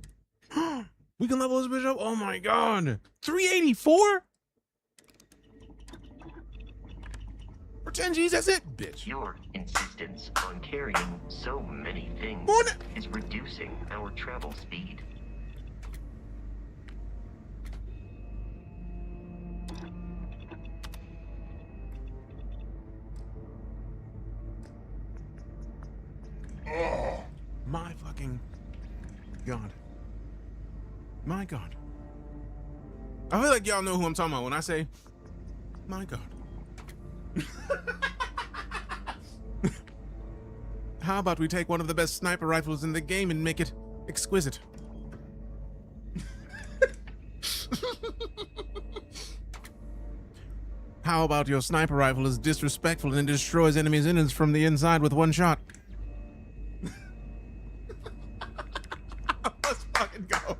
We can level this bitch up. Oh my God. 384? For 10 G's, that's it, bitch. Your insistence on carrying so many things is reducing our travel speed. My fucking God. My God. I feel like y'all know who I'm talking about when I say, my God. How about we take one of the best sniper rifles in the game and make it exquisite? How about your sniper rifle is disrespectful and destroys enemies' innards from the inside with one shot? Let's fucking go.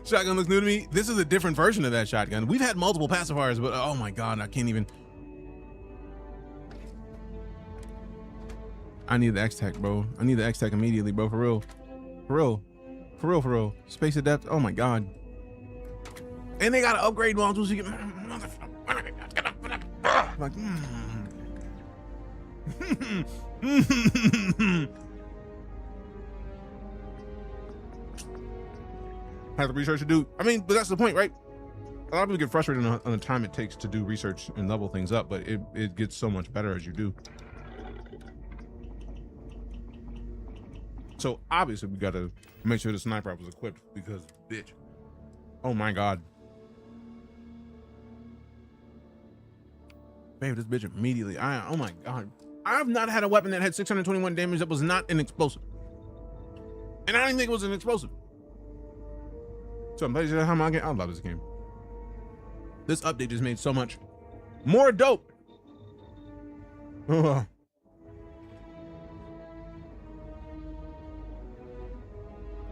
Shotgun looks new to me. This is a different version of that shotgun. We've had multiple pacifiers, but oh my God, I can't even. I need the X-Tech, bro. I need the X-Tech immediately, bro. For real. For real. For real, for real. Space Adept. Oh my God. And they got to upgrade modules. So you get. Like, Have the research to do. I mean, but that's the point, right? A lot of people get frustrated on the time it takes to do research and level things up, but it gets so much better as you do. So obviously we got to make sure the sniper was equipped because, bitch. Oh my God. Babe, this bitch immediately. Oh my God. I've not had a weapon that had 621 damage that was not an explosive. And I didn't think it was an explosive. So I'm playing how I love this game. This update just made so much more dope. Ugh.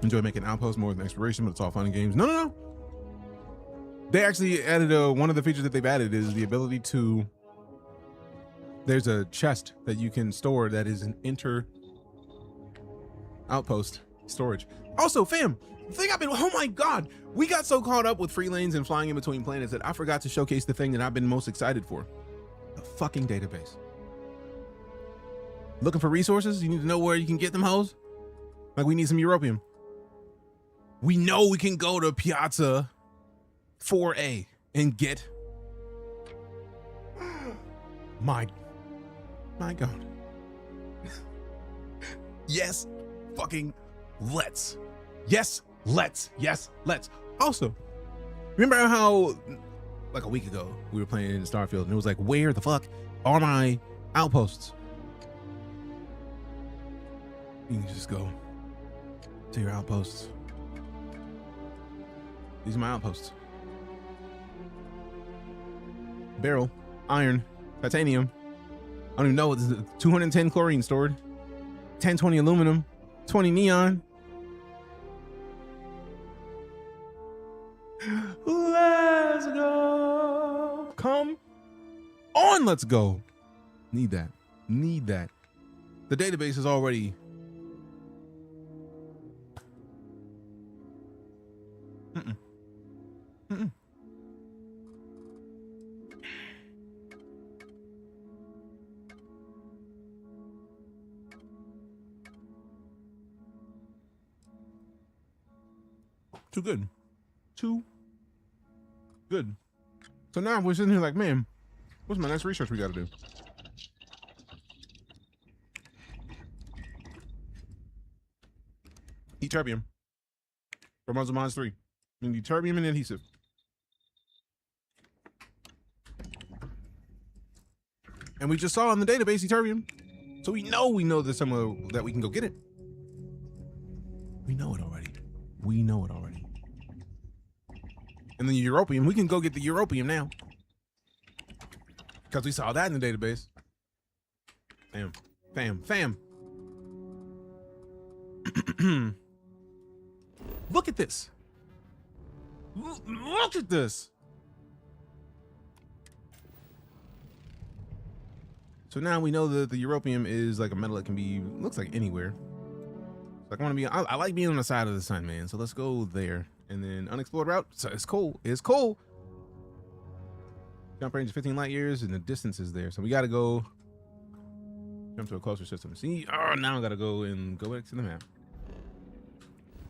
Enjoy making outposts more than exploration, but it's all fun and games. No. They actually added one of the features that they've added is the ability to. There's a chest that you can store that is an outpost storage. Also, fam, the thing oh my God, we got so caught up with free lanes and flying in between planets that I forgot to showcase the thing that I've been most excited for. The fucking database. Looking for resources? You need to know where you can get them hoes? Like we need some europium. We know we can go to Piazza 4A and get my God. Yes, fucking let's. Yes, let's. Yes, let's. Also, remember how like a week ago we were playing in Starfield and it was like, where the fuck are my outposts? You can just go to your outposts. These are my outposts. Barrel, iron, titanium. I don't even know what this is. 210 chlorine stored. 1020 aluminum. 20 neon. Let's go. Come on, let's go. Need that. Need that. The database is already. Too good. Too good. So now we're sitting here like, man, what's my next research we got to do? Terbium. For Muzzle Mines 3. We need terbium and adhesive. And we just saw in the database terbium. So we know there's somewhere that we can go get it. We know it already. We know it already. And then europium, we can go get the europium now. Because we saw that in the database. Fam. Look at this. Look at this. So now we know that the europium is like a metal that can be, looks like anywhere. Like I like being on the side of the sun, man. So let's go there. And then unexplored route. So it's cool. It's cool. Jump range is 15 light years and the distance is there. So we got to go jump to a closer system. See, now I got to go back to the map.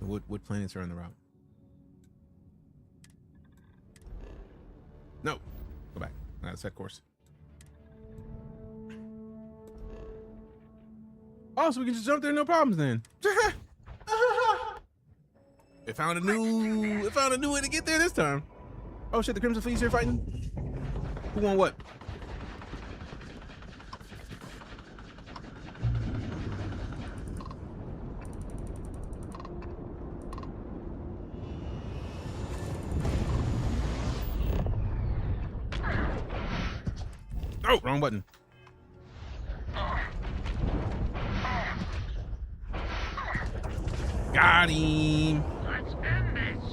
What planets are on the route? No, go back. I got to set course. Oh, so we can just jump there, no problems then. It found a new way to get there this time. Oh shit, the Crimson Fleet's here fighting. Who won what? Oh, wrong button. Got him. Let's end this.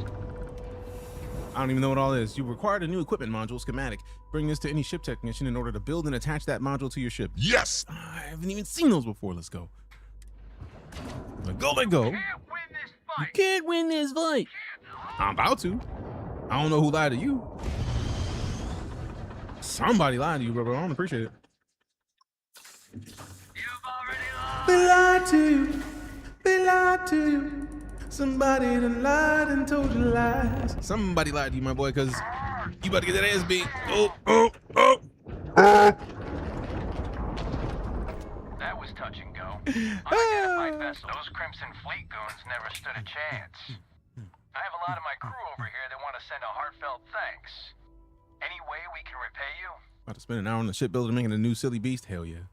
I don't even know what all this is. You required a new equipment module schematic. Bring this to any ship technician in order to build and attach that module to your ship. Yes! I haven't even seen those before. Let's go. Let go, let go. Can't win this You fight. can't win this fight. I'm about to. I don't know who lied to you. Somebody lied to you, bro. I don't appreciate it. You've already lost. They lied to you. They lied to you. Somebody done lied and told you lies. Somebody lied to you, my boy, because you about to get that ass beat. Oh. That was touch and go. Unidentified vessel. Those Crimson Fleet goons never stood a chance. I have a lot of my crew over here that want to send a heartfelt thanks. Any way we can repay you? About to spend an hour on the shipbuilder making a new silly beast. Hell yeah.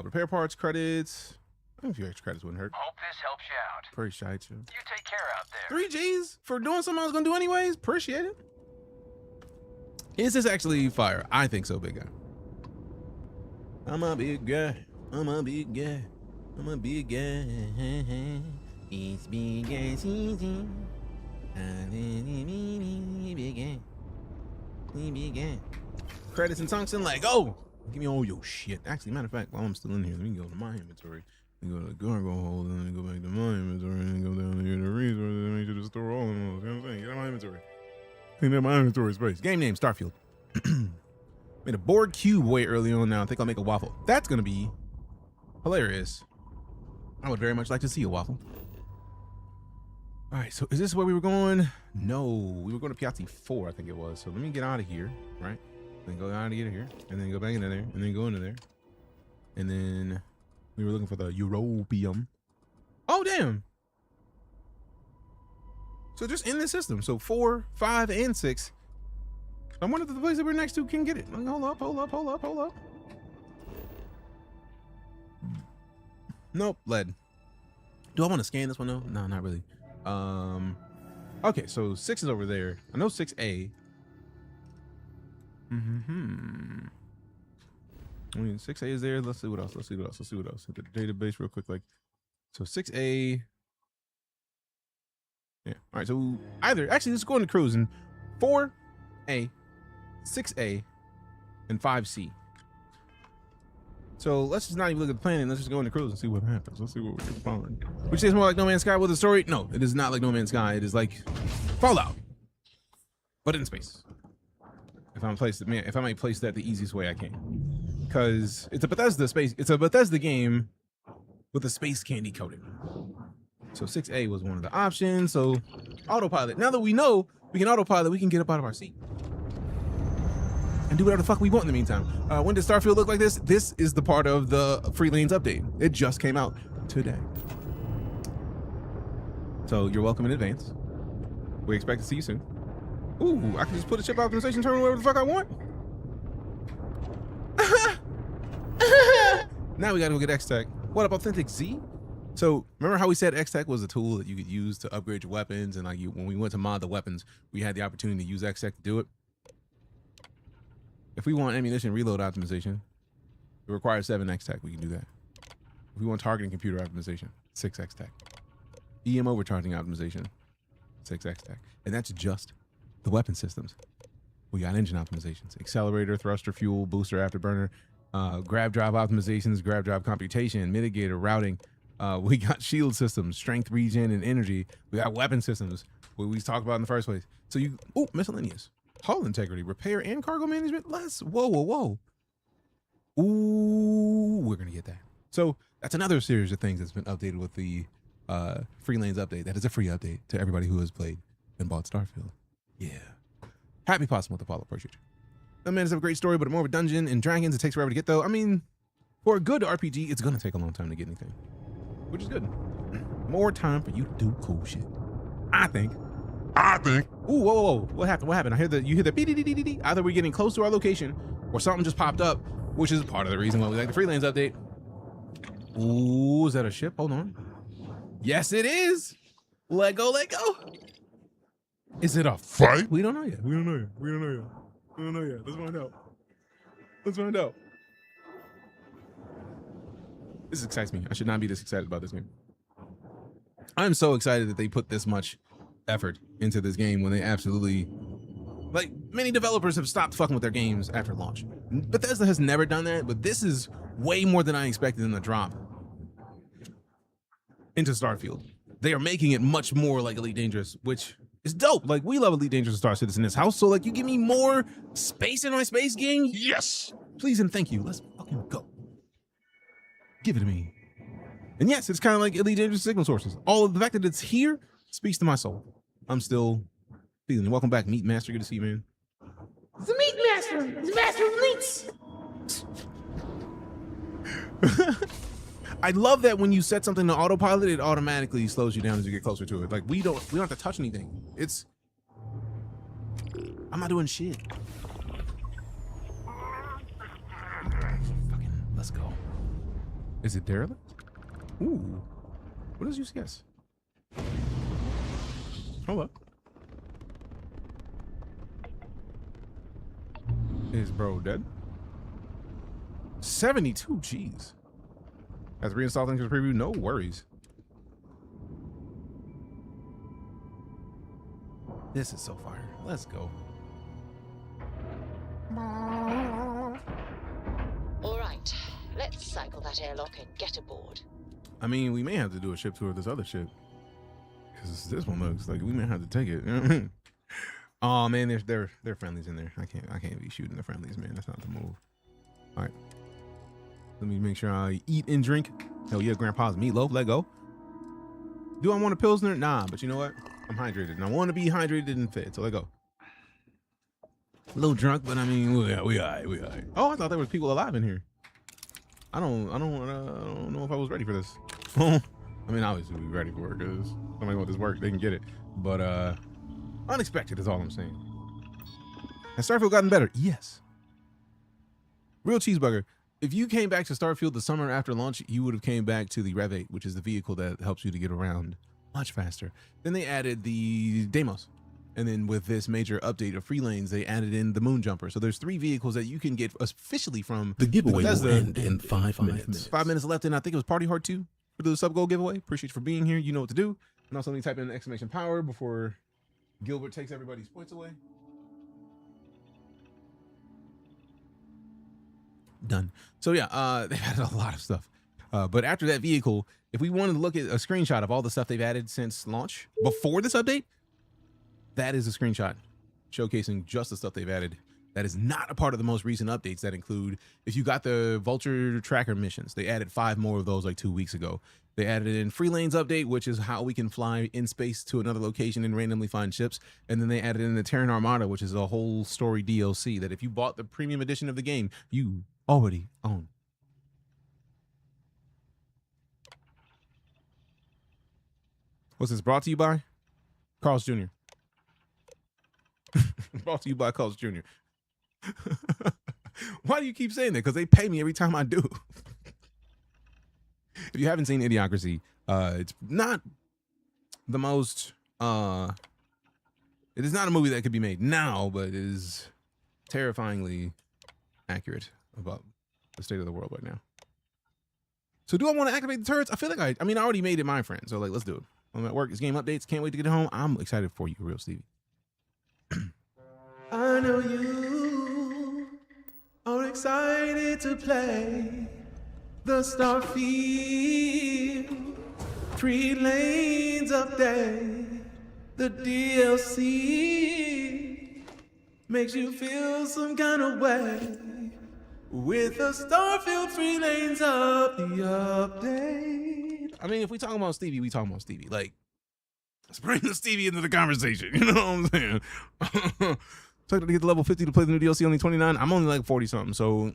Repair parts, credits. I think a few extra credits wouldn't hurt. Hope this helps you out. Appreciate you. You take care out there. 3 G's for doing something I was gonna do anyways. Appreciate it. Is this actually fire? I think so, big guy. I'm a big guy. I'm a big guy. I'm a big guy. It's big as easy. Big guy. Big guy. Credits and tungsten, like, oh, give me all your shit. Actually, matter of fact, while I'm still in here, let me go to my inventory. Let me go to the cargo hold and then go back to my inventory and then go down here to resources and make sure to store all of them. You know what I'm saying? Get out of my inventory. Clean up my inventory space. Game name, Starfield. Made a board cube way early on now. I think I'll make a waffle. That's going to be hilarious. I would very much like to see a waffle. All right, so is this where we were going? No, we were going to Piazzi 4, I think it was. So let me get out of here, right? Then go out of here, and then go back into there, and then go into there. And then we were looking for the Europium. Oh, damn. So just in the system. So 4, 5, and 6. I wonder if the place that we're next to can get it. Hold up. Nope, lead. Do I want to scan this one though? No, not really. Okay, so 6 is over there. I know 6A. I mean, 6A is there. Let's see what else. Hit the database real quick. Like, so 6A. Yeah. All right. So actually, let's go into cruise and 4A, 6A, and 5C. So let's just not even look at the planet. Let's just go into cruise and see what happens. Let's see what we can find. Which is more like No Man's Sky with a story? No, it is not like No Man's Sky. It is like Fallout, but in space. If I might place that the easiest way I can, because it's a Bethesda game with a space candy coating. So 6A was one of the options. So autopilot. Now that we know we can autopilot, we can get up out of our seat and do whatever the fuck we want in the meantime. When did Starfield look like this? This is the part of the Free Lanes update. It just came out today. So you're welcome in advance. We expect to see you soon. Ooh, I can just put a chip optimization terminal wherever the fuck I want. Now we gotta go get X-Tech. What up, Authentic Z? So remember how we said X-Tech was a tool that you could use to upgrade your weapons, and like when we went to mod the weapons, we had the opportunity to use X-Tech to do it. If we want ammunition reload optimization, it requires 7 X-Tech. We can do that. If we want targeting computer optimization, 6 X-Tech. EM overcharging optimization, 6 X-Tech. And that's just the weapon systems. We got engine optimizations, accelerator, thruster, fuel, booster, afterburner, grab drive optimizations, grab drive computation, mitigator, routing. We got shield systems, strength, regen, and energy. We got weapon systems, what we talked about in the first place. So miscellaneous. Hull integrity, repair, and cargo management. Whoa. Ooh, we're gonna get that. So that's another series of things that's been updated with the Free Lanes update. That is a free update to everybody who has played and bought Starfield. Yeah. Happy possum with Apollo, appreciate you. The man is a great story, but more of a dungeon and dragons. It takes forever to get though. I mean, For a good RPG, it's gonna take a long time to get anything, which is good. More time for you to do cool shit. I think. Ooh, whoa. What happened? I hear you hear the beep. Either we're getting close to our location or something just popped up, which is part of the reason why we like the free lanes update. Ooh, is that a ship? Hold on. Yes, it is. Let go. Is it a fight? We don't know yet. Let's find out. This excites me. I should not be this excited about this game. I'm so excited that they put this much effort into this game when they absolutely, like, many developers have stopped fucking with their games after launch. Bethesda has never done that, but this is way more than I expected in the drop into Starfield. They are making it much more like Elite Dangerous, which is dope. Like, we love Elite Dangerous and Star Citizen in this house, so like, you give me more space in my space game? Yes! Please and thank you. Let's fucking go. Give it to me. And yes, it's kind of like Elite Dangerous signal sources. All of the fact that it's here speaks to my soul. I'm still feeling it. Welcome back, Meat Master. Good to see you, man. The Meat Master! The Master of Meats! I love that when you set something to autopilot, it automatically slows you down as you get closer to it. Like, we don't have to touch anything. I'm not doing shit. Fucking, let's go. Is it derelict? Ooh. What is UCS? Hold up. Is bro dead? 72, jeez. Has to reinstall things for preview, no worries. This is so fire. Let's go. All right, let's cycle that airlock and get aboard. I mean, we may have to do a ship tour of this other ship. Because this one looks like we may have to take it. Oh man, they're friendlies in there. I can't be shooting the friendlies, man. That's not the move. All right. Let me make sure I eat and drink. Hell yeah, grandpa's meatloaf. Let go. Do I want a Pilsner? Nah, but you know what? I'm hydrated. And I want to be hydrated and fed, so let go. A little drunk, but I mean, we all right. Oh, I thought there was people alive in here. I don't know if I was ready for this. I mean, obviously we ready for it because somebody want this work, they can get it. But unexpected is all I'm saying. Has Starfield gotten better? Yes. Real cheeseburger. If you came back to Starfield the summer after launch, you would have came back to the Rev 8, which is the vehicle that helps you to get around much faster. Then they added the Deimos. And then with this major update of free lanes, they added in the Moon Jumper. So there's 3 vehicles that you can get officially from the giveaway. Bethesda. Will end in 5 minutes. 5 minutes left, and I think it was Party Hard 2 for the sub goal giveaway. Appreciate you for being here. You know what to do. And also let me type in exclamation power before Gilbert takes everybody's points away. Done. So yeah, they've added a lot of stuff. But after that vehicle, if we wanted to look at a screenshot of all the stuff they've added since launch, before this update, that is a screenshot showcasing just the stuff they've added. That is not a part of the most recent updates that include, if you got the Vulture Tracker missions, they added 5 more of those like 2 weeks ago. They added in Free Lanes update, which is how we can fly in space to another location and randomly find ships. And then they added in the Terran Armada, which is a whole story DLC that if you bought the premium edition of the game, you already own. What's this brought to you by? Carl's Jr. Brought to you by Carl's Jr. Why do you keep saying that? Because they pay me every time I do. If you haven't seen Idiocracy, it's not the most it is not a movie that could be made now, but it is terrifyingly accurate about the state of the world right now. So do I want to activate the turrets? I feel like I mean I already made it my friend, so like let's do it. I'm at work, it's game updates, can't wait to get home. I'm excited for you, real Stevie. I know you are excited to play the Starfield Free Lanes update. The DLC makes you feel some kind of way with the Starfield Free Lanes up the update. I mean, if we talking about Stevie, we talking about Stevie. Like, let's bring the Stevie into the conversation. You know what I'm saying? So to get to level 50 to play the new DLC, only 29. I'm only like 40 something. So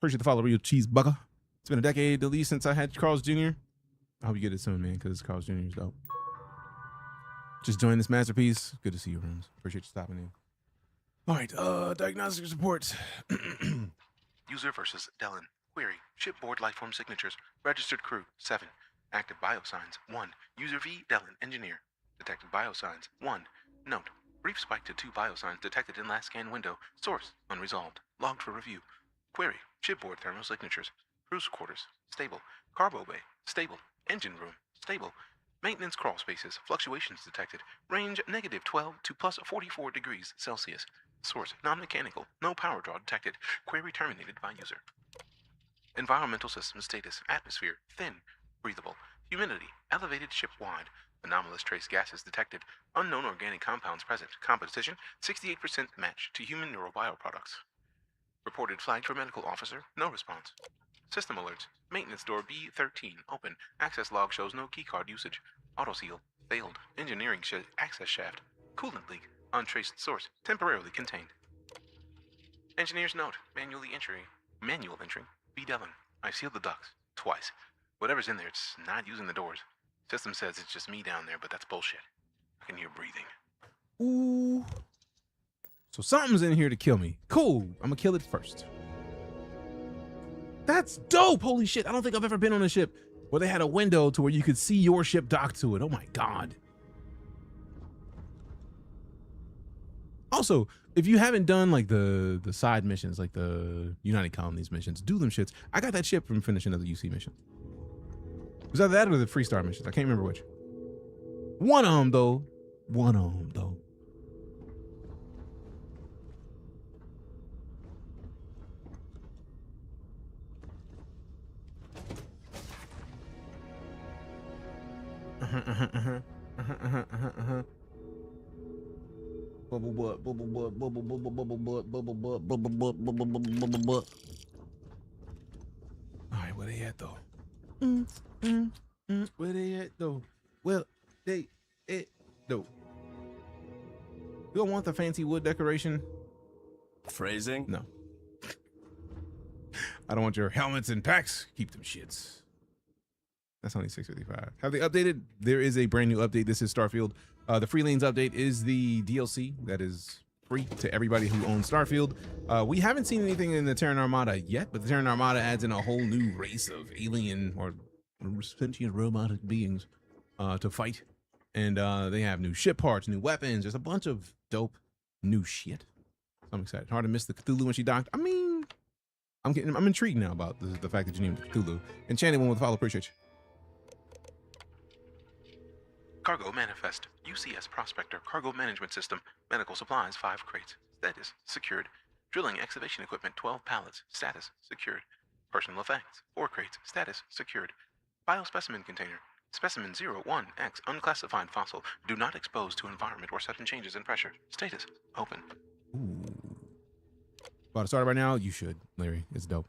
Appreciate the follow, Real Cheeseburger. It's been a decade at least since I had Carl's Jr. I hope you get it soon, man, because Carl's Jr. is dope. Just join this masterpiece. Good to see you, Rooms. Appreciate you stopping in. All right, diagnostics reports. User versus Dellen. Query. Shipboard lifeform signatures. Registered crew, 7. Active biosigns, 1. User V, Dellen, engineer. Detected biosigns, 1. Note. Brief spike to 2 biosigns detected in last scan window. Source, unresolved. Logged for review. Query. Shipboard thermal signatures. Cruise quarters, stable. Cargo bay, stable. Engine room, stable. Maintenance crawl spaces, fluctuations detected. Range -12 to +44 degrees Celsius. Source, non-mechanical. No power draw detected. Query terminated by user. Environmental system status, atmosphere, thin. Breathable. Humidity, elevated ship-wide. Anomalous trace gases detected. Unknown organic compounds present. Composition, 68% match to human neurobioproducts. Reported flag for medical officer, no response. System alerts. Maintenance door B13 open. Access log shows no keycard usage. Auto seal failed. Engineering access shaft. Coolant leak. Untraced source. Temporarily contained. Engineer's note. Manual entry. B. Dellen. I sealed the ducts. Twice. Whatever's in there, it's not using the doors. System says it's just me down there, but that's bullshit. I can hear breathing. Ooh. So something's in here to kill me. Cool. I'm gonna kill it first. That's dope. Holy shit. I don't think I've ever been on a ship where they had a window to where you could see your ship docked to it. Oh my God. Also, if you haven't done like the side missions, like the United Colonies missions, do them shits. I got that ship from finishing of the UC mission. Was either that or the Freestar missions? I can't remember which. One of them though. Bubble butt, bubble butt, bubble butt, bubble butt, bubble butt, bubble butt, bubble butt, bubble butt. All right, where they at though? Where they at though? Well, they at though. You don't want the fancy wood decoration? Phrasing? No. I don't want your helmets and packs. Keep them shits. That's only $6.55. Have they updated? There is a brand new update. This is Starfield. The Free Lanes update is the DLC that is free to everybody who owns Starfield. We haven't seen anything in the Terran Armada yet, but the Terran Armada adds in a whole new race of alien or sentient robotic beings to fight. And they have new ship parts, new weapons. There's a bunch of dope new shit. So I'm excited. Hard to miss the Cthulhu when she docked. I mean, I'm intrigued now about the fact that you named it Cthulhu. Enchanted one with follow. Appreciate you. Cargo manifest. UCS prospector. Cargo management system. Medical supplies 5 crates. Status secured. Drilling excavation equipment 12 pallets. Status secured. Personal effects 4 crates. Status secured. Biospecimen container. Specimen 01X unclassified fossil. Do not expose to environment or sudden changes in pressure. Status open. Ooh. About to start it right now? You should, Larry. It's dope.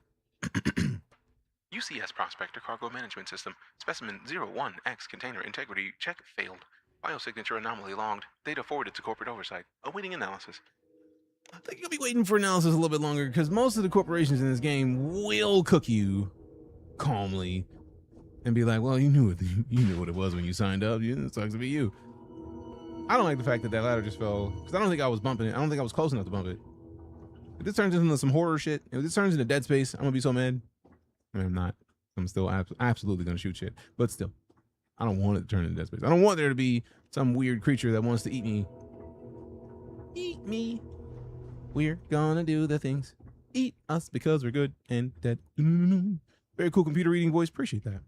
UCS prospector cargo management system. Specimen 01X container integrity check failed. Biosignature anomaly logged. Data forwarded to corporate oversight. Awaiting analysis. I think you'll be waiting for analysis a little bit longer because most of the corporations in this game will cook you calmly and be like, well, you knew what it was when you signed up. It sucks to be you. I don't like the fact that ladder just fell because I don't think I was bumping it. I don't think I was close enough to bump it. If this turns into some horror shit, if this turns into Dead Space, I'm gonna be so mad. I mean, I'm not. I'm still absolutely gonna shoot shit, but still, I don't want it to turn into Dead Space. I don't want there to be some weird creature that wants to eat me. Eat me. We're gonna do the things. Eat us because we're good and dead. Very cool computer reading voice. Appreciate that.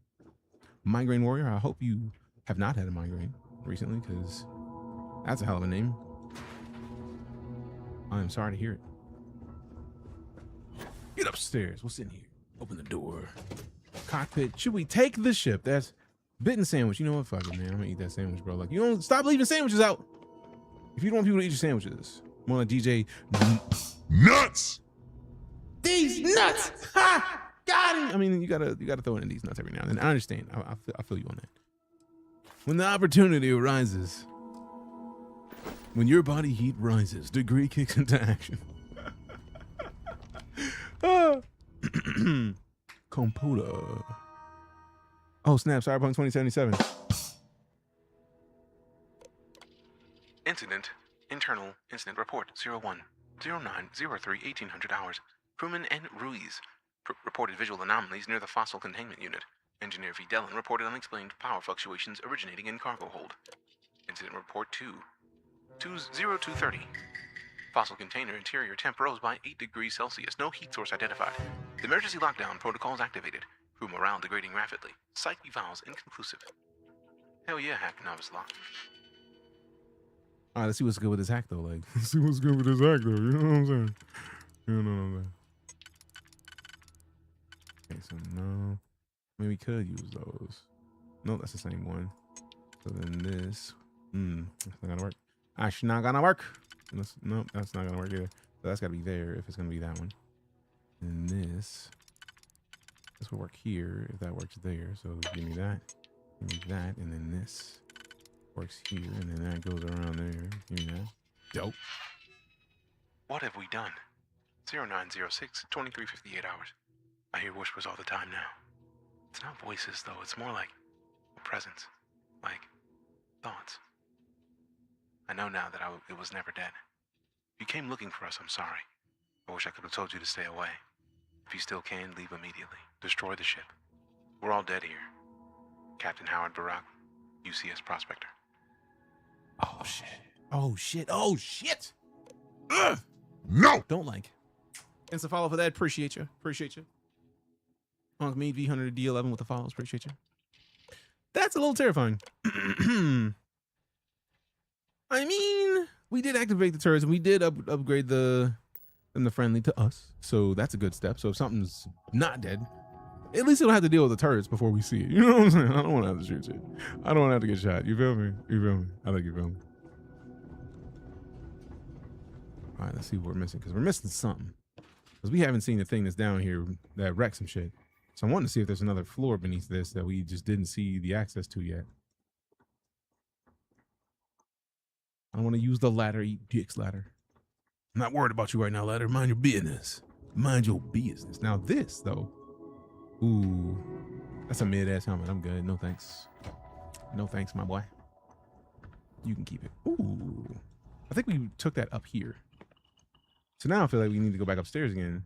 Migraine Warrior. I hope you have not had a migraine recently because that's a hell of a name. I am sorry to hear it. Get upstairs. What's in here? Open the door. Cockpit. Should we take the ship? That's bitten sandwich. You know what? Fuck it, man. I'm gonna eat that sandwich, bro. Like, you don't stop leaving sandwiches out. If you don't want people to eat your sandwiches, more like DJ nuts. These nuts. Ha! Got him. I mean, you gotta throw in these nuts every now and then. I understand. I feel you on that. When the opportunity arises, when your body heat rises, degree kicks into action. Computer. Oh, snap. Cyberpunk 2077. Incident. Internal incident report 010903 hours. Crewman N. Ruiz reported visual anomalies near the fossil containment unit. Engineer V. Dellin reported unexplained power fluctuations originating in cargo hold. Incident report 20230. Fossil container interior temp rose by 8 degrees Celsius. No heat source identified. The emergency lockdown protocols activated. Crew morale degrading rapidly. Psych evals inconclusive. Hell yeah, hack novice lock. All right, let's see what's good with this hack though. Like, let's see what's good with this hack though. You know what I'm saying? You know what I'm saying? Okay, so no. I mean, we could use those. No, that's the same one. So then this. That's not gonna work. Actually, not gonna work. Nope, that's not gonna work either. So that's gotta be there if it's gonna be that one. And this will work here if that works there. So give me that, and then this works here, and then that goes around there. Give me that. Dope. What have we done? 0906 2358 hours. I hear whispers all the time now. It's not voices though, it's more like a presence. Like thoughts. I know now that it was never dead. If you came looking for us, I'm sorry. I wish I could have told you to stay away. If you still can, leave immediately. Destroy the ship. We're all dead here. Captain Howard Barak, UCS Prospector. Oh shit. Oh shit. Oh shit. Ugh. No. Don't like. Instant follow for that. Appreciate you. Appreciate you. Unc me V100 D11 with the follows. Appreciate you. That's a little terrifying. I mean, we did activate the turrets and we did upgrade them to friendly to us. So that's a good step. So if something's not dead, at least you don't have to deal with the turrets before we see it. You know what I'm saying? I don't want to have to shoot shit. I don't want to have to get shot. You feel me? You feel me? I think you feel me. All right, let's see what we're missing, because we're missing something. Because we haven't seen the thing that's down here that wrecks some shit. So I'm wanting to see if there's another floor beneath this that we just didn't see the access to yet. I don't want to use the ladder, eat dicks ladder. I'm not worried about you right now, ladder. Mind your business. Mind your business. Now this, though. Ooh. That's a mid-ass helmet. I'm good. No thanks. No thanks, my boy. You can keep it. Ooh. I think we took that up here. So now I feel like we need to go back upstairs again.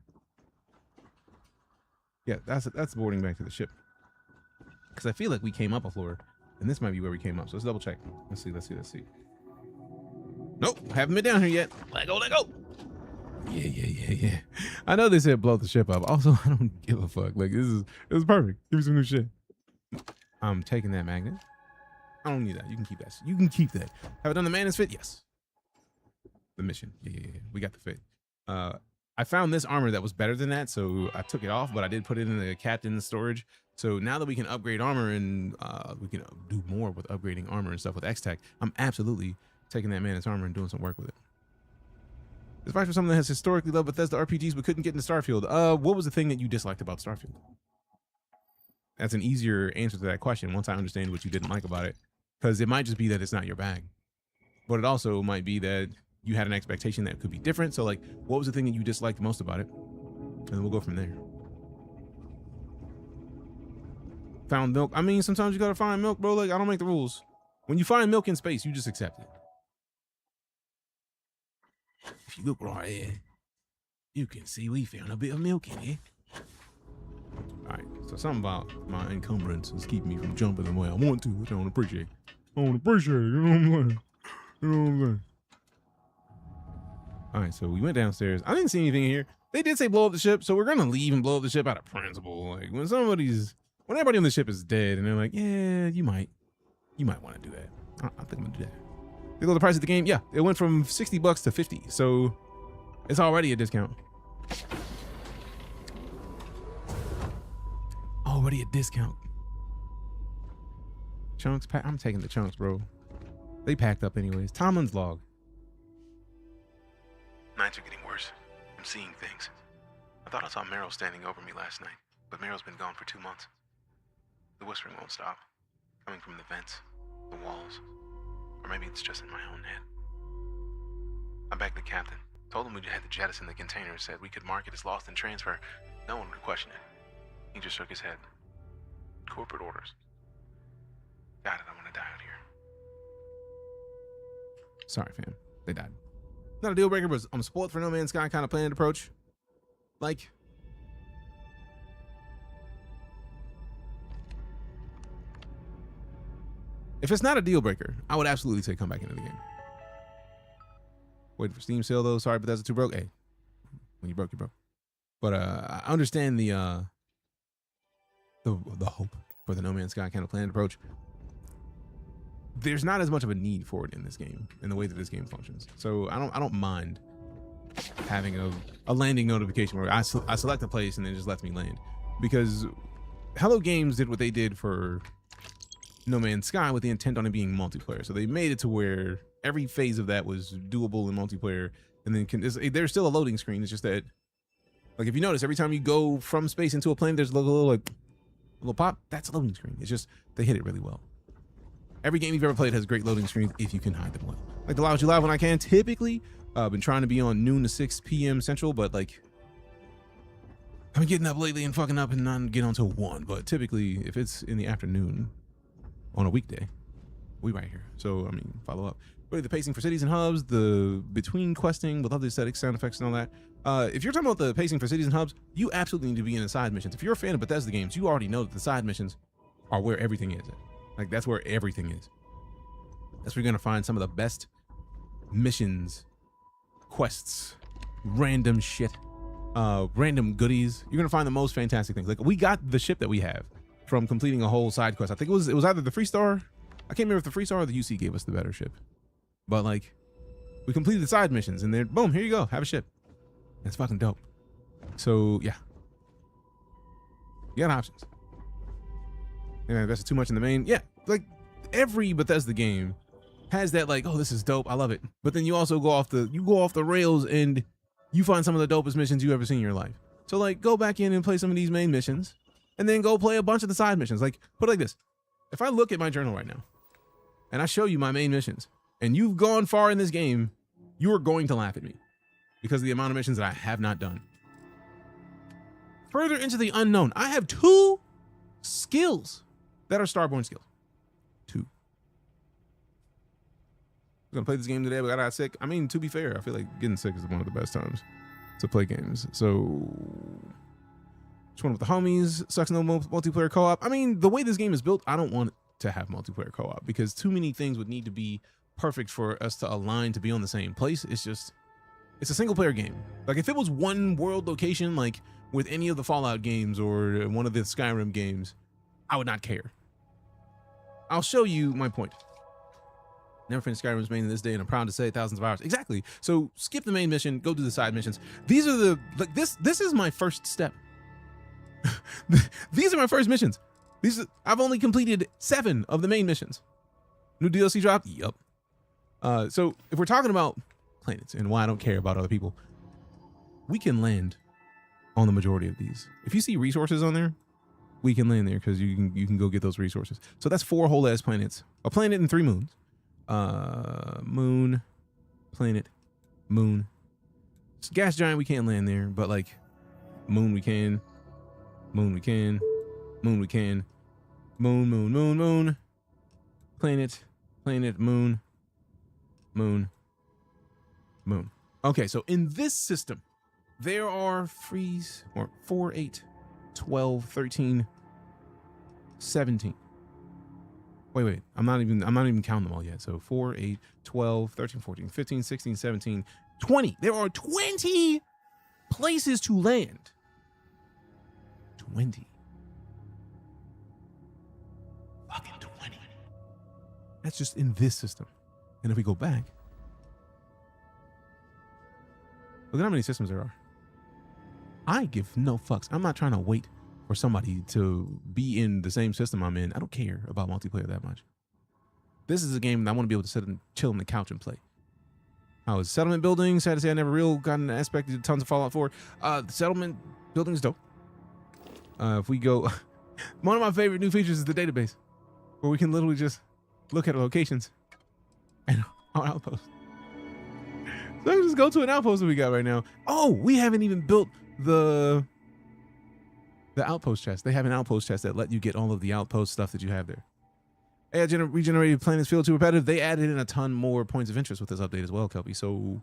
Yeah, that's boarding back to the ship. Because I feel like we came up a floor. And this might be where we came up. So let's double check. Let's see. Nope, haven't been down here yet. Let go. Yeah. I know they said blow the ship up. Also, I don't give a fuck. Like, this is perfect. Give me some new shit. I'm taking that magnet. I don't need that. You can keep that. You can keep that. Have I done the Manus fit? Yes. The mission. Yeah. We got the fit. I found this armor that was better than that, so I took it off, but I did put it in the captain's storage. So now that we can upgrade armor and we can do more with upgrading armor and stuff with X-Tech, I'm absolutely taking that Manus armor and doing some work with it. This fight for someone that has historically loved Bethesda RPGs but couldn't get into Starfield. What was the thing that you disliked about Starfield? That's an easier answer to that question once I understand what you didn't like about it. Because it might just be that it's not your bag. But it also might be that you had an expectation that could be different. So, like, what was the thing that you disliked most about it? And then we'll go from there. Found milk. I mean, sometimes you gotta find milk, bro. Like, I don't make the rules. When you find milk in space, you just accept it. If you look right here, you can see we found a bit of milk in here. All right, so something about my encumbrance is keeping me from jumping the way I want to, which I don't appreciate. I don't appreciate it, you know what I'm saying? You know what I'm saying? All right, so we went downstairs. I didn't see anything in here. They did say blow up the ship, so we're gonna leave and blow up the ship out of principle. Like, when everybody on the ship is dead and they're like, yeah, you might want to do that. I think I'm gonna do that. They go the price of the game. Yeah, it went from $60 to 50, so it's already a discount. Already a discount. Chunks pack. I'm taking the chunks, bro. They packed up anyways. Tomlin's log. Nights are getting worse. I'm seeing things. I thought I saw Meryl standing over me last night, but Meryl's been gone for 2 months. The whispering won't stop. Coming from the vents, the walls, or maybe it's just in my own head. I begged the captain, told him we had to jettison the container, and said we could mark it as lost and transfer. No one would question it. He just shook his head. Corporate orders. Got it, I'm gonna die out here. Sorry, fam. They died. Not a deal breaker, but I'm spoiled for No Man's Sky kind of planned approach. Like, if it's not a deal breaker, I would absolutely say come back into the game. Waiting for Steam sale though. Sorry, Bethesda 2 broke. Hey, when you broke, you broke. But I understand the hope for the No Man's Sky kind of planned approach. There's not as much of a need for it in this game, in the way that this game functions. So I don't mind having a landing notification where I select a place and then it just lets me land, because Hello Games did what they did for No Man's Sky with the intent on it being multiplayer. So they made it to where every phase of that was doable in multiplayer, and then there's still a loading screen. It's just that, like, if you notice, every time you go from space into a plane, there's a little pop. That's a loading screen. It's just they hit it really well. Every game you've ever played has great loading screens if you can hide them well. Like the Loud You Live when I can. Typically, I've been trying to be on noon to 6 p.m. Central, but like I've been getting up lately and fucking up and not getting on till 1. But typically, if it's in the afternoon on a weekday, we right here. So I mean, follow up. But the pacing for cities and hubs, the between questing with other aesthetics, sound effects, and all that. If you're talking about the pacing for cities and hubs, you absolutely need to be in the side missions. If you're a fan of Bethesda games, you already know that the side missions are where everything is. Like, that's where everything is. That's where you're gonna find some of the best missions, quests, random shit, random goodies. You're gonna find the most fantastic things. Like, we got the ship that we have from completing a whole side quest. I think it was either the 3-star. I can't remember if the 3-star or the UC gave us the better ship. But like, we completed the side missions and then boom, here you go, have a ship. That's fucking dope. So yeah, you got options. You know, invested too much in the main. Yeah, like every Bethesda game has that, like, oh, this is dope, I love it. But then you also go off the rails and you find some of the dopest missions you ever seen in your life. So like, go back in and play some of these main missions and then go play a bunch of the side missions. Like, put it like this. If I look at my journal right now and I show you my main missions and you've gone far in this game, you are going to laugh at me because of the amount of missions that I have not done. Further into the unknown, I have 2 skills that are Starborn skills. 2. I'm gonna play this game today, but I got sick. I mean, to be fair, I feel like getting sick is one of the best times to play games. So, just one with the homies, sucks no multiplayer co-op. I mean, the way this game is built, I don't want to have multiplayer co-op because too many things would need to be perfect for us to align to be on the same place. It's a single player game. Like, if it was one world location, like with any of the Fallout games or one of the Skyrim games, I would not care. I'll show you my point. Never finished Skyrim's main to this day, and I'm proud to say thousands of hours. Exactly. So skip the main mission, go do the side missions. These are the, like, this is my first step. These are my first missions. I've only completed 7 of the main missions. New DLC drop? Yup. So if we're talking about planets and why I don't care about other people, we can land on the majority of these. If you see resources on there, we can land there because you can go get those resources. So that's 4 whole ass planets. A planet and 3 moons. Moon, planet, moon. Gas giant, we can't land there, but like moon we can. Moon we can. Moon we can. Moon, moon, moon, moon. Planet, planet, moon. Moon. Moon. Okay, so in this system, there are 4, 8, 12, 13, 17. Wait. I'm not even counting them all yet. So 4, 8, 12, 13, 14, 15, 16, 17, 20. There are 20 places to land. 20. Fucking 20. That's just in this system. And if we go back, look at how many systems there are. I give no fucks. I'm not trying to wait for somebody to be in the same system I'm in. I don't care about multiplayer that much. This is a game that I want to be able to sit and chill on the couch and play. I was settlement building. Sad to say I never really got an aspect of tons of Fallout 4. The settlement building is dope. If we go, one of my favorite new features is the database, where we can literally just look at locations and our outposts. So I can just go to an outpost that we got right now. Oh, we haven't even built the The outpost chest. They have an outpost chest that let you get all of the outpost stuff that you have there. AI regenerated planets feel too repetitive. They added in a ton more points of interest with this update as well, Kelpie. So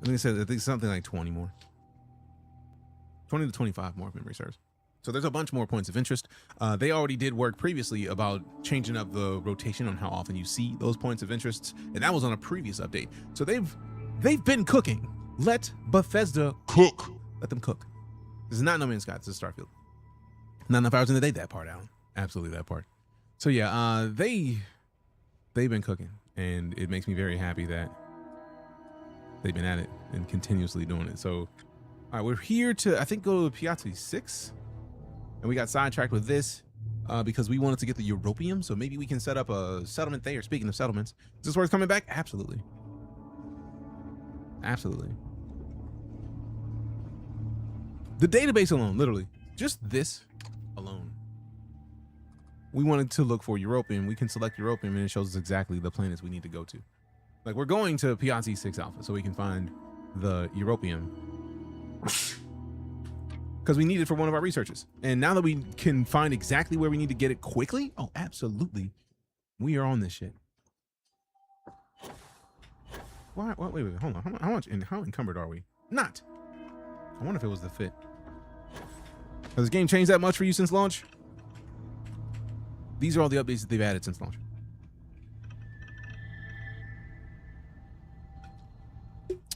I think something like 20 more. 20 to 25 more if memory serves. So there's a bunch more points of interest. They already did work previously about changing up the rotation on how often you see those points of interest, and that was on a previous update. So they've been cooking. Let Bethesda cook. Let them cook. This is not No Man's Sky. This is Starfield. Not enough hours in the day. That part, Alan. Absolutely that part. So yeah, they've been cooking, and it makes me very happy that they've been at it and continuously doing it. So, all right, we're here to, I think, go to Piazza 6. And we got sidetracked with this because we wanted to get the Europium. So maybe we can set up a settlement there. Speaking of settlements, is this worth coming back? Absolutely. Absolutely. The database alone, literally, just this alone. We wanted to look for Europium. We can select Europium and it shows us exactly the planets we need to go to. Like, we're going to Piazza 6 Alpha so we can find the Europium. Because we need it for one of our researches. And now that we can find exactly where we need to get it quickly, oh, absolutely. We are on this shit. Wait, hold on. How much and how encumbered are we? Not. I wonder if it was the fit. Has this game changed that much for you since launch? These are all the updates that they've added since launch.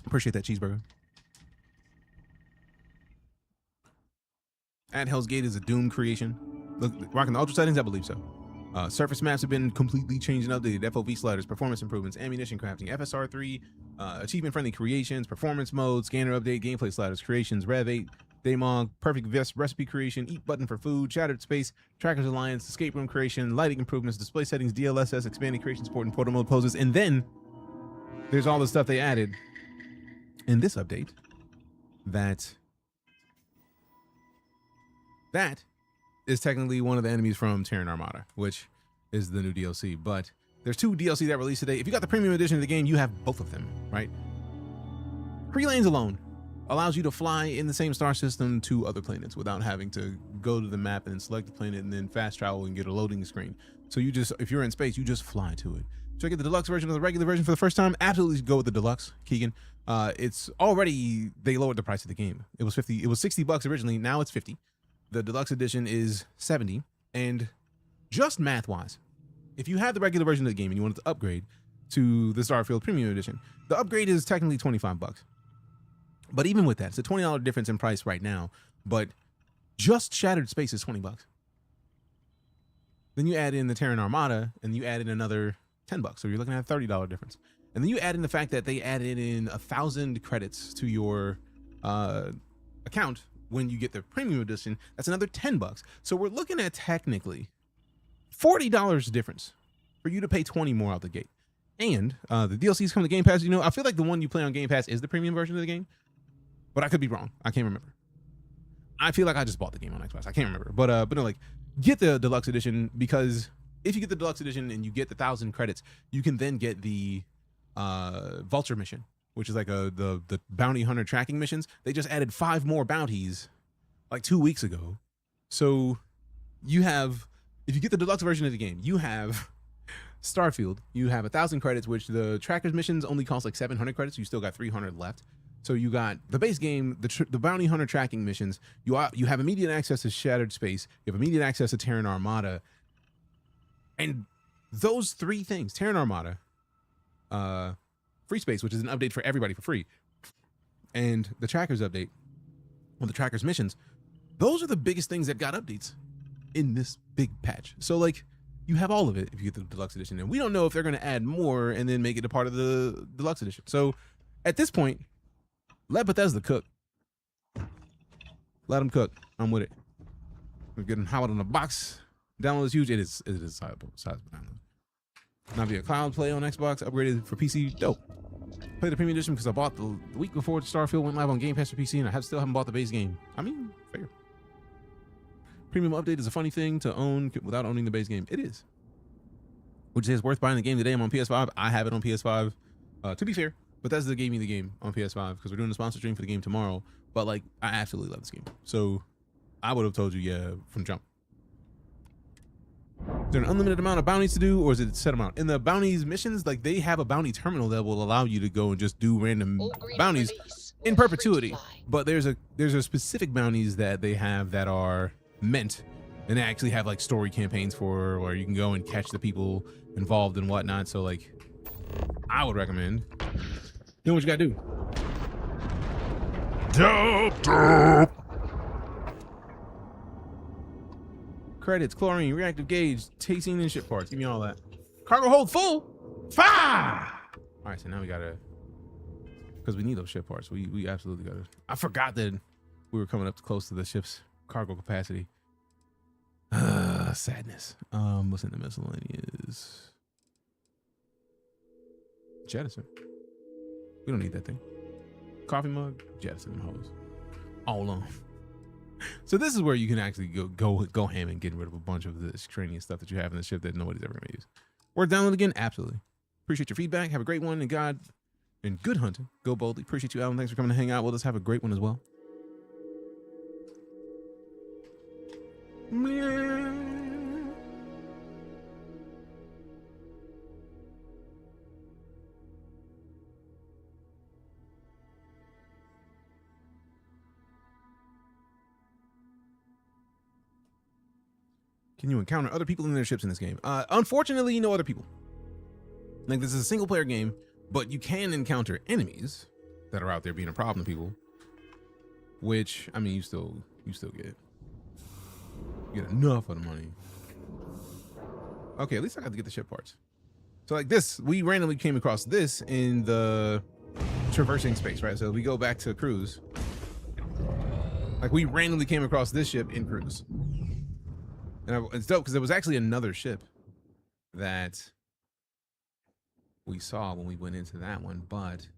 Appreciate that cheeseburger. At Hell's Gate is a Doom creation. Look, rocking the ultra settings, I believe so. Surface maps have been completely changed and updated. FOV sliders, performance improvements, ammunition crafting, FSR3, achievement-friendly creations, performance mode, scanner update, gameplay sliders, creations, Rev 8, Daemon, perfect recipe creation, eat button for food, shattered space, trackers alliance, escape room creation, lighting improvements, display settings, DLSS, expanded creation support, and portal mode poses. And then there's all the stuff they added in this update that is technically one of the enemies from Terran Armada, which is the new DLC. But there's 2 DLC that released today. If you got the premium edition of the game, you have both of them, right? Free lanes alone allows you to fly in the same star system to other planets without having to go to the map and then select the planet and then fast travel and get a loading screen. So you just, if you're in space, you just fly to it. Should I get the deluxe version or the regular version for the first time? Absolutely go with the deluxe, Keegan. It's already, they lowered the price of the game. It was $60 originally. Now it's 50. The deluxe edition is 70, and just math-wise, if you have the regular version of the game and you wanted to upgrade to the Starfield Premium Edition, the upgrade is technically $25. But even with that, it's a $20 difference in price right now, but just Shattered Space is $20. Then you add in the Terran Armada, and you add in another $10, so you're looking at a $30 difference. And then you add in the fact that they added in 1,000 credits to your account when you get the premium edition. That's another $10. So we're looking at technically $40 difference for you to pay 20 more out the gate. And the DLCs come to Game Pass. You know, I feel like the one you play on Game Pass is the premium version of the game, but I could be wrong. I can't remember. I feel like I just bought the game on Xbox. I can't remember, but no, like, get the deluxe edition, because if you get the deluxe edition and you get the 1,000 credits, you can then get the Vulture mission, which is like the bounty hunter tracking missions. They just added 5 more bounties like 2 weeks ago. So you have, if you get the deluxe version of the game, you have Starfield. You have 1,000 credits, which the trackers missions only cost like 700 credits. So you still got 300 left. So you got the base game, the bounty hunter tracking missions. You have immediate access to Shattered Space. You have immediate access to Terran Armada. And those 3 things, Terran Armada, Free Space, which is an update for everybody for free, and the trackers update, or the trackers missions, those are the biggest things that got updates in this big patch. So like, you have all of it if you get the deluxe edition, and we don't know if they're going to add more and then make it a part of the deluxe edition. So at this point, let Bethesda cook. Let them cook. I'm with it. We're getting hot on the box. Download is huge. It is sizable download. Not via cloud play on Xbox, upgraded for PC. Dope. Play the premium edition because I bought the week before Starfield went live on Game Pass for PC, and I still haven't bought the base game. I mean, fair. Premium update is a funny thing to own without owning the base game. It is. Which is worth buying the game today. I'm on PS5. I have it on PS5. To be fair, Bethesda gave me the game on PS5 because we're doing a sponsor stream for the game tomorrow. But like, I absolutely love this game. So I would have told you, yeah, from jump. Is there an unlimited amount of bounties to do, or is it a set amount? In the bounties missions, like they have a bounty terminal that will allow you to go and just do random bounties in perpetuity. But there's a specific bounties that they have that are meant, and they actually have like story campaigns for where you can go and catch the people involved and whatnot. So like, I would recommend doing what you gotta do. Dope. Credits, chlorine, reactive gauge, tasting and ship parts. Give me all that. Cargo hold full. Fire! All right, so now we gotta, because we need those ship parts. We absolutely gotta. I forgot that we were coming up close to the ship's cargo capacity. Sadness. What's in the miscellaneous? Jettison. We don't need that thing. Coffee mug, jettison hose. All on. So this is where you can actually go ham and get rid of a bunch of the extraneous stuff that you have in the ship that nobody's ever gonna use. Worth download again? Absolutely. Appreciate your feedback. Have a great one, and good hunting. Go boldly. Appreciate you, Alan. Thanks for coming to hang out with us. Have a great one as well. Can you encounter other people in their ships in this game? Unfortunately, no other people. Like, this is a single player game, but you can encounter enemies that are out there being a problem to people. Which, I mean, you still get enough of the money. Okay, at least I got to get the ship parts. So like this, we randomly came across this in the traversing space, right? So we go back to cruise. Like we randomly came across this ship in cruise. And it's dope because there was actually another ship that we saw when we went into that one, but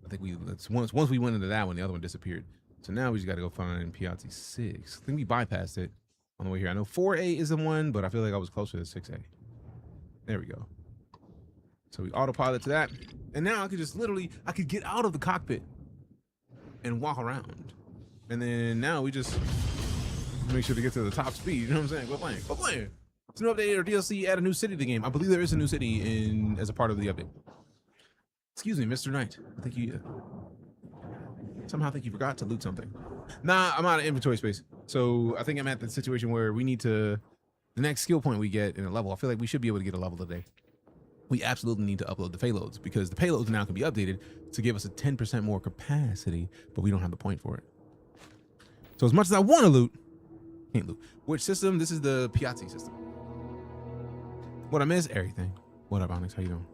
I think once we went into that one, the other one disappeared. So now we just got to go find Piazzi 6. I think we bypassed it on the way here. I know 4A is the one, but I feel like I was closer to 6A. There we go. So we autopilot to that, and now I could just I could get out of the cockpit and walk around, and then now we just make sure to get to the top speed. You know what I'm saying? Go playing. It's an update or DLC. Add a new city to the game. I believe there is a new city as a part of the update. Excuse me, Mr. Knight. I think you somehow think you forgot to loot something. Nah, I'm out of inventory space. So I think I'm at the situation where we need to, the next skill point we get in a level, I feel like we should be able to get a level today. We absolutely need to upload the payloads because the payloads now can be updated to give us a 10% more capacity, but we don't have the point for it. So as much as I want to loot, can't loot. Which system? This is the Piazzi system. What I miss? Everything. What up, Onyx? How you doing?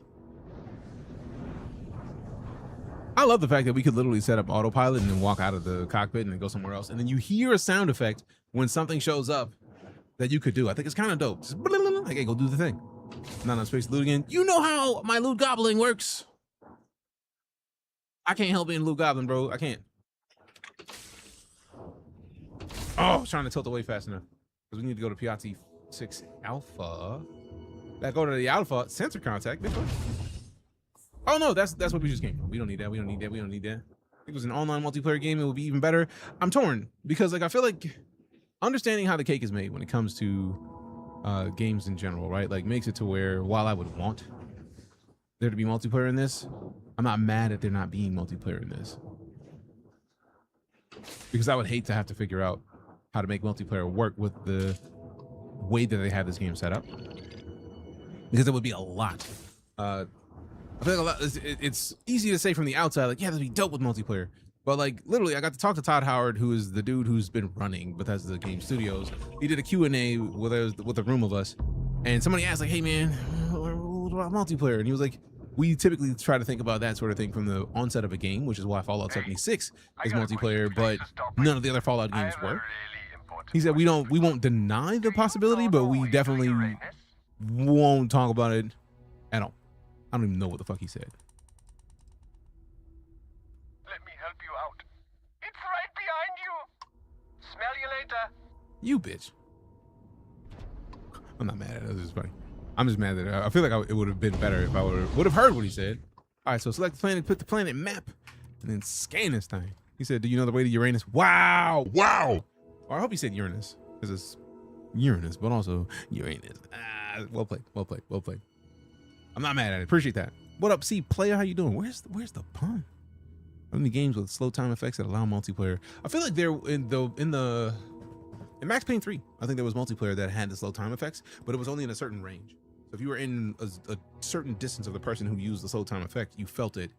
I love the fact that we could literally set up autopilot and then walk out of the cockpit and then go somewhere else. And then you hear a sound effect when something shows up that you could do. I think it's kind of dope. Just like, hey, go do the thing. Not enough space to loot again. You know how my loot gobbling works. I can't help being loot goblin, bro. I can't. Oh, I was trying to tilt away fast enough. Because we need to go to Piazzi 6 Alpha. That go to the Alpha. Sensor contact. Bitch. Oh no, that's what we just came from. We don't need that. We don't need that. If it was an online multiplayer game, it would be even better. I'm torn because like I feel like understanding how the cake is made when it comes to games in general, right? Like makes it to where while I would want there to be multiplayer in this, I'm not mad at there not being multiplayer in this. Because I would hate to have to figure out how to make multiplayer work with the way that they have this game set up. Because it would be a lot. I feel like it's easy to say from the outside, like, yeah, that'd be dope with multiplayer. But like, literally, I got to talk to Todd Howard, who is the dude who's been running Bethesda Game Studios. He did a Q&A with a room of us. And somebody asked, like, hey, man, what about multiplayer? And he was like, we typically try to think about that sort of thing from the onset of a game, which is why Fallout 76 is multiplayer, but none of the other Fallout games were. He said, we won't deny the possibility, but we definitely won't talk about it at all. I don't even know what the fuck he said. Let me help you out. It's right behind you. Smell you later. You bitch. I'm not mad at it. It was just funny. I'm just mad that I feel like it would have been better if I would have heard what he said All right, so select the planet, put the planet map, and then scan this thing. He said, do you know the way to Uranus? Wow. Wow. Or I hope he said Uranus, because it's Uranus, but also Uranus. Well played, well played, well played. I'm not mad at it. Appreciate that. What up, C player? How you doing? Where's the pun? Only games with slow time effects that allow multiplayer. I feel like they're in Max Payne 3. I think there was multiplayer that had the slow time effects, but it was only in a certain range. So if you were in a certain distance of the person who used the slow time effect, you felt it.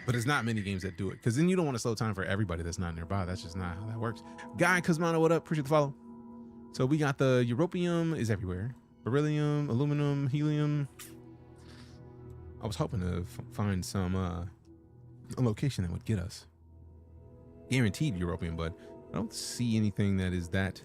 But there's not many games that do it, because then you don't want to slow time for everybody that's not nearby. That's just not how that works. Guy Cosmano, what up? Appreciate the follow. So we got the Europium is everywhere. Beryllium, aluminum, helium. I was hoping to find some a location that would get us guaranteed Europium, but I don't see anything that is that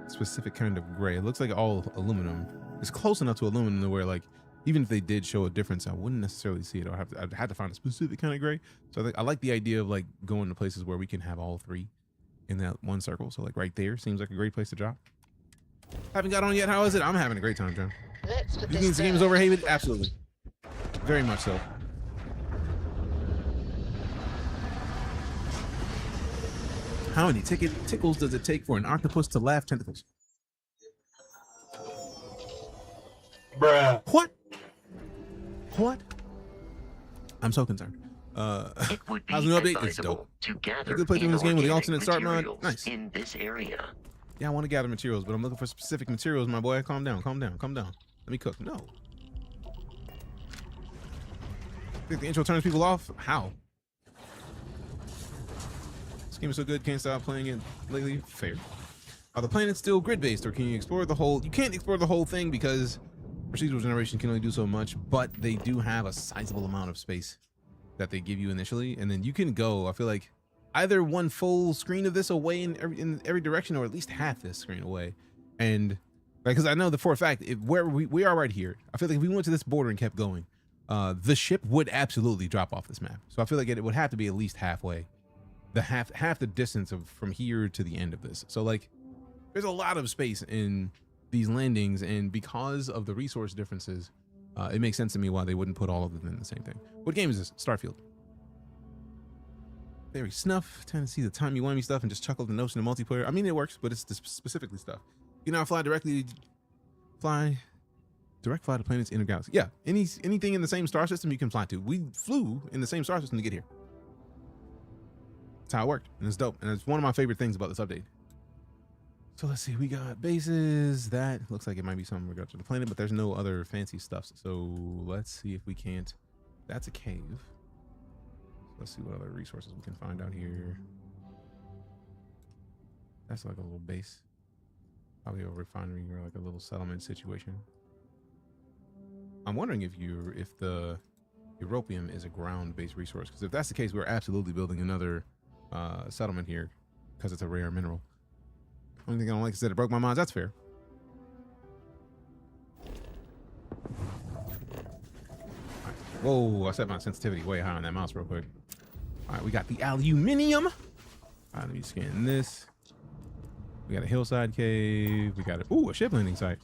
specific kind of gray. It looks like all aluminum. It's close enough to aluminum to where, like, even if they did show a difference, I wouldn't necessarily see it. I'd have to find a specific kind of gray. So I like the idea of like going to places where we can have all three in that one circle. So like right there seems like a great place to drop. Haven't got on yet. How is it? I'm having a great time, John. You think this game is overhated? Absolutely. Very much so. How many tickles does it take for an octopus to laugh tentacles? Bruh. What? I'm so concerned. How's the new update? It's dope. A good playthrough in this game with the alternate start mod. Nice. In this area. Yeah, I want to gather materials, but I'm looking for specific materials, my boy. Calm down, calm down, calm down. Let me cook. No. Think the intro turns people off? How? This game is so good, can't stop playing it lately. Fair. Are the planets still grid-based, or can you explore the whole? You can't explore the whole thing because procedural generation can only do so much, but they do have a sizable amount of space that they give you initially, and then you can go, I feel like, either one full screen of this away in every direction, or at least half this screen away. And because I know that for a fact, where we are right here, I feel like if we went to this border and kept going, the ship would absolutely drop off this map. So I feel like it would have to be at least halfway, the half the distance from here to the end of this. So like, there's a lot of space in these landings, and because of the resource differences, it makes sense to me why they wouldn't put all of them in the same thing. What game is this? Starfield. Very snuff. Trying to see the timey-wimey stuff and just chuckle at the notion of multiplayer. I mean, it works, but it's specifically stuff. You know, direct fly to planets in a galaxy. Yeah, anything in the same star system you can fly to. We flew in the same star system to get here. That's how it worked, and it's dope. And it's one of my favorite things about this update. So let's see, we got bases. That looks like it might be something regard to the planet, but there's no other fancy stuff. So let's see if we can't. That's a cave. Let's see what other resources we can find out here. That's like a little base. Probably a refinery or like a little settlement situation. I'm wondering if the Europium is a ground-based resource, because if that's the case, we're absolutely building another settlement here because it's a rare mineral. Only thing I don't like is that it broke my mind. That's fair. Right. Whoa, I set my sensitivity way high on that mouse real quick. All right, we got the aluminium. All right, let me scan this. We got a hillside cave. We got a ship landing site.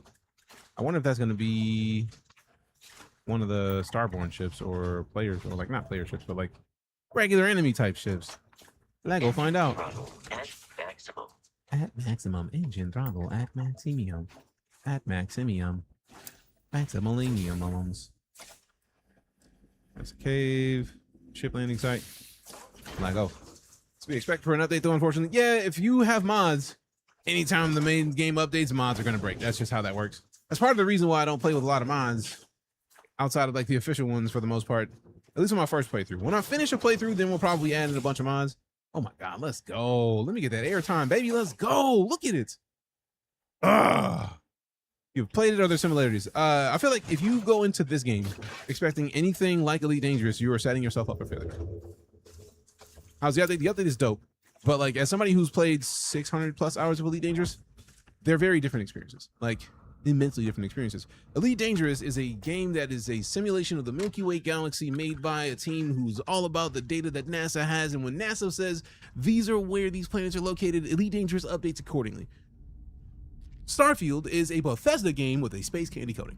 I wonder if that's going to be one of the Starborn ships or players, or like not player ships, but like regular enemy type ships. Let's go find out. At maximum engine throttle, at maximum, maximillenniums. That's a cave, ship landing site. Let go. To be expected for an update, though, unfortunately. Yeah, if you have mods, anytime the main game updates, mods are gonna break. That's just how that works. That's part of the reason why I don't play with a lot of mods outside of like the official ones for the most part. At least on my first playthrough. When I finish a playthrough, then we'll probably add in a bunch of mods. Oh my God, let's go. Let me get that airtime, baby. Let's go. Look at it. You've played it, other similarities. I feel like if you go into this game expecting anything like Elite Dangerous, you are setting yourself up for failure. How's the update? The update is dope. But like, as somebody who's played 600 plus hours of Elite Dangerous, they're very different experiences. Like, immensely different experiences. Elite Dangerous is a game that is a simulation of the Milky Way galaxy made by a team who's all about the data that NASA has, and when NASA says these are where these planets are located, Elite Dangerous updates accordingly. Starfield is a Bethesda game with a space candy coating.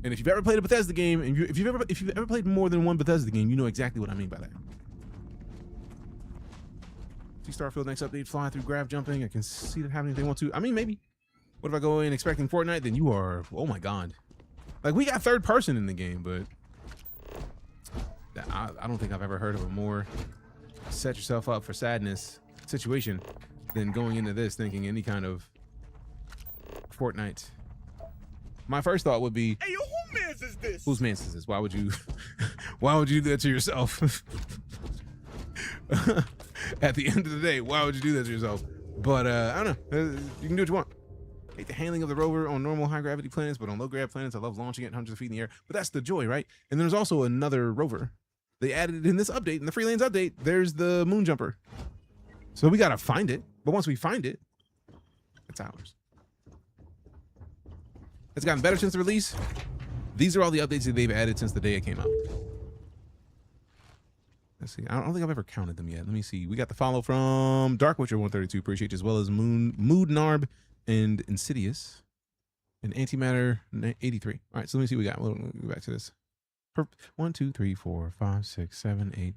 And if you've ever played a Bethesda game, and if you've ever played more than one Bethesda game, you know exactly what I mean by that. See Starfield next update, fly through graph jumping. I can see that happening if they want to. I mean, maybe. What if I go in expecting Fortnite? Then you are, oh my God. Like, we got third person in the game, but I don't think I've ever heard of a more set yourself up for sadness situation than going into this thinking any kind of Fortnite. My first thought would be, Hey, yo, who mans is this? whose mans is this? Why would you do that to yourself? At the end of the day, why would you do that to yourself? But I don't know. You can do what you want. Hate the handling of the rover on normal high gravity planets, but on low gravity planets, I love launching it hundreds of feet in the air. But that's the joy, right? And there's also another rover. They added it in this update, in the Free Lanes update. There's the moon jumper. So we gotta find it. But once we find it, it's ours. It's gotten better since the release. These are all the updates that they've added since the day it came out. Let's see. I don't think I've ever counted them yet. Let me see. We got the follow from Dark Witcher 132. Appreciate you, as well as Mood Narb and Insidious and Antimatter 83. All right, so let me see what we got. We'll go back to this. 1, 2, 3, 4, 5, 6, 7, 8,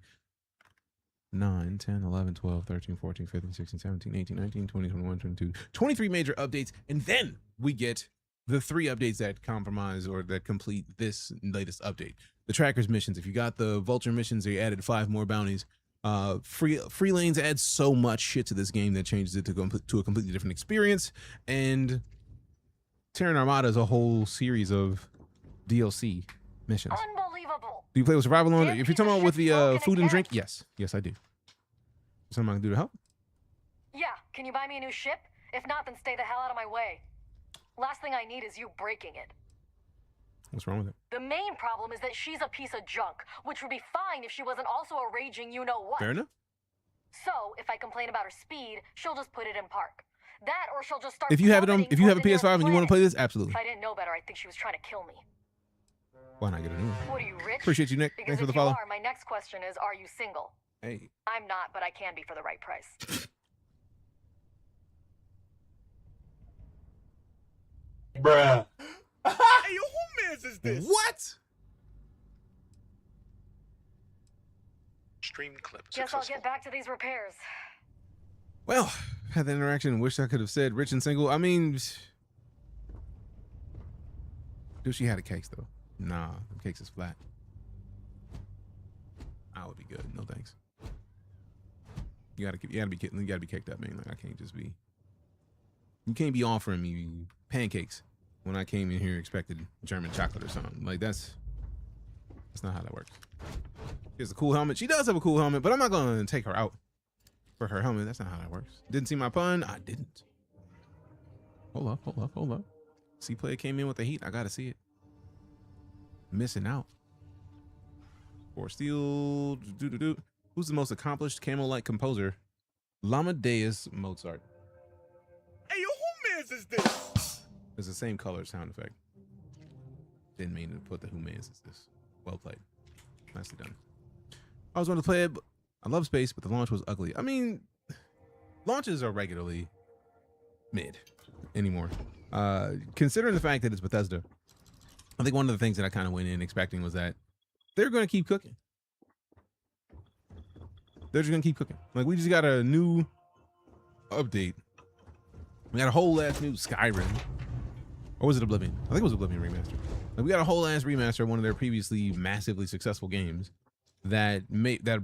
9, 10, 11, 12, 13, 14, 15, 16, 17, 18, 19, 20, 21, 22, 23 major updates. And then we get the 3 updates that compromise or that complete this latest update. The trackers missions. If you got the Vulture missions, they added 5 more bounties. Free Lanes adds so much shit to this game that changes it to a completely different experience. And Terran Armada is a whole series of DLC missions. Unbelievable. Do you play with survival on it? If you're talking about with the food and drink, yes. Yes, I do. Something I can do to help? Yeah, can you buy me a new ship? If not, then stay the hell out of my way. Last thing I need is you breaking it. What's wrong with it? The main problem is that she's a piece of junk, which would be fine if she wasn't also a raging you-know-what. Fair enough. So, if I complain about her speed, she'll just put it in park. That, or she'll just start. If you have it on, if you have a PS5 and you want to play this, absolutely. If I didn't know better, I'd think she was trying to kill me. Why not get a new one? What are you, rich? Appreciate you, Nick. Because Thanks for the if follow. you are, my next question is, are you single? Hey. I'm not, but I can be for the right price. Bruh. Hey, yo, who mans is this? What? Stream clip Guess successful. I'll get back to these repairs. Well, had that interaction and wish I could have said rich and single. I mean, dude, she had a cakes though. Nah, the cakes is flat. I would be good. No thanks. You gotta be caked up, man. Like, I can't just be. You can't be offering me pancakes when I came in here expected German chocolate or something. Like, that's not how that works. She has a cool helmet. She does have a cool helmet, but I'm not gonna take her out for her helmet. That's not how that works. Didn't see my pun? I didn't. Hold up. C player came in with the heat. I gotta see it. Missing out. Or steel. Who's the most accomplished camo-like composer? Lamadeus Mozart. Hey, yo, who mans is this? It's the same color sound effect. Didn't mean to put the who mans is this. Well played. Nicely done. I was going to play it, but I love space, but the launch was ugly. I mean, launches are regularly mid anymore. Considering the fact that it's Bethesda, I think one of the things that I kind of went in expecting was that they're going to keep cooking. They're just going to keep cooking. Like, we just got a new update. We got a whole ass new Skyrim. Or was it Oblivion? I think it was Oblivion Remastered. Like, we got a whole ass remaster of one of their previously massively successful games that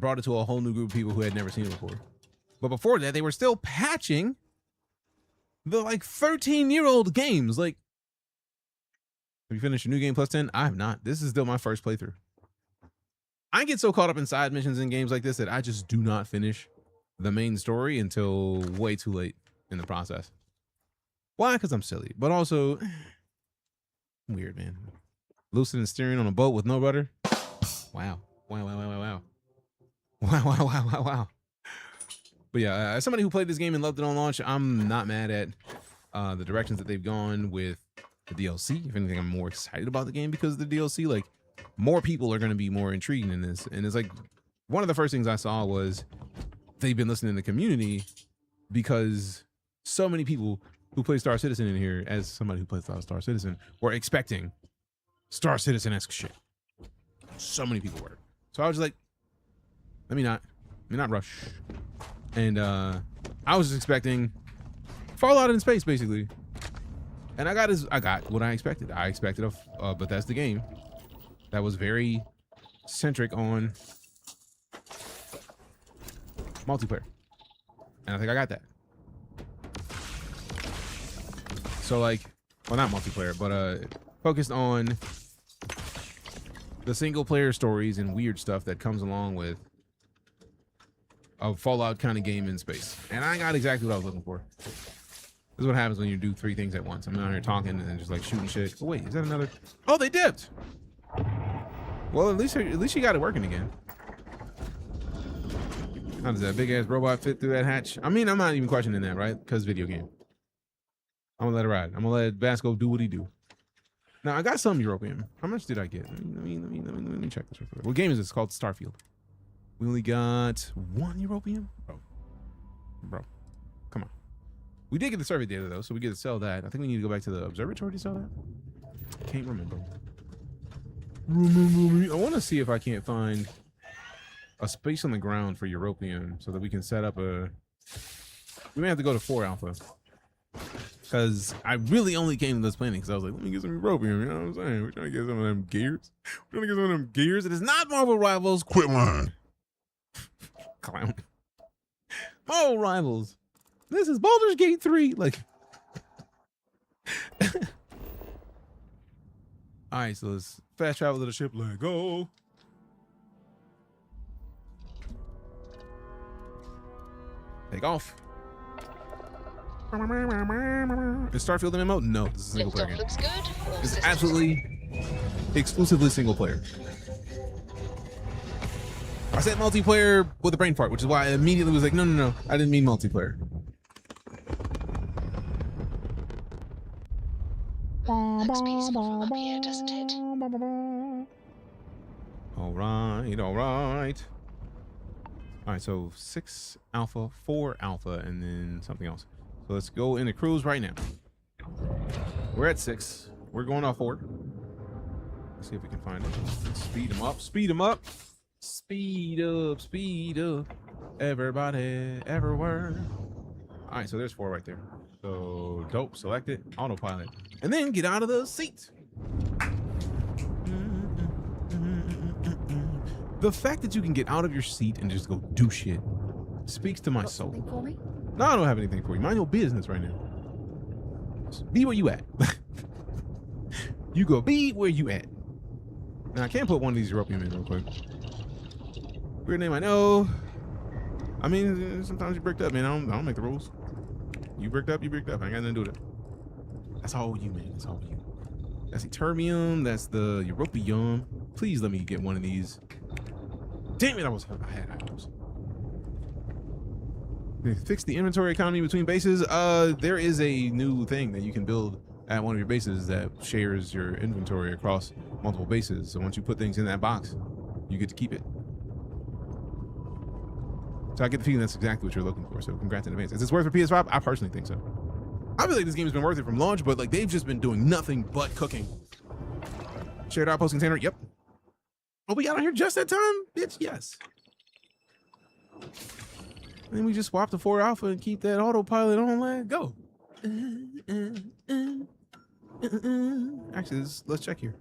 brought it to a whole new group of people who had never seen it before. But before that, they were still patching the like 13-year-old games. Like, have you finished your new game plus 10? I have not. This is still my first playthrough. I get so caught up in side missions in games like this that I just do not finish the main story until way too late in the process. Why? Because I'm silly, but also weird, man. Lucid and steering on a boat with no rudder. Wow. Wow. But yeah, as somebody who played this game and loved it on launch, I'm not mad at the directions that they've gone with the DLC. If anything, I'm more excited about the game because of the DLC. Like, more people are going to be more intrigued in this. And it's like, one of the first things I saw was they've been listening to the community because so many people who play Star Citizen in here, as somebody who plays Star Citizen, were expecting Star Citizen-esque shit. So many people were. So I was like, let me not rush. And I was just expecting Fallout in space, basically. And I got what I expected. I expected a Bethesda game that was very centric on multiplayer. And I think I got that. So like, well, not multiplayer, but focused on the single player stories and weird stuff that comes along with a Fallout kind of game in space. And I got exactly what I was looking for. This is what happens when you do 3 things at once. I'm out here talking and then just like shooting shit. Oh wait, is that another? Oh, they dipped. Well, at least you got it working again. How does that big ass robot fit through that hatch? I mean, I'm not even questioning that, right? Because video game. I'm gonna let it ride. I'm gonna let Vasco do what he do. Now I got some European. How much did I get? Let me check this real quick. What game is this? It's called Starfield. We only got 1 European? Bro. Come on. We did get the survey data though, so we get to sell that. I think we need to go back to the observatory to sell that. Can't remember. I want to see if I can't find a space on the ground for European so that we can set up a... We may have to go to 4 Alpha. Because I really only came to this planet because I was like, let me get some European, you know what I'm saying? We're trying to get some of them gears. We're trying to get some of them gears. It is not Marvel Rivals. Quit lying. Clown. Marvel Rivals. This is Baldur's Gate 3. Like... Alright, so let's fast travel to the ship. Let go. Take off. Is Starfield an MMO? No, this is a single player game. Looks good. It's absolutely exclusively single player. I said multiplayer with a brain fart, which is why I immediately was like, no, I didn't mean multiplayer. Looks peaceful from up here, doesn't it? All right. All right, so 6 Alpha, 4 Alpha, and then something else. So let's go into cruise right now. We're at 6. We're going off 4. Let's see if we can find it. Speed them up. Speed them up. Speed up. Speed up. Everybody, everywhere. All right, so there's 4 right there. So dope. Select it. Autopilot. And then get out of the seat. The fact that you can get out of your seat and just go do shit speaks to my soul. For me? No, I don't have anything for you. Mind your business right now. Just be where you at. You go be where you at. Now I can't put one of these European in real quick. Weird name, I know. I mean, sometimes you bricked up, man. I don't make the rules. You bricked up, you bricked up. I ain't got nothing to do with it. That's all you, man. That's all you. That's Eternium. That's the European. Please let me get one of these. Damn it, I had items. Fix the inventory economy between bases. There is a new thing that you can build at one of your bases that shares your inventory across multiple bases. So once you put things in that box, you get to keep it. So I get the feeling that's exactly what you're looking for. So congrats in advance. Is this worth it for PS5? I personally think so. I feel like this game has been worth it from launch, but like they've just been doing nothing but cooking. Shared outpost container. Yep. Oh, we got on here just that time? Bitch, yes. And then we just swap to 4 Alpha and keep that autopilot on. Let go. Actually, let's check here.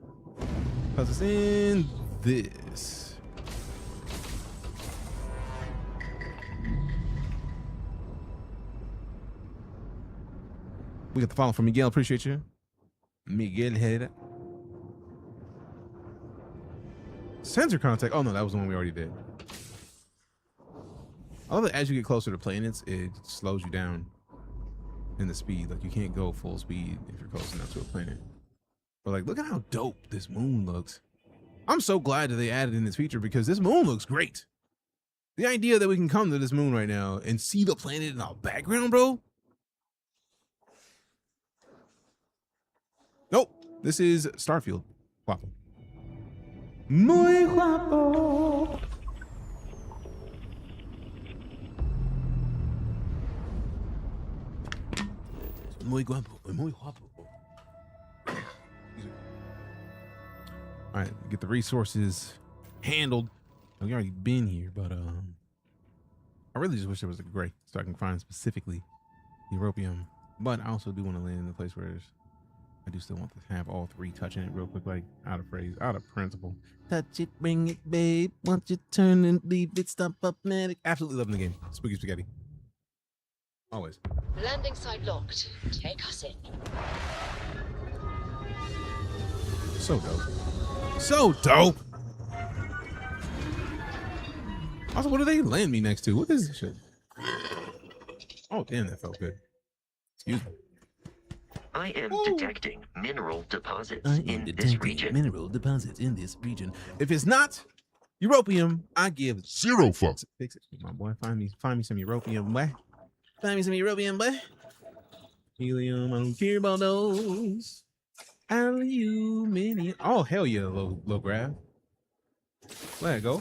Because it's in this. We got the follow from Miguel. Appreciate you. Miguel Herrera. Sensor contact. Oh no, that was the one we already did. I love that as you get closer to planets, it slows you down in the speed. Like you can't go full speed if you're close enough to a planet. But like, look at how dope this moon looks. I'm so glad that they added in this feature because this moon looks great. The idea that we can come to this moon right now and see the planet in our background, bro. Nope, this is Starfield. Guapo. Muy guapo. Muy guapo, muy guapo. All right, get the resources handled. We already been here, but I really just wish there was a gray so I can find specifically Europium. But I also do want to land in the place where I do still want to have all three touching it real quick, like out of phrase, out of principle. Touch it, bring it, babe. Once you turn and leave it, stop up, man. Absolutely loving the game. Spooky spaghetti. Always. Landing site locked. Take us in. So dope. So dope. Also, what do they land me next to? What is this shit? Oh, damn, that felt good. Excuse me. I am detecting mineral deposits in this region. Mineral deposits in this region. If it's not Europium, I give 0 fucks. Fix it, my boy. Find me some Europium, boy. Find me some Europium, boy. Helium, I don't care about those. Aluminium. Oh, hell yeah, low grab. Let it go.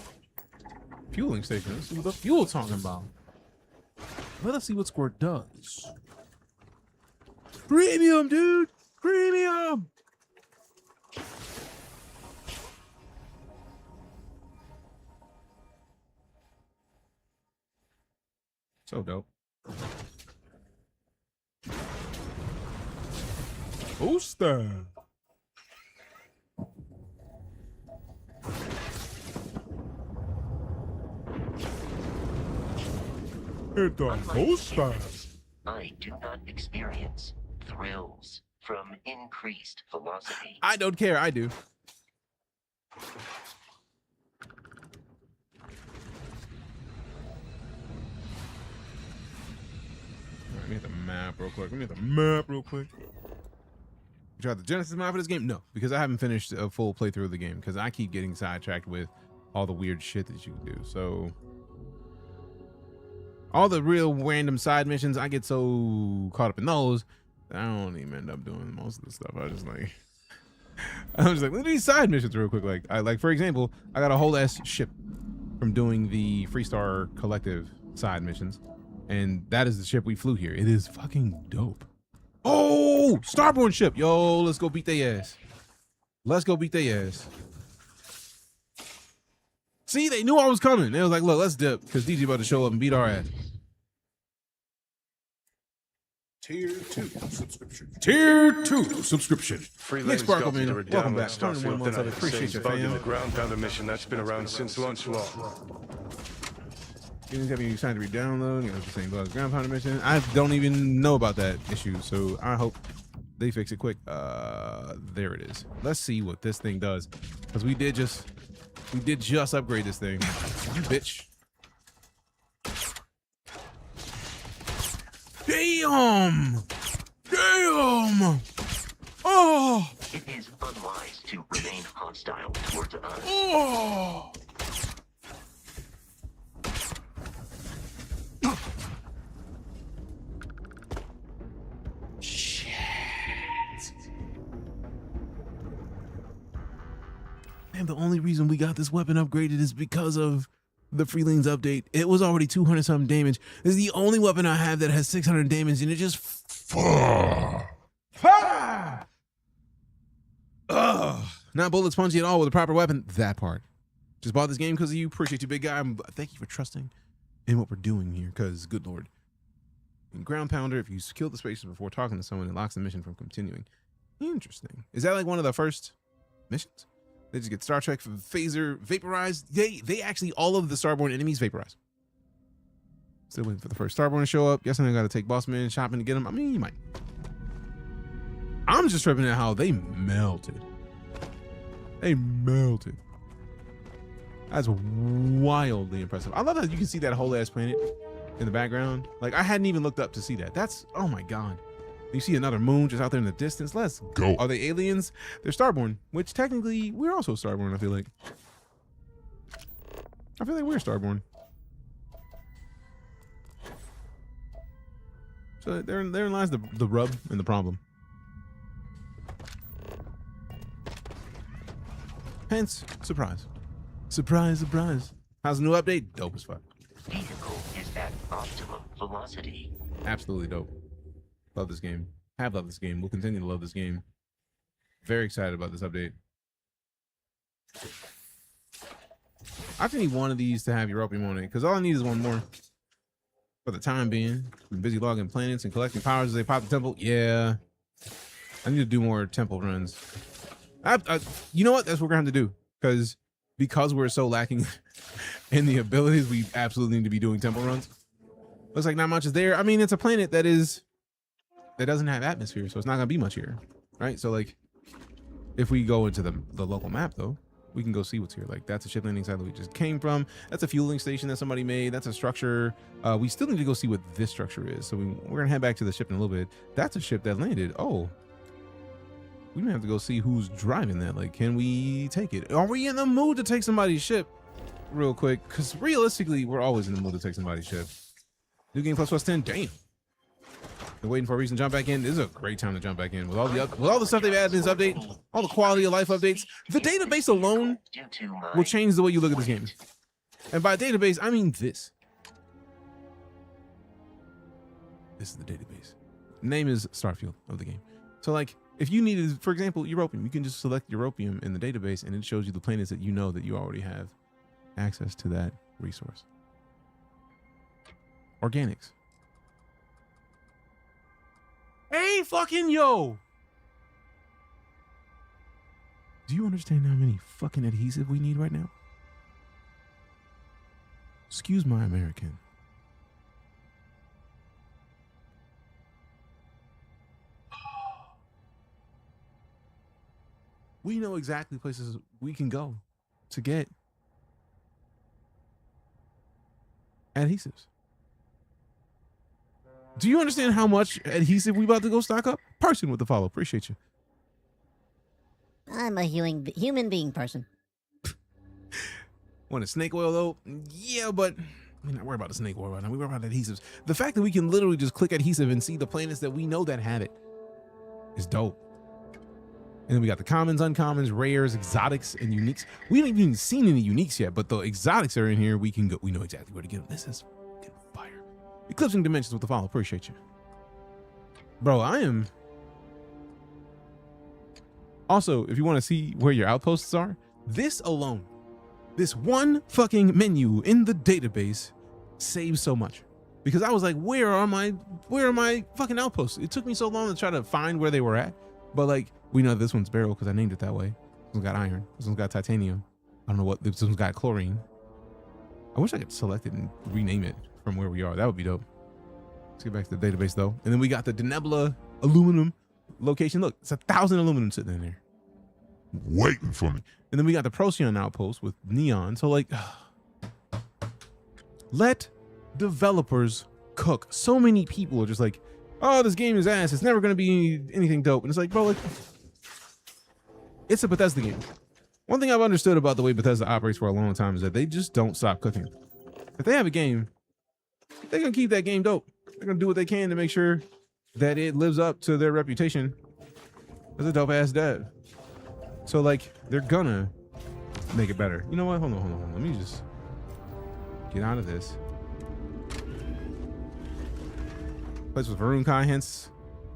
Fueling station. Let's see what the fuel talking about. Let us see what Squirt does. Premium, dude. Premium. So dope. Booster. It's a booster. I do not experience thrills from increased velocity. I don't care. I do. Let me hit the map real quick. You tried the Genesis map for this game? No, because I haven't finished a full playthrough of the game because I keep getting sidetracked with all the weird shit that you can do. So all the real random side missions, I get so caught up in those that I don't even end up doing most of the stuff. I'm just like, look at these side missions real quick. Like for example, I got a whole ass ship from doing the Freestar Collective side missions, and that is the ship we flew here. It is fucking dope. Oh, Starborn ship. Yo, let's go beat their ass. Let's go beat their ass. See, they knew I was coming. They was like, look, let's dip because DJ about to show up and beat our ass. Tier 2 subscription. Tier 2 subscription. Free Nick lanes Sparkle, got to man. the redound Welcome with back. 101 Starfield months. I tonight. appreciate you, Same bug in the fam. ground pounder mission that's been around since launch law. You have you signed to re-download. You know, the same bug ground pounder mission. I don't even know about that issue, so I hope they fix it quick. There it is. Let's see what this thing does, because we did just upgrade this thing. You bitch. Damn. Damn. Oh. It is unwise to remain hostile towards us. Oh. Shit. Man, the only reason we got this weapon upgraded is because of the Free Lanes update. It was already 200 something damage. This is the only weapon I have that has 600 damage, and it just not bullet spongy at all with a proper weapon. That part. Just bought this game because of you. Appreciate you, big guy. Thank you for trusting in what we're doing here, because good lord. In Ground Pounder, if you kill the spaces before talking to someone, it locks the mission from continuing. Interesting. Is that like one of the first missions? They just get Star Trek phaser vaporized. They actually, all of the Starborn enemies vaporize. Still waiting for the first Starborn to show up. Guessing I got to take Bossman shopping to get him. I mean, you might. I'm just tripping at how they melted. They melted. That's wildly impressive. I love that you can see that whole ass planet in the background. Like, I hadn't even looked up to see that. That's, oh my God. You see another moon just out there in the distance. Let's go. Are they aliens? They're Starborn, which technically we're also Starborn, I feel like. We're Starborn. So therein lies the rub and the problem. Hence, surprise. Surprise, surprise. How's the new update? Dope as fuck. Vehicle is at optimum velocity. Absolutely dope. Love this game. Have loved this game. We'll continue to love this game. Very excited about this update. I think need one of these to have European on it, because all I need is one more. For the time being, I'm busy logging planets and collecting powers as they pop the temple. Yeah, I need to do more temple runs. You know what? That's what we're gonna have to do, because we're so lacking in the abilities, we absolutely need to be doing temple runs. Looks like not much is there. I mean, it's a planet that doesn't have atmosphere, so it's not gonna be much here, right? So like, if we go into the local map though, we can go see what's here. Like, that's a ship landing site that we just came from. That's a fueling station that somebody made. That's a structure. We still need to go see what this structure is. So we're gonna head back to the ship in a little bit. That's a ship that landed. Oh, we may have to go see who's driving that. Like, can we take it? Are we in the mood to take somebody's ship real quick? Because realistically, we're always in the mood to take somebody's ship. New game plus 10. Damn. Been waiting for a reason to jump back in. This is a great time to jump back in with all the stuff they've added in this update, all the quality of life updates. The database alone will change the way you look at this game. And by database, I mean this. This is the database. Name is Starfield of the game. So like, if you needed, for example, Europium, you can just select Europium in the database and it shows you the planets that you know that you already have access to that resource. Organics. Hey, fucking yo! Do you understand how many fucking adhesive we need right now? Excuse my American. We know exactly places we can go to get adhesives. Do you understand how much adhesive we about to go stock up? Person with the follow. Appreciate you. I'm a human being person. Want a snake oil though? Yeah, but we're not worried about the snake oil right now. We worry about adhesives. The fact that we can literally just click adhesive and see the planets that we know that have it is dope. And then we got the commons, uncommons, rares, exotics, and uniques. We haven't even seen any uniques yet, but the exotics are in here. We can go. We know exactly where to get them. This is fire. Eclipsing Dimensions with the follow. Appreciate you. Bro, I am. Also, if you want to see where your outposts are, this alone, this one fucking menu in the database saves so much. Because I was like, where are my fucking outposts? It took me so long to try to find where they were at. But like, we know this one's beryl because I named it that way. This one's got iron. This one's got titanium. I don't know what, this one's got chlorine. I wish I could select it and rename it from where we are. That would be dope. Let's get back to the database though. And then we got the Denebula aluminum location. Look, it's 1,000 aluminum sitting in there. Waiting for me. And then we got the Procyon outpost with neon. So like, let developers cook. So many people are just like, oh, this game is ass. It's never going to be anything dope. And it's like, bro, like, it's a Bethesda game. One thing I've understood about the way Bethesda operates for a long time is that they just don't stop cooking. If they have a game, they're going to keep that game dope. They're going to do what they can to make sure that it lives up to their reputation as a dope ass dev. So like, they're gonna make it better. You know what? Hold on. Let me just get out of this. Place with Varun Kai, hence.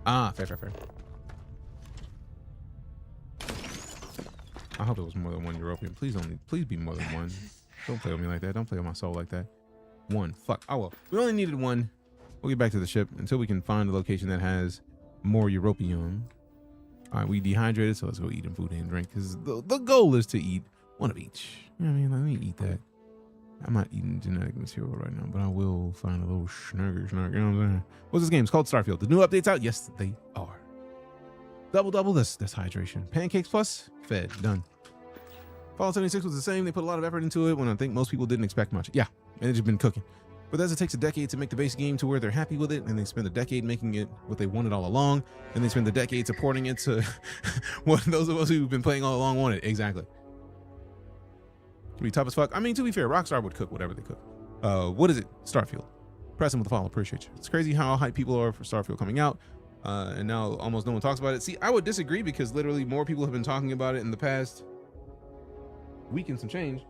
Fair. I hope it was more than one European. Please be more than one. Don't play with me like that. Don't play with my soul like that. One. Fuck. Oh well. We only needed one. We'll get back to the ship until we can find a location that has more European. All right, we dehydrated, so let's go eat and food and drink. Because the goal is to eat one of each. You know what I mean? Let me eat that. I'm not eating genetic material right now, but I will find a little snurger. You know what I'm saying? What's this game? It's called Starfield. The new updates out? Yes, they are. Double. That's hydration. Pancakes plus fed. Done. Fallout 76 was the same. They put a lot of effort into it when I think most people didn't expect much. Yeah, and it's just been cooking. Bethesda takes a decade to make the base game to where they're happy with it, and they spend a decade making it what they wanted all along, and they spend a decade supporting it to what those of us who've been playing all along wanted. Exactly. Can be tough as fuck. I mean, to be fair, Rockstar would cook whatever they cook. What is it? Starfield. Press him with the follow. Appreciate you. It's crazy how hyped people are for Starfield coming out, and now almost no one talks about it. See, I would disagree because literally more people have been talking about it in the past week and some change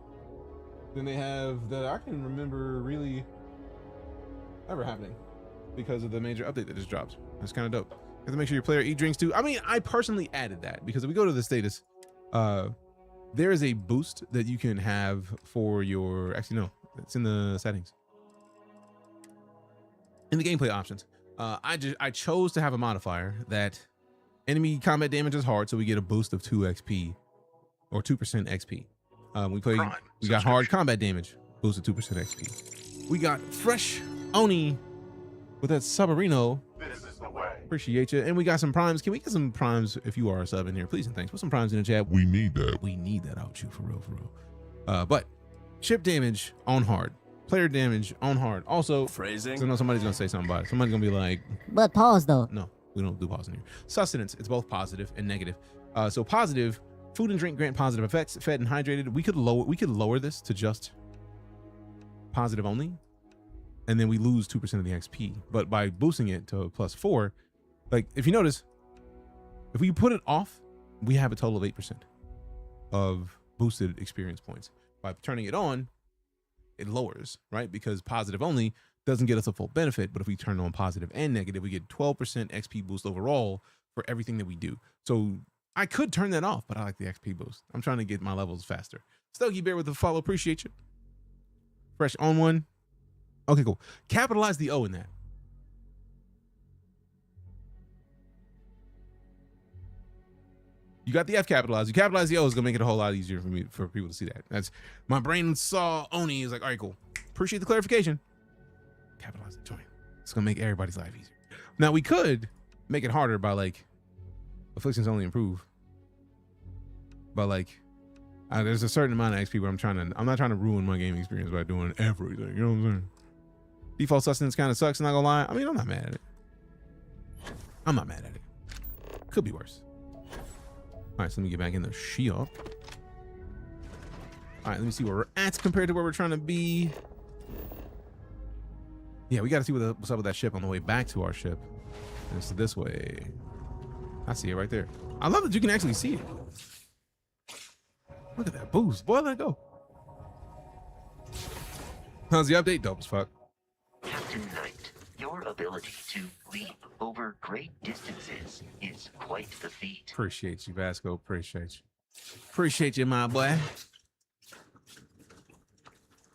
than they have that I can remember really ever happening because of the major update that just dropped. It's kind of dope. You have to make sure your player eat drinks too. I mean, I personally added that because if we go to the status, there is a boost that you can have for your, actually no, it's in the settings. In the gameplay options. I chose to have a modifier that enemy combat damage is hard, so we get a boost of 2 XP or 2% XP. We got hard combat damage, boost of 2% XP. We got fresh Oni with that Submarino. This is the way. Appreciate you. And we got some primes. Can we get some primes if you are a sub in here? Please and thanks. Put some primes in the chat. We need that. We need that out you for real. But ship damage on hard. Player damage on hard. Also, phrasing. I know somebody's gonna say something about it. Somebody's gonna be like, but pause though. No, we don't do pause in here. Sustenance, it's both positive and negative. So positive, food and drink grant positive effects, fed and hydrated. We could lower this to just positive only, and then we lose 2% of the XP. But by boosting it to +4, like if you notice, if we put it off, we have a total of 8% of boosted experience points. By turning it on, it lowers, right? Because positive only doesn't get us a full benefit, but if we turn on positive and negative, we get 12% XP boost overall for everything that we do. So I could turn that off, but I like the XP boost. I'm trying to get my levels faster. Stogie Bear with the follow, appreciate you. Fresh on one. Okay, cool. Capitalize the O in that. You got the F capitalized. You capitalize the O is gonna make it a whole lot easier for people to see that. That's my brain saw Oni is like, all right, cool. Appreciate the clarification. Capitalize the joint. It's gonna make everybody's life easier. Now we could make it harder by like afflictions only improve. But like there's a certain amount of XP where I'm not trying to ruin my gaming experience by doing everything. You know what I'm saying? Default sustenance kind of sucks, not gonna lie. I mean, I'm not mad at it. I'm not mad at it. Could be worse. All right, so let me get back in the ship. All right, let me see where we're at compared to where we're trying to be. Yeah, we got to see what's up with that ship on the way back to our ship. And it's this way. I see it right there. I love that you can actually see it. Look at that boost. Boy, let it go. How's the update? Dope as fuck. Captain Knight, your ability to leap over great distances is quite the feat. Appreciate you, Vasco. Appreciate you. Appreciate you, my boy.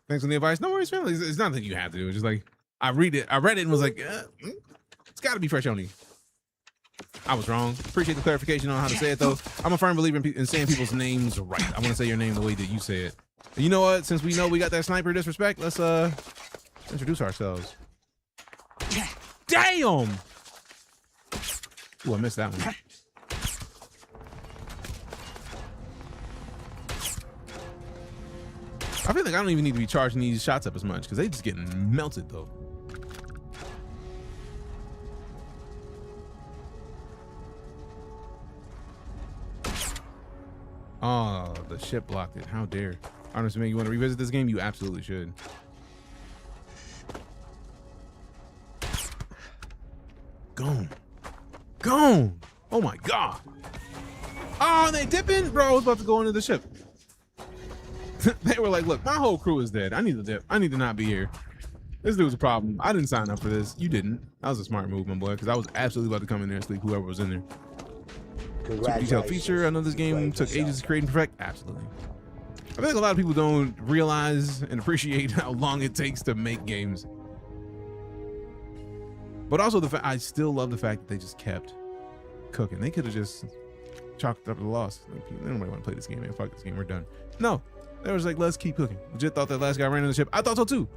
Thanks for the advice. No worries, man. It's nothing you have to do. It's just like, I read it and was like, it's got to be fresh Oni. I was wrong. Appreciate the clarification on how to say it, though. I'm a firm believer in saying people's names right. I want to say your name the way that you say it. And you know what? Since we know we got that sniper disrespect, let's introduce ourselves. Damn! Ooh, I missed that one. I feel like I don't even need to be charging these shots up as much because they just getting melted though. Oh, the ship blocked it. How dare. Honestly, man, you want to revisit this game? You absolutely should. Gone. Gone. Oh my God. Oh, they dipping? Bro, I was about to go into the ship. They were like, look, my whole crew is dead. I need to dip. I need to not be here. This dude's a problem. I didn't sign up for this. You didn't. That was a smart move, my boy, because I was absolutely about to come in there and sleep whoever was in there. Super detailed feature. I know this game took ages to create and perfect. Absolutely. I feel like a lot of people don't realize and appreciate how long it takes to make games. But also the fact, I still love the fact that they just kept cooking. They could have just chalked up the loss. Like, nobody want to play this game, man. Fuck this game. We're done. No, they was like, let's keep cooking. Legit thought that last guy ran in the ship. I thought so too.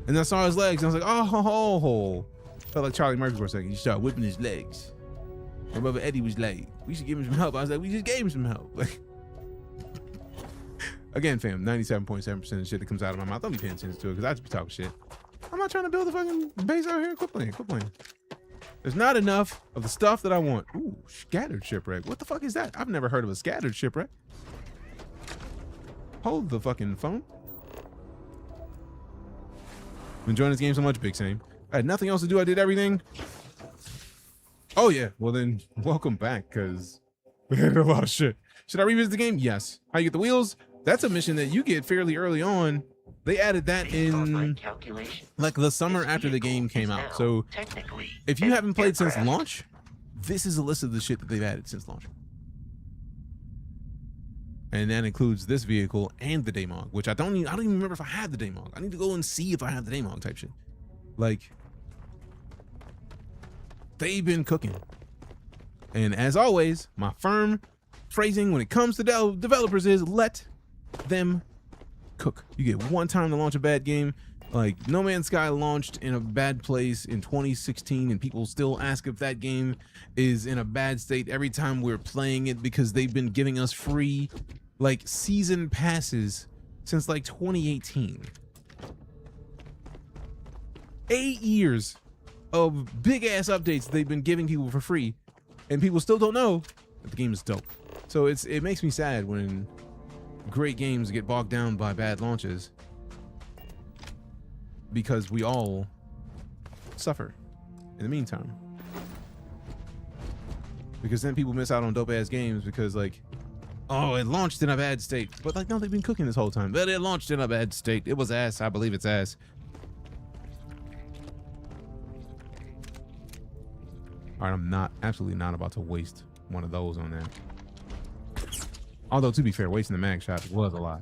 And then I saw his legs and I was like, oh. Felt like Charlie Murphy for a second. He started whipping his legs. My brother Eddie was like, we should give him some help. I was like, we just gave him some help. Like, again, fam, 97.7% of shit that comes out of my mouth, don't be paying attention to it because I just be talking shit. I'm not trying to build a fucking base out here. Quit playing. There's not enough of the stuff that I want. Ooh, scattered shipwreck. What the fuck is that? I've never heard of a scattered shipwreck. Hold the fucking phone. I'm enjoying this game so much, big same. I had nothing else to do. I did everything. Oh yeah, well then welcome back because we had a lot of shit. Should I revisit the game? Yes. How you get the wheels? That's a mission that you get fairly early on. They added that in like the summer after the game came out. So if you haven't played since launch, this is a list of the shit that they've added since launch. And that includes this vehicle and the Daemon, which I don't even remember if I had the Daemon. I need to go and see if I have the Daemon type shit. Like, they've been cooking. And as always, my firm phrasing when it comes to developers is let them cook. You get one time to launch a bad game. Like, No Man's Sky launched in a bad place in 2016, and people still ask if that game is in a bad state every time we're playing it because they've been giving us free, like, season passes since, like, 2018. 8 years of big-ass updates they've been giving people for free, and people still don't know that the game is dope. So it makes me sad when great games get bogged down by bad launches, because we all suffer in the meantime. Because then people miss out on dope ass games because, like, oh, it launched in a bad state. But, like, no, they've been cooking this whole time. But it launched in a bad state. It was ass. I believe it's ass. All right, I'm absolutely not about to waste one of those on that. Although, to be fair, wasting the mag shot was a lot.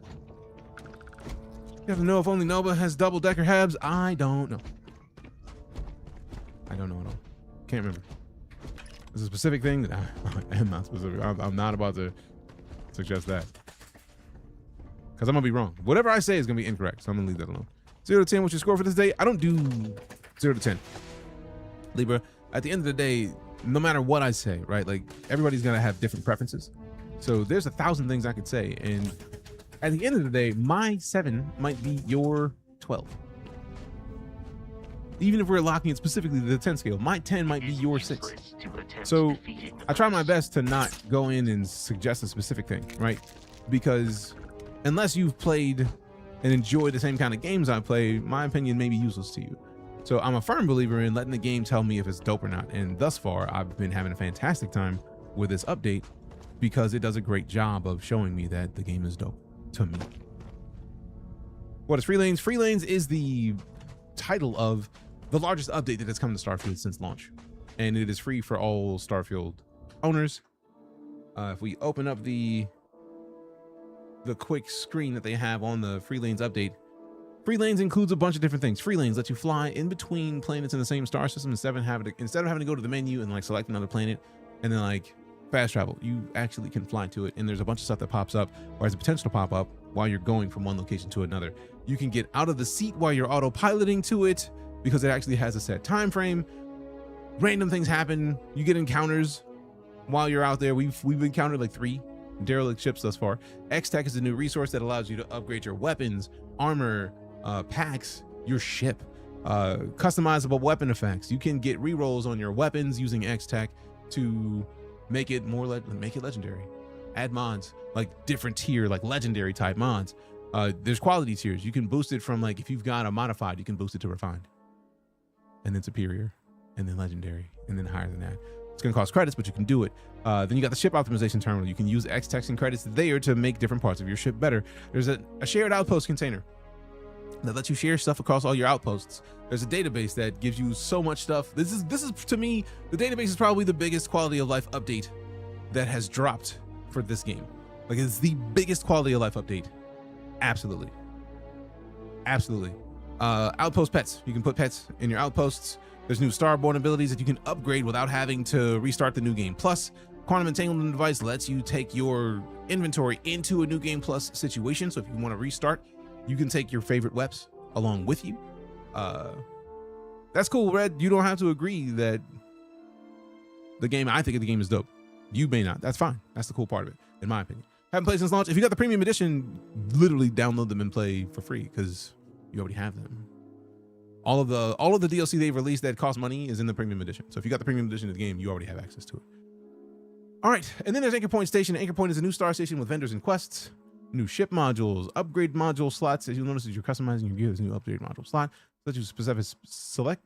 You have to know if only Nova has double-decker habs. I don't know. I don't know at all. Can't remember. There's a specific thing that I am not specific. I'm not about to suggest that, because I'm gonna be wrong. Whatever I say is gonna be incorrect, so I'm gonna leave that alone. 0 to 10, what's your score for this day? I don't do 0 to 10. Libra, at the end of the day, no matter what I say, right? Like, everybody's gonna have different preferences. So there's 1,000 things I could say, and at the end of the day, my 7 might be your 12. Even if we're locking it specifically to the 10 scale, my 10 might be your 6. So I try my best to not go in and suggest a specific thing, right? Because unless you've played and enjoyed the same kind of games I play, my opinion may be useless to you. So I'm a firm believer in letting the game tell me if it's dope or not. And thus far, I've been having a fantastic time with this update because it does a great job of showing me that the game is dope to me. What is Free Lanes? Free Lanes is the title of the largest update that has come to Starfield since launch, and it is free for all Starfield owners. If we open up the quick screen that they have on the Free Lanes update, Free Lanes includes a bunch of different things. Free Lanes lets you fly in between planets in the same star system instead of having to go to the menu and, like, select another planet and then, like, fast travel. You actually can fly to it, and there's a bunch of stuff that pops up or has the potential to pop up while you're going from one location to another. You can get out of the seat while you're autopiloting to it because it actually has a set time frame. Random things happen. You get encounters while you're out there. We've encountered like 3 derelict ships thus far. X-Tech is a new resource that allows you to upgrade your weapons, armor, packs, your ship, customizable weapon effects. You can get rerolls on your weapons using X-Tech to make it legendary. Add mods, like different tier, like legendary type mods. There's quality tiers. You can boost it from, like, if you've got a modified, you can boost it to refined, and then superior, and then legendary, and then higher than that. It's gonna cost credits, but you can do it. Then you got the ship optimization terminal. You can use X-Tex and credits there to make different parts of your ship better. There's a shared outpost container that lets you share stuff across all your outposts. There's a database that gives you so much stuff. This is to me, the database is probably the biggest quality of life update that has dropped for this game. Like, it's the biggest quality of life update. Absolutely. Outpost pets. You can put pets in your outposts. There's new starborn abilities that you can upgrade without having to restart the new game. Plus, quantum entanglement device lets you take your inventory into a new game plus situation. So if you want to restart, you can take your favorite weps along with you. That's cool, Red. You don't have to agree that I think the game is dope. You may not. That's fine. That's the cool part of it, in my opinion. Haven't played since launch. If you got the premium edition, literally download them and play for free because you already have them. All of the DLC they've released that cost money is in the premium edition. So if you got the premium edition of the game, you already have access to it. All right, and then there's Anchor Point Station. Anchor Point is a new star station with vendors and quests, new ship modules, upgrade module slots. As you'll notice, as you're customizing your gear, there's a new upgrade module slot. Let you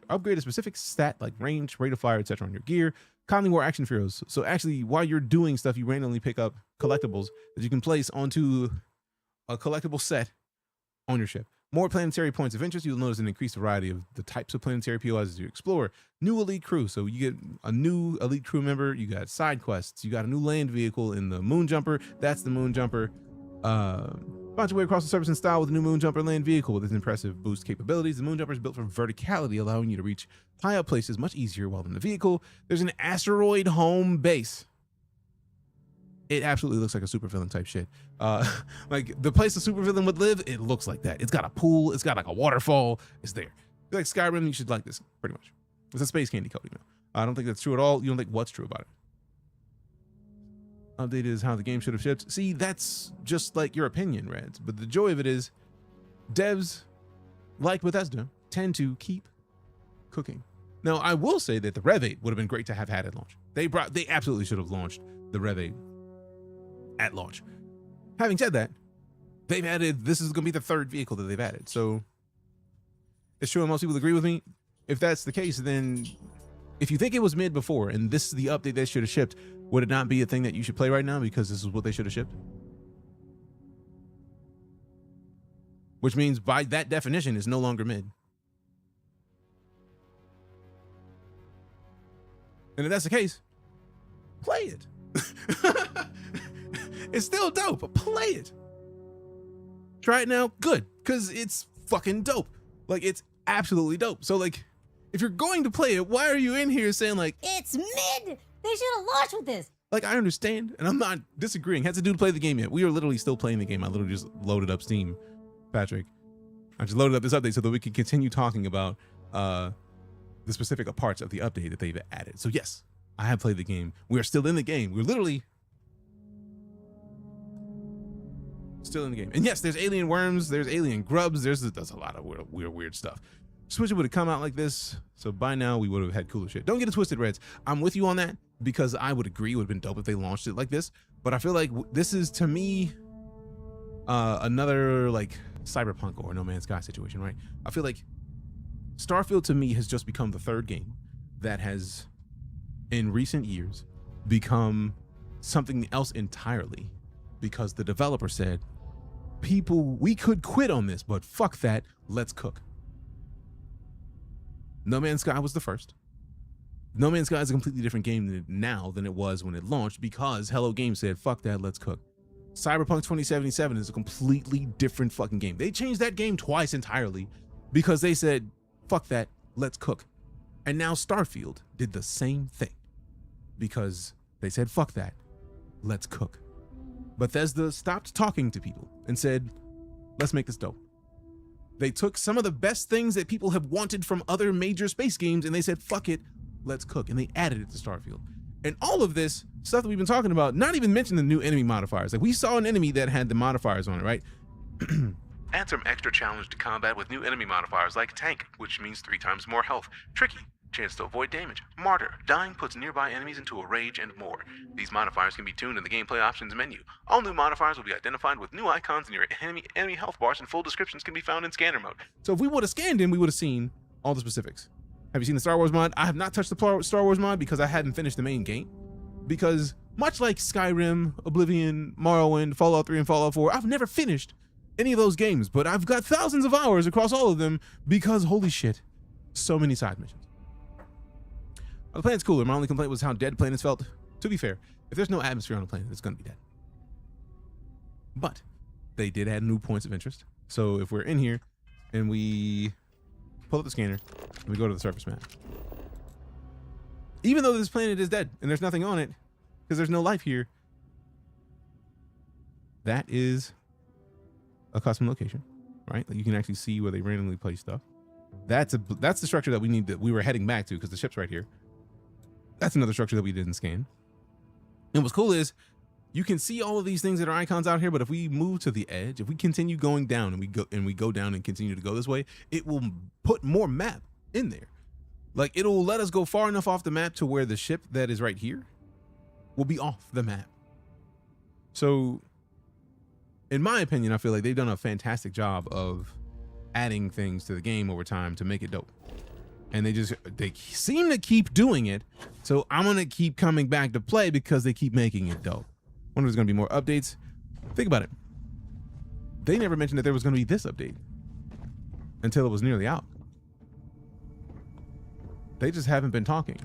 upgrade a specific stat like range, rate of fire, etc. on your gear. Commonly war action heroes. So actually, while you're doing stuff, you randomly pick up collectibles that you can place onto a collectible set on your ship. More planetary points of interest. You'll notice an increased variety of the types of planetary POIs as you explore. New elite crew. So you get a new elite crew member. You got side quests. You got a new land vehicle in the Moon Jumper. That's the Moon Jumper. Launch your way across the surface in style with a new Moonjumper land vehicle. With its impressive boost capabilities, the Moonjumper is built for verticality, allowing you to reach high up places much easier while in the vehicle. There's an asteroid home base. It absolutely looks like a supervillain type shit. Like the place a supervillain would live, it looks like that. It's got a pool, it's got like a waterfall, it's there. If you like Skyrim, you should like this, pretty much. It's a space candy coating though. I don't think that's true at all. You don't think what's true about it? Update is how the game should have shipped. See, that's just like your opinion, Reds. But the joy of it is, devs like Bethesda tend to keep cooking. Now, I will say that the Rev 8 would have been great to have had at launch. They absolutely should have launched the Rev 8 at launch. Having said that, they've added, this is going to be the third vehicle that they've added. So it's true, and most people agree with me. If that's the case, then if you think it was mid before and this is the update they should have shipped, would it not be a thing that you should play right now because this is what they should have shipped? Which means by that definition, it's no longer mid. And if that's the case, play it. It's still dope, but play it. Try it now, good, because it's fucking dope. Like, it's absolutely dope. So, like, if you're going to play it, why are you in here saying, like, it's mid? They should have launched with this. Like, I understand, and I'm not disagreeing. Has to do to play the game yet. We are literally still playing the game. I literally just loaded up Steam, Patrick. I just loaded up this update so that we can continue talking about the specific parts of the update that they've added. So yes, I have played the game. We are still in the game. We're literally still in the game. And yes, there's alien worms, there's alien grubs, there's a lot of weird stuff. Just wish it would have come out like this, so by now we would have had cooler shit. Don't get it twisted, Reds. I'm with you on that because I would agree it would have been dope if they launched it like this. But I feel like this is, to me, another like Cyberpunk or No Man's Sky situation, right? I feel like Starfield to me has just become the third game that has, in recent years, become something else entirely because the developer said, people, we could quit on this, but fuck that, let's cook. No Man's Sky was the first. No Man's Sky is a completely different game now than it was when it launched because Hello Games said, fuck that, let's cook. Cyberpunk 2077 is a completely different fucking game. They changed that game twice entirely because they said, fuck that, let's cook. And now Starfield did the same thing because they said, fuck that, let's cook. Bethesda stopped talking to people and said, let's make this dope. They took some of the best things that people have wanted from other major space games and they said, fuck it, let's cook. And they added it to Starfield. And all of this stuff that we've been talking about, not even mention the new enemy modifiers. Like, we saw an enemy that had the modifiers on it, right? Add some extra challenge to combat with new enemy modifiers like Tank, which means 3 times more health. Tricky, chance to avoid damage. Martyr, dying puts nearby enemies into a rage, and more. These modifiers can be tuned in the gameplay options menu. All new modifiers will be identified with new icons in your enemy health bars, and full descriptions can be found in scanner mode. So if we would have scanned in, we would have seen all the specifics. Have you seen the Star Wars mod? I have not touched the Star Wars mod because I hadn't finished the main game. Because much like Skyrim, Oblivion, Morrowind, Fallout 3, and Fallout 4, I've never finished any of those games, but I've got thousands of hours across all of them because, holy shit, so many side missions. The planet's cooler. My only complaint was how dead planets felt. To be fair, if there's no atmosphere on a planet, it's going to be dead. But they did add new points of interest. So if we're in here and we pull up the scanner and we go to the surface map, even though this planet is dead and there's nothing on it because there's no life here, that is a custom location, right? Like, you can actually see where they randomly place stuff. That's the structure that we were heading back to because the ship's right here. That's another structure that we didn't scan. And what's cool is you can see all of these things that are icons out here, but if we move to the edge, if we continue going down and we go down and continue to go this way, it will put more map in there. Like, it'll let us go far enough off the map to where the ship that is right here will be off the map. So in my opinion, I feel like they've done a fantastic job of adding things to the game over time to make it dope. And they seem to keep doing it. So I'm going to keep coming back to play because they keep making it dope. I wonder if there's going to be more updates. Think about it. They never mentioned that there was going to be this update until it was nearly out. They just haven't been talking.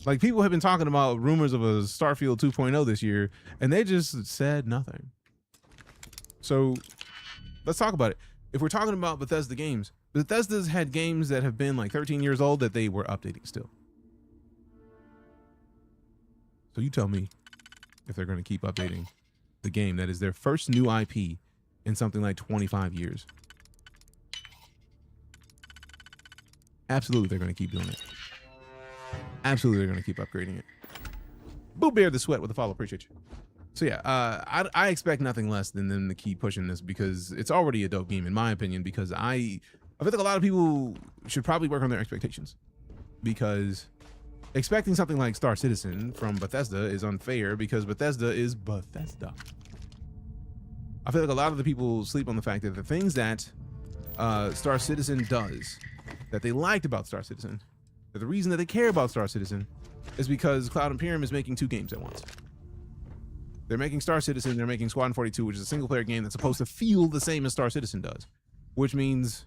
Like, people have been talking about rumors of a Starfield 2.0 this year, and they just said nothing. So let's talk about it. If we're talking about Bethesda games, Bethesda's had games that have been like 13 years old that they were updating still. So you tell me if they're going to keep updating the game that is their first new IP in something like 25 years. Absolutely, they're going to keep doing it. Absolutely, they're going to keep upgrading it. Boo Bear the Sweat with the follow. Appreciate you. So yeah, I expect nothing less than them to keep pushing this because it's already a dope game in my opinion. Because I feel like a lot of people should probably work on their expectations, because expecting something like Star Citizen from Bethesda is unfair because Bethesda is Bethesda. I feel like a lot of the people sleep on the fact that the things that Star Citizen does, that they liked about Star Citizen, that the reason that they care about Star Citizen is because Cloud Imperium is making two games at once. They're making Star Citizen, they're making Squadron 42, which is a single player game that's supposed to feel the same as Star Citizen does, which means,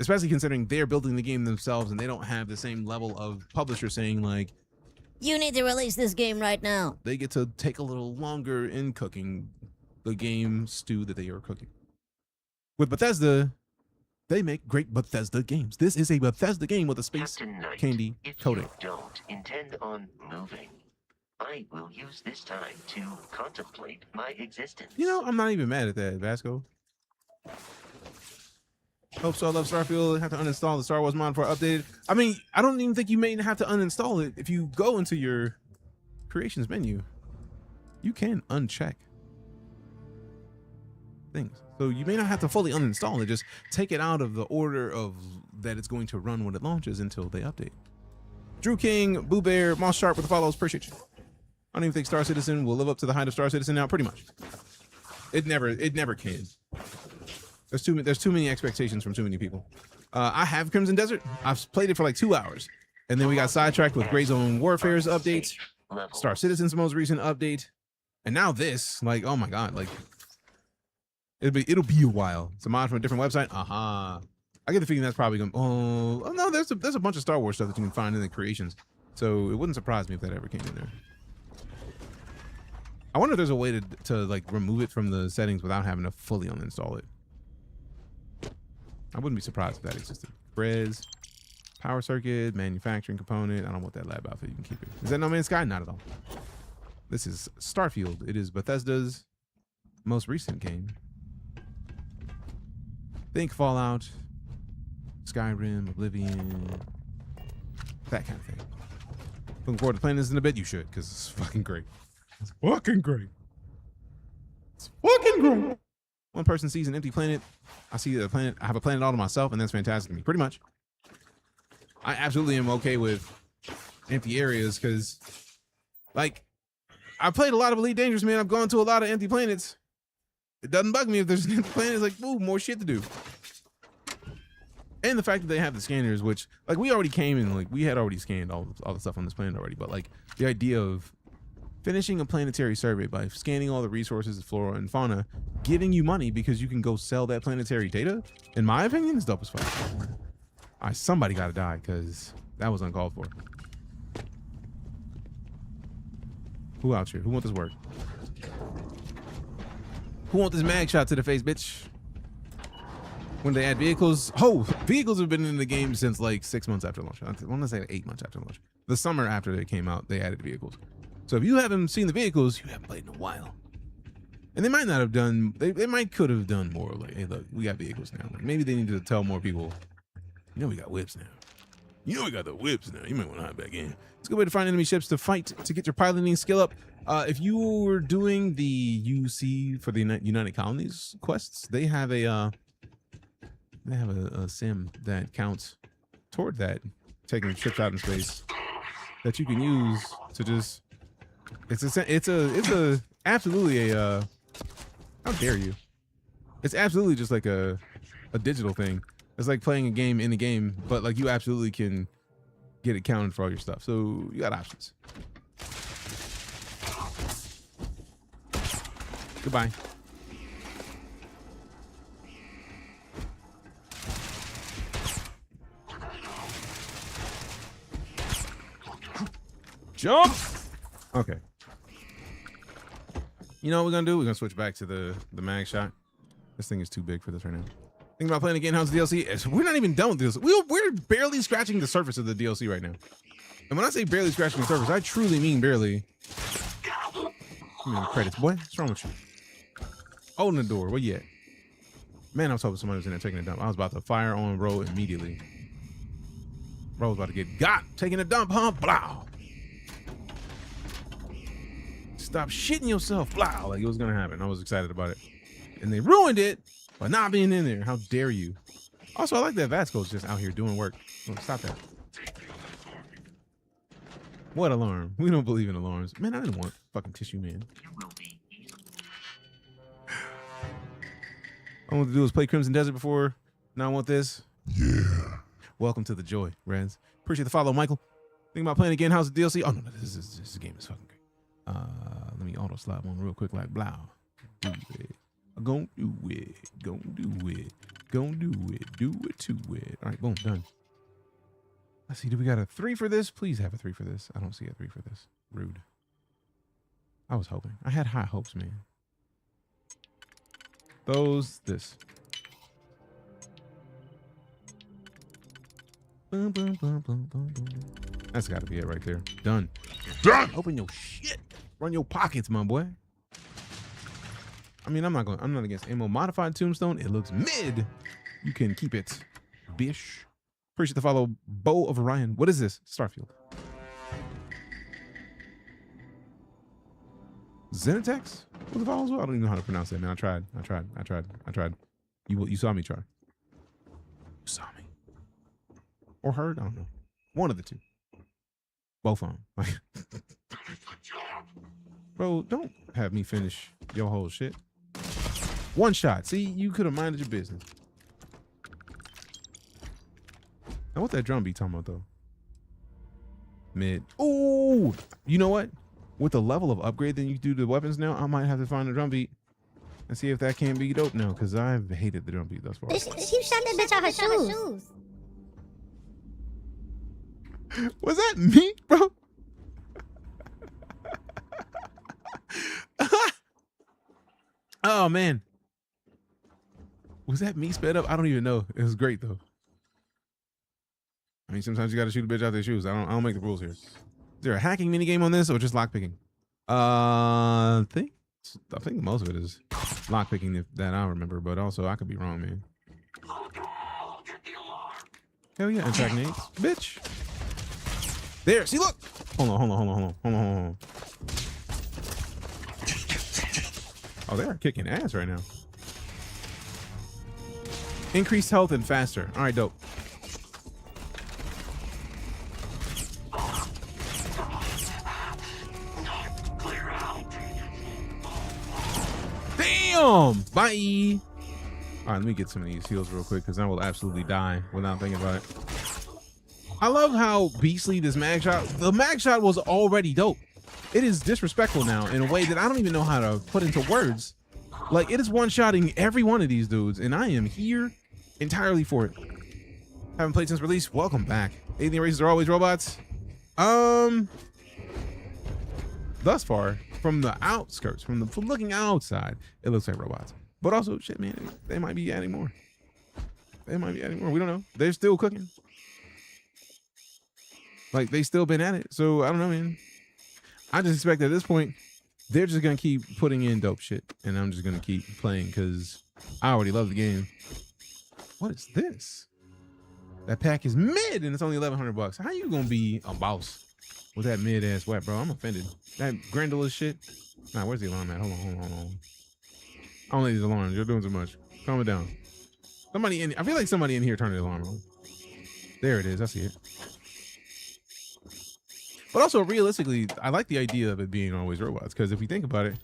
especially considering they're building the game themselves and they don't have the same level of publisher saying like, you need to release this game right now. They get to take a little longer in cooking the game stew that they are cooking. With Bethesda, they make great Bethesda games. This is a Bethesda game with a space candy coating. If you don't intend on moving, I will use this time to contemplate my existence. You know, I'm not even mad at that, Vasco. Hope so. I love Starfield. Have to uninstall the Star Wars mod before updated. I mean, I don't even think you may have to uninstall it. If you go into your creations menu, you can uncheck things. So you may not have to fully uninstall it. Just take it out of the order of that it's going to run when it launches until they update. Drew King, Boo Bear, Moss Sharp with the follows. Appreciate you. I don't even think Star Citizen will live up to the height of Star Citizen now. Pretty much, it never can. There's too many expectations from too many people. I have Crimson Desert. I've played it for like 2 hours, and then we got sidetracked with Gray Zone Warfare's updates, Star Citizen's most recent update, and now this. Like, oh my god, like it'll be a while. It's a mod from a different website. I get the feeling that's probably gonna. Oh no, there's a bunch of Star Wars stuff that you can find in the creations, so it wouldn't surprise me if that ever came in there. I wonder if there's a way to like remove it from the settings without having to fully uninstall it. I wouldn't be surprised if that existed. Res, power circuit, manufacturing component. I don't want that lab outfit. You can keep it. Is that No Man's Sky? Not at all. This is Starfield. It is Bethesda's most recent game. Think Fallout, Skyrim, Oblivion, that kind of thing. Looking forward to playing this in a bit. You should, because it's fucking great. It's fucking great. It's fucking great. One person sees an empty planet. I see the planet. I have a planet all to myself, and that's fantastic to me. Pretty much. I absolutely am okay with empty areas because, like, I've played a lot of Elite Dangerous, man. I've gone to a lot of empty planets. It doesn't bug me if there's an empty planet. It's like, ooh, more shit to do. And the fact that they have the scanners, which, like, we already came in, like, we had already scanned all the stuff on this planet already. But, like, the idea of finishing a planetary survey by scanning all the resources, flora and fauna, giving you money because you can go sell that planetary data, in my opinion, is dope as fuck. All right, somebody got to die because that was uncalled for. Who out here? Who want this work? Who want this mag shot to the face, bitch? When they add vehicles, vehicles have been in the game since like 6 months after launch. I want to say 8 months after launch. The summer after they came out, they added vehicles. So if you haven't seen the vehicles, you haven't played in a while. And they might not have done, they could have done more. Like, hey, look, we got vehicles now. Like, maybe they need to tell more people, you know, we got whips now. You know, we got the whips now. You might want to hop back in. It's a good way to find enemy ships to fight to get your piloting skill up. If you were doing the UC for the United Colonies quests, they have a sim that counts toward that, taking ships out in space that you can use to just. It's absolutely a how dare you? It's absolutely just like a digital thing. It's like playing a game in a game, but like you absolutely can get it counted for all your stuff. So you got options. Goodbye. Jump. Okay. You know what we're gonna do? We're gonna switch back to the mag shot. This thing is too big for this right now. Think about playing the Gatehouse DLC. We're not even done with this. We're barely scratching the surface of the DLC right now. And when I say barely scratching the surface, I truly mean barely. Give me the credits, boy. What's wrong with you? Open the door. Where you at? Man, I was hoping somebody was in there taking a dump. I was about to fire on Bro immediately. Bro was about to get got taking a dump, huh? Blah. Stop shitting yourself. Blah. Like it was gonna happen. I was excited about it. And they ruined it by not being in there. How dare you? Also, I like that Vasco's just out here doing work. Oh, stop that. What alarm? We don't believe in alarms. Man, I didn't want fucking tissue, man. All I want to do is play Crimson Desert before. Now I want this. Yeah. Welcome to the joy, Rens. Appreciate the follow, Michael. Think about playing again. How's the DLC? Oh, no, this game is fucking great. Let me auto slap one real quick like blah. Do it. Gon' do it. Gon' do it. Gon' do it. Do it to it. All right, boom, done. Let's see. Do we got a 3 for this? Please have a 3 for this. I don't see a 3 for this. Rude. I was hoping. I had high hopes, man. This. Boom, boom, boom, boom, boom, boom. That's got to be it right there. Done. Done. Open your shit. Run your pockets, my boy. I mean, I'm not against ammo modified tombstone. It looks mid. You can keep it, bish. Appreciate the follow, Bow of Orion. What is this? Starfield. Zenitex? What the follows? I don't even know how to pronounce that, man. I tried. You saw me try. You saw me. Or heard? I don't know. One of the two. Both of them. Bro, don't have me finish your whole shit. One shot. See, you could have minded your business. Now, what that drum beat talking about, though? Mid. Ooh! You know what? With the level of upgrade that you do to the weapons now, I might have to find a drum beat and see if that can be dope now, because I've hated the drum beat thus far. She shot that bitch out her shoes. Was that me, bro? Oh, man. Was that me sped up? I don't even know. It was great, though. I mean, sometimes you got to shoot a bitch out their shoes. I don't make the rules here. Is there a hacking minigame on this or just lockpicking? I think most of it is lockpicking that I remember, but also I could be wrong, man. Hell yeah, attack nades. Bitch. There, see, look. Hold on. Oh, they're kicking ass right now. Increased health and faster. All right, dope. Damn! Bye! All right, let me get some of these heals real quick because I will absolutely die without thinking about it. I love how beastly this mag shot. The mag shot was already dope. It is disrespectful now in a way that I don't even know how to put into words. Like, it is one-shotting every one of these dudes, and I am here entirely for it. Haven't played since release. Welcome back. Alien races are always robots. Thus far, from the outskirts, from looking outside, it looks like robots. But also, shit, man, they might be adding more. We don't know. They're still cooking. Like, they still been at it. So, I don't know, man. I just expect at this point, they're just going to keep putting in dope shit. And I'm just going to keep playing because I already love the game. What is this? That pack is mid and it's only $1,100. How you going to be a boss with that mid-ass wet, bro? I'm offended. That Grendel shit. Nah, where's the alarm at? Hold on. I don't need these alarms. You're doing too much. Calm it down. I feel like somebody in here turned the alarm on. There it is. I see it. But also, realistically, I like the idea of it being always robots, because if we think about it,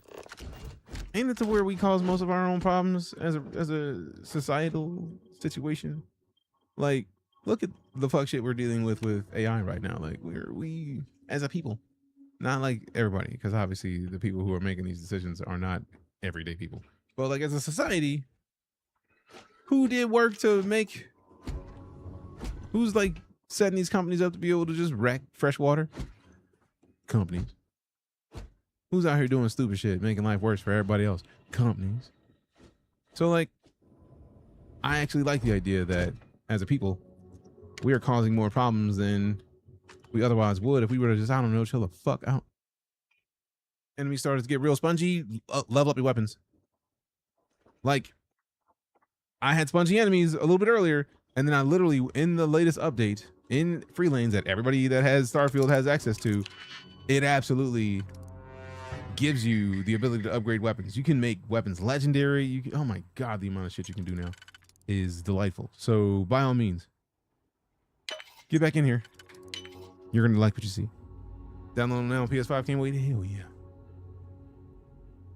ain't it to where we cause most of our own problems as a societal situation? Like, look at the fuck shit we're dealing with AI right now. Like, we as a people, not like everybody, because obviously the people who are making these decisions are not everyday people. But like as a society, who did work to make? Who's like setting these companies up to be able to just wreck fresh water? Companies. Who's out here doing stupid shit, making life worse for everybody else? Companies. So, like, I actually like the idea that as a people, we are causing more problems than we otherwise would if we were to just, I don't know, chill the fuck out. Enemy started to get real spongy, level up your weapons. Like, I had spongy enemies a little bit earlier, and then I literally, in the latest update, in free lanes that everybody that has Starfield has access to, it absolutely gives you the ability to upgrade weapons. You can make weapons legendary. You can, oh my God, the amount of shit you can do now is delightful. So by all means, get back in here. You're going to like what you see. Download now on PS5. Can't wait. Hell yeah.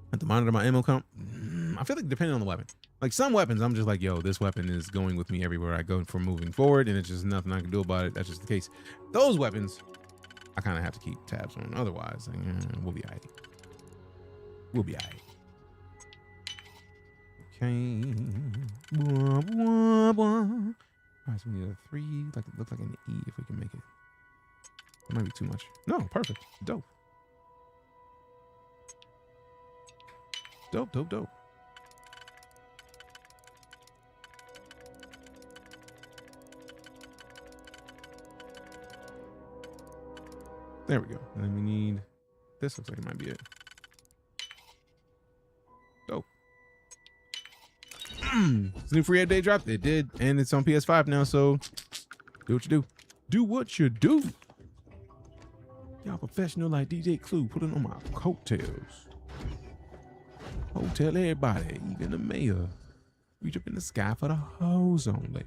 I have to monitor my ammo count. I feel like depending on the weapon. Like some weapons, I'm just like, yo, this weapon is going with me everywhere I go for moving forward, and it's just nothing I can do about it. That's just the case. Those weapons, I kind of have to keep tabs on. Otherwise, like, we'll be all right. We'll be all right. Okay. All right, so we need a 3. Like it looks like an E if we can make it. It might be too much. No, perfect. Dope. Dope, dope, dope. There we go. And then we need, this looks like it might be it. Dope. This new free update dropped. It did. And it's on PS5 now. So do what you do. Do what you do. Y'all professional like DJ Clue. Put it on my coattails. Hotel everybody, even the mayor. Reach up in the sky for the hoes only.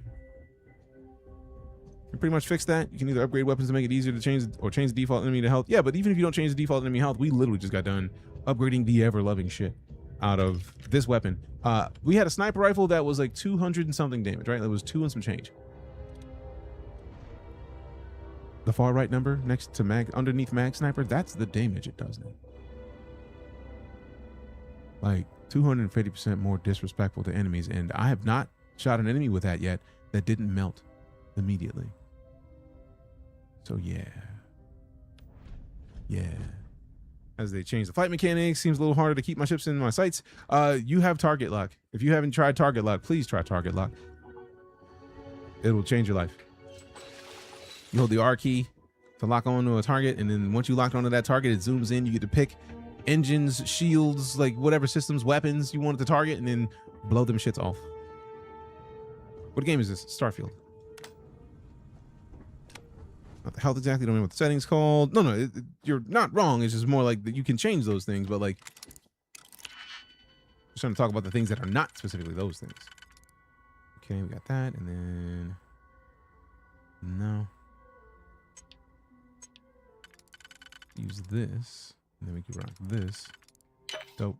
You pretty much fixed that. You can either upgrade weapons to make it easier to change or change the default enemy to health. Yeah, but even if you don't change the default enemy health, we literally just got done upgrading the ever-loving shit out of this weapon. We had a sniper rifle that was like 200 and something damage, right? That was 2 and some change. The far right number next to mag, underneath mag sniper, that's the damage it does now. Like 250% more disrespectful to enemies, and I have not shot an enemy with that yet that didn't melt immediately. So yeah. As they change the flight mechanics, seems a little harder to keep my ships in my sights. You have target lock. If you haven't tried target lock, please try target lock. It will change your life. You hold the R key to lock onto a target, and then once you lock onto that target, it zooms in. You get to pick engines, shields, like whatever systems, weapons you want to target, and then blow them shits off. What game is this? Starfield. Not the health exactly. Don't know what the setting's called. No, you're not wrong. It's just more like that you can change those things, but like, just trying to talk about the things that are not specifically those things. Okay, we got that, and then no. Use this, and then we can rock this. Dope.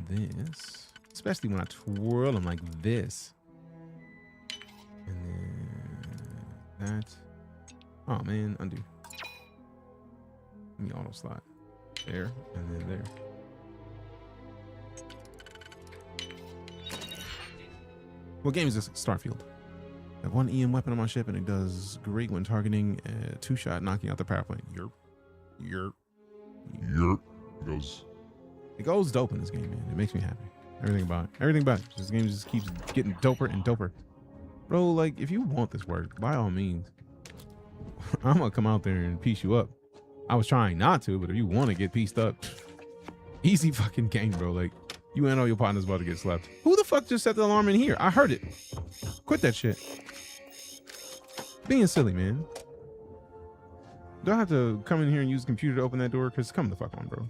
This, especially when I twirl them like this, and then that. Oh man, undo. Let me auto slot there, and then there. What game is this? Starfield. I have 1 EM weapon on my ship, and it does great when targeting a 2-shot, knocking out the power plant. Yerp. It goes dope in this game, man. It makes me happy. Everything about it. This game just keeps getting doper and doper. Bro, like, if you want this work, by all means, I'm gonna come out there and piece you up. I was trying not to, but if you want to get pieced up, easy fucking game, bro. Like, you and all your partners about to get slept. Who the fuck just set the alarm in here? I heard it. Quit that shit. Being silly, man. Do I have to come in here and use the computer to open that door? Because come the fuck on, bro.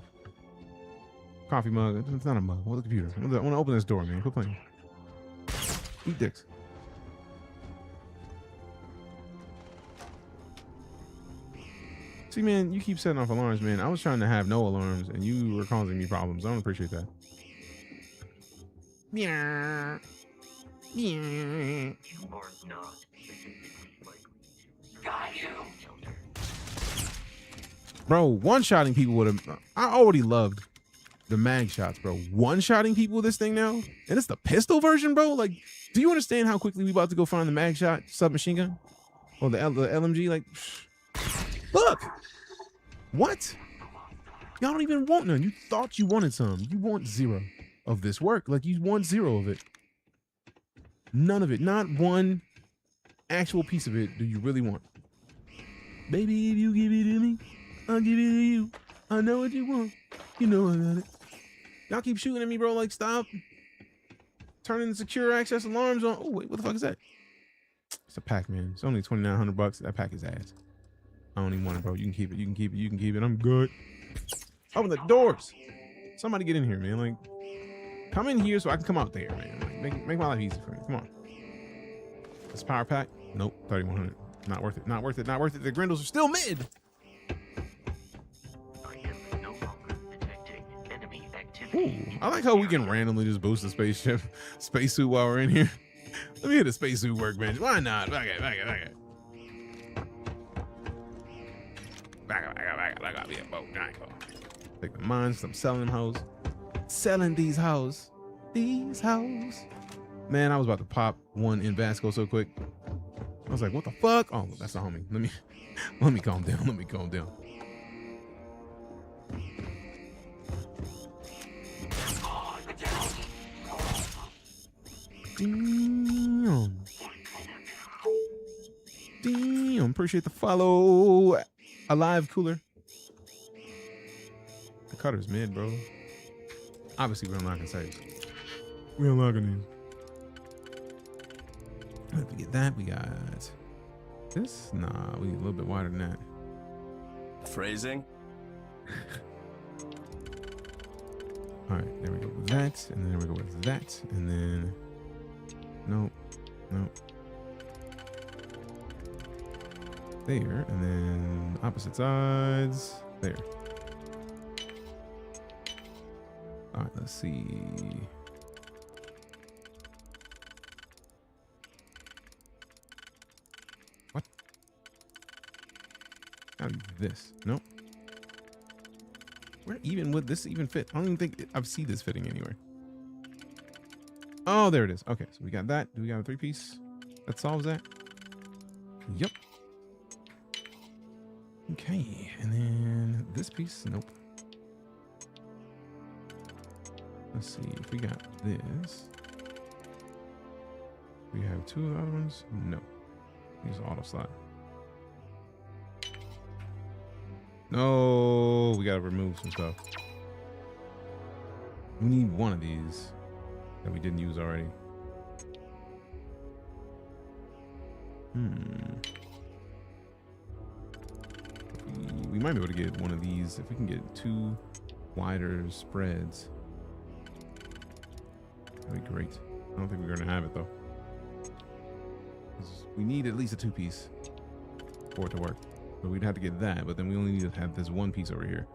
Coffee mug. It's not a mug. What's the computer? I want to open this door, man. Quit playing. Eat dicks. See, man, you keep setting off alarms, man. I was trying to have no alarms, and you were causing me problems. I don't appreciate that. Yeah. You are not. Got you. Bro, one-shotting people would have... I already loved the mag shots, bro. One-shotting people with this thing now? And it's the pistol version, bro? Like, do you understand how quickly we about to go find the mag shot submachine gun? Or the LMG? Like, look! What? Y'all don't even want none. You thought you wanted some. You want 0 of this work. Like, you want 0 of it. None of it. Not one actual piece of it do you really want. Baby, if you give it to me, I'll give it to you. I know what you want. You know I got it. Y'all keep shooting at me, bro. Like, stop. Turning the secure access alarms on. Oh, wait, what the fuck is that? It's a pack, man. It's only $2,900. That pack is ass. I don't even want it, bro. You can keep it. You can keep it. You can keep it. I'm good. Open the doors. Somebody get in here, man. Like, come in here so I can come out there, man. Like, make my life easy for me. Come on. This power pack? Nope. 3,100. Not worth it. Not worth it. Not worth it. The Grindles are still mid. Ooh, I like how we can randomly just boost the spacesuit while we're in here. Let me hit a spacesuit workbench. Why not? Back it. Take the mines. I'm selling them hoes. Selling these hoes. These hoes. Man, I was about to pop one in Vasco so quick. I was like, what the fuck? Oh, that's the homie. Let me calm down. Let me calm down. Damn. Appreciate the follow. Alive Cooler. The cutter's mid, bro. Obviously, we're unlocking saves. We're unlocking these. If we get that, we got this. Nah, we need a little bit wider than that. Phrasing. All right, there we go with that, and then there we go with that, and then nope. There, and then opposite sides there. All right, let's see. What? How do this? Nope. Where even would this even fit? I don't even think I've seen this fitting anywhere. Oh, there it is. Okay, so we got that. Do we got a 3-piece that solves that? Yep. Okay, and then this piece. Nope. Let's see if we got this. We have 2 other ones. No, these are auto slot. No, we gotta remove some stuff. We need one of these that we didn't use already. We might be able to get one of these if we can get 2 wider spreads. That'd be great. I don't think we're gonna have it though. We need at least a 2-piece for it to work. But we'd have to get that, but then we only need to have this 1 piece over here.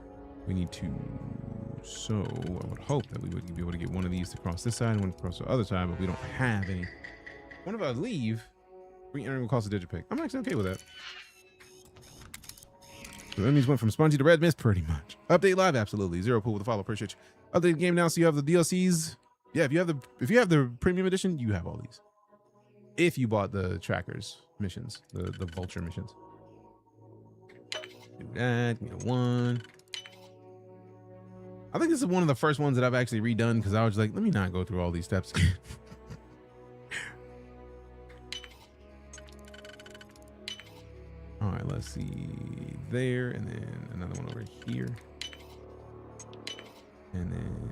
We need 2. So I would hope that we would be able to get one of these to cross this side and one across the other side, but we don't have any. What if I leave? Re-entering will cost a digit pick. I'm actually okay with that. The enemies went from spongy to red mist pretty much. Update live, absolutely. Zero pool with a follow. Appreciate you. Update the game now so you have the DLCs. Yeah, if you have the premium edition, you have all these. If you bought the trackers missions, the vulture missions. Do that. Give me a 1. I think this is one of the first ones that I've actually redone because I was like, let me not go through all these steps again. All right, let's see there, and then another one over here, and then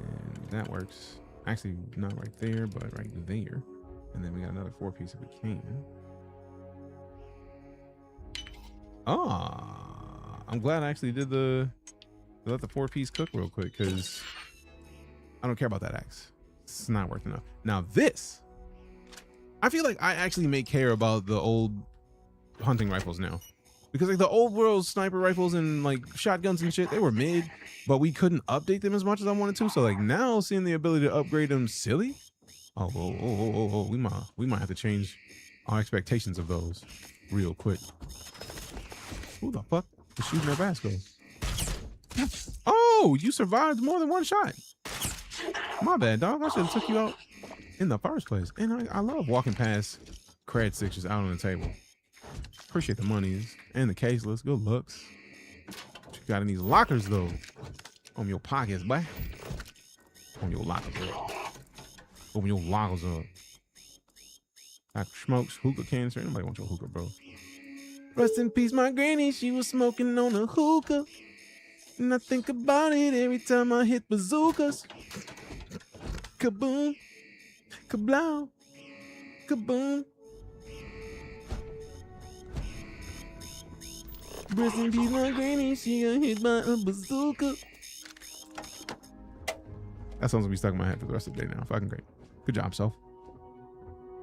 that works. Actually, not right there, but right there, and then we got another 4-piece if we can. I'm glad I actually did let the 4-piece cook real quick because I don't care about that axe. It's not worth enough. Now this, I feel like I actually may care about the old hunting rifles now. Because like the old world sniper rifles and like shotguns and shit, they were mid, but we couldn't update them as much as I wanted to. So like now seeing the ability to upgrade them silly. Oh, we might have to change our expectations of those real quick. Who the fuck is shooting at Vasco? Oh, you survived more than 1 shot. My bad, dog. I should have took you out in the first place. And I love walking past cred sticks just out on the table. Appreciate the monies and the caseless. Good looks. What you Got in these lockers though. On your pockets, boy. On your lockers up. Open your lockers up. Pack of smokes, hookah cancer. Nobody wants your hookah, bro. Rest in peace, my granny. She was smoking on a hookah. And I think about it every time I hit bazookas. Kaboom. Kablow. Kaboom. Rest in peace, my granny. She got hit by a bazooka. That song's gonna be stuck in my head for the rest of the day now. Fucking great. Good job, self.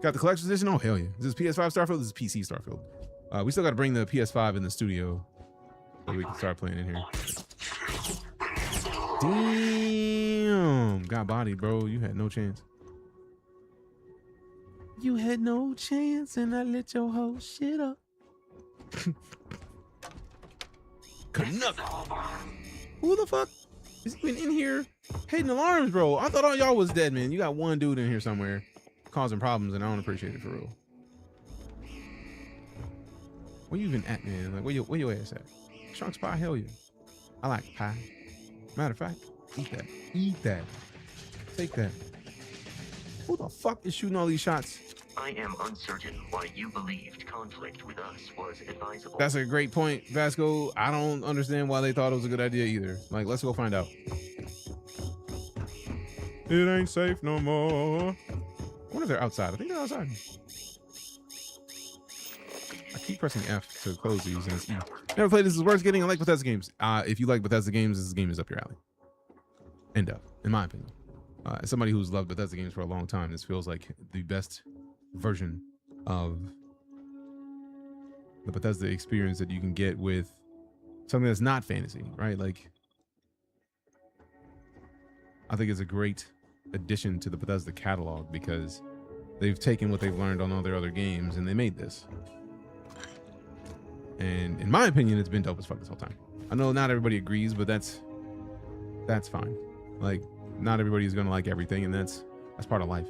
Got the collector's edition? Oh, hell yeah. Is this PS5 Starfield? This is PC Starfield. We still got to bring the PS5 in the studio so we can start playing in here. Damn. Got bodied, bro. You had no chance. You had no chance, and I lit your whole shit up. Canuck. Who the fuck is even in here hitting alarms, bro? I thought all y'all was dead, man. You got one dude in here somewhere causing problems, and I don't appreciate it for real. Where you even at, man? Like, where your ass at? Chunks pie? Hell yeah. I like pie. Matter of fact, eat that. Eat that. Take that. Who the fuck is shooting all these shots? I am uncertain why you believed conflict with us was advisable. That's a great point, Vasco. I don't understand why they thought it was a good idea either. Like, let's go find out. It ain't safe no more. I wonder if they're outside. I think they're outside. I keep pressing F to close these, and it's E. Never played This Is Worth Getting. I like Bethesda games. If you like Bethesda games, this game is up your alley. End of, in my opinion. As somebody who's loved Bethesda games for a long time, this feels like the best version of the Bethesda experience that you can get with something that's not fantasy, right? Like, I think it's a great addition to the Bethesda catalog because they've taken what they've learned on all their other games and they made this. And in my opinion, it's been dope as fuck this whole time. I know not everybody agrees, but that's fine. Like, not everybody is gonna like everything, and that's part of life.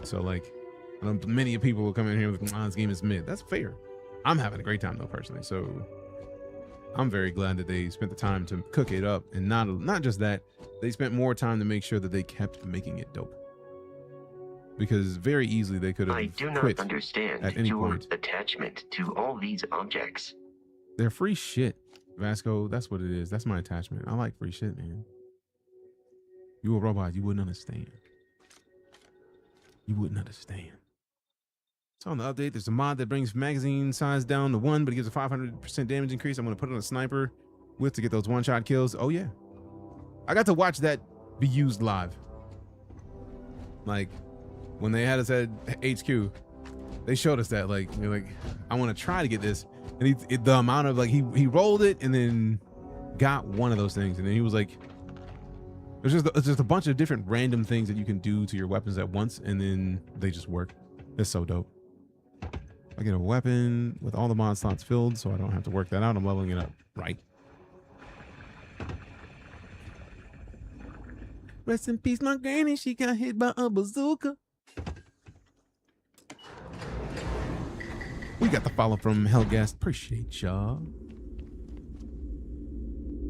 So like, I know many people will come in here with, this game is mid. That's fair. I'm having a great time though, personally. So I'm very glad that they spent the time to cook it up, and not just that, they spent more time to make sure that they kept making it dope. Because very easily they could have quit. I do not understand your attachment to all these objects. They're free shit, Vasco. That's what it is. That's my attachment. I like free shit, man. You a robot, you wouldn't understand. You wouldn't understand. So on the update, there's a mod that brings magazine size down to 1, but it gives a 500% damage increase. I'm going to put it on a sniper with to get those one-shot kills. Oh, yeah. I got to watch that be used live. Like, when they had us at HQ, they showed us that. Like, you're like, I want to try to get this. And the amount of, like, he rolled it and then got one of those things. And then he was like, it's just a bunch of different random things that you can do to your weapons at once, and then they just work. It's so dope. I get a weapon with all the mod slots filled, so I don't have to work that out. I'm leveling it up, right? Rest in peace, my granny. She got hit by a bazooka. We got the follow from Hellgast. Appreciate y'all.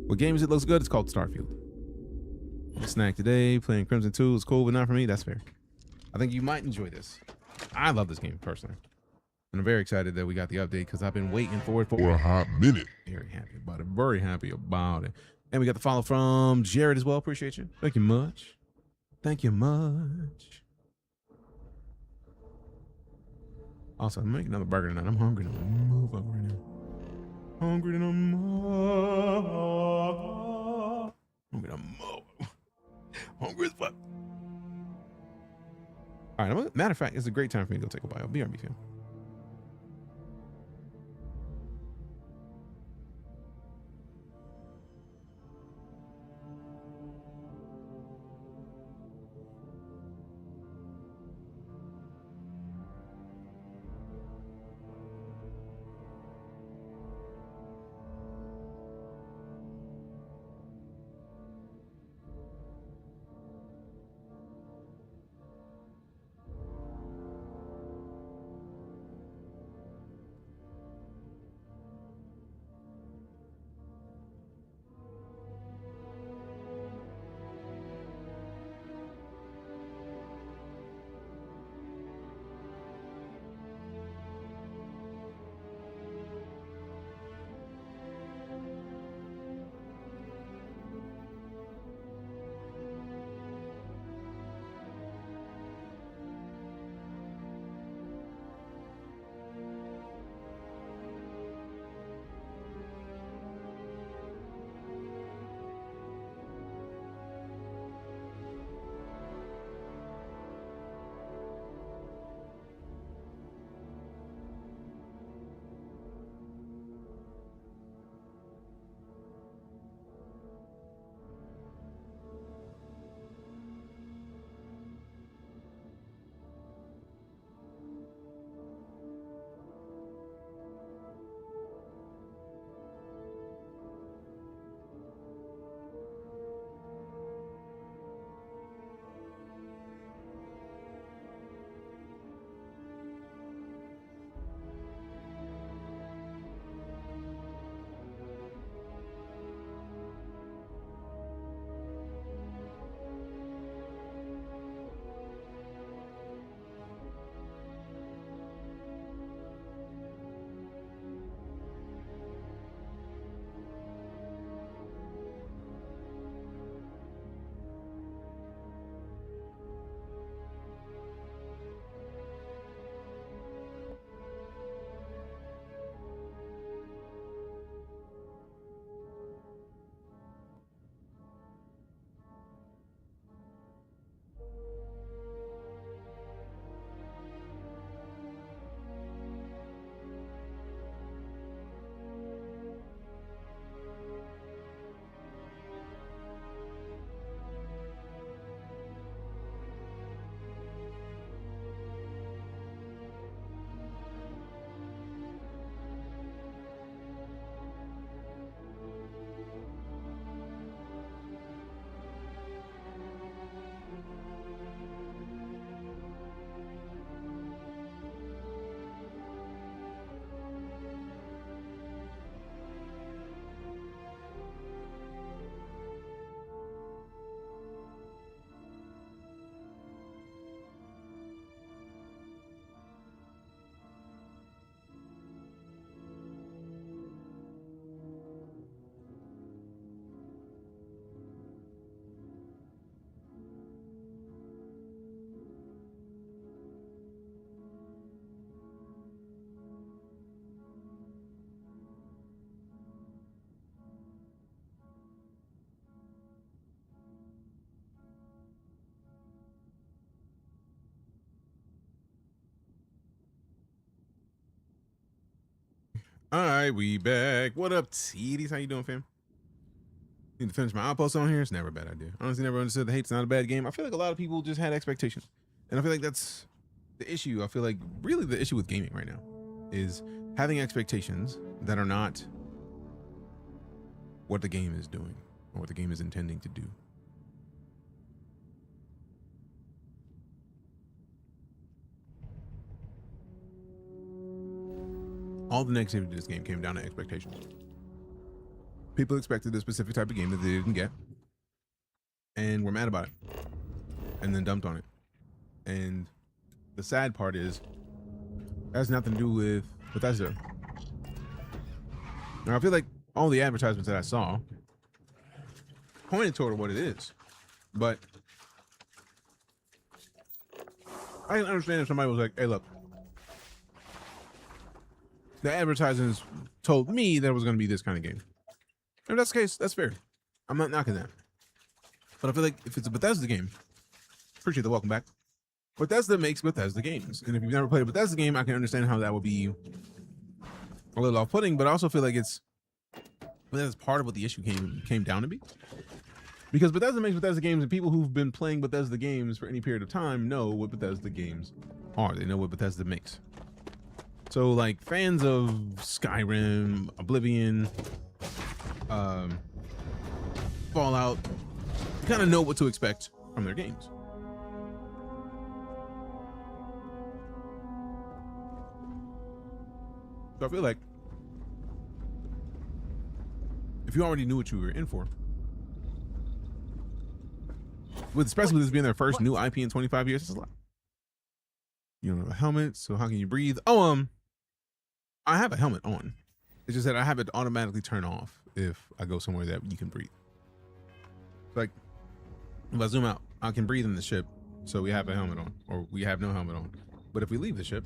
What game is it? Looks good. It's called Starfield. Snack today, playing Crimson 2 is cool, but not for me. That's fair. I think you might enjoy this. I love this game personally. And I'm very excited that we got the update because I've been waiting for it for a hot minute. Very happy about it. Very happy about it. And we got the follow from Jared as well. Appreciate you. Thank you much. Thank you much. Also, I'm making another burger tonight. I'm hungry than a motherfucker right now. Hungry than a motherfucker. Hungry than a motherfucker. Hungry as fuck. All right. Matter of fact, it's a great time for me to go take a bite. I'll be RB fam. All right, we back. What up, TDs? How you doing, fam? Need to finish my outpost on here. It's never a bad idea. Honestly, never understood the hate's not a bad game. I feel like a lot of people just had expectations, and I feel like that's the issue. I feel like really the issue with gaming right now is having expectations that are not what the game is doing or what the game is intending to do. All the negativity of this game came down to expectations. People expected a specific type of game that they didn't get, and were mad about it, and then dumped on it. And the sad part is, that has nothing to do with Bethesda. Now, I feel like all the advertisements that I saw pointed toward what it is, but I can understand if somebody was like, hey, look, the advertisements told me that it was going to be this kind of game. If that's the case, that's fair. I'm not knocking that. But I feel like if it's a Bethesda game, appreciate the welcome back. Bethesda makes Bethesda games. And if you've never played a Bethesda game, I can understand how that would be a little off-putting, but I also feel like that's part of what the issue came down to be. Because Bethesda makes Bethesda games, and people who've been playing Bethesda games for any period of time know what Bethesda games are. They know what Bethesda makes. So, like, fans of Skyrim, Oblivion, Fallout, kind of know what to expect from their games. So I feel like if you already knew what you were in for, especially with this being their first new IP in 25 years, it's a lot. You don't have a helmet, so how can you breathe? Oh, I have a helmet on. It's just that I have it automatically turn off if I go somewhere that you can breathe. Like, if I zoom out, I can breathe in the ship, so we have a helmet on, or we have no helmet on. But if we leave the ship,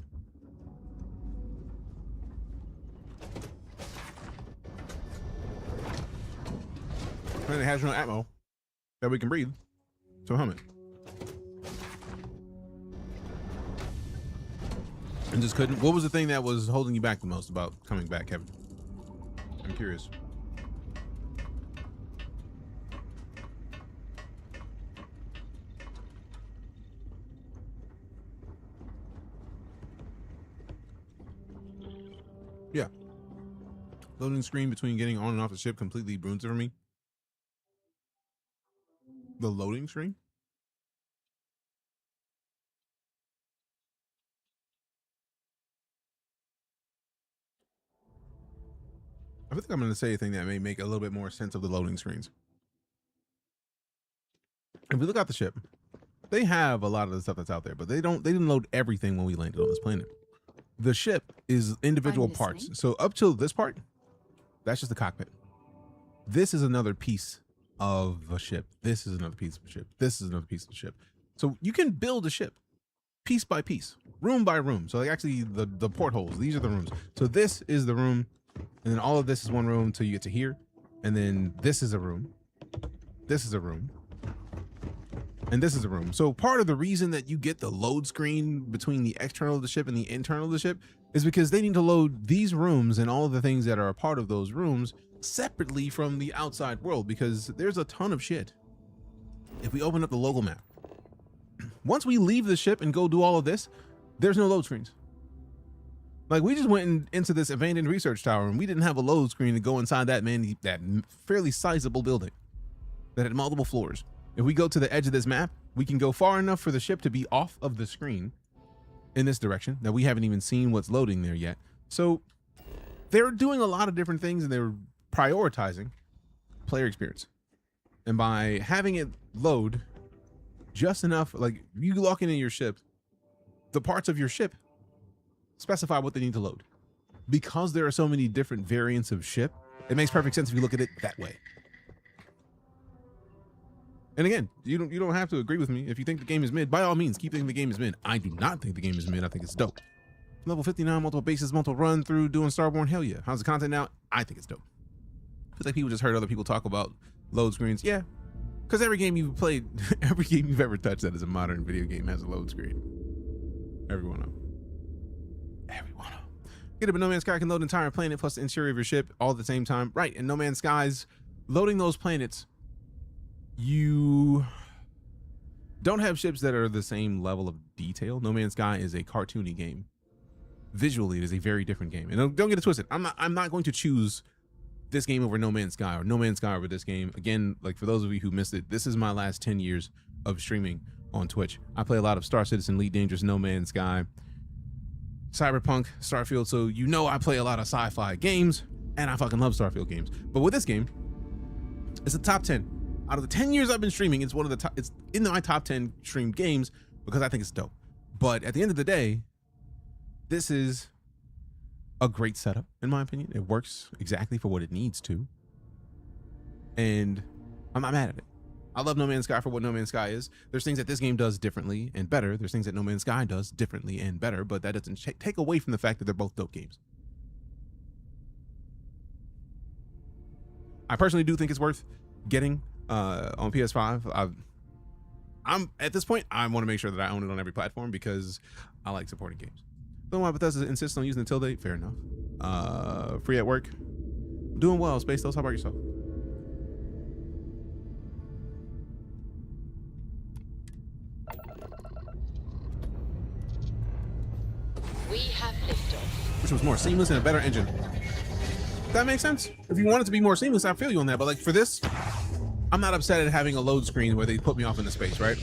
and it has no ammo that we can breathe, so helmet. And just couldn't. What was the thing that was holding you back the most about coming back, Kevin? I'm curious. Yeah. Loading screen between getting on and off the ship completely ruins it for me. The loading screen? I think I'm going to say a thing that may make a little bit more sense of the loading screens. If we look at the ship, they have a lot of the stuff that's out there, but they didn't load everything when we landed on this planet. The ship is individual parts. So up till this part, that's just the cockpit. This is another piece of the ship. This is another piece of the ship. This is another piece of the ship. So you can build a ship piece by piece, room by room. So like actually the portholes, these are the rooms. So this is the room. And then all of this is one room until you get to here. And then this is a room. This is a room. And this is a room. So part of the reason that you get the load screen between the external of the ship and the internal of the ship is because they need to load these rooms and all of the things that are a part of those rooms separately from the outside world, because there's a ton of shit. If we open up the local map, once we leave the ship and go do all of this, there's no load screens. Like, we just went into this abandoned research tower and we didn't have a load screen to go inside that fairly sizable building that had multiple floors. If we go to the edge of this map, we can go far enough for the ship to be off of the screen in this direction that we haven't even seen what's loading there yet. So they're doing a lot of different things and they're prioritizing player experience. And by having it load just enough, like you lock into your ship, the parts of your ship specify what they need to load. Because there are so many different variants of ship, it makes perfect sense if you look at it that way. And again, you don't have to agree with me. If you think the game is mid, by all means, keep thinking the game is mid. I do not think the game is mid. I think it's dope. Level 59, multiple bases, multiple run through, doing Starborn, hell yeah. How's the content now? I think it's dope. Feels like people just heard other people talk about load screens. Yeah, because every game you've played, every game you've ever touched that is a modern video game has a load screen. Every one of them. Every one of them. Get it, but No Man's Sky can load an entire planet plus the interior of your ship all at the same time. Right, and No Man's Sky's loading those planets, you don't have ships that are the same level of detail. No Man's Sky is a cartoony game. Visually, it is a very different game. And don't get it twisted. I'm not going to choose this game over No Man's Sky or No Man's Sky over this game. Again, like for those of you who missed it, this is my last 10 years of streaming on Twitch. I play a lot of Star Citizen, Elite Dangerous, No Man's Sky, Cyberpunk, Starfield. So you know I play a lot of sci-fi games, and I fucking love Starfield games. But with this game, it's a top 10. Out of the 10 years I've been streaming, it's one of the top, it's in my top 10 streamed games because I think it's dope. But at the end of the day, this is a great setup, in my opinion. It works exactly for what it needs to. And I'm not mad at it. I love No Man's Sky for what No Man's Sky is. There's things that this game does differently and better. There's things that No Man's Sky does differently and better, but that doesn't take away from the fact that they're both dope games. I personally do think it's worth getting on PS5. I'm at this point, I want to make sure that I own it on every platform because I like supporting games. Don't know why Bethesda insists on using the tilde. Fair enough. Free at work. Doing well, Space Toast. How about yourself? We have liftoff. Which was more seamless and a better engine. That makes sense. If you want it to be more seamless, I feel you on that. But like for this, I'm not upset at having a load screen where they put me off into space, right?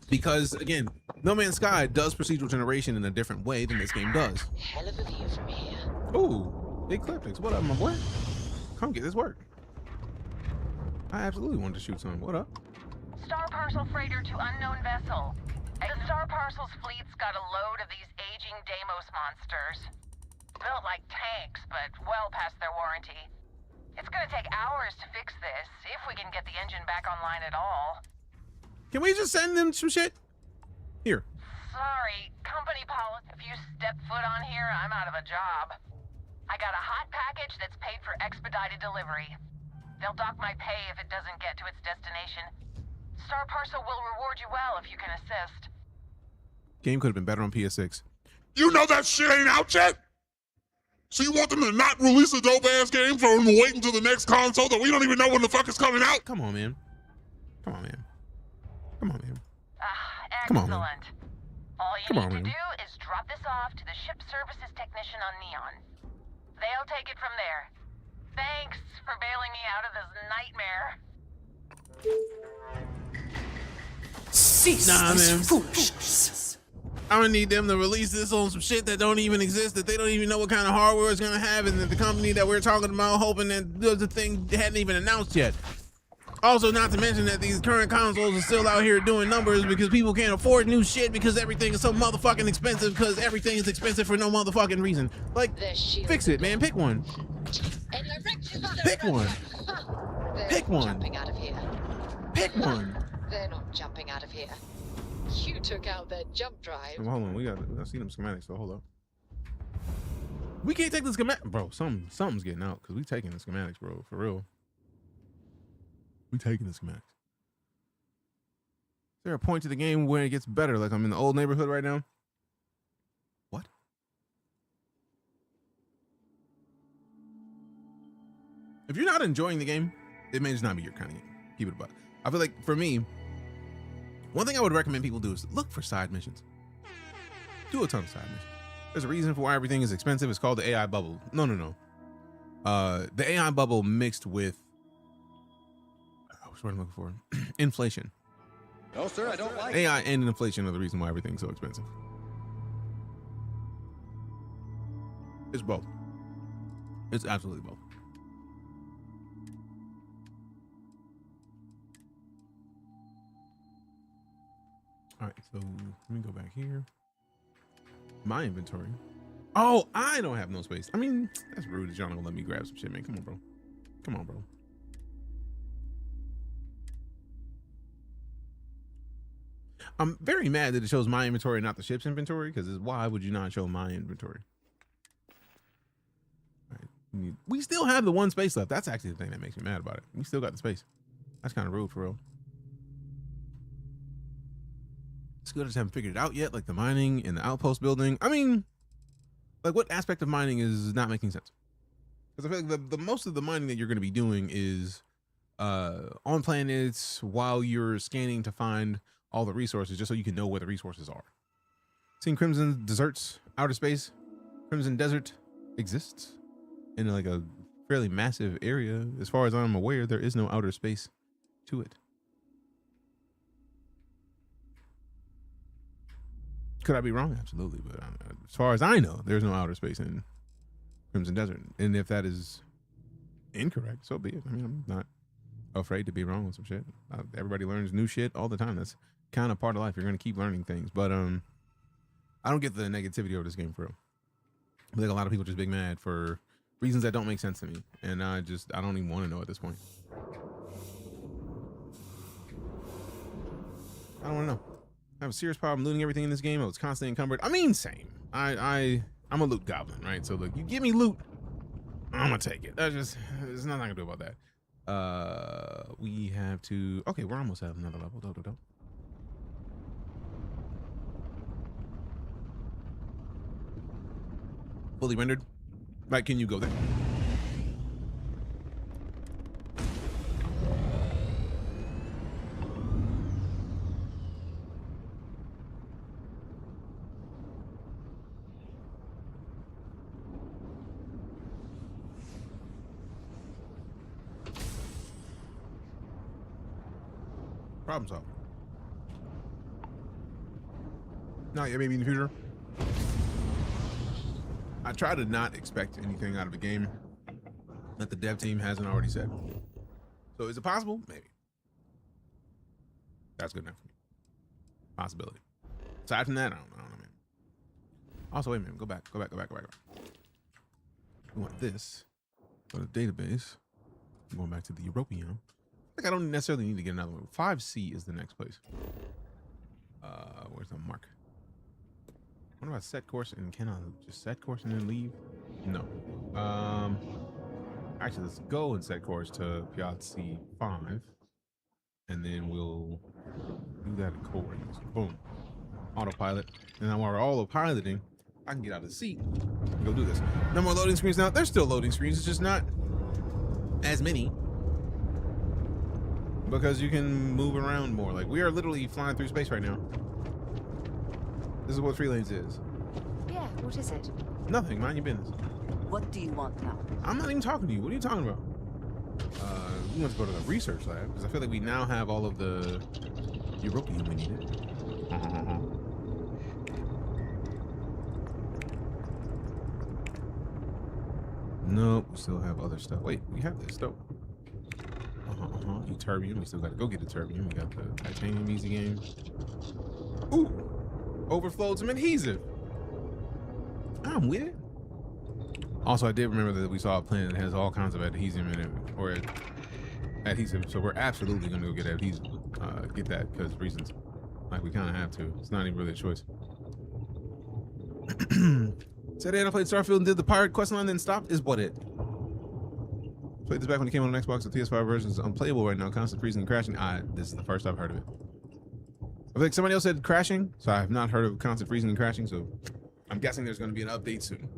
Because again, No Man's Sky does procedural generation in a different way than this game does. Hell of a view from here. Ooh, big Ecliptics. What up, my boy? Come get this work. I absolutely wanted to shoot some. What up? Star Parcel freighter to unknown vessel. The Star Parcel's fleet's got a load of these aging Deimos monsters. Built like tanks, but well past their warranty. It's gonna take hours to fix this, if we can get the engine back online at all. Can we just send them some shit? Here. Sorry, company policy. If you step foot on here, I'm out of a job. I got a hot package that's paid for expedited delivery. They'll dock my pay if it doesn't get to its destination. Star Parcel will reward you well if you can assist. Game could have been better on PS6. You know that shit ain't out yet? So you want them to not release a dope-ass game for them to wait until the next console that we don't even know when the fuck is coming out? Come on, man. Come on, man. Come on, man. Excellent. Come on, man. All you Come need on, to man. do is drop this off to the ship services technician on Neon. They'll take it from there. Thanks for bailing me out of this nightmare. Cease this foolishness. I'm gonna need them to release this on some shit that don't even exist, that they don't even know what kind of hardware it's gonna have, and that the company that we're talking about hoping that the thing hadn't even announced yet. Also, not to mention that these current consoles are still out here doing numbers because people can't afford new shit because everything is so motherfucking expensive because everything is expensive for no motherfucking reason. Like, fix it, man. Pick one. Pick one. Pick one. Jumping out of here. Pick one. They're not jumping out of here. You took out their jump drive. Hold on, we gotta see them schematics. So hold up. We can't take the schematic, bro. Something's getting out because we taking the schematics, bro. For real. We taking the schematics. Is there a point to the game where it gets better? Like I'm in the old neighborhood right now. What? If you're not enjoying the game, it may just not be your kind of game. Keep it a buck. I feel like for me, one thing I would recommend people do is look for side missions. Do a ton of side missions. There's a reason for why everything is expensive. It's called the AI bubble. No. The AI bubble mixed with, what I'm looking for, inflation. No, sir, I don't like AI and inflation are the reason why everything's so expensive. It's both. It's absolutely both. All right, so let me go back here. My inventory. Oh, I don't have no space. I mean, that's rude that y'all don't let me grab some shit, man. Come on, bro. Come on, bro. I'm very mad that it shows my inventory, not the ship's inventory, because why would you not show my inventory? All right. We still have the one space left. That's actually the thing that makes me mad about it. We still got the space. That's kind of rude, for real. It's good I just haven't figured it out yet, like the mining and the outpost building. I mean, Like, what aspect of mining is not making sense? Because I feel like the most of the mining that you're going to be doing is on planets while you're scanning to find all the resources, just so you can know where the resources are. Seen Crimson Deserts, outer space. Crimson Desert exists in like a fairly massive area. As far as I'm aware, there is no outer space to it. Could I be wrong? Absolutely. But as far as I know, there's no outer space in Crimson Desert. And if that is incorrect, so be it. I mean, I'm not afraid to be wrong with some shit. Everybody learns new shit all the time. That's kind of part of life. You're going to keep learning things. But I don't get the negativity over this game for real. I think a lot of people just big mad for reasons that don't make sense to me. And I don't even want to know at this point. I don't want to know. I have a serious problem looting everything in this game. I was constantly encumbered. I mean, same. I'm a loot goblin, right? So look, you give me loot, I'm gonna take it. There's nothing I can do about that. We have to. Okay, we're almost at another level. Dope. Fully rendered. Right? Can you go there? Problem solved. Not yet, maybe in the future. I try to not expect anything out of a game that the dev team hasn't already said. So is it possible? Maybe. That's good enough for me. Possibility. Aside from that, I don't know, man. Also, wait a minute. Go back. We want this. Go to the database. I'm going back to the European. I don't necessarily need to get another one. 5C is the next place. Where's the mark? What about set course, and can I just set course and then leave? No. Actually, let's go and set course to Piazzi 5, and then we'll do that in coordinates. Boom. Autopilot. And now while we're autopiloting, I can get out of the seat and go do this. No more loading screens now. There's still loading screens. It's just not as many, because you can move around more. Like, we are literally flying through space right now. This is what 3 lanes is. Yeah, what is it? Nothing, mind your business. What do you want now? I'm not even talking to you. What are you talking about? We want to go to the research lab, because I feel like we now have all of the European we needed. Nope, we still have other stuff. Wait, we have this stuff. Terbium. We still got to go get the terbium. We got the titanium easy game. Ooh, overflowed some adhesive. I'm with it. Also, I did remember that we saw a planet that has all kinds of adhesive in it, or adhesive. So we're absolutely gonna go get adhesive. Get that because reasons. Like, we kind of have to. It's not even really a choice. Said I played Starfield and did the pirate quest line, then stopped. Is what it. Played this back when it came on Xbox. The PS5 version is unplayable right now. Constant freezing and crashing. This is the first I've heard of it. I feel like somebody else said crashing, so I have not heard of constant freezing and crashing. So I'm guessing there's going to be an update soon.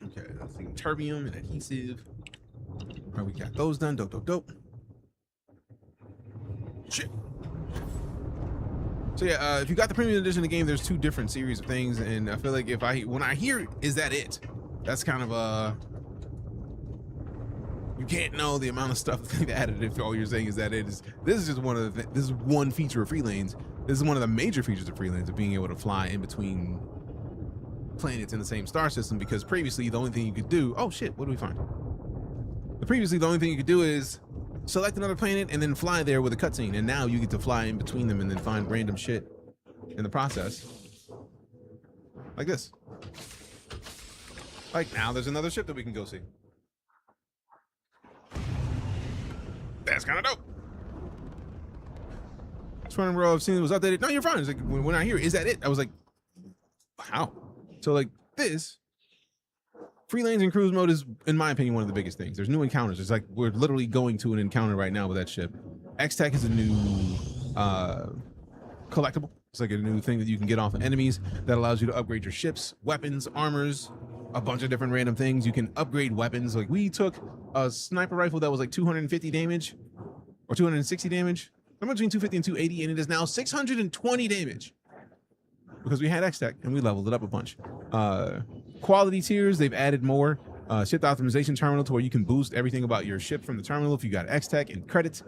Okay, let's see. Terbium and adhesive. All right, we got those done. Dope. Shit. So yeah, if you got the premium edition of the game, there's 2 different series of things, and I feel like when I hear is that it, that's kind of you can't know the amount of stuff they've added if all you're saying is that it is. This is just one of the this is one feature of free lanes. This is one of the major features of free lanes, of being able to fly in between planets in the same star system, because previously the only thing you could do, oh shit, what do we find? Previously the only thing you could do is select another planet and then fly there with a cutscene, and now you get to fly in between them and then find random shit in the process. Like this. Like, now there's another ship that we can go see. That's kind of dope. Just wondering where I've seen it was updated. No, you're fine. It's like, when I hear, is that it? I was like, wow. So like this, free lanes and cruise mode is, in my opinion, one of the biggest things. There's new encounters. It's like we're literally going to an encounter right now with that ship. X-Tech is a new collectible It's like a new thing that you can get off of enemies that allows you to upgrade your ships, weapons, armors, a bunch of different random things. You can upgrade weapons. Like we took a sniper rifle that was like 250 damage or 260 damage. I'm between 250 and 280, and it is now 620 damage because we had X-Tech and we leveled it up a bunch. Quality tiers, they've added more. Ship optimization terminal to where you can boost everything about your ship from the terminal if you got X-Tech and credits.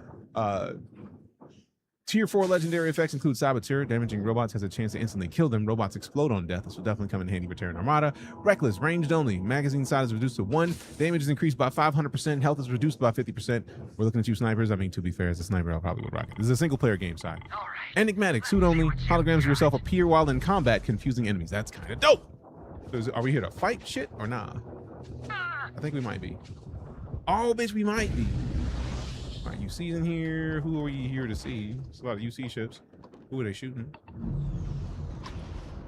Tier 4 legendary effects include Saboteur. Damaging robots has a chance to instantly kill them. Robots explode on death. This will definitely come in handy for Terran Armada. Reckless, ranged only. Magazine size is reduced to 1. Damage is increased by 500%. Health is reduced by 50%. We're looking at you snipers. I mean, to be fair, as a sniper, I probably would rock it. This is a single player game side. Enigmatic, suit only. Holograms of yourself appear while in combat, confusing enemies. That's kind of dope. So are we here to fight shit or nah? I think we might be. Oh, bitch, we might be. All right, UC's in here. Who are you here to see? It's a lot of UC ships. Who are they shooting?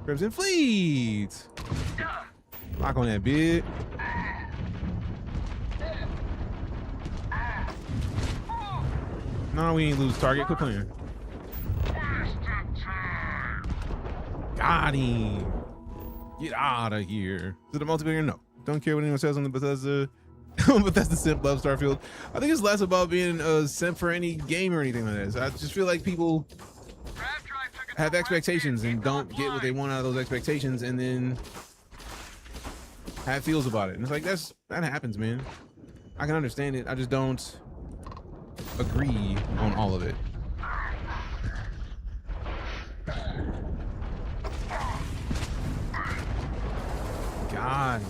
Crimson Fleet. Lock on that bit. No, we ain't lose target. Quit playing. Got him. Get out of here. Is it a multiplayer? No. Don't care what anyone says on the Bethesda. Bethesda simp love Starfield. I think it's less about being a simp for any game or anything like this. I just feel like people have expectations and don't get what they want out of those expectations, and then have feels about it. And it's like that happens, man. I can understand it. I just don't agree on all of it. God.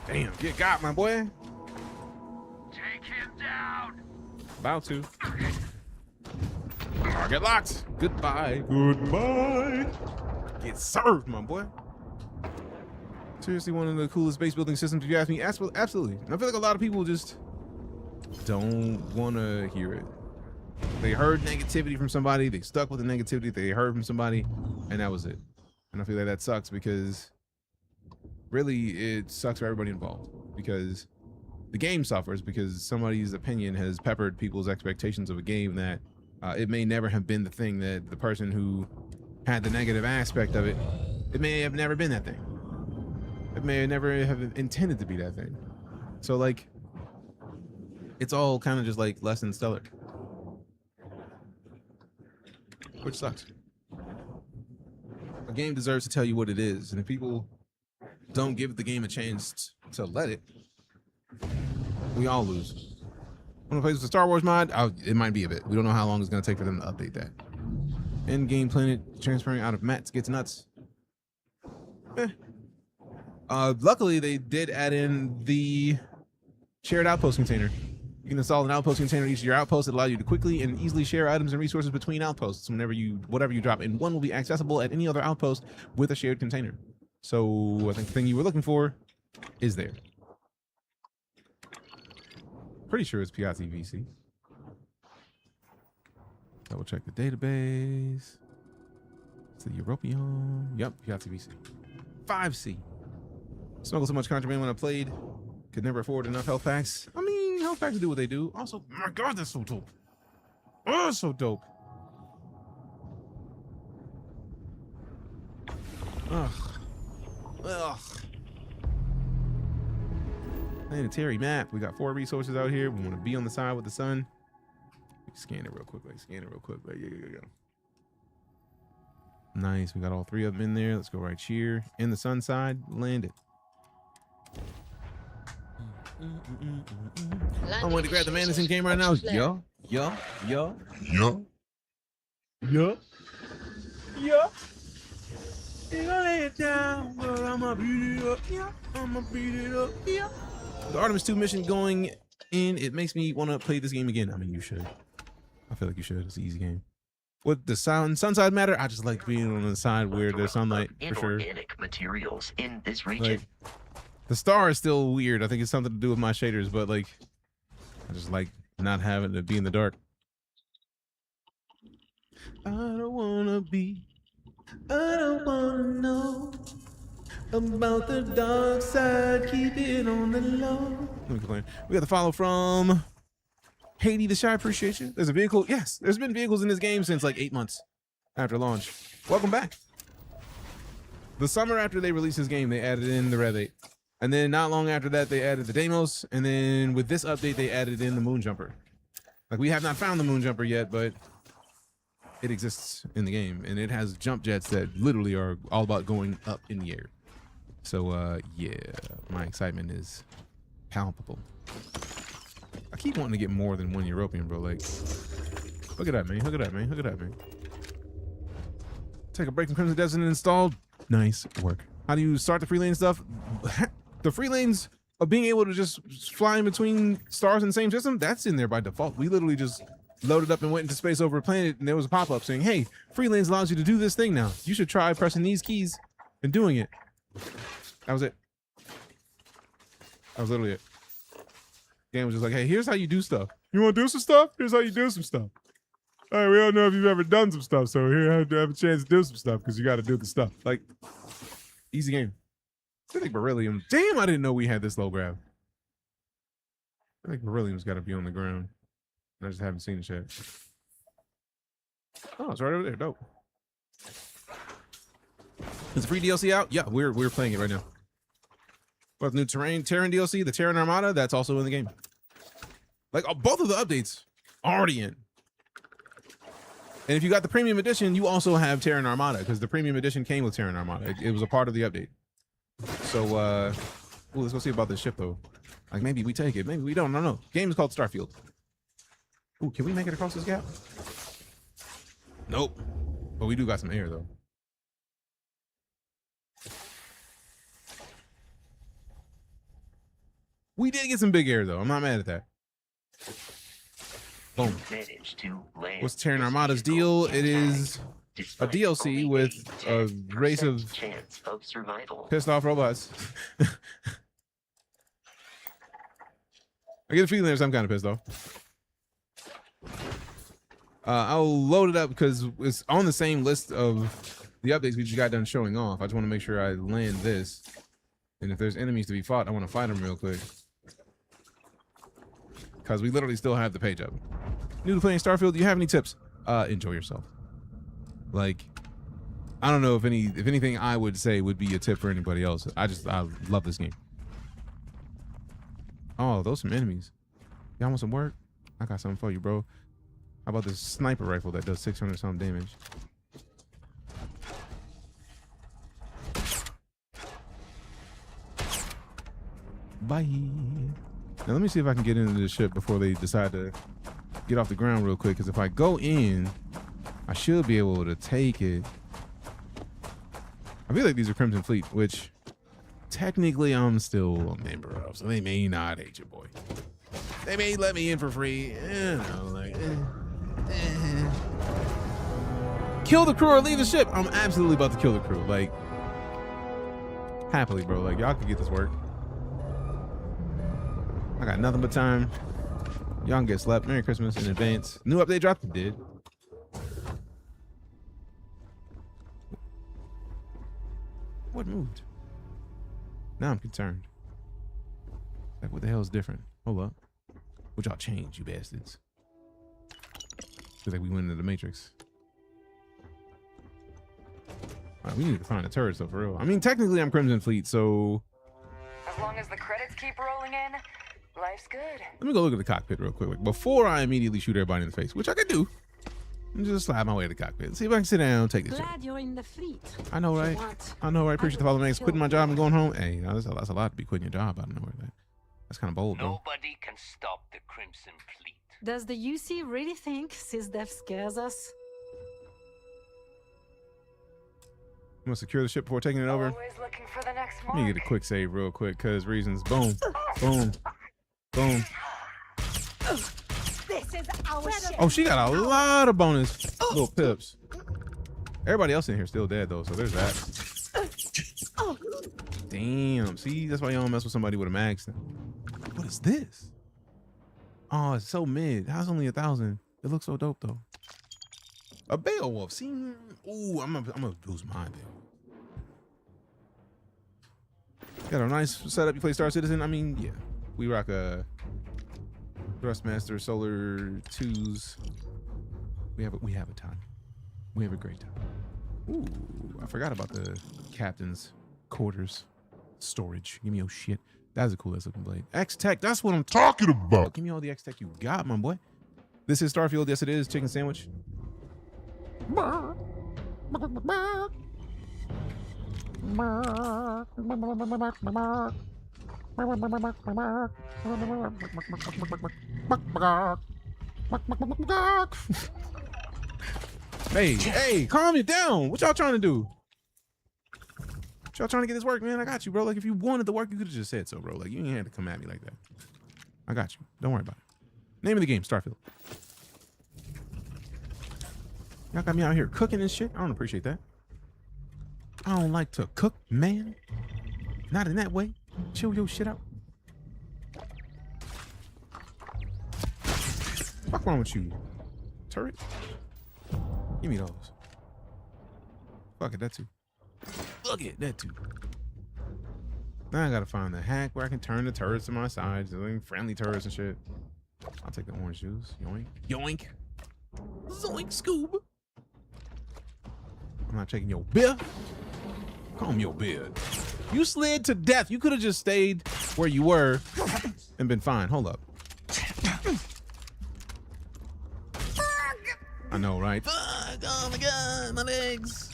Damn, get got, my boy. Take him down. About to. Target locked. Goodbye. Goodbye. Get served, my boy. Seriously, one of the coolest base building systems, if you ask me. Absolutely. I feel like a lot of people just don't want to hear it. They heard negativity from somebody. They stuck with the negativity they heard from somebody, and that was it. And I feel like that sucks because really it sucks for everybody involved, because the game suffers because somebody's opinion has peppered people's expectations of a game that it may never have been the thing that the person who had the negative aspect of it, it may have never been that thing. It may never have intended to be that thing. So like, it's all kind of just like less than stellar, which sucks. A game deserves to tell you what it is, and if people don't give the game a chance to let it, we all lose. Want to play with the Star Wars mod? It might be a bit. We don't know how long it's going to take for them to update that. End game planet transferring out of mats gets nuts. Luckily, they did add in the shared outpost container. You can install an outpost container in each of your outposts that allow you to quickly and easily share items and resources between outposts. Whatever you drop in one will be accessible at any other outpost with a shared container. So I think the thing you were looking for is there. Pretty sure it's Piazzi VC. Double check the database. It's the European. Yep, Piazzi VC. 5C. Smuggled so much contraband when I played. Could never afford enough health packs. I mean, health packs do what they do. Also, my God, that's so dope. Oh, so dope. Ugh. Ugh. Planetary map. We got 4 resources out here. We want to be on the side with the sun. Scan it real quick. Yeah. Nice. We got all 3 of them in there. Let's go right here. In the sun side. Land it. I want to grab the Madison game right now. Yo. You gonna lay it down, but I'ma beat it up. Yeah, I'ma beat it up. Yeah. The Artemis 2 mission going in, it makes me want to play this game again. I mean, you should. I feel like you should. It's an easy game. What the sunside matter? I just like being on the side where there's sunlight for sure. Inorganic materials in this region. Like, the star is still weird. I think it's something to do with my shaders, but like, I just like not having to be in the dark. I don't wanna know About the dark side, keep it on the low. Let me complain. We got the follow from Haiti the Shy. Appreciate you. There's a vehicle. Yes, there's been vehicles in this game since like 8 months after launch. Welcome back. The summer after they released this game, they added in the Rev 8. And then not long after that, they added the Deimos. And then with this update, they added in the Moonjumper. Like, we have not found the Moonjumper yet, but it exists in the game. And it has jump jets that literally are all about going up in the air. So, yeah, my excitement is palpable. I keep wanting to get more than one European, bro. Like, hook it up, man. Hook it up, man. Hook it up, man. Take a break from Crimson Desert and install. Nice work. How do you start the free lane stuff? The free lanes of being able to just fly in between stars in the same system, that's in there by default. We literally just loaded up and went into space over a planet, and there was a pop-up saying, hey, free lanes allows you to do this thing now. You should try pressing these keys and doing it. That was it. That was literally it. The game was just like, hey, here's how you do stuff. You want to do some stuff? Here's how you do some stuff. All right, we don't know if you've ever done some stuff, so here I have a chance to do some stuff because you got to do the stuff. Like, easy game. I think beryllium. Damn, I didn't know we had this low grab. I think beryllium's got to be on the ground. I just haven't seen it yet. Oh, it's right over there. Dope. Is the free DLC out? Yeah, we're playing it right now. But the new Terran DLC, the Terran Armada, that's also in the game. Like, both of the updates already in. And if you got the premium edition, you also have Terran Armada because the premium edition came with Terran Armada. It was a part of the update. So, ooh, let's go see about this ship though. Like, maybe we take it, maybe we don't. No. Game is called Starfield. Ooh, can we make it across this gap? Nope. But we do got some air though. We did get some big air though. I'm not mad at that. Boom. What's Terran Armada's deal? It is a DLC with a race of pissed off robots. I get a feeling there's some kind of pissed off. I'll load it up because it's on the same list of the updates we just got done showing off. I just want to make sure I land this. And if there's enemies to be fought, I want to fight them real quick. Because we literally still have the page up. New to playing Starfield, do you have any tips? Enjoy yourself. Like, I don't know if anything I would say would be a tip for anybody else. I love this game. Oh, those some enemies. Y'all want some work? I got something for you, bro. How about this sniper rifle that does 600 something damage? Bye. Now let me see if I can get into this ship before they decide to get off the ground real quick. Because if I go in, I should be able to take it. I feel like these are Crimson Fleet, which technically I'm still a member of, so they may not hate your boy. They may let me in for free. You know, like, kill the crew or leave the ship. I'm absolutely about to kill the crew. Like, happily, bro. Like, y'all can get this work. I got nothing but time. Y'all can get slept. Merry Christmas in advance. New update dropped. It did. What moved? Now I'm concerned. Like, what the hell is different? Hold up. What y'all change, you bastards? Feels like we went into the Matrix. All right, we need to find the turrets though, for real. I mean, technically I'm Crimson Fleet, so... As long as the credits keep rolling in, life's good. Let me go look at the cockpit real quick before I immediately shoot everybody in the face, which I could do. I'm just slide my way to the cockpit. See if I can sit down and take this. Glad you're in the fleet. I know, right? I know, right? Appreciate the follow. Thanks. Quitting my job and going home. Hey, you know, that's a lot to be quitting your job out of nowhere. That's kind of bold, bro. Nobody can stop the Crimson Fleet. Does the UC really think SysDef scares us? I'm gonna secure the ship before taking it over. Always looking for the next Let me get a quick save real quick, cause reasons. Boom, boom, boom. This is our ship. Oh, she got a lot of bonus little pips. Everybody else in here still dead though, so there's that. Damn. See, that's why you don't mess with somebody with a max. What is this? Oh, it's so mid. How's only 1,000? It looks so dope though. A Beowulf. See, ooh, I'm gonna lose mine. Got a nice setup. You play Star Citizen. I mean, yeah, we rock a Thrustmaster Solar 2s. We have a time. We have a great time. Ooh, I forgot about the captain's quarters storage. Give me your shit. That's a cool ass looking blade. X-Tech, that's what I'm talking about. Give me all the X-Tech you got, my boy. This is Starfield. Yes, it is. Chicken sandwich. Hey, calm it down. What y'all trying to do? What y'all trying to get this work, man? I got you, bro. Like, if you wanted the work, you could have just said so, bro. Like, you ain't had to come at me like that. I got you. Don't worry about it. Name of the game, Starfield. Y'all got me out here cooking and shit. I don't appreciate that. I don't like to cook, man. Not in that way. Chill your shit out. What's wrong with you? Turret? Give me those. Fuck it, that too. Fuck it, that too. Now I gotta find the hack where I can turn the turrets to my sides, doing friendly turrets and shit. I'll take the orange juice. Yoink. Yoink. Zoink, Scoob. I'm not taking your beer. Calm your beard. You slid to death. You could have just stayed where you were and been fine. Hold up. I know, right? Fuck! Oh my god, my legs.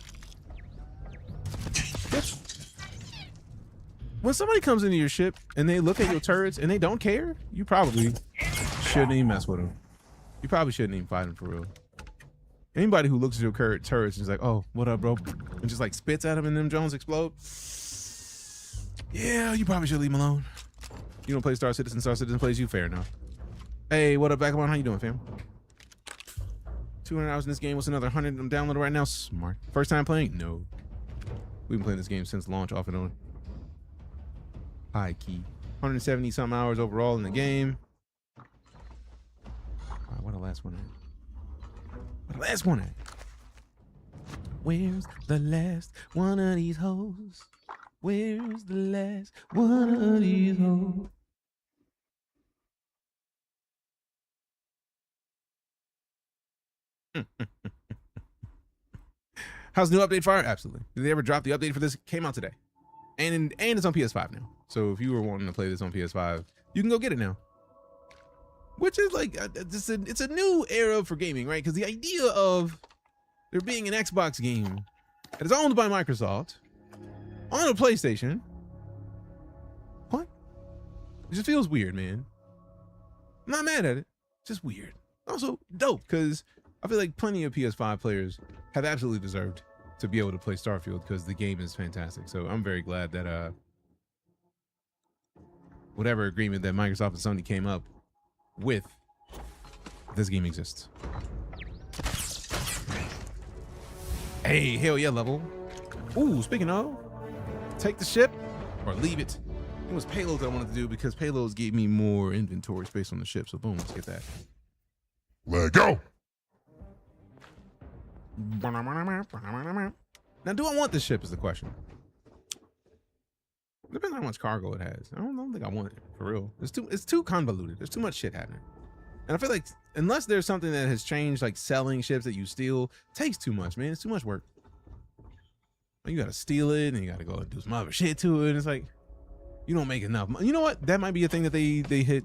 When somebody comes into your ship and they look at your turrets and they don't care, you probably shouldn't even mess with them. You probably shouldn't even fight them for real. Anybody who looks at your turrets is like, oh, what up, bro? And just like spits at them and them Jones explode. Yeah, you probably should leave them alone. You don't play Star Citizen plays you, fair enough. Hey, what up, Vagabond? How you doing, fam? 200 hours in this game. What's another 100 I'm downloaded right now? Smart. First time playing? No. We've been playing this game since launch, off and on. High key. 170 something hours overall in the game. All right, what the last one at? What the last one at? Where's the last one of these hoes? Where's the last one of these hoes? How's the new update fire? Absolutely. Did they ever drop the update for this? It came out today. And it's on PS5 now. So if you were wanting to play this on PS5, you can go get it now. Which is like, it's a new era for gaming, right? Because the idea of there being an Xbox game that is owned by Microsoft on a PlayStation, what? It just feels weird, man. I'm not mad at it. It's just weird. Also dope, because I feel like plenty of PS5 players have absolutely deserved to be able to play Starfield because the game is fantastic. So I'm very glad that whatever agreement that Microsoft and Sony came up with, this game exists. Hey, hell yeah, level. Ooh, speaking of, take the ship or leave it. It was payloads I wanted to do because payloads gave me more inventory space on the ship. So boom, let's get that. Let go. Now, do I want this ship is the question. Depends on how much cargo it has. I don't think I want it for real. It's too convoluted. There's too much shit happening. And I feel like unless there's something that has changed, like selling ships that you steal, takes too much, man. It's too much work. You gotta steal it and you gotta go and do some other shit to it. It's like, you don't make enough. You know what? That might be a thing that they hit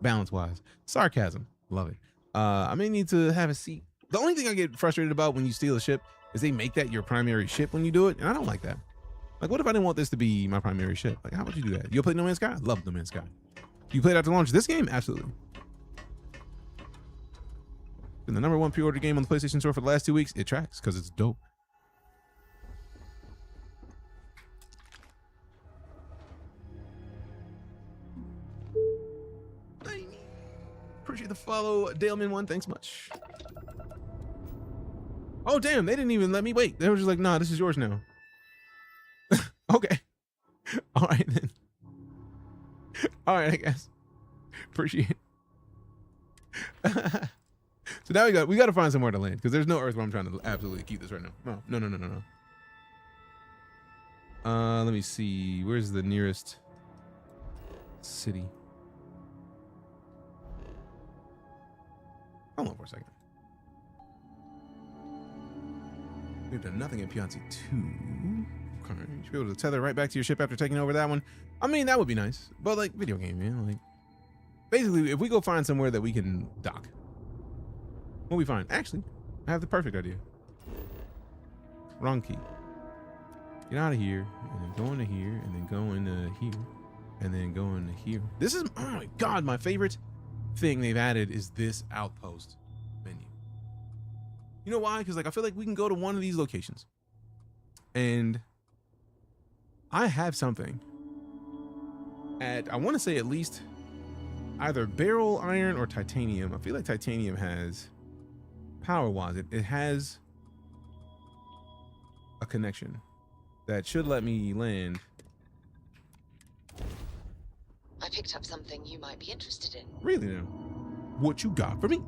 balance wise. Sarcasm. Love it. I may need to have a seat. The only thing I get frustrated about when you steal a ship is they make that your primary ship when you do it. And I don't like that. Like, what if I didn't want this to be my primary ship? Like, how would you do that? You'll play No Man's Sky? I love No Man's Sky. You played after launch this game? Absolutely. Been the #1 pre-order game on the PlayStation Store for the last 2 weeks. It tracks because it's dope. Appreciate the follow, Daleman1. Thanks much. Oh, damn. They didn't even let me wait. They were just like, nah, this is yours now. Okay. All right, then. All right, I guess. Appreciate it. So now we got to find somewhere to land because there's no Earth where I'm trying to absolutely keep this right now. No. Let me see. Where's the nearest city? Hold on for a second. We've done nothing at Piazzi 2. Okay. You should be able to tether right back to your ship after taking over that one. I mean, that would be nice. But like video game, man. Like basically, if we go find somewhere that we can dock, what we find? Actually, I have the perfect idea. Wrong key. Get out of here, and then go into here, and then go into here, and then go into here. This is, oh my God, my favorite thing they've added is this outpost menu. You know why? Because like I feel like we can go to one of these locations, and I have something at, I want to say at least either beryl iron or titanium. I feel like titanium has, power-wise, it has a connection that should let me land. I picked up something you might be interested in. Really now? What you got for me?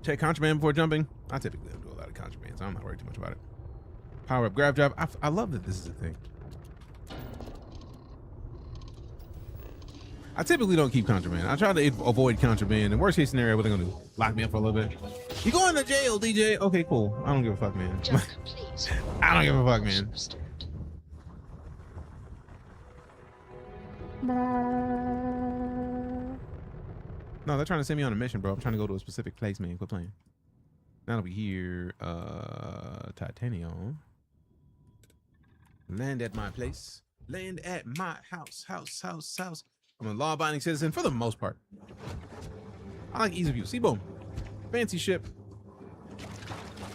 Check contraband before jumping. I typically don't do a lot of contraband, so I'm not worried too much about it. Power up grab drive. I love that this is a thing. I typically don't keep contraband. I try to avoid contraband. In worst case scenario, what they're gonna do? Lock me up for a little bit. You going to jail, DJ? Okay, cool. I don't give a fuck, man. I don't give a fuck, man. No, they're trying to send me on a mission, bro. I'm trying to go to a specific place, man. Quit playing. Now that we here, titanium. Land at my place. Land at my house. House. I'm a law-abiding citizen for the most part. I like ease of use. See, boom. Fancy ship.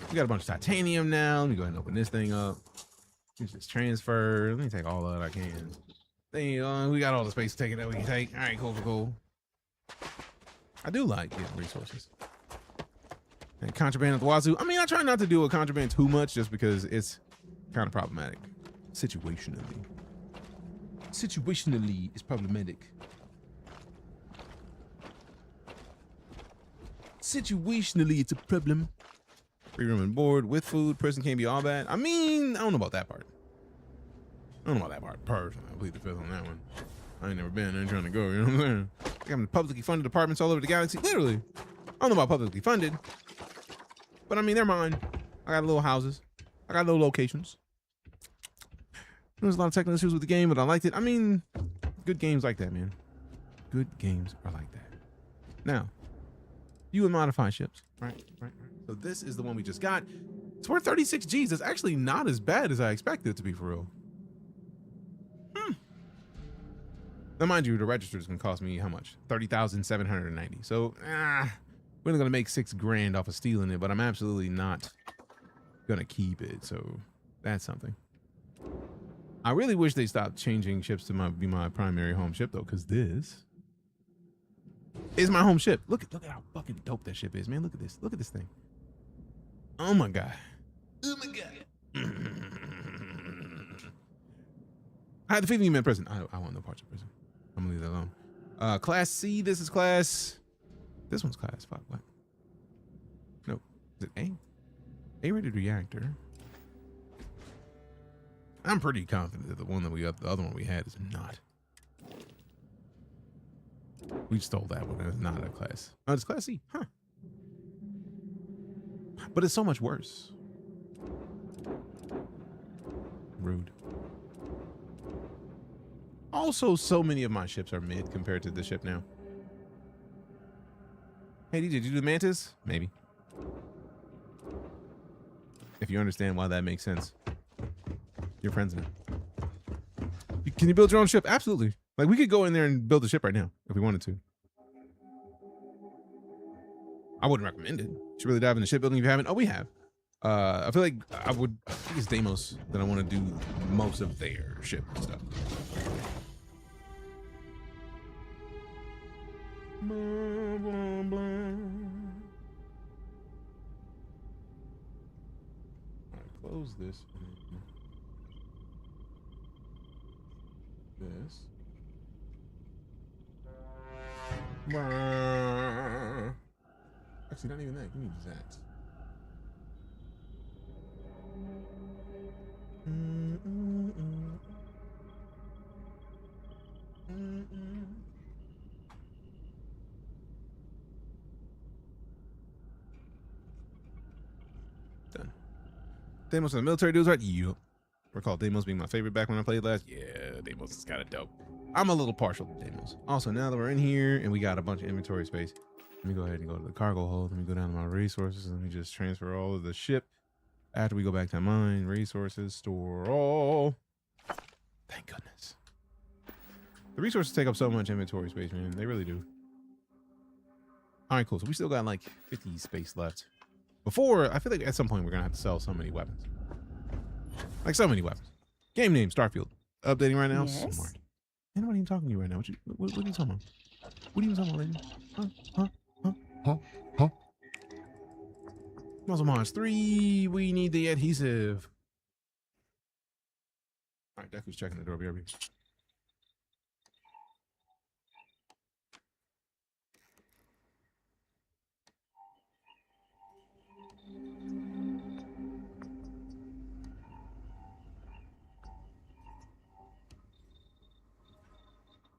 We got a bunch of titanium now. Let me go ahead and open this thing up. Use this transfer. Let me take all of it I can. We got all the space taken that we can take. All right, cool. I do like getting resources. And contraband at the wazoo. I mean, I try not to do a contraband too much just because it's kind of problematic. Situationally, it's problematic. Situationally, it's a problem. Free room and board with food. Prison can't be all bad. I mean, I don't know about that part. Personally, I plead the fifth on that one. I ain't never been. I ain't trying to go. You know what I'm saying? I got publicly funded apartments all over the galaxy. Literally. I don't know about publicly funded, but I mean, they're mine. I got little houses. I got little locations. There was a lot of technical issues with the game, but I liked it. I mean, good games like that, man. Good games are like that. Now, you would modify ships, right? So this is the one we just got. It's worth 36 G's. It's actually not as bad as I expected it to be, for real. Now, mind you, the registers can cost me how much? 30,790. So, we're only gonna make $6 grand off of stealing it, but I'm absolutely not gonna keep it. So that's something. I really wish they stopped changing ships to be my primary home ship though, because this is my home ship. Look at how fucking dope that ship is, man. Look at this. Look at this thing. Oh my God. I had the feeling you meant prison. I want no parts of prison. I'm gonna leave that alone. Class C. This is class. This one's class. Fuck. What? No. Is it A? A-rated reactor. I'm pretty confident that the one that we got, the other one we had, is not. We stole that one. It's not a class. Oh, it's class C. Huh. But it's so much worse. Rude. Also, so many of my ships are mid compared to this ship now. Hey, DJ, did you do the Mantis? Maybe. If you understand why that makes sense. Your friends in it. Can you build your own ship? Absolutely. Like, we could go in there and build a ship right now if we wanted to. I wouldn't recommend it. You should really dive into shipbuilding if you haven't. Oh, we have. I feel like I think it's Deimos that I want to do most of their ship stuff. Blah, blah, blah. All right, close this. This. Actually, not even that. Give me that. Deimos and the military dudes, right? Yup. Recall Deimos being my favorite back when I played last. Yeah, Deimos is kind of dope. I'm a little partial to Deimos. Also, now that we're in here and we got a bunch of inventory space, let me go ahead and go to the cargo hold. Let me go down to my resources. Let me just transfer all of the ship. After we go back to mine, resources, store all. Thank goodness. The resources take up so much inventory space, man. They really do. All right, cool. So we still got like 50 space left. Before, I feel like at some point we're going to have to sell so many weapons. Like so many weapons. Game name, Starfield. Updating right now. Yes. Smart. Ain't nobody even talking to you right now. What are you talking about? What are you talking about, lady? Huh? Muscle Mars 3. We need the adhesive. All right, Deku's checking the door. BRB.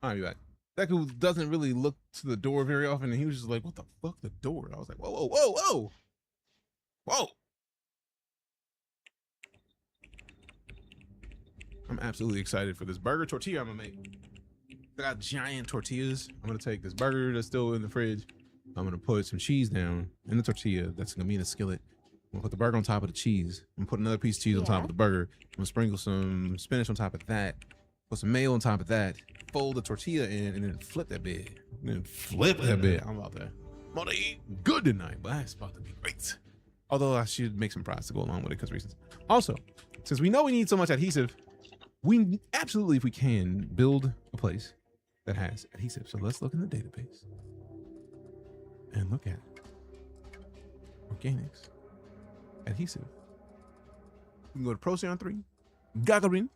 I'll be back. Deku doesn't really look to the door very often, and he was just like, what the fuck, the door? I was like, whoa, whoa, whoa, whoa. Whoa. I'm absolutely excited for this burger tortilla I'm gonna make. I got giant tortillas. I'm gonna take this burger that's still in the fridge. I'm gonna put some cheese down in the tortilla that's gonna be in the skillet. I'm gonna put the burger on top of the cheese. I'm gonna put another piece of cheese on top of the burger. I'm gonna sprinkle some spinach on top of that. Put some mayo on top of that. Fold the tortilla in and then flip that bit. I'm about to eat good tonight, but it's about to be great. Although I should make some fries to go along with it because reasons. Also, since we know we need so much adhesive, we absolutely, if we can, build a place that has adhesive. So let's look in the database and look at organics adhesive. We can go to Procyon 3, Gagarin,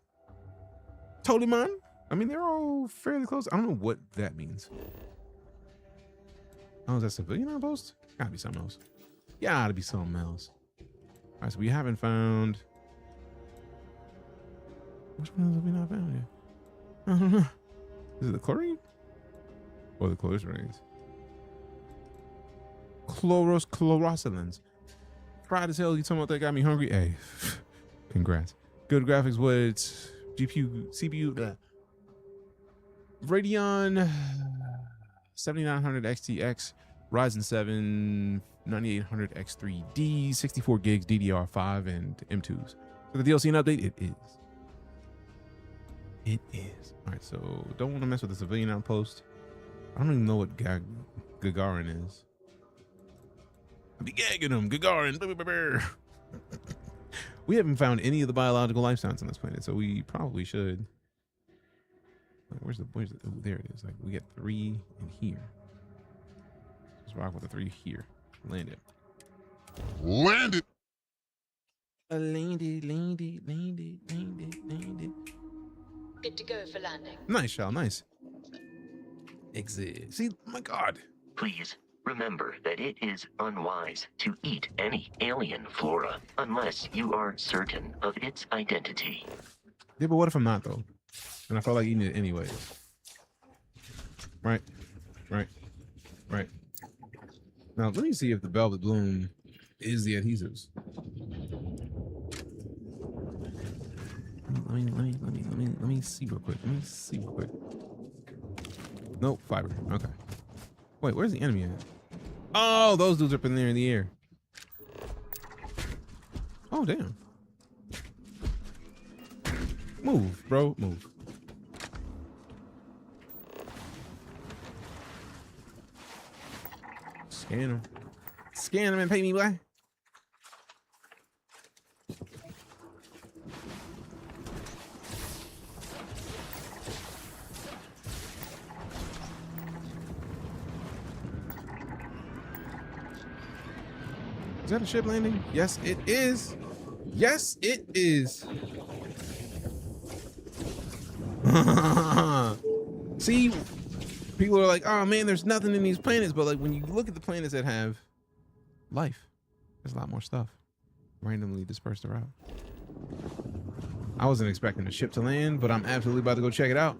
Toliman. I mean, they're all fairly close. I don't know what that means. Oh, is that civilian outpost? Gotta be something else. Gotta be something else. All right, so we haven't found. Which ones have we not found yet? I don't know. Is it the chlorine? Or the chlorines? Chlorosilins. Fried as hell, you talking about that got me hungry? Hey, congrats. Good graphics with GPU, CPU, Radeon 7900 XTX, Ryzen 7 9800 X3D, 64 gigs DDR5 and M2s. For the DLC and update, it is. It is. All right, so don't want to mess with the civilian outpost. I don't even know what Gagarin is. I be gagging them, Gagarin. We haven't found any of the biological life signs on this planet, so we probably should. Like, where's the? Oh, there it is. Like, we get 3 in here. Let's rock with the 3 here. Land it. Landed. Landed. Good to go for landing. Nice, Shal. Nice. Exit. See, my God. Please remember that it is unwise to eat any alien flora unless you are certain of its identity. Yeah, but what if I'm not, though? And I felt like eating it anyways. Right. Now, let me see if the Velvet Bloom is the adhesives. Let me see real quick. Nope, fiber. Okay. Wait, where's the enemy at? Oh, those dudes are up in there in the air. Oh, damn. Move, bro. Move. Scan them. Scan them and pay me, boy. Is that a ship landing? Yes, it is. Yes, it is. See, people are like, oh man, there's nothing in these planets. But like when you look at the planets that have life, there's a lot more stuff randomly dispersed around. I wasn't expecting the ship to land, but I'm absolutely about to go check it out.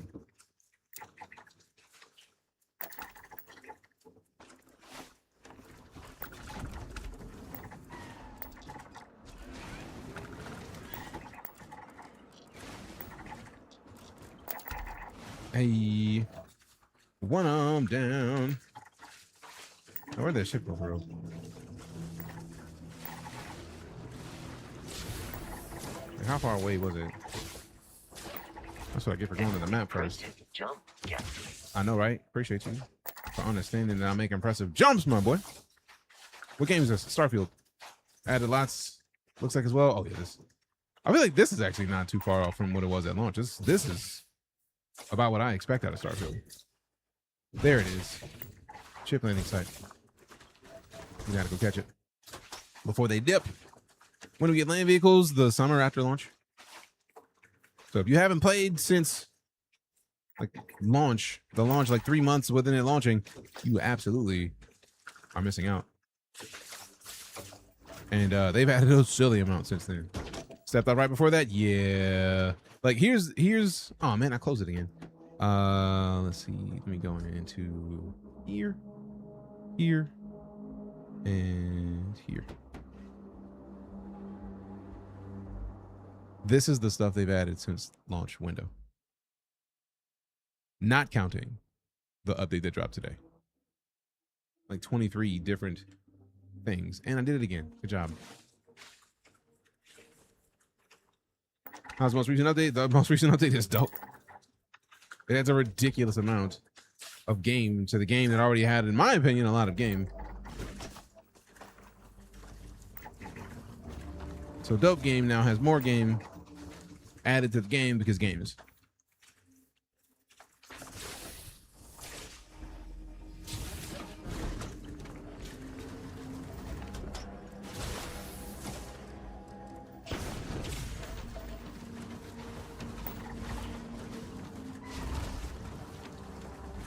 Hey, one arm down. Oh, where'd that ship go, bro? Like, how far away was it? That's what I get for going to the map first. Jump. Yeah. I know, right? Appreciate you for understanding that I make impressive jumps, my boy. What game is this? Starfield. Added lots. Looks like as well. Oh, yeah, this. I feel like this is actually not too far off from what it was at launch. This is about what I expect out of Starfield. There it is. Ship landing site. We gotta go catch it before they dip. When do we get land vehicles? The summer after launch. So if you haven't played since like the launch like 3 months within it launching, you absolutely are missing out. And they've added a silly amount since then. Stepped out right before that, yeah. Like here's. Oh man, I closed it again. Let's see. Let me go into here, and here. This is the stuff they've added since launch window. Not counting the update that dropped today. Like 23 different things. And I did it again. Good job. How's the most recent update? The most recent update is dope. It adds a ridiculous amount of game to the game that already had, in my opinion, a lot of game. So dope game now has more game added to the game because games.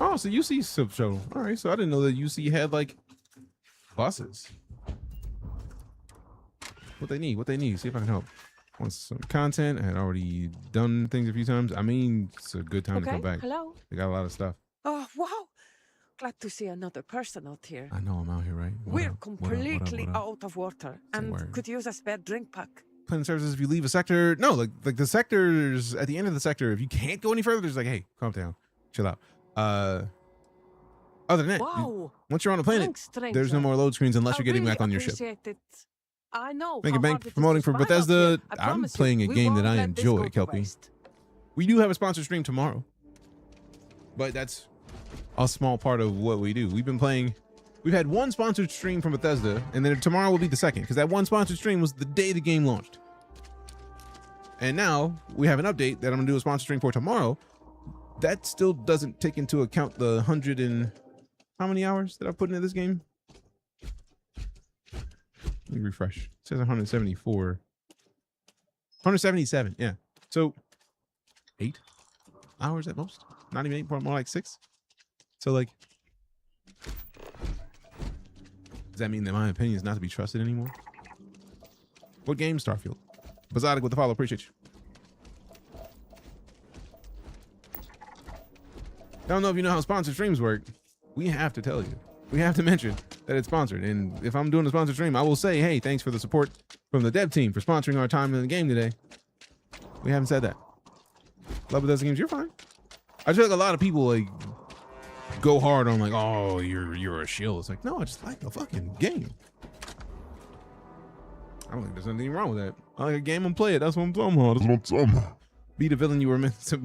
Oh, so UC sub shuttle. All right, so I didn't know that UC had like buses. What they need? See if I can help. Want some content? I had already done things a few times. I mean, it's a good time to come back. Hello. They got a lot of stuff. Oh, wow. Glad to see another person out here. I know I'm out here, right? We're completely out of water and word. could use a spare drink pack. Planning services if you leave a sector. No, like the sectors at the end of the sector, if you can't go any further, there's like, hey, calm down, chill out. Other than that, once you're on the planet, there's no more load screens unless you're getting back on your ship. It. I know. Making bank promoting for Bethesda. I'm playing a game that I enjoy, Kelpie. We do have a sponsored stream tomorrow, but that's a small part of what we do. We've had one sponsored stream from Bethesda, and then tomorrow will be the second, because that one sponsored stream was the day the game launched. And now we have an update that I'm gonna do a sponsored stream for tomorrow. That still doesn't take into account the 100 and how many hours that I've put into this game? Let me refresh. It says 174. 177, yeah. So 8 hours at most. Not even 8, more like 6. So like, does that mean that my opinion is not to be trusted anymore? What game? Starfield. Bazadic with the follow. Appreciate you. I don't know if you know how sponsored streams work. We have to tell you. We have to mention that it's sponsored. And if I'm doing a sponsored stream, I will say, hey, thanks for the support from the dev team for sponsoring our time in the game today. We haven't said that. Love Bethesda games, you're fine. I feel like a lot of people like go hard on like, oh, you're a shill. It's like, no, I just like the fucking game. I don't think there's anything wrong with that. I like a game and play it. That's what I'm talking about. Be the villain you were meant to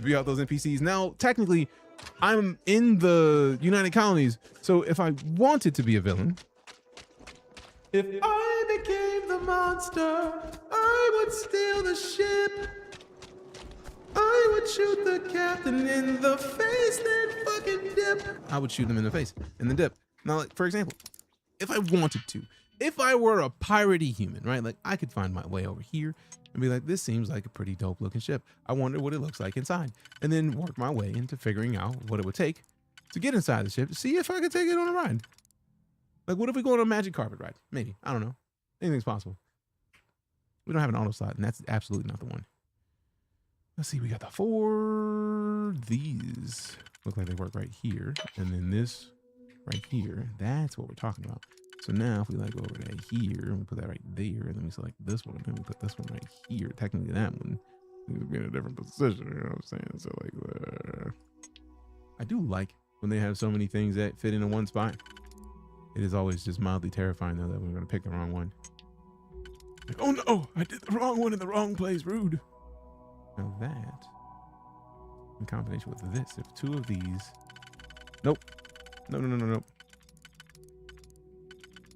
be out those NPCs. Now, technically, I'm in the United Colonies, so if I wanted to be a villain, if I became the monster, I would steal the ship. I would shoot the captain in the face, then fucking dip. I would shoot him in the face and then dip. Now, like, for example, if I wanted to, if I were a piratey human, right? Like, I could find my way over here and be like, this seems like a pretty dope looking ship. I wonder what it looks like inside. And then work my way into figuring out what it would take to get inside the ship to see if I could take it on a ride. Like, what if we go on a magic carpet ride? Maybe. I don't know. Anything's possible. We don't have an auto slot, and that's absolutely not the one. Let's see. We got the 4. These look like they work right here. And then this right here. That's what we're talking about. So now if we like go over to here and we put that right there, and then we select this one, and then we put this one right here. Technically that one. He's be in a different position. You know what I'm saying? So like, I do like when they have so many things that fit into one spot. It is always just mildly terrifying though that we're gonna pick the wrong one. Like, oh no, I did the wrong one in the wrong place. Rude. Now that, in combination with this, if two of these, nope, no.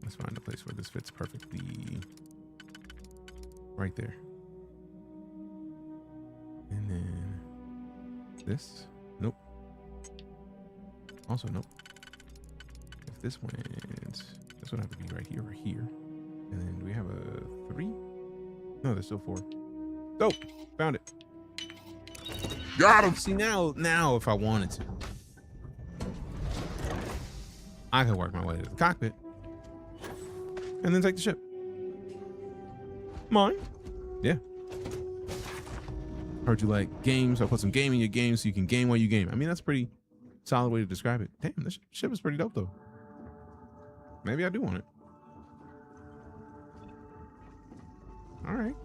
Let's find a place where this fits perfectly. Right there. And then this, nope. Also, nope. If this went, this would have to be right here or here. And then do we have a 3? No, there's still 4. Dope, found it. Got him. See now if I wanted to, I could work my way to the cockpit and then take the ship. Mine? Yeah. Heard you like games, so I put some game in your game so you can game while you game. I mean, that's a pretty solid way to describe it. Damn, this ship is pretty dope though. Maybe I do want it. All right.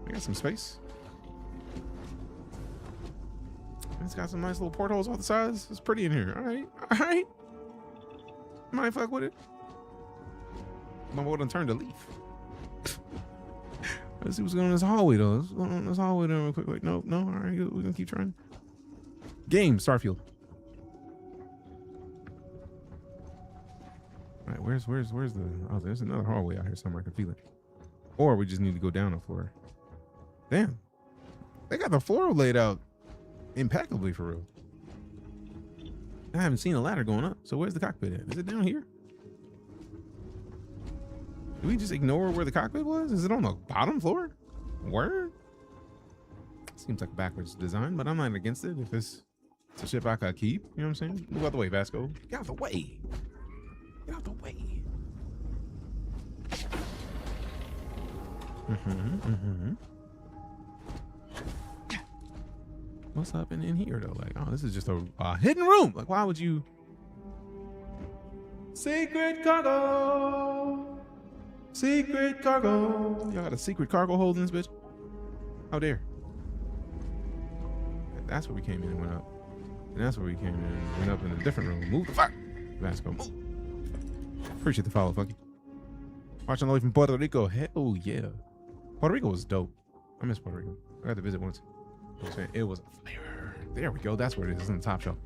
I got some space. It's got some nice little portholes off the sides. It's pretty in here. All right. All right. Might fuck with it. My boy done turned a leaf. Let's see what's going on in this hallway though. Let's go on this hallway real quick. Like, no. All right, we're gonna keep trying. Game, Starfield. All right, where's the? Oh, there's another hallway out here somewhere. I can feel it. Or we just need to go down a floor. Damn, they got the floor laid out impeccably for real. I haven't seen a ladder going up. So where's the cockpit at? Is it down here? Do we just ignore where the cockpit was? Is it on the bottom floor? Where? Seems like a backwards design, but I'm not against it if it's a ship I could keep. You know what I'm saying? Move out the way, Vasco. Get out the way. Get out the way. What's up in here though? Like, oh, this is just a hidden room. Like, why would you? Secret cargo. Secret cargo. Y'all got a secret cargo hold in this bitch? How dare? That's where we came in and went up. And that's where we came in and went up in a different room. Move the fuck. Vasco, move. Appreciate the follow, Funky. Watching live from Puerto Rico. Hell yeah. Puerto Rico was dope. I miss Puerto Rico. I got to visit once. It was a flavor. There we go. That's where it is. It's on the top shelf.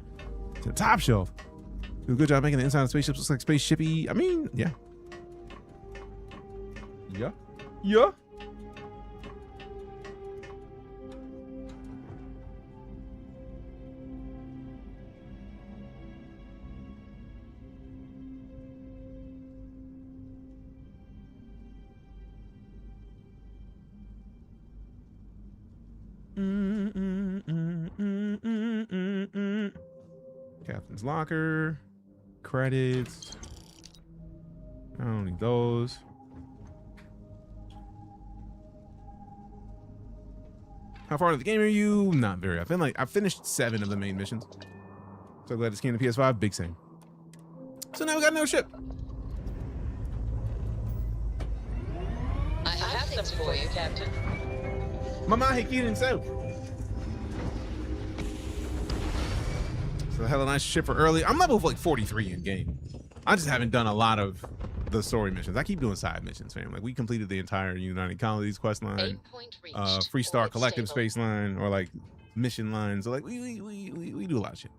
It's the top shelf. Do a good job making the inside of spaceships look like spaceshipy. I mean, yeah. Yeah. Yeah. Captain's locker, credits. I don't need those. How far into the game are you? Not very. I feel like I finished 7 of the main missions. So glad this came to PS5. Big same. So now we got no ship. I have some for you, Captain. Mama Hikirin so. So hella nice ship for early. I'm level like 43 in game. I just haven't done a lot of the story missions. I keep doing side missions, fam. Like we completed the entire United Colonies quest line, Freestar Collective space line, or like mission lines. So like we do a lot of shit.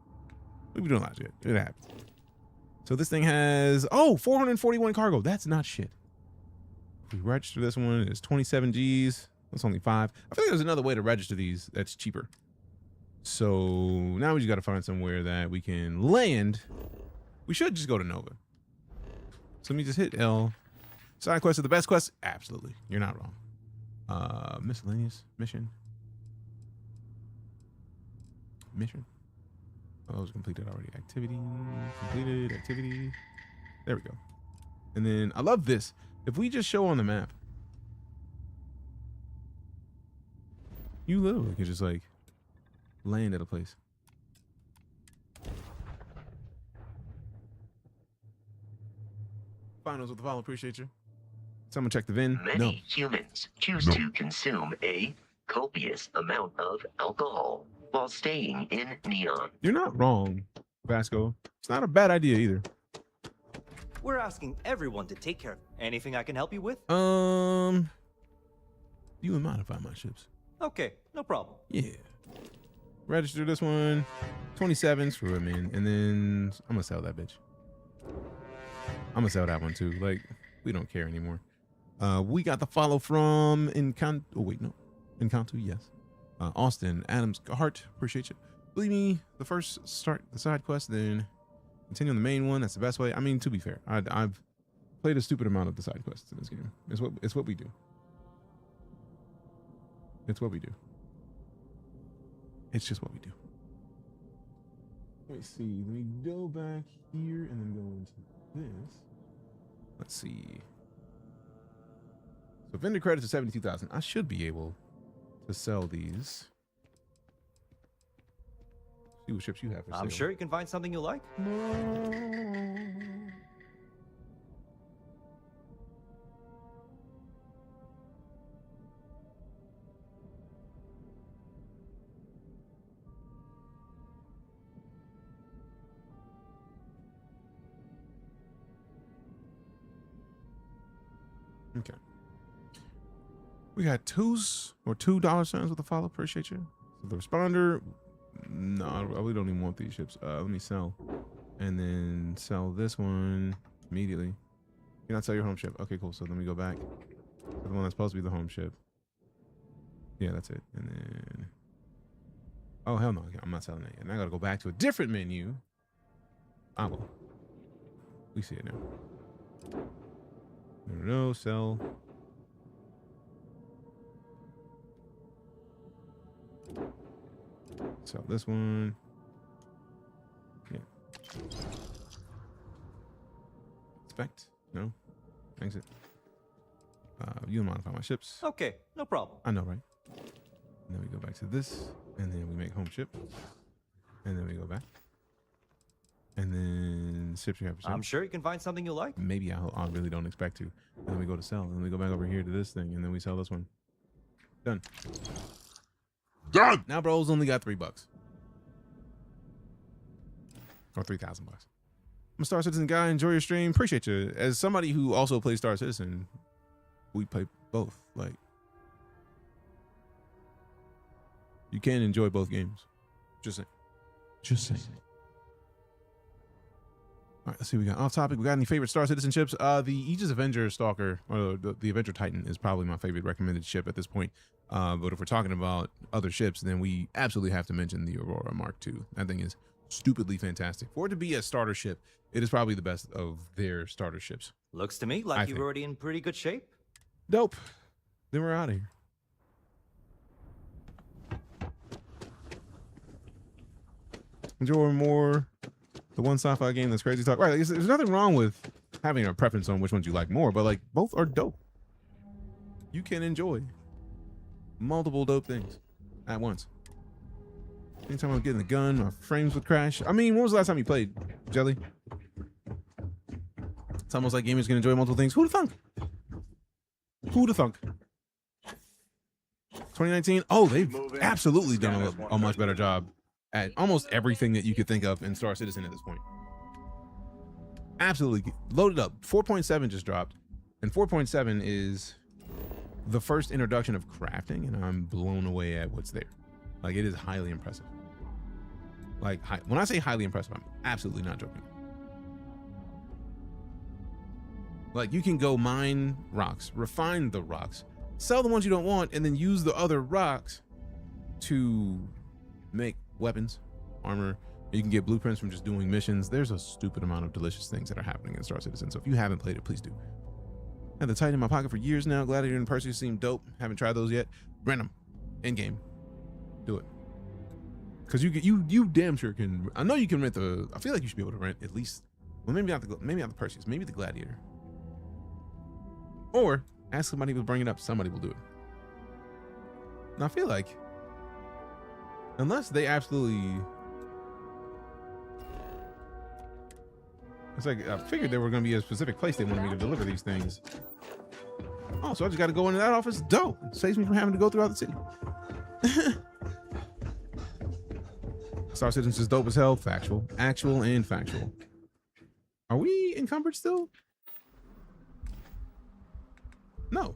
We be doing a lot of shit. It happens. So this thing has 441 cargo. That's not shit. If we register this one, it's 27 G's. That's only 5. I feel like there's another way to register these that's cheaper. So now we just got to find somewhere that we can land. We should just go to Nova. So let me just hit L. Side quest are the best quests? Absolutely. You're not wrong. Miscellaneous mission. Oh, that was completed already. Activity. Completed. Activity. There we go. And then I love this. If we just show on the map, you literally could just like land at a place. Finals with the follow. Appreciate you. Someone check the VIN. Many humans choose to consume a copious amount of alcohol while staying in Neon. You're not wrong, Vasco. It's not a bad idea either. We're asking everyone to take care of anything I can help you with. You would modify my ships. Okay, no problem. Yeah. Register this one. 27s for a man. And then I'm gonna sell that bitch. I'm gonna sell that one too. Like, we don't care anymore. We got the follow from Encanto. Oh wait, no. Encanto, yes. Austin, Adams, Hart, appreciate you. Believe me, the first start the side quest, then continue on the main one. That's the best way. I mean, to be fair, I've played a stupid amount of the side quests in this game. It's what we do. It's what we do. It's just what we do. Let me see. Let me go back here and then go into this. Let's see. So vendor credits are 72,000. I should be able to sell these. See what ships you have for sale. I'm sure you can find something you like. Okay. We got $2 or $2 with a follow. Appreciate you. So the responder. No, I really don't even want these ships. Let me sell. And then sell this one immediately. You cannot sell your home ship. Okay, cool. So let me go back to the one that's supposed to be the home ship. Yeah, that's it. And then. Oh, hell no. I'm not selling that yet. Now I got to go back to a different menu. I will. We see it now. No, sell. Sell this one. Yeah. Inspect. No. Exit. You modify my ships. Okay, no problem. I know, right? And then we go back to this, and then we make home ship, and then we go back, and then ships you have for sale. I'm sure you can find something you like. Maybe I really don't expect to. And then we go to sell, and then we go back over here to this thing, and then we sell this one. Done. Done. Now, bro's only got $3 or $3,000. I'm a Star Citizen guy. Enjoy your stream. Appreciate you. As somebody who also plays Star Citizen, we play both. Like, you can enjoy both games. Just saying. Just saying. All right, let's see what we got. Off topic, we got any favorite Star Citizen ships? The Aegis Avenger Stalker, or the Avenger Titan, is probably my favorite recommended ship at this point. But if we're talking about other ships, then we absolutely have to mention the Aurora Mark II. That thing is stupidly fantastic. For it to be a starter ship, it is probably the best of their starter ships. Looks to me like you're already in pretty good shape. Dope. Then we're out of here. Enjoy more. The one sci-fi game that's crazy talk. Right, like, there's nothing wrong with having a preference on which ones you like more, but like both are dope. You can enjoy multiple dope things at once. Anytime I'm getting the gun, my frames would crash. I mean, when was the last time you played, Jelly? It's almost like gamers can enjoy multiple things. Who'da thunk? Who'da thunk? 2019. Oh, they've absolutely done a much better job at almost everything that you could think of in Star Citizen at this point. Absolutely. Loaded up. 4.7 just dropped. And 4.7 is the first introduction of crafting, and I'm blown away at what's there. Like, it is highly impressive. Like, when I say highly impressive, I'm absolutely not joking. Like, you can go mine rocks, refine the rocks, sell the ones you don't want, and then use the other rocks to make weapons, armor. You can get blueprints from just doing missions. There's a stupid amount of delicious things that are happening in Star Citizen. So if you haven't played it, please do. I had the Titan in my pocket for years now. Gladiator and Perseus seem dope. Haven't tried those yet. Rent them in game. Do it. Because you damn sure can. I know you can rent the. I feel like you should be able to rent at least. Well, maybe not the Perseus. Maybe the Gladiator. Or ask somebody to bring it up. Somebody will do it. And I feel like, unless they absolutely. It's like I figured there were going to be a specific place they wanted me to deliver these things. Oh, so I just got to go into that office? Dope. Saves me from having to go throughout the city. Star Citizen's is dope as hell. Factual. Actual and factual. Are we encumbered still? No.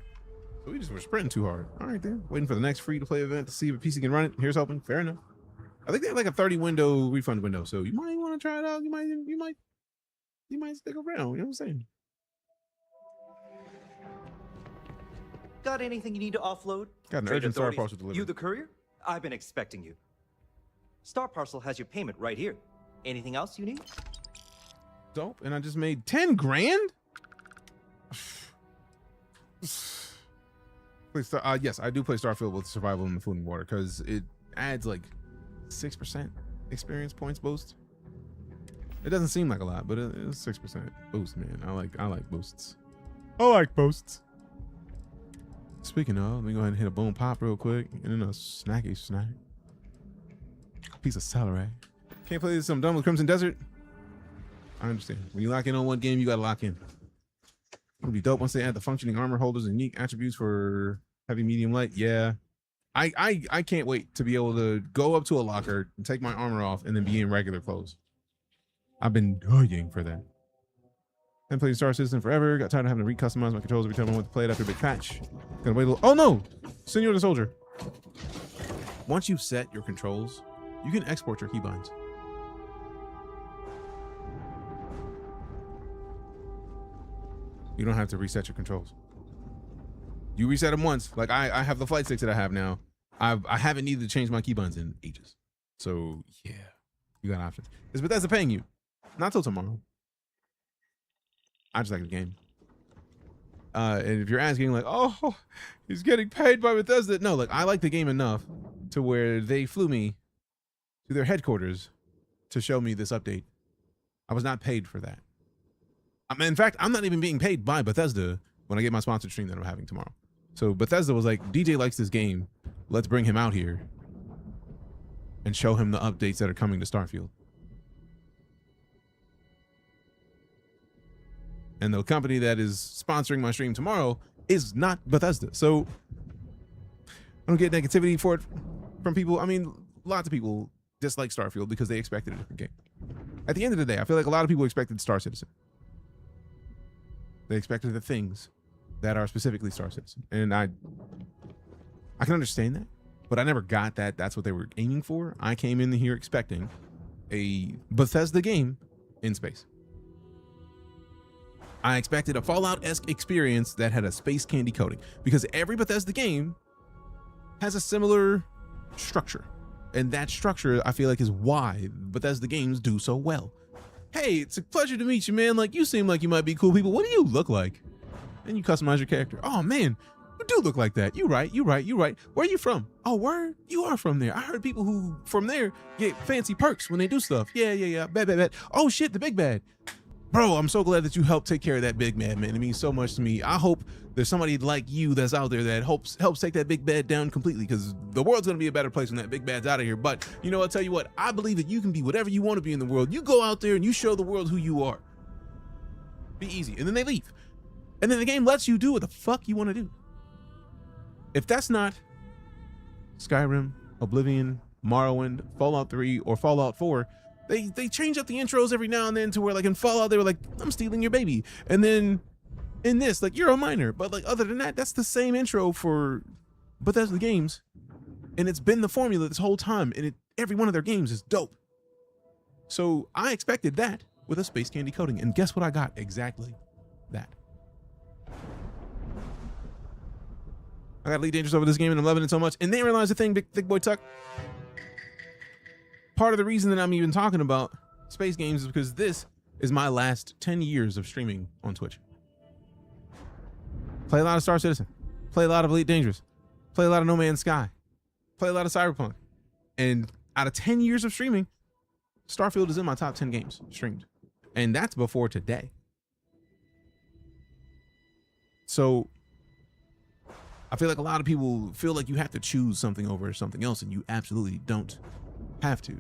So we just were sprinting too hard. All right, then. Waiting for the next free-to-play event to see if a PC can run it. Here's hoping. Fair enough. I think they have like a 30 window refund window, so you might want to try it out. You might stick around. You know what I'm saying? Got anything you need to offload? Got an Trade urgent Star authorities? Parcel delivery. You the courier? I've been expecting you. Star Parcel has your payment right here. Anything else you need? Dope. And I just made 10 grand? Yes, I do play Starfield with survival in the food and water because it adds like 6% experience points boost. It doesn't seem like a lot, but it's 6% boost, man. I like boosts. I like boosts. Speaking of, let me go ahead and hit a boom pop real quick, and then a snacky snack. Piece of celery. Can't play this. I'm done with Crimson Desert. I understand. When you lock in on one game, you gotta lock in. It'll be dope once they add the functioning armor holders and unique attributes for heavy, medium, light. Yeah. I can't wait to be able to go up to a locker and take my armor off and then be in regular clothes. I've been dying for that. Haven't played Star Citizen forever. Got tired of having to recustomize my controls every time I went to play it after a big patch. Gonna wait a little. Oh no! Senor the Soldier. Once you've set your controls, you can export your keybinds. You don't have to reset your controls. You reset them once. Like I have the flight sticks that I have now. I haven't needed to change my keybinds in ages. So yeah, you got options. Is Bethesda paying you? Not till tomorrow. I just like the game. And if you're asking like, oh, he's getting paid by Bethesda. No, like I like the game enough to where they flew me to their headquarters to show me this update. I was not paid for that. In fact, I'm not even being paid by Bethesda when I get my sponsored stream that I'm having tomorrow. So Bethesda was like, DJ likes this game. Let's bring him out here and show him the updates that are coming to Starfield. And the company that is sponsoring my stream tomorrow is not Bethesda. So I don't get negativity for it from people. I mean, lots of people dislike Starfield because they expected a different game. At the end of the day, I feel like a lot of people expected Star Citizen. They expected the things that are specifically Star Citizen. And I can understand that, but I never got that that's what they were aiming for. I came in here expecting a Bethesda game in space. I expected a Fallout-esque experience that had a space candy coating because every Bethesda game has a similar structure. And that structure, I feel like, is why Bethesda games do so well. Hey, it's a pleasure to meet you, man. Like, you seem like you might be cool people. What do you look like? And you customize your character. Oh, man, you do look like that. You right. Where are you from? Oh, word? You are from there. I heard people who from there get fancy perks when they do stuff. Yeah. Bad. Oh, shit, the big bad. Bro, I'm so glad that you helped take care of that big bad, man. It means so much to me. I hope there's somebody like you that's out there that helps take that big bad down completely, because the world's going to be a better place when that big bad's out of here. But, you know, I'll tell you what, I believe that you can be whatever you want to be in the world. You go out there and you show the world who you are. Be easy. And then they leave. And then the game lets you do what the fuck you want to do. If that's not Skyrim, Oblivion, Morrowind, Fallout 3, or Fallout 4, they change up the intros every now and then to where, like, in Fallout, they were like, I'm stealing your baby. And then in this, like, you're a minor. But, like, other than that, that's the same intro for Bethesda games. And it's been the formula this whole time. And every one of their games is dope. So I expected that with a space candy coating. And guess what I got? Exactly that. I got Elite Dangerous over this game and I'm loving it so much. And they realize the thing, Big Boy Tuck. Part of the reason that I'm even talking about space games is because this is my last 10 years of streaming on Twitch. Play a lot of Star Citizen. Play a lot of Elite Dangerous. Play a lot of No Man's Sky. Play a lot of Cyberpunk. And out of 10 years of streaming, Starfield is in my top 10 games streamed. And that's before today. So I feel like a lot of people feel like you have to choose something over something else, and you absolutely don't have to.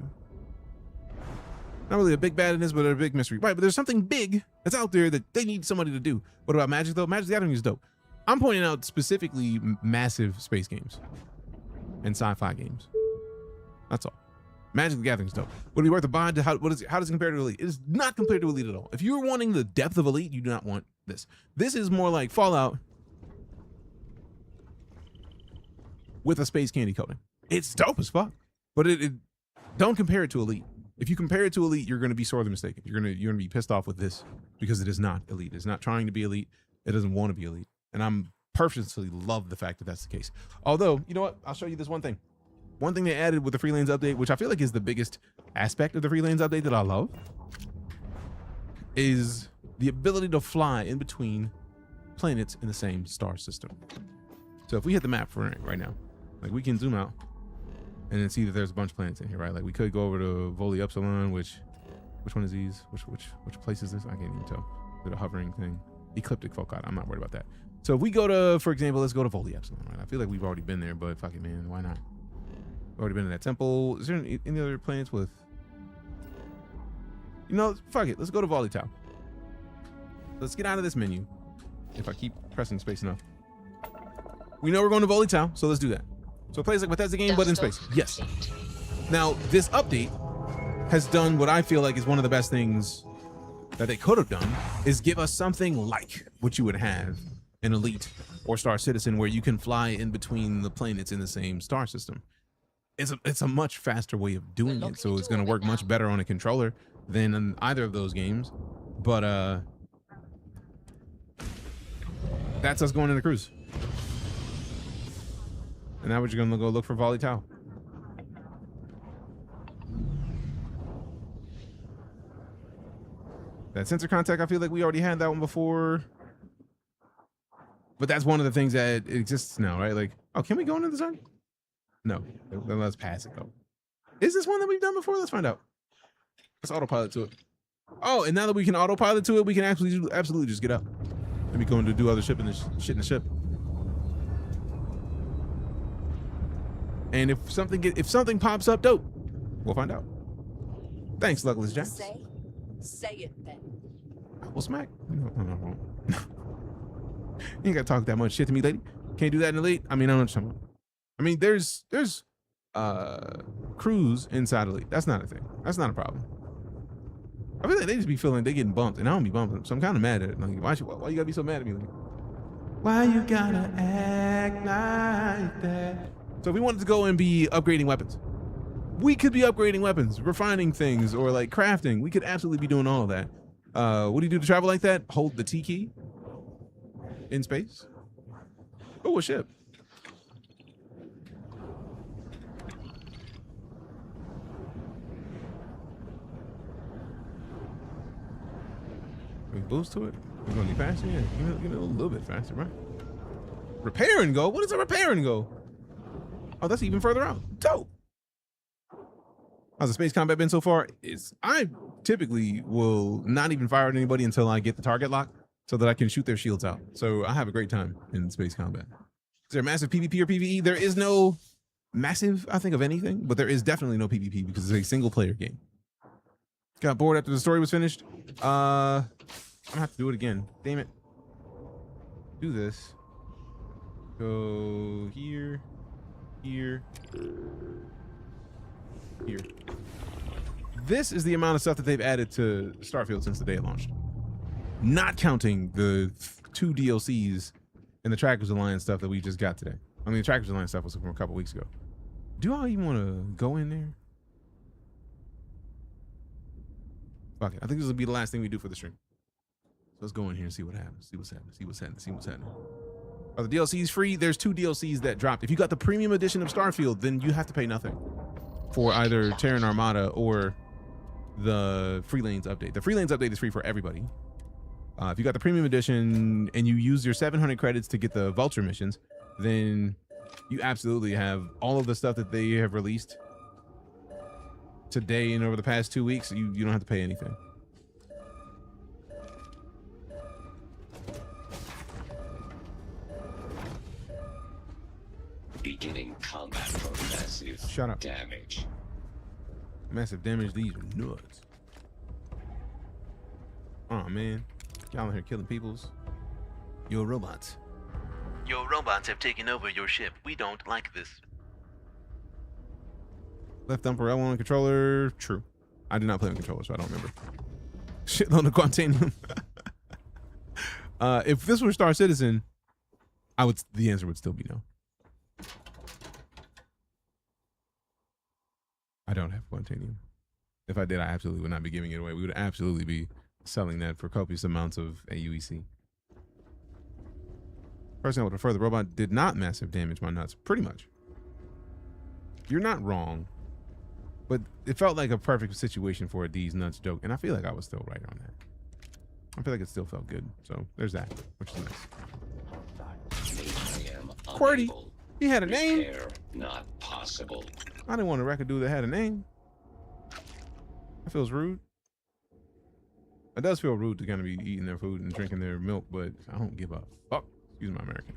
Not really a big bad in this, but a big mystery. Right, but there's something big that's out there that they need somebody to do. What about Magic, though? Magic the Gathering is dope. I'm pointing out specifically massive space games and sci-fi games. That's all. Magic the Gathering stuff. Would it be worth a buy? How does it compare to Elite? It is not compared to Elite at all. If you're wanting the depth of Elite, you do not want this. This is more like Fallout with a space candy coating. It's dope as fuck, but it don't compare it to Elite. If you compare it to Elite, you're going to be sorely mistaken. You're going to be pissed off with this because it is not Elite. It's not trying to be Elite. It doesn't want to be Elite, and I'm personally love the fact that that's the case. Although, you know what? I'll show you this one thing. One thing they added with the free lanes update, which I feel like is the biggest aspect of the free lanes update that I love, is the ability to fly in between planets in the same star system. So if we hit the map for right now, like we can zoom out and then see that there's a bunch of planets in here, right? Like we could go over to Voli Upsilon, which one is these? Which place is this? I can't even tell. Is it a hovering thing? Ecliptic Foci. I'm not worried about that. So if we go to, for example, let's go to Voli Epsilon, right? I feel like we've already been there, but fuck it, man, why not? We've already been in that temple. Is there any other planets with, you know, fuck it, let's go to Voli Tau. Let's get out of this menu. If I keep pressing space enough. We know we're going to Voli Tau, so let's do that. So a place like Bethesda game, but in space. Yes. Now, this update has done what I feel like is one of the best things that they could have done, is give us something like what you would have in Elite or Star Citizen, where you can fly in between the planets in the same star system. It's a much faster way of doing it, so it's going to work much better on a controller than in either of those games. But that's us going in the cruise. And now we're just going to go look for Voli Tau. That sensor contact, I feel like we already had that one before. But that's one of the things that exists now, right? Like, oh, can we go into the sun? No, then let's pass it though. Is this one that we've done before? Let's find out. Let's autopilot to it. Oh, and now that we can autopilot to it, we can absolutely just get up. And be going to do other shit in the ship. And if something pops up, dope, we'll find out. Thanks, Luckless Jack. Say it then. Well, smack. No. You ain't gotta talk that much shit to me, lady. Can't do that in Elite. I mean, I don't know what you're talking about. I mean, there's crews inside Elite. That's not a thing. That's not a problem. I feel like they just be feeling they getting bumped, and I don't be bumping them, so I'm kind of mad at it. Like, why you gotta be so mad at me? Like, why you gotta act like that? So if we wanted to go and be upgrading weapons, we could be upgrading weapons, refining things, or like crafting. We could absolutely be doing all of that. What do you do to travel like that? Hold the T key in space. Oh, a ship. We boost to it. We're gonna be faster. Yeah, give it a little bit faster, right? Repair and go. What is a repair and go? Oh, that's even further out. Dope. How's the space combat been so far? I typically will not even fire at anybody until I get the target lock, so that I can shoot their shields out. So I have a great time in space combat. Is there a massive PvP or PvE? There is no massive, I think, of anything, but there is definitely no PvP because it's a single player game. Got bored after the story was finished. I'm gonna have to do it again. Damn it. Do this. Go here, here, here. This is the amount of stuff that they've added to Starfield since the day it launched. Not counting the 2 DLCs and the Trackers Alliance stuff that we just got today. I mean, the Trackers Alliance stuff was from a couple weeks ago. Do I even want to go in there? Fuck it. I think this will be the last thing we do for the stream. So let's go in here and see what happens. See what's happening. Are the DLCs free? There's 2 DLCs that dropped. If you got the premium edition of Starfield, then you have to pay nothing for either Terran Armada or the Free Lanes update. The Free Lanes update is free for everybody. If you got the premium edition and you use your 700 credits to get the Vulture missions, then you absolutely have all of the stuff that they have released today and over the past 2 weeks. You don't have to pay anything. Beginning combat for massive damage. Massive damage, these are nuts. Oh man. Y'all in here killing peoples. You're robots. Your robots have taken over your ship. We don't like this. Left thumb for L1 controller. True. I did not play on controller, so I don't remember. Shitload of Quantanium. If this were Star Citizen, the answer would still be no. I don't have Quantanium. If I did, I absolutely would not be giving it away. We would absolutely be selling that for copious amounts of AUEC. Personally, I would prefer the robot did not massive damage my nuts. Pretty much. You're not wrong. But it felt like a perfect situation for a D's nuts joke. And I feel like I was still right on that. I feel like it still felt good. So there's that, which is nice. QWERTY. He had a name. Repair not possible. I didn't want to wreck a dude that had a name. That feels rude. It does feel rude to kind of be eating their food and drinking their milk, but I don't give a fuck. Excuse my American.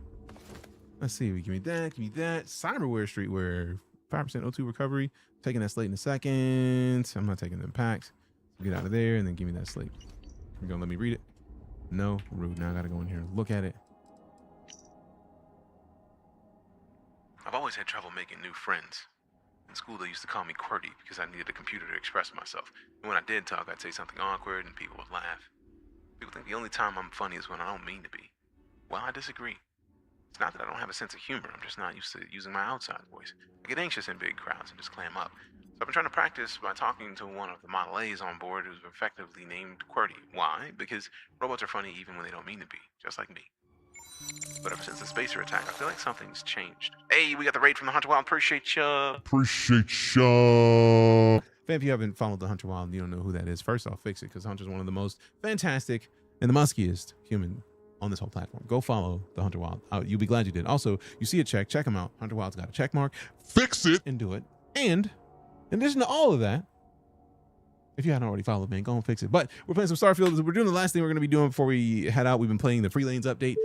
Let's see. Give me that. Give me that. Cyberware, streetwear. 5% O2 recovery. Taking that slate in a second. I'm not taking them packs. Get out of there and then give me that slate. You're gonna let me read it? No, rude. Now I gotta go in here and look at it. I've always had trouble making new friends. In school, they used to call me QWERTY because I needed a computer to express myself. And when I did talk, I'd say something awkward and people would laugh. People think the only time I'm funny is when I don't mean to be. Well, I disagree. It's not that I don't have a sense of humor. I'm just not used to using my outside voice. I get anxious in big crowds and just clam up. So I've been trying to practice by talking to one of the Model A's on board who's effectively named QWERTY. Why? Because robots are funny even when they don't mean to be, just like me. But ever since the spacer attack, I feel like something's changed. Hey, we got the raid from the Hunter Wild. Appreciate ya. Appreciate ya. If you haven't followed the Hunter Wild and you don't know who that is, first off, fix it, because Hunter's one of the most fantastic and the muskiest human on this whole platform. Go follow the Hunter Wild. You'll be glad you did. Also, you see a check him out. Hunter Wild's got a check mark. Fix it and do it. And in addition to all of that, if you hadn't already followed, man, go and fix it. But we're playing some Starfield. We're doing the last thing we're going to be doing before we head out. We've been playing the Free Lanes update.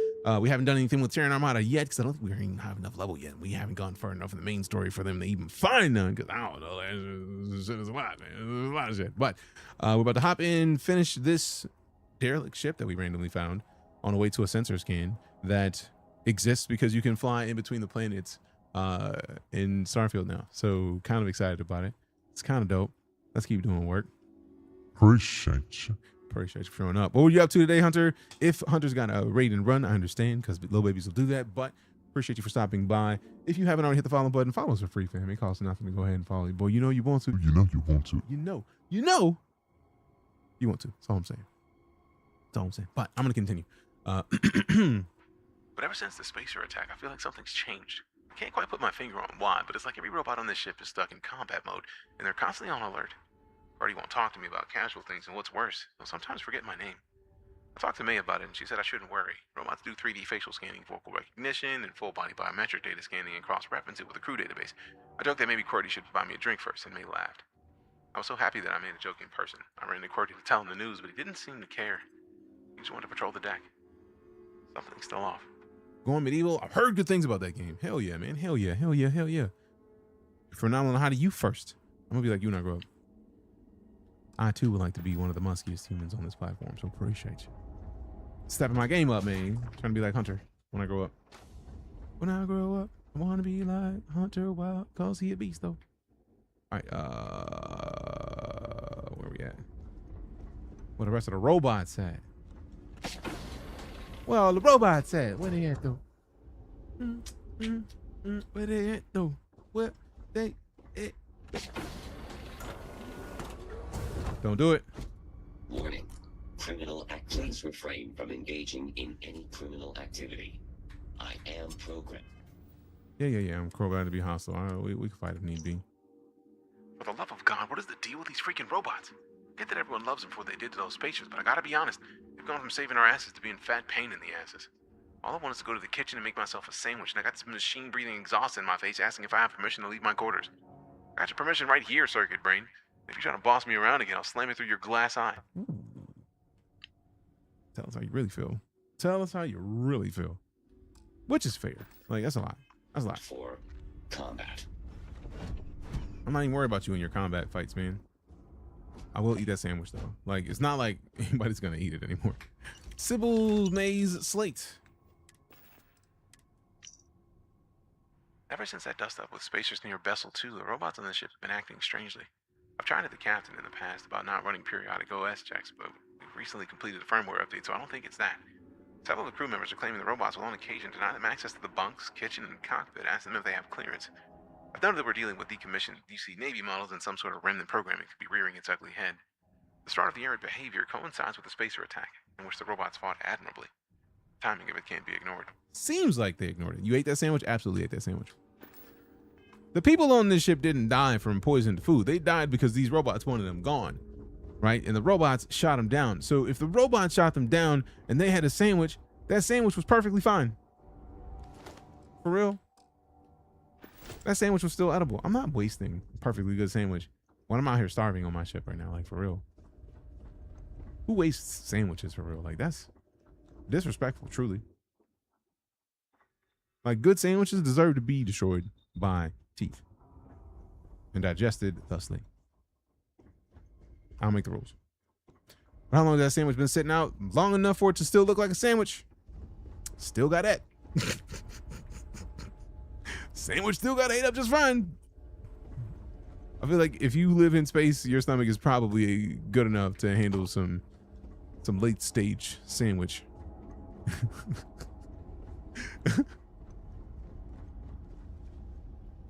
We haven't done anything with Terran Armada yet because I don't think we even have enough level yet. We haven't gone far enough in the main story for them to even find none because I don't know. There's a lot, man. There's a lot of shit. But we're about to hop in, finish this derelict ship that we randomly found on the way to a sensor scan that exists because you can fly in between the planets in Starfield now. So kind of excited about it. It's kind of dope. Let's keep doing work. Appreciate you. Appreciate you for showing up. What were you up to today, Hunter? If Hunter's got a raid and run, I understand because little babies will do that, but appreciate you for stopping by. If you haven't already hit the follow button, follow us for free, fam. It costs nothing to go ahead and follow you. Boy, you know you want to. You know you want to. You know you want to. That's all I'm saying. That's all I'm saying. But I'm going to continue. But ever since the spacer attack, I feel like something's changed. I can't quite put my finger on why, but it's like every robot on this ship is stuck in combat mode, and they're constantly on alert. Party won't talk to me about casual things, and what's worse, they'll sometimes forget my name. I talked to May about it, and she said I shouldn't worry. Robots do 3D facial scanning, vocal recognition, and full body biometric data scanning and cross-reference it with a crew database. I joked that maybe QWERTY should buy me a drink first, and May laughed. I was so happy that I made a joke in person. I ran to QWERTY to tell him the news, but he didn't seem to care. He just wanted to patrol the deck. Something's still off. Going medieval, I've heard good things about that game. Hell yeah, man. Hell yeah, hell yeah, hell yeah. Phenomenal. How do you first? I'm gonna be like you when I grow up. I too would like to be one of the muskiest humans on this platform, so appreciate you. Stepping my game up, man. Trying to be like Hunter when I grow up. When I grow up, I want to be like Hunter Wild, cause he a beast though. All right, where we at? Where the rest of the robots at? Well, the robots at? Where they at though? Where they at though? Where they at? Don't do it. Warning. Criminal please refrain from engaging in any criminal activity. I am programmed. Yeah. I'm programmed to be hostile. We can fight if need be. For the love of God, what is the deal with these freaking robots? I get that everyone loves them for what they did to those spaceships, but I gotta be honest. They've gone from saving our asses to being fat pain in the asses. All I want is to go to the kitchen and make myself a sandwich, and I got this machine-breathing exhaust in my face asking if I have permission to leave my quarters. I got your permission right here, Circuit Brain. If you're trying to boss me around again, I'll slam it through your glass eye. Tell us how you really feel. Tell us how you really feel. Which is fair. Like, that's a lot. That's a lot. For combat. I'm not even worried about you in your combat fights, man. I will eat that sandwich, though. Like, it's not like anybody's going to eat it anymore. Sybil Mays Slate. Ever since that dust-up with spacers near Bessel 2, the robots on the ship have been acting strangely. I've tried to the captain in the past about not running periodic OS checks, but we've recently completed a firmware update, so I don't think it's that. Several of the crew members are claiming the robots will on occasion deny them access to the bunks, kitchen, and cockpit, asking them if they have clearance. I've noted that we're dealing with decommissioned UC Navy models and some sort of remnant programming could be rearing its ugly head. The start of the errant behavior coincides with the spacer attack, in which the robots fought admirably. The timing of it can't be ignored. Seems like they ignored it. You ate that sandwich? Absolutely ate that sandwich. The people on this ship didn't die from poisoned food. They died because these robots wanted them gone, right? And the robots shot them down. So if the robots shot them down and they had a sandwich, that sandwich was perfectly fine. For real. That sandwich was still edible. I'm not wasting a perfectly good sandwich when I'm out here starving on my ship right now, like for real. Who wastes sandwiches for real? Like that's disrespectful, truly. Like good sandwiches deserve to be destroyed by teeth and digested thusly. I'll make the rules. But how long has that sandwich been sitting out? Long enough for it to still look like a sandwich. Still got that. Sandwich still got ate up just fine. I feel like if you live in space, your stomach is probably good enough to handle some late stage sandwich.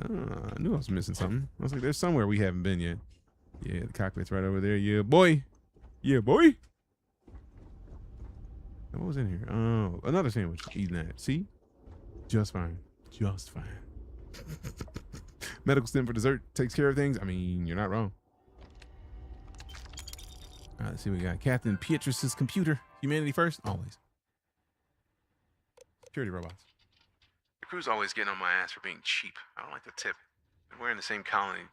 I knew I was missing something. I was like, there's somewhere we haven't been yet. Yeah, the cockpit's right over there. Yeah, boy. Yeah, boy. What was in here? Oh, another sandwich. Eating that. See? Just fine. Just fine. Medical stem for dessert takes care of things. I mean, you're not wrong. All right, let's see what we got. Captain Pietrus's computer. Humanity first? Always. Security robots. The crew's always getting on my ass for being cheap. I don't like the tip. Been wearing the same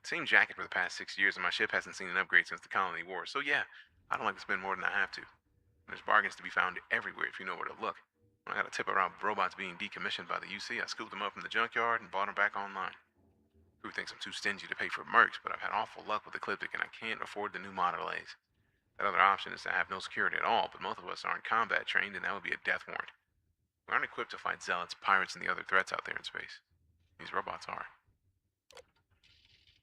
same jacket for the past 6 years, and my ship hasn't seen an upgrade since the Colony War. So yeah, I don't like to spend more than I have to. There's bargains to be found everywhere if you know where to look. When I got a tip around robots being decommissioned by the UC, I scooped them up from the junkyard and bought them back online. Crew thinks I'm too stingy to pay for mercs, but I've had awful luck with Ecliptic and I can't afford the new Model A's. That other option is to have no security at all, but most of us aren't combat trained and that would be a death warrant. We aren't equipped to fight zealots, pirates, and the other threats out there in space. These robots are.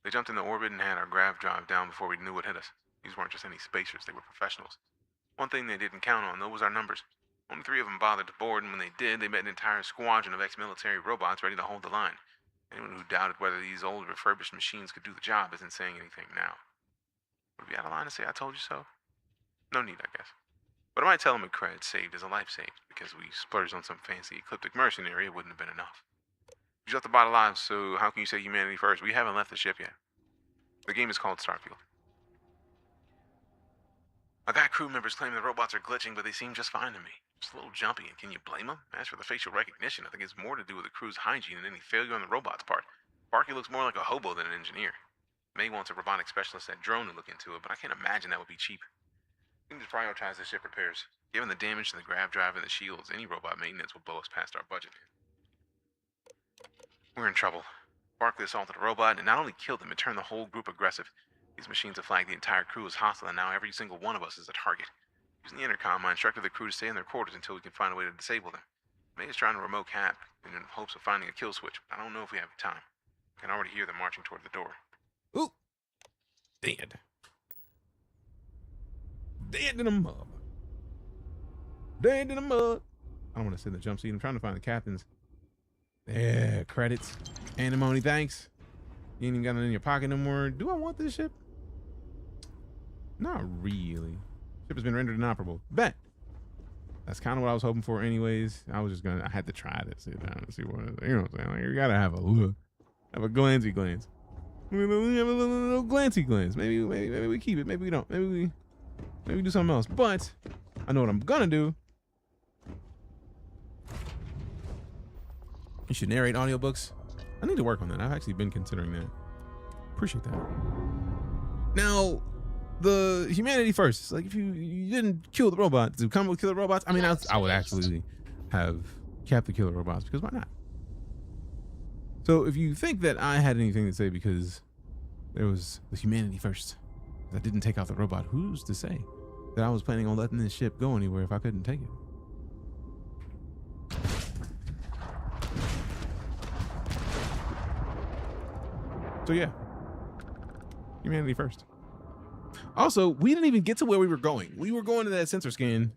They jumped into orbit and had our grav drive down before we knew what hit us. These weren't just any spacers, they were professionals. One thing they didn't count on, though, was our numbers. Only 3 of them bothered to board, and when they did, they met an entire squadron of ex-military robots ready to hold the line. Anyone who doubted whether these old refurbished machines could do the job isn't saying anything now. Would it be out of line to say I told you so? No need, I guess. But I might tell them a credit saved is a life saved, because we splurged on some fancy Ecliptic mercenary, it wouldn't have been enough. We just left the bottom alive, so how can you say humanity first? We haven't left the ship yet. The game is called Starfield. I've got crew members claiming the robots are glitching, but they seem just fine to me. Just a little jumpy, and can you blame them? As for the facial recognition, I think it's more to do with the crew's hygiene than any failure on the robot's part. Barky looks more like a hobo than an engineer. May wants a robotic specialist at Drone to look into it, but I can't imagine that would be cheap. We need to prioritize the ship repairs. Given the damage to the grav drive and the shields, any robot maintenance will blow us past our budget. We're in trouble. Barkley assaulted a robot and not only killed him, it turned the whole group aggressive. These machines have flagged the entire crew as hostile, and now every single one of us is a target. Using the intercom, I instructed the crew to stay in their quarters until we can find a way to disable them. May is trying to remote cap in hopes of finding a kill switch, but I don't know if we have time. I can already hear them marching toward the door. Ooh. Dead. Dead in the mud. Dead in the mud. I don't want to sit in the jump seat. I'm trying to find the captain's. Yeah, credits. Antimony, thanks. You ain't even got it in your pocket no more. Do I want this ship? Not really. Ship has been rendered inoperable. Bet. That's kind of what I was hoping for anyways. I had to try to sit down and see what it is. You know what I'm saying? Like, you gotta have a look. Have a glancey glance. We have a little glancey glance. Maybe we keep it. Maybe we don't. Maybe we do something else. But I know what I'm gonna do. You should narrate audiobooks. I need to work on that. I've actually been considering that. Appreciate that. Now, the humanity first. It's like if you didn't kill the robots, to come with killer robots. I mean, I would actually have kept the killer robots because why not? So if you think that I had anything to say because there was the humanity first, I didn't take out the robot, who's to say that I was planning on letting this ship go anywhere if I couldn't take it? So yeah, humanity first. Also, we didn't even get to where we were going. We were going to that sensor scan.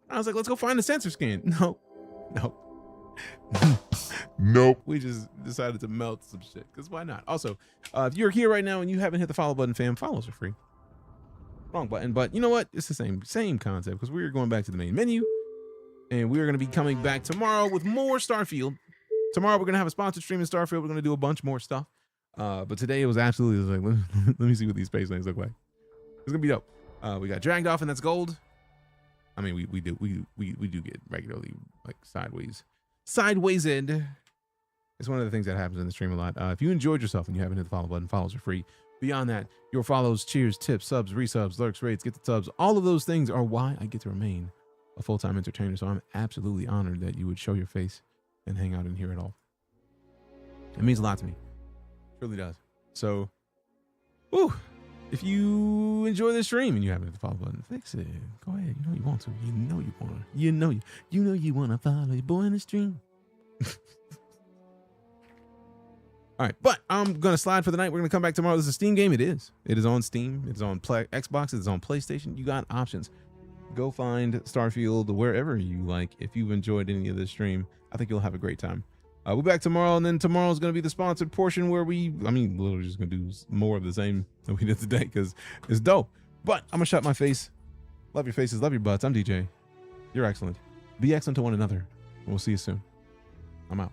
I was like, let's go find the sensor scan. No. Nope. We just decided to melt some shit, because why not? Also, if you're here right now and you haven't hit the follow button, fam, follows are free. Wrong button, but you know what? It's the same concept, because we're going back to the main menu, and we're going to be coming back tomorrow with more Starfield. Tomorrow we're going to have a sponsored stream in Starfield. We're going to do a bunch more stuff. But today it was absolutely like, let me see what these space lanes look like. It's going to be dope. We got dragged off, and that's gold. I mean, we do get regularly like sideways end. It's one of the things that happens in the stream a lot. If you enjoyed yourself and you haven't hit the follow button, follows are free. Beyond that, your follows, cheers, tips, subs, resubs, lurks, rates, get the subs. All of those things are why I get to remain a full-time entertainer. So I'm absolutely honored that you would show your face and hang out in here at all. It means a lot to me. It really does. So, if you enjoy this stream and you haven't hit the follow button, fix it. Go ahead. You know you want to. You know you want to. You know you want to follow your boy in the stream. All right, but I'm going to slide for the night. We're going to come back tomorrow. This is a Steam game. It is. It is on Steam. It's on Xbox. It's on PlayStation. You got options. Go find Starfield wherever you like. If you've enjoyed any of this stream, I think you'll have a great time. We'll be back tomorrow, and then tomorrow is going to be the sponsored portion where literally just going to do more of the same that we did today because it's dope. But I'm going to shut my face. Love your faces. Love your butts. I'm DJ. You're excellent. Be excellent to one another. We'll see you soon. I'm out.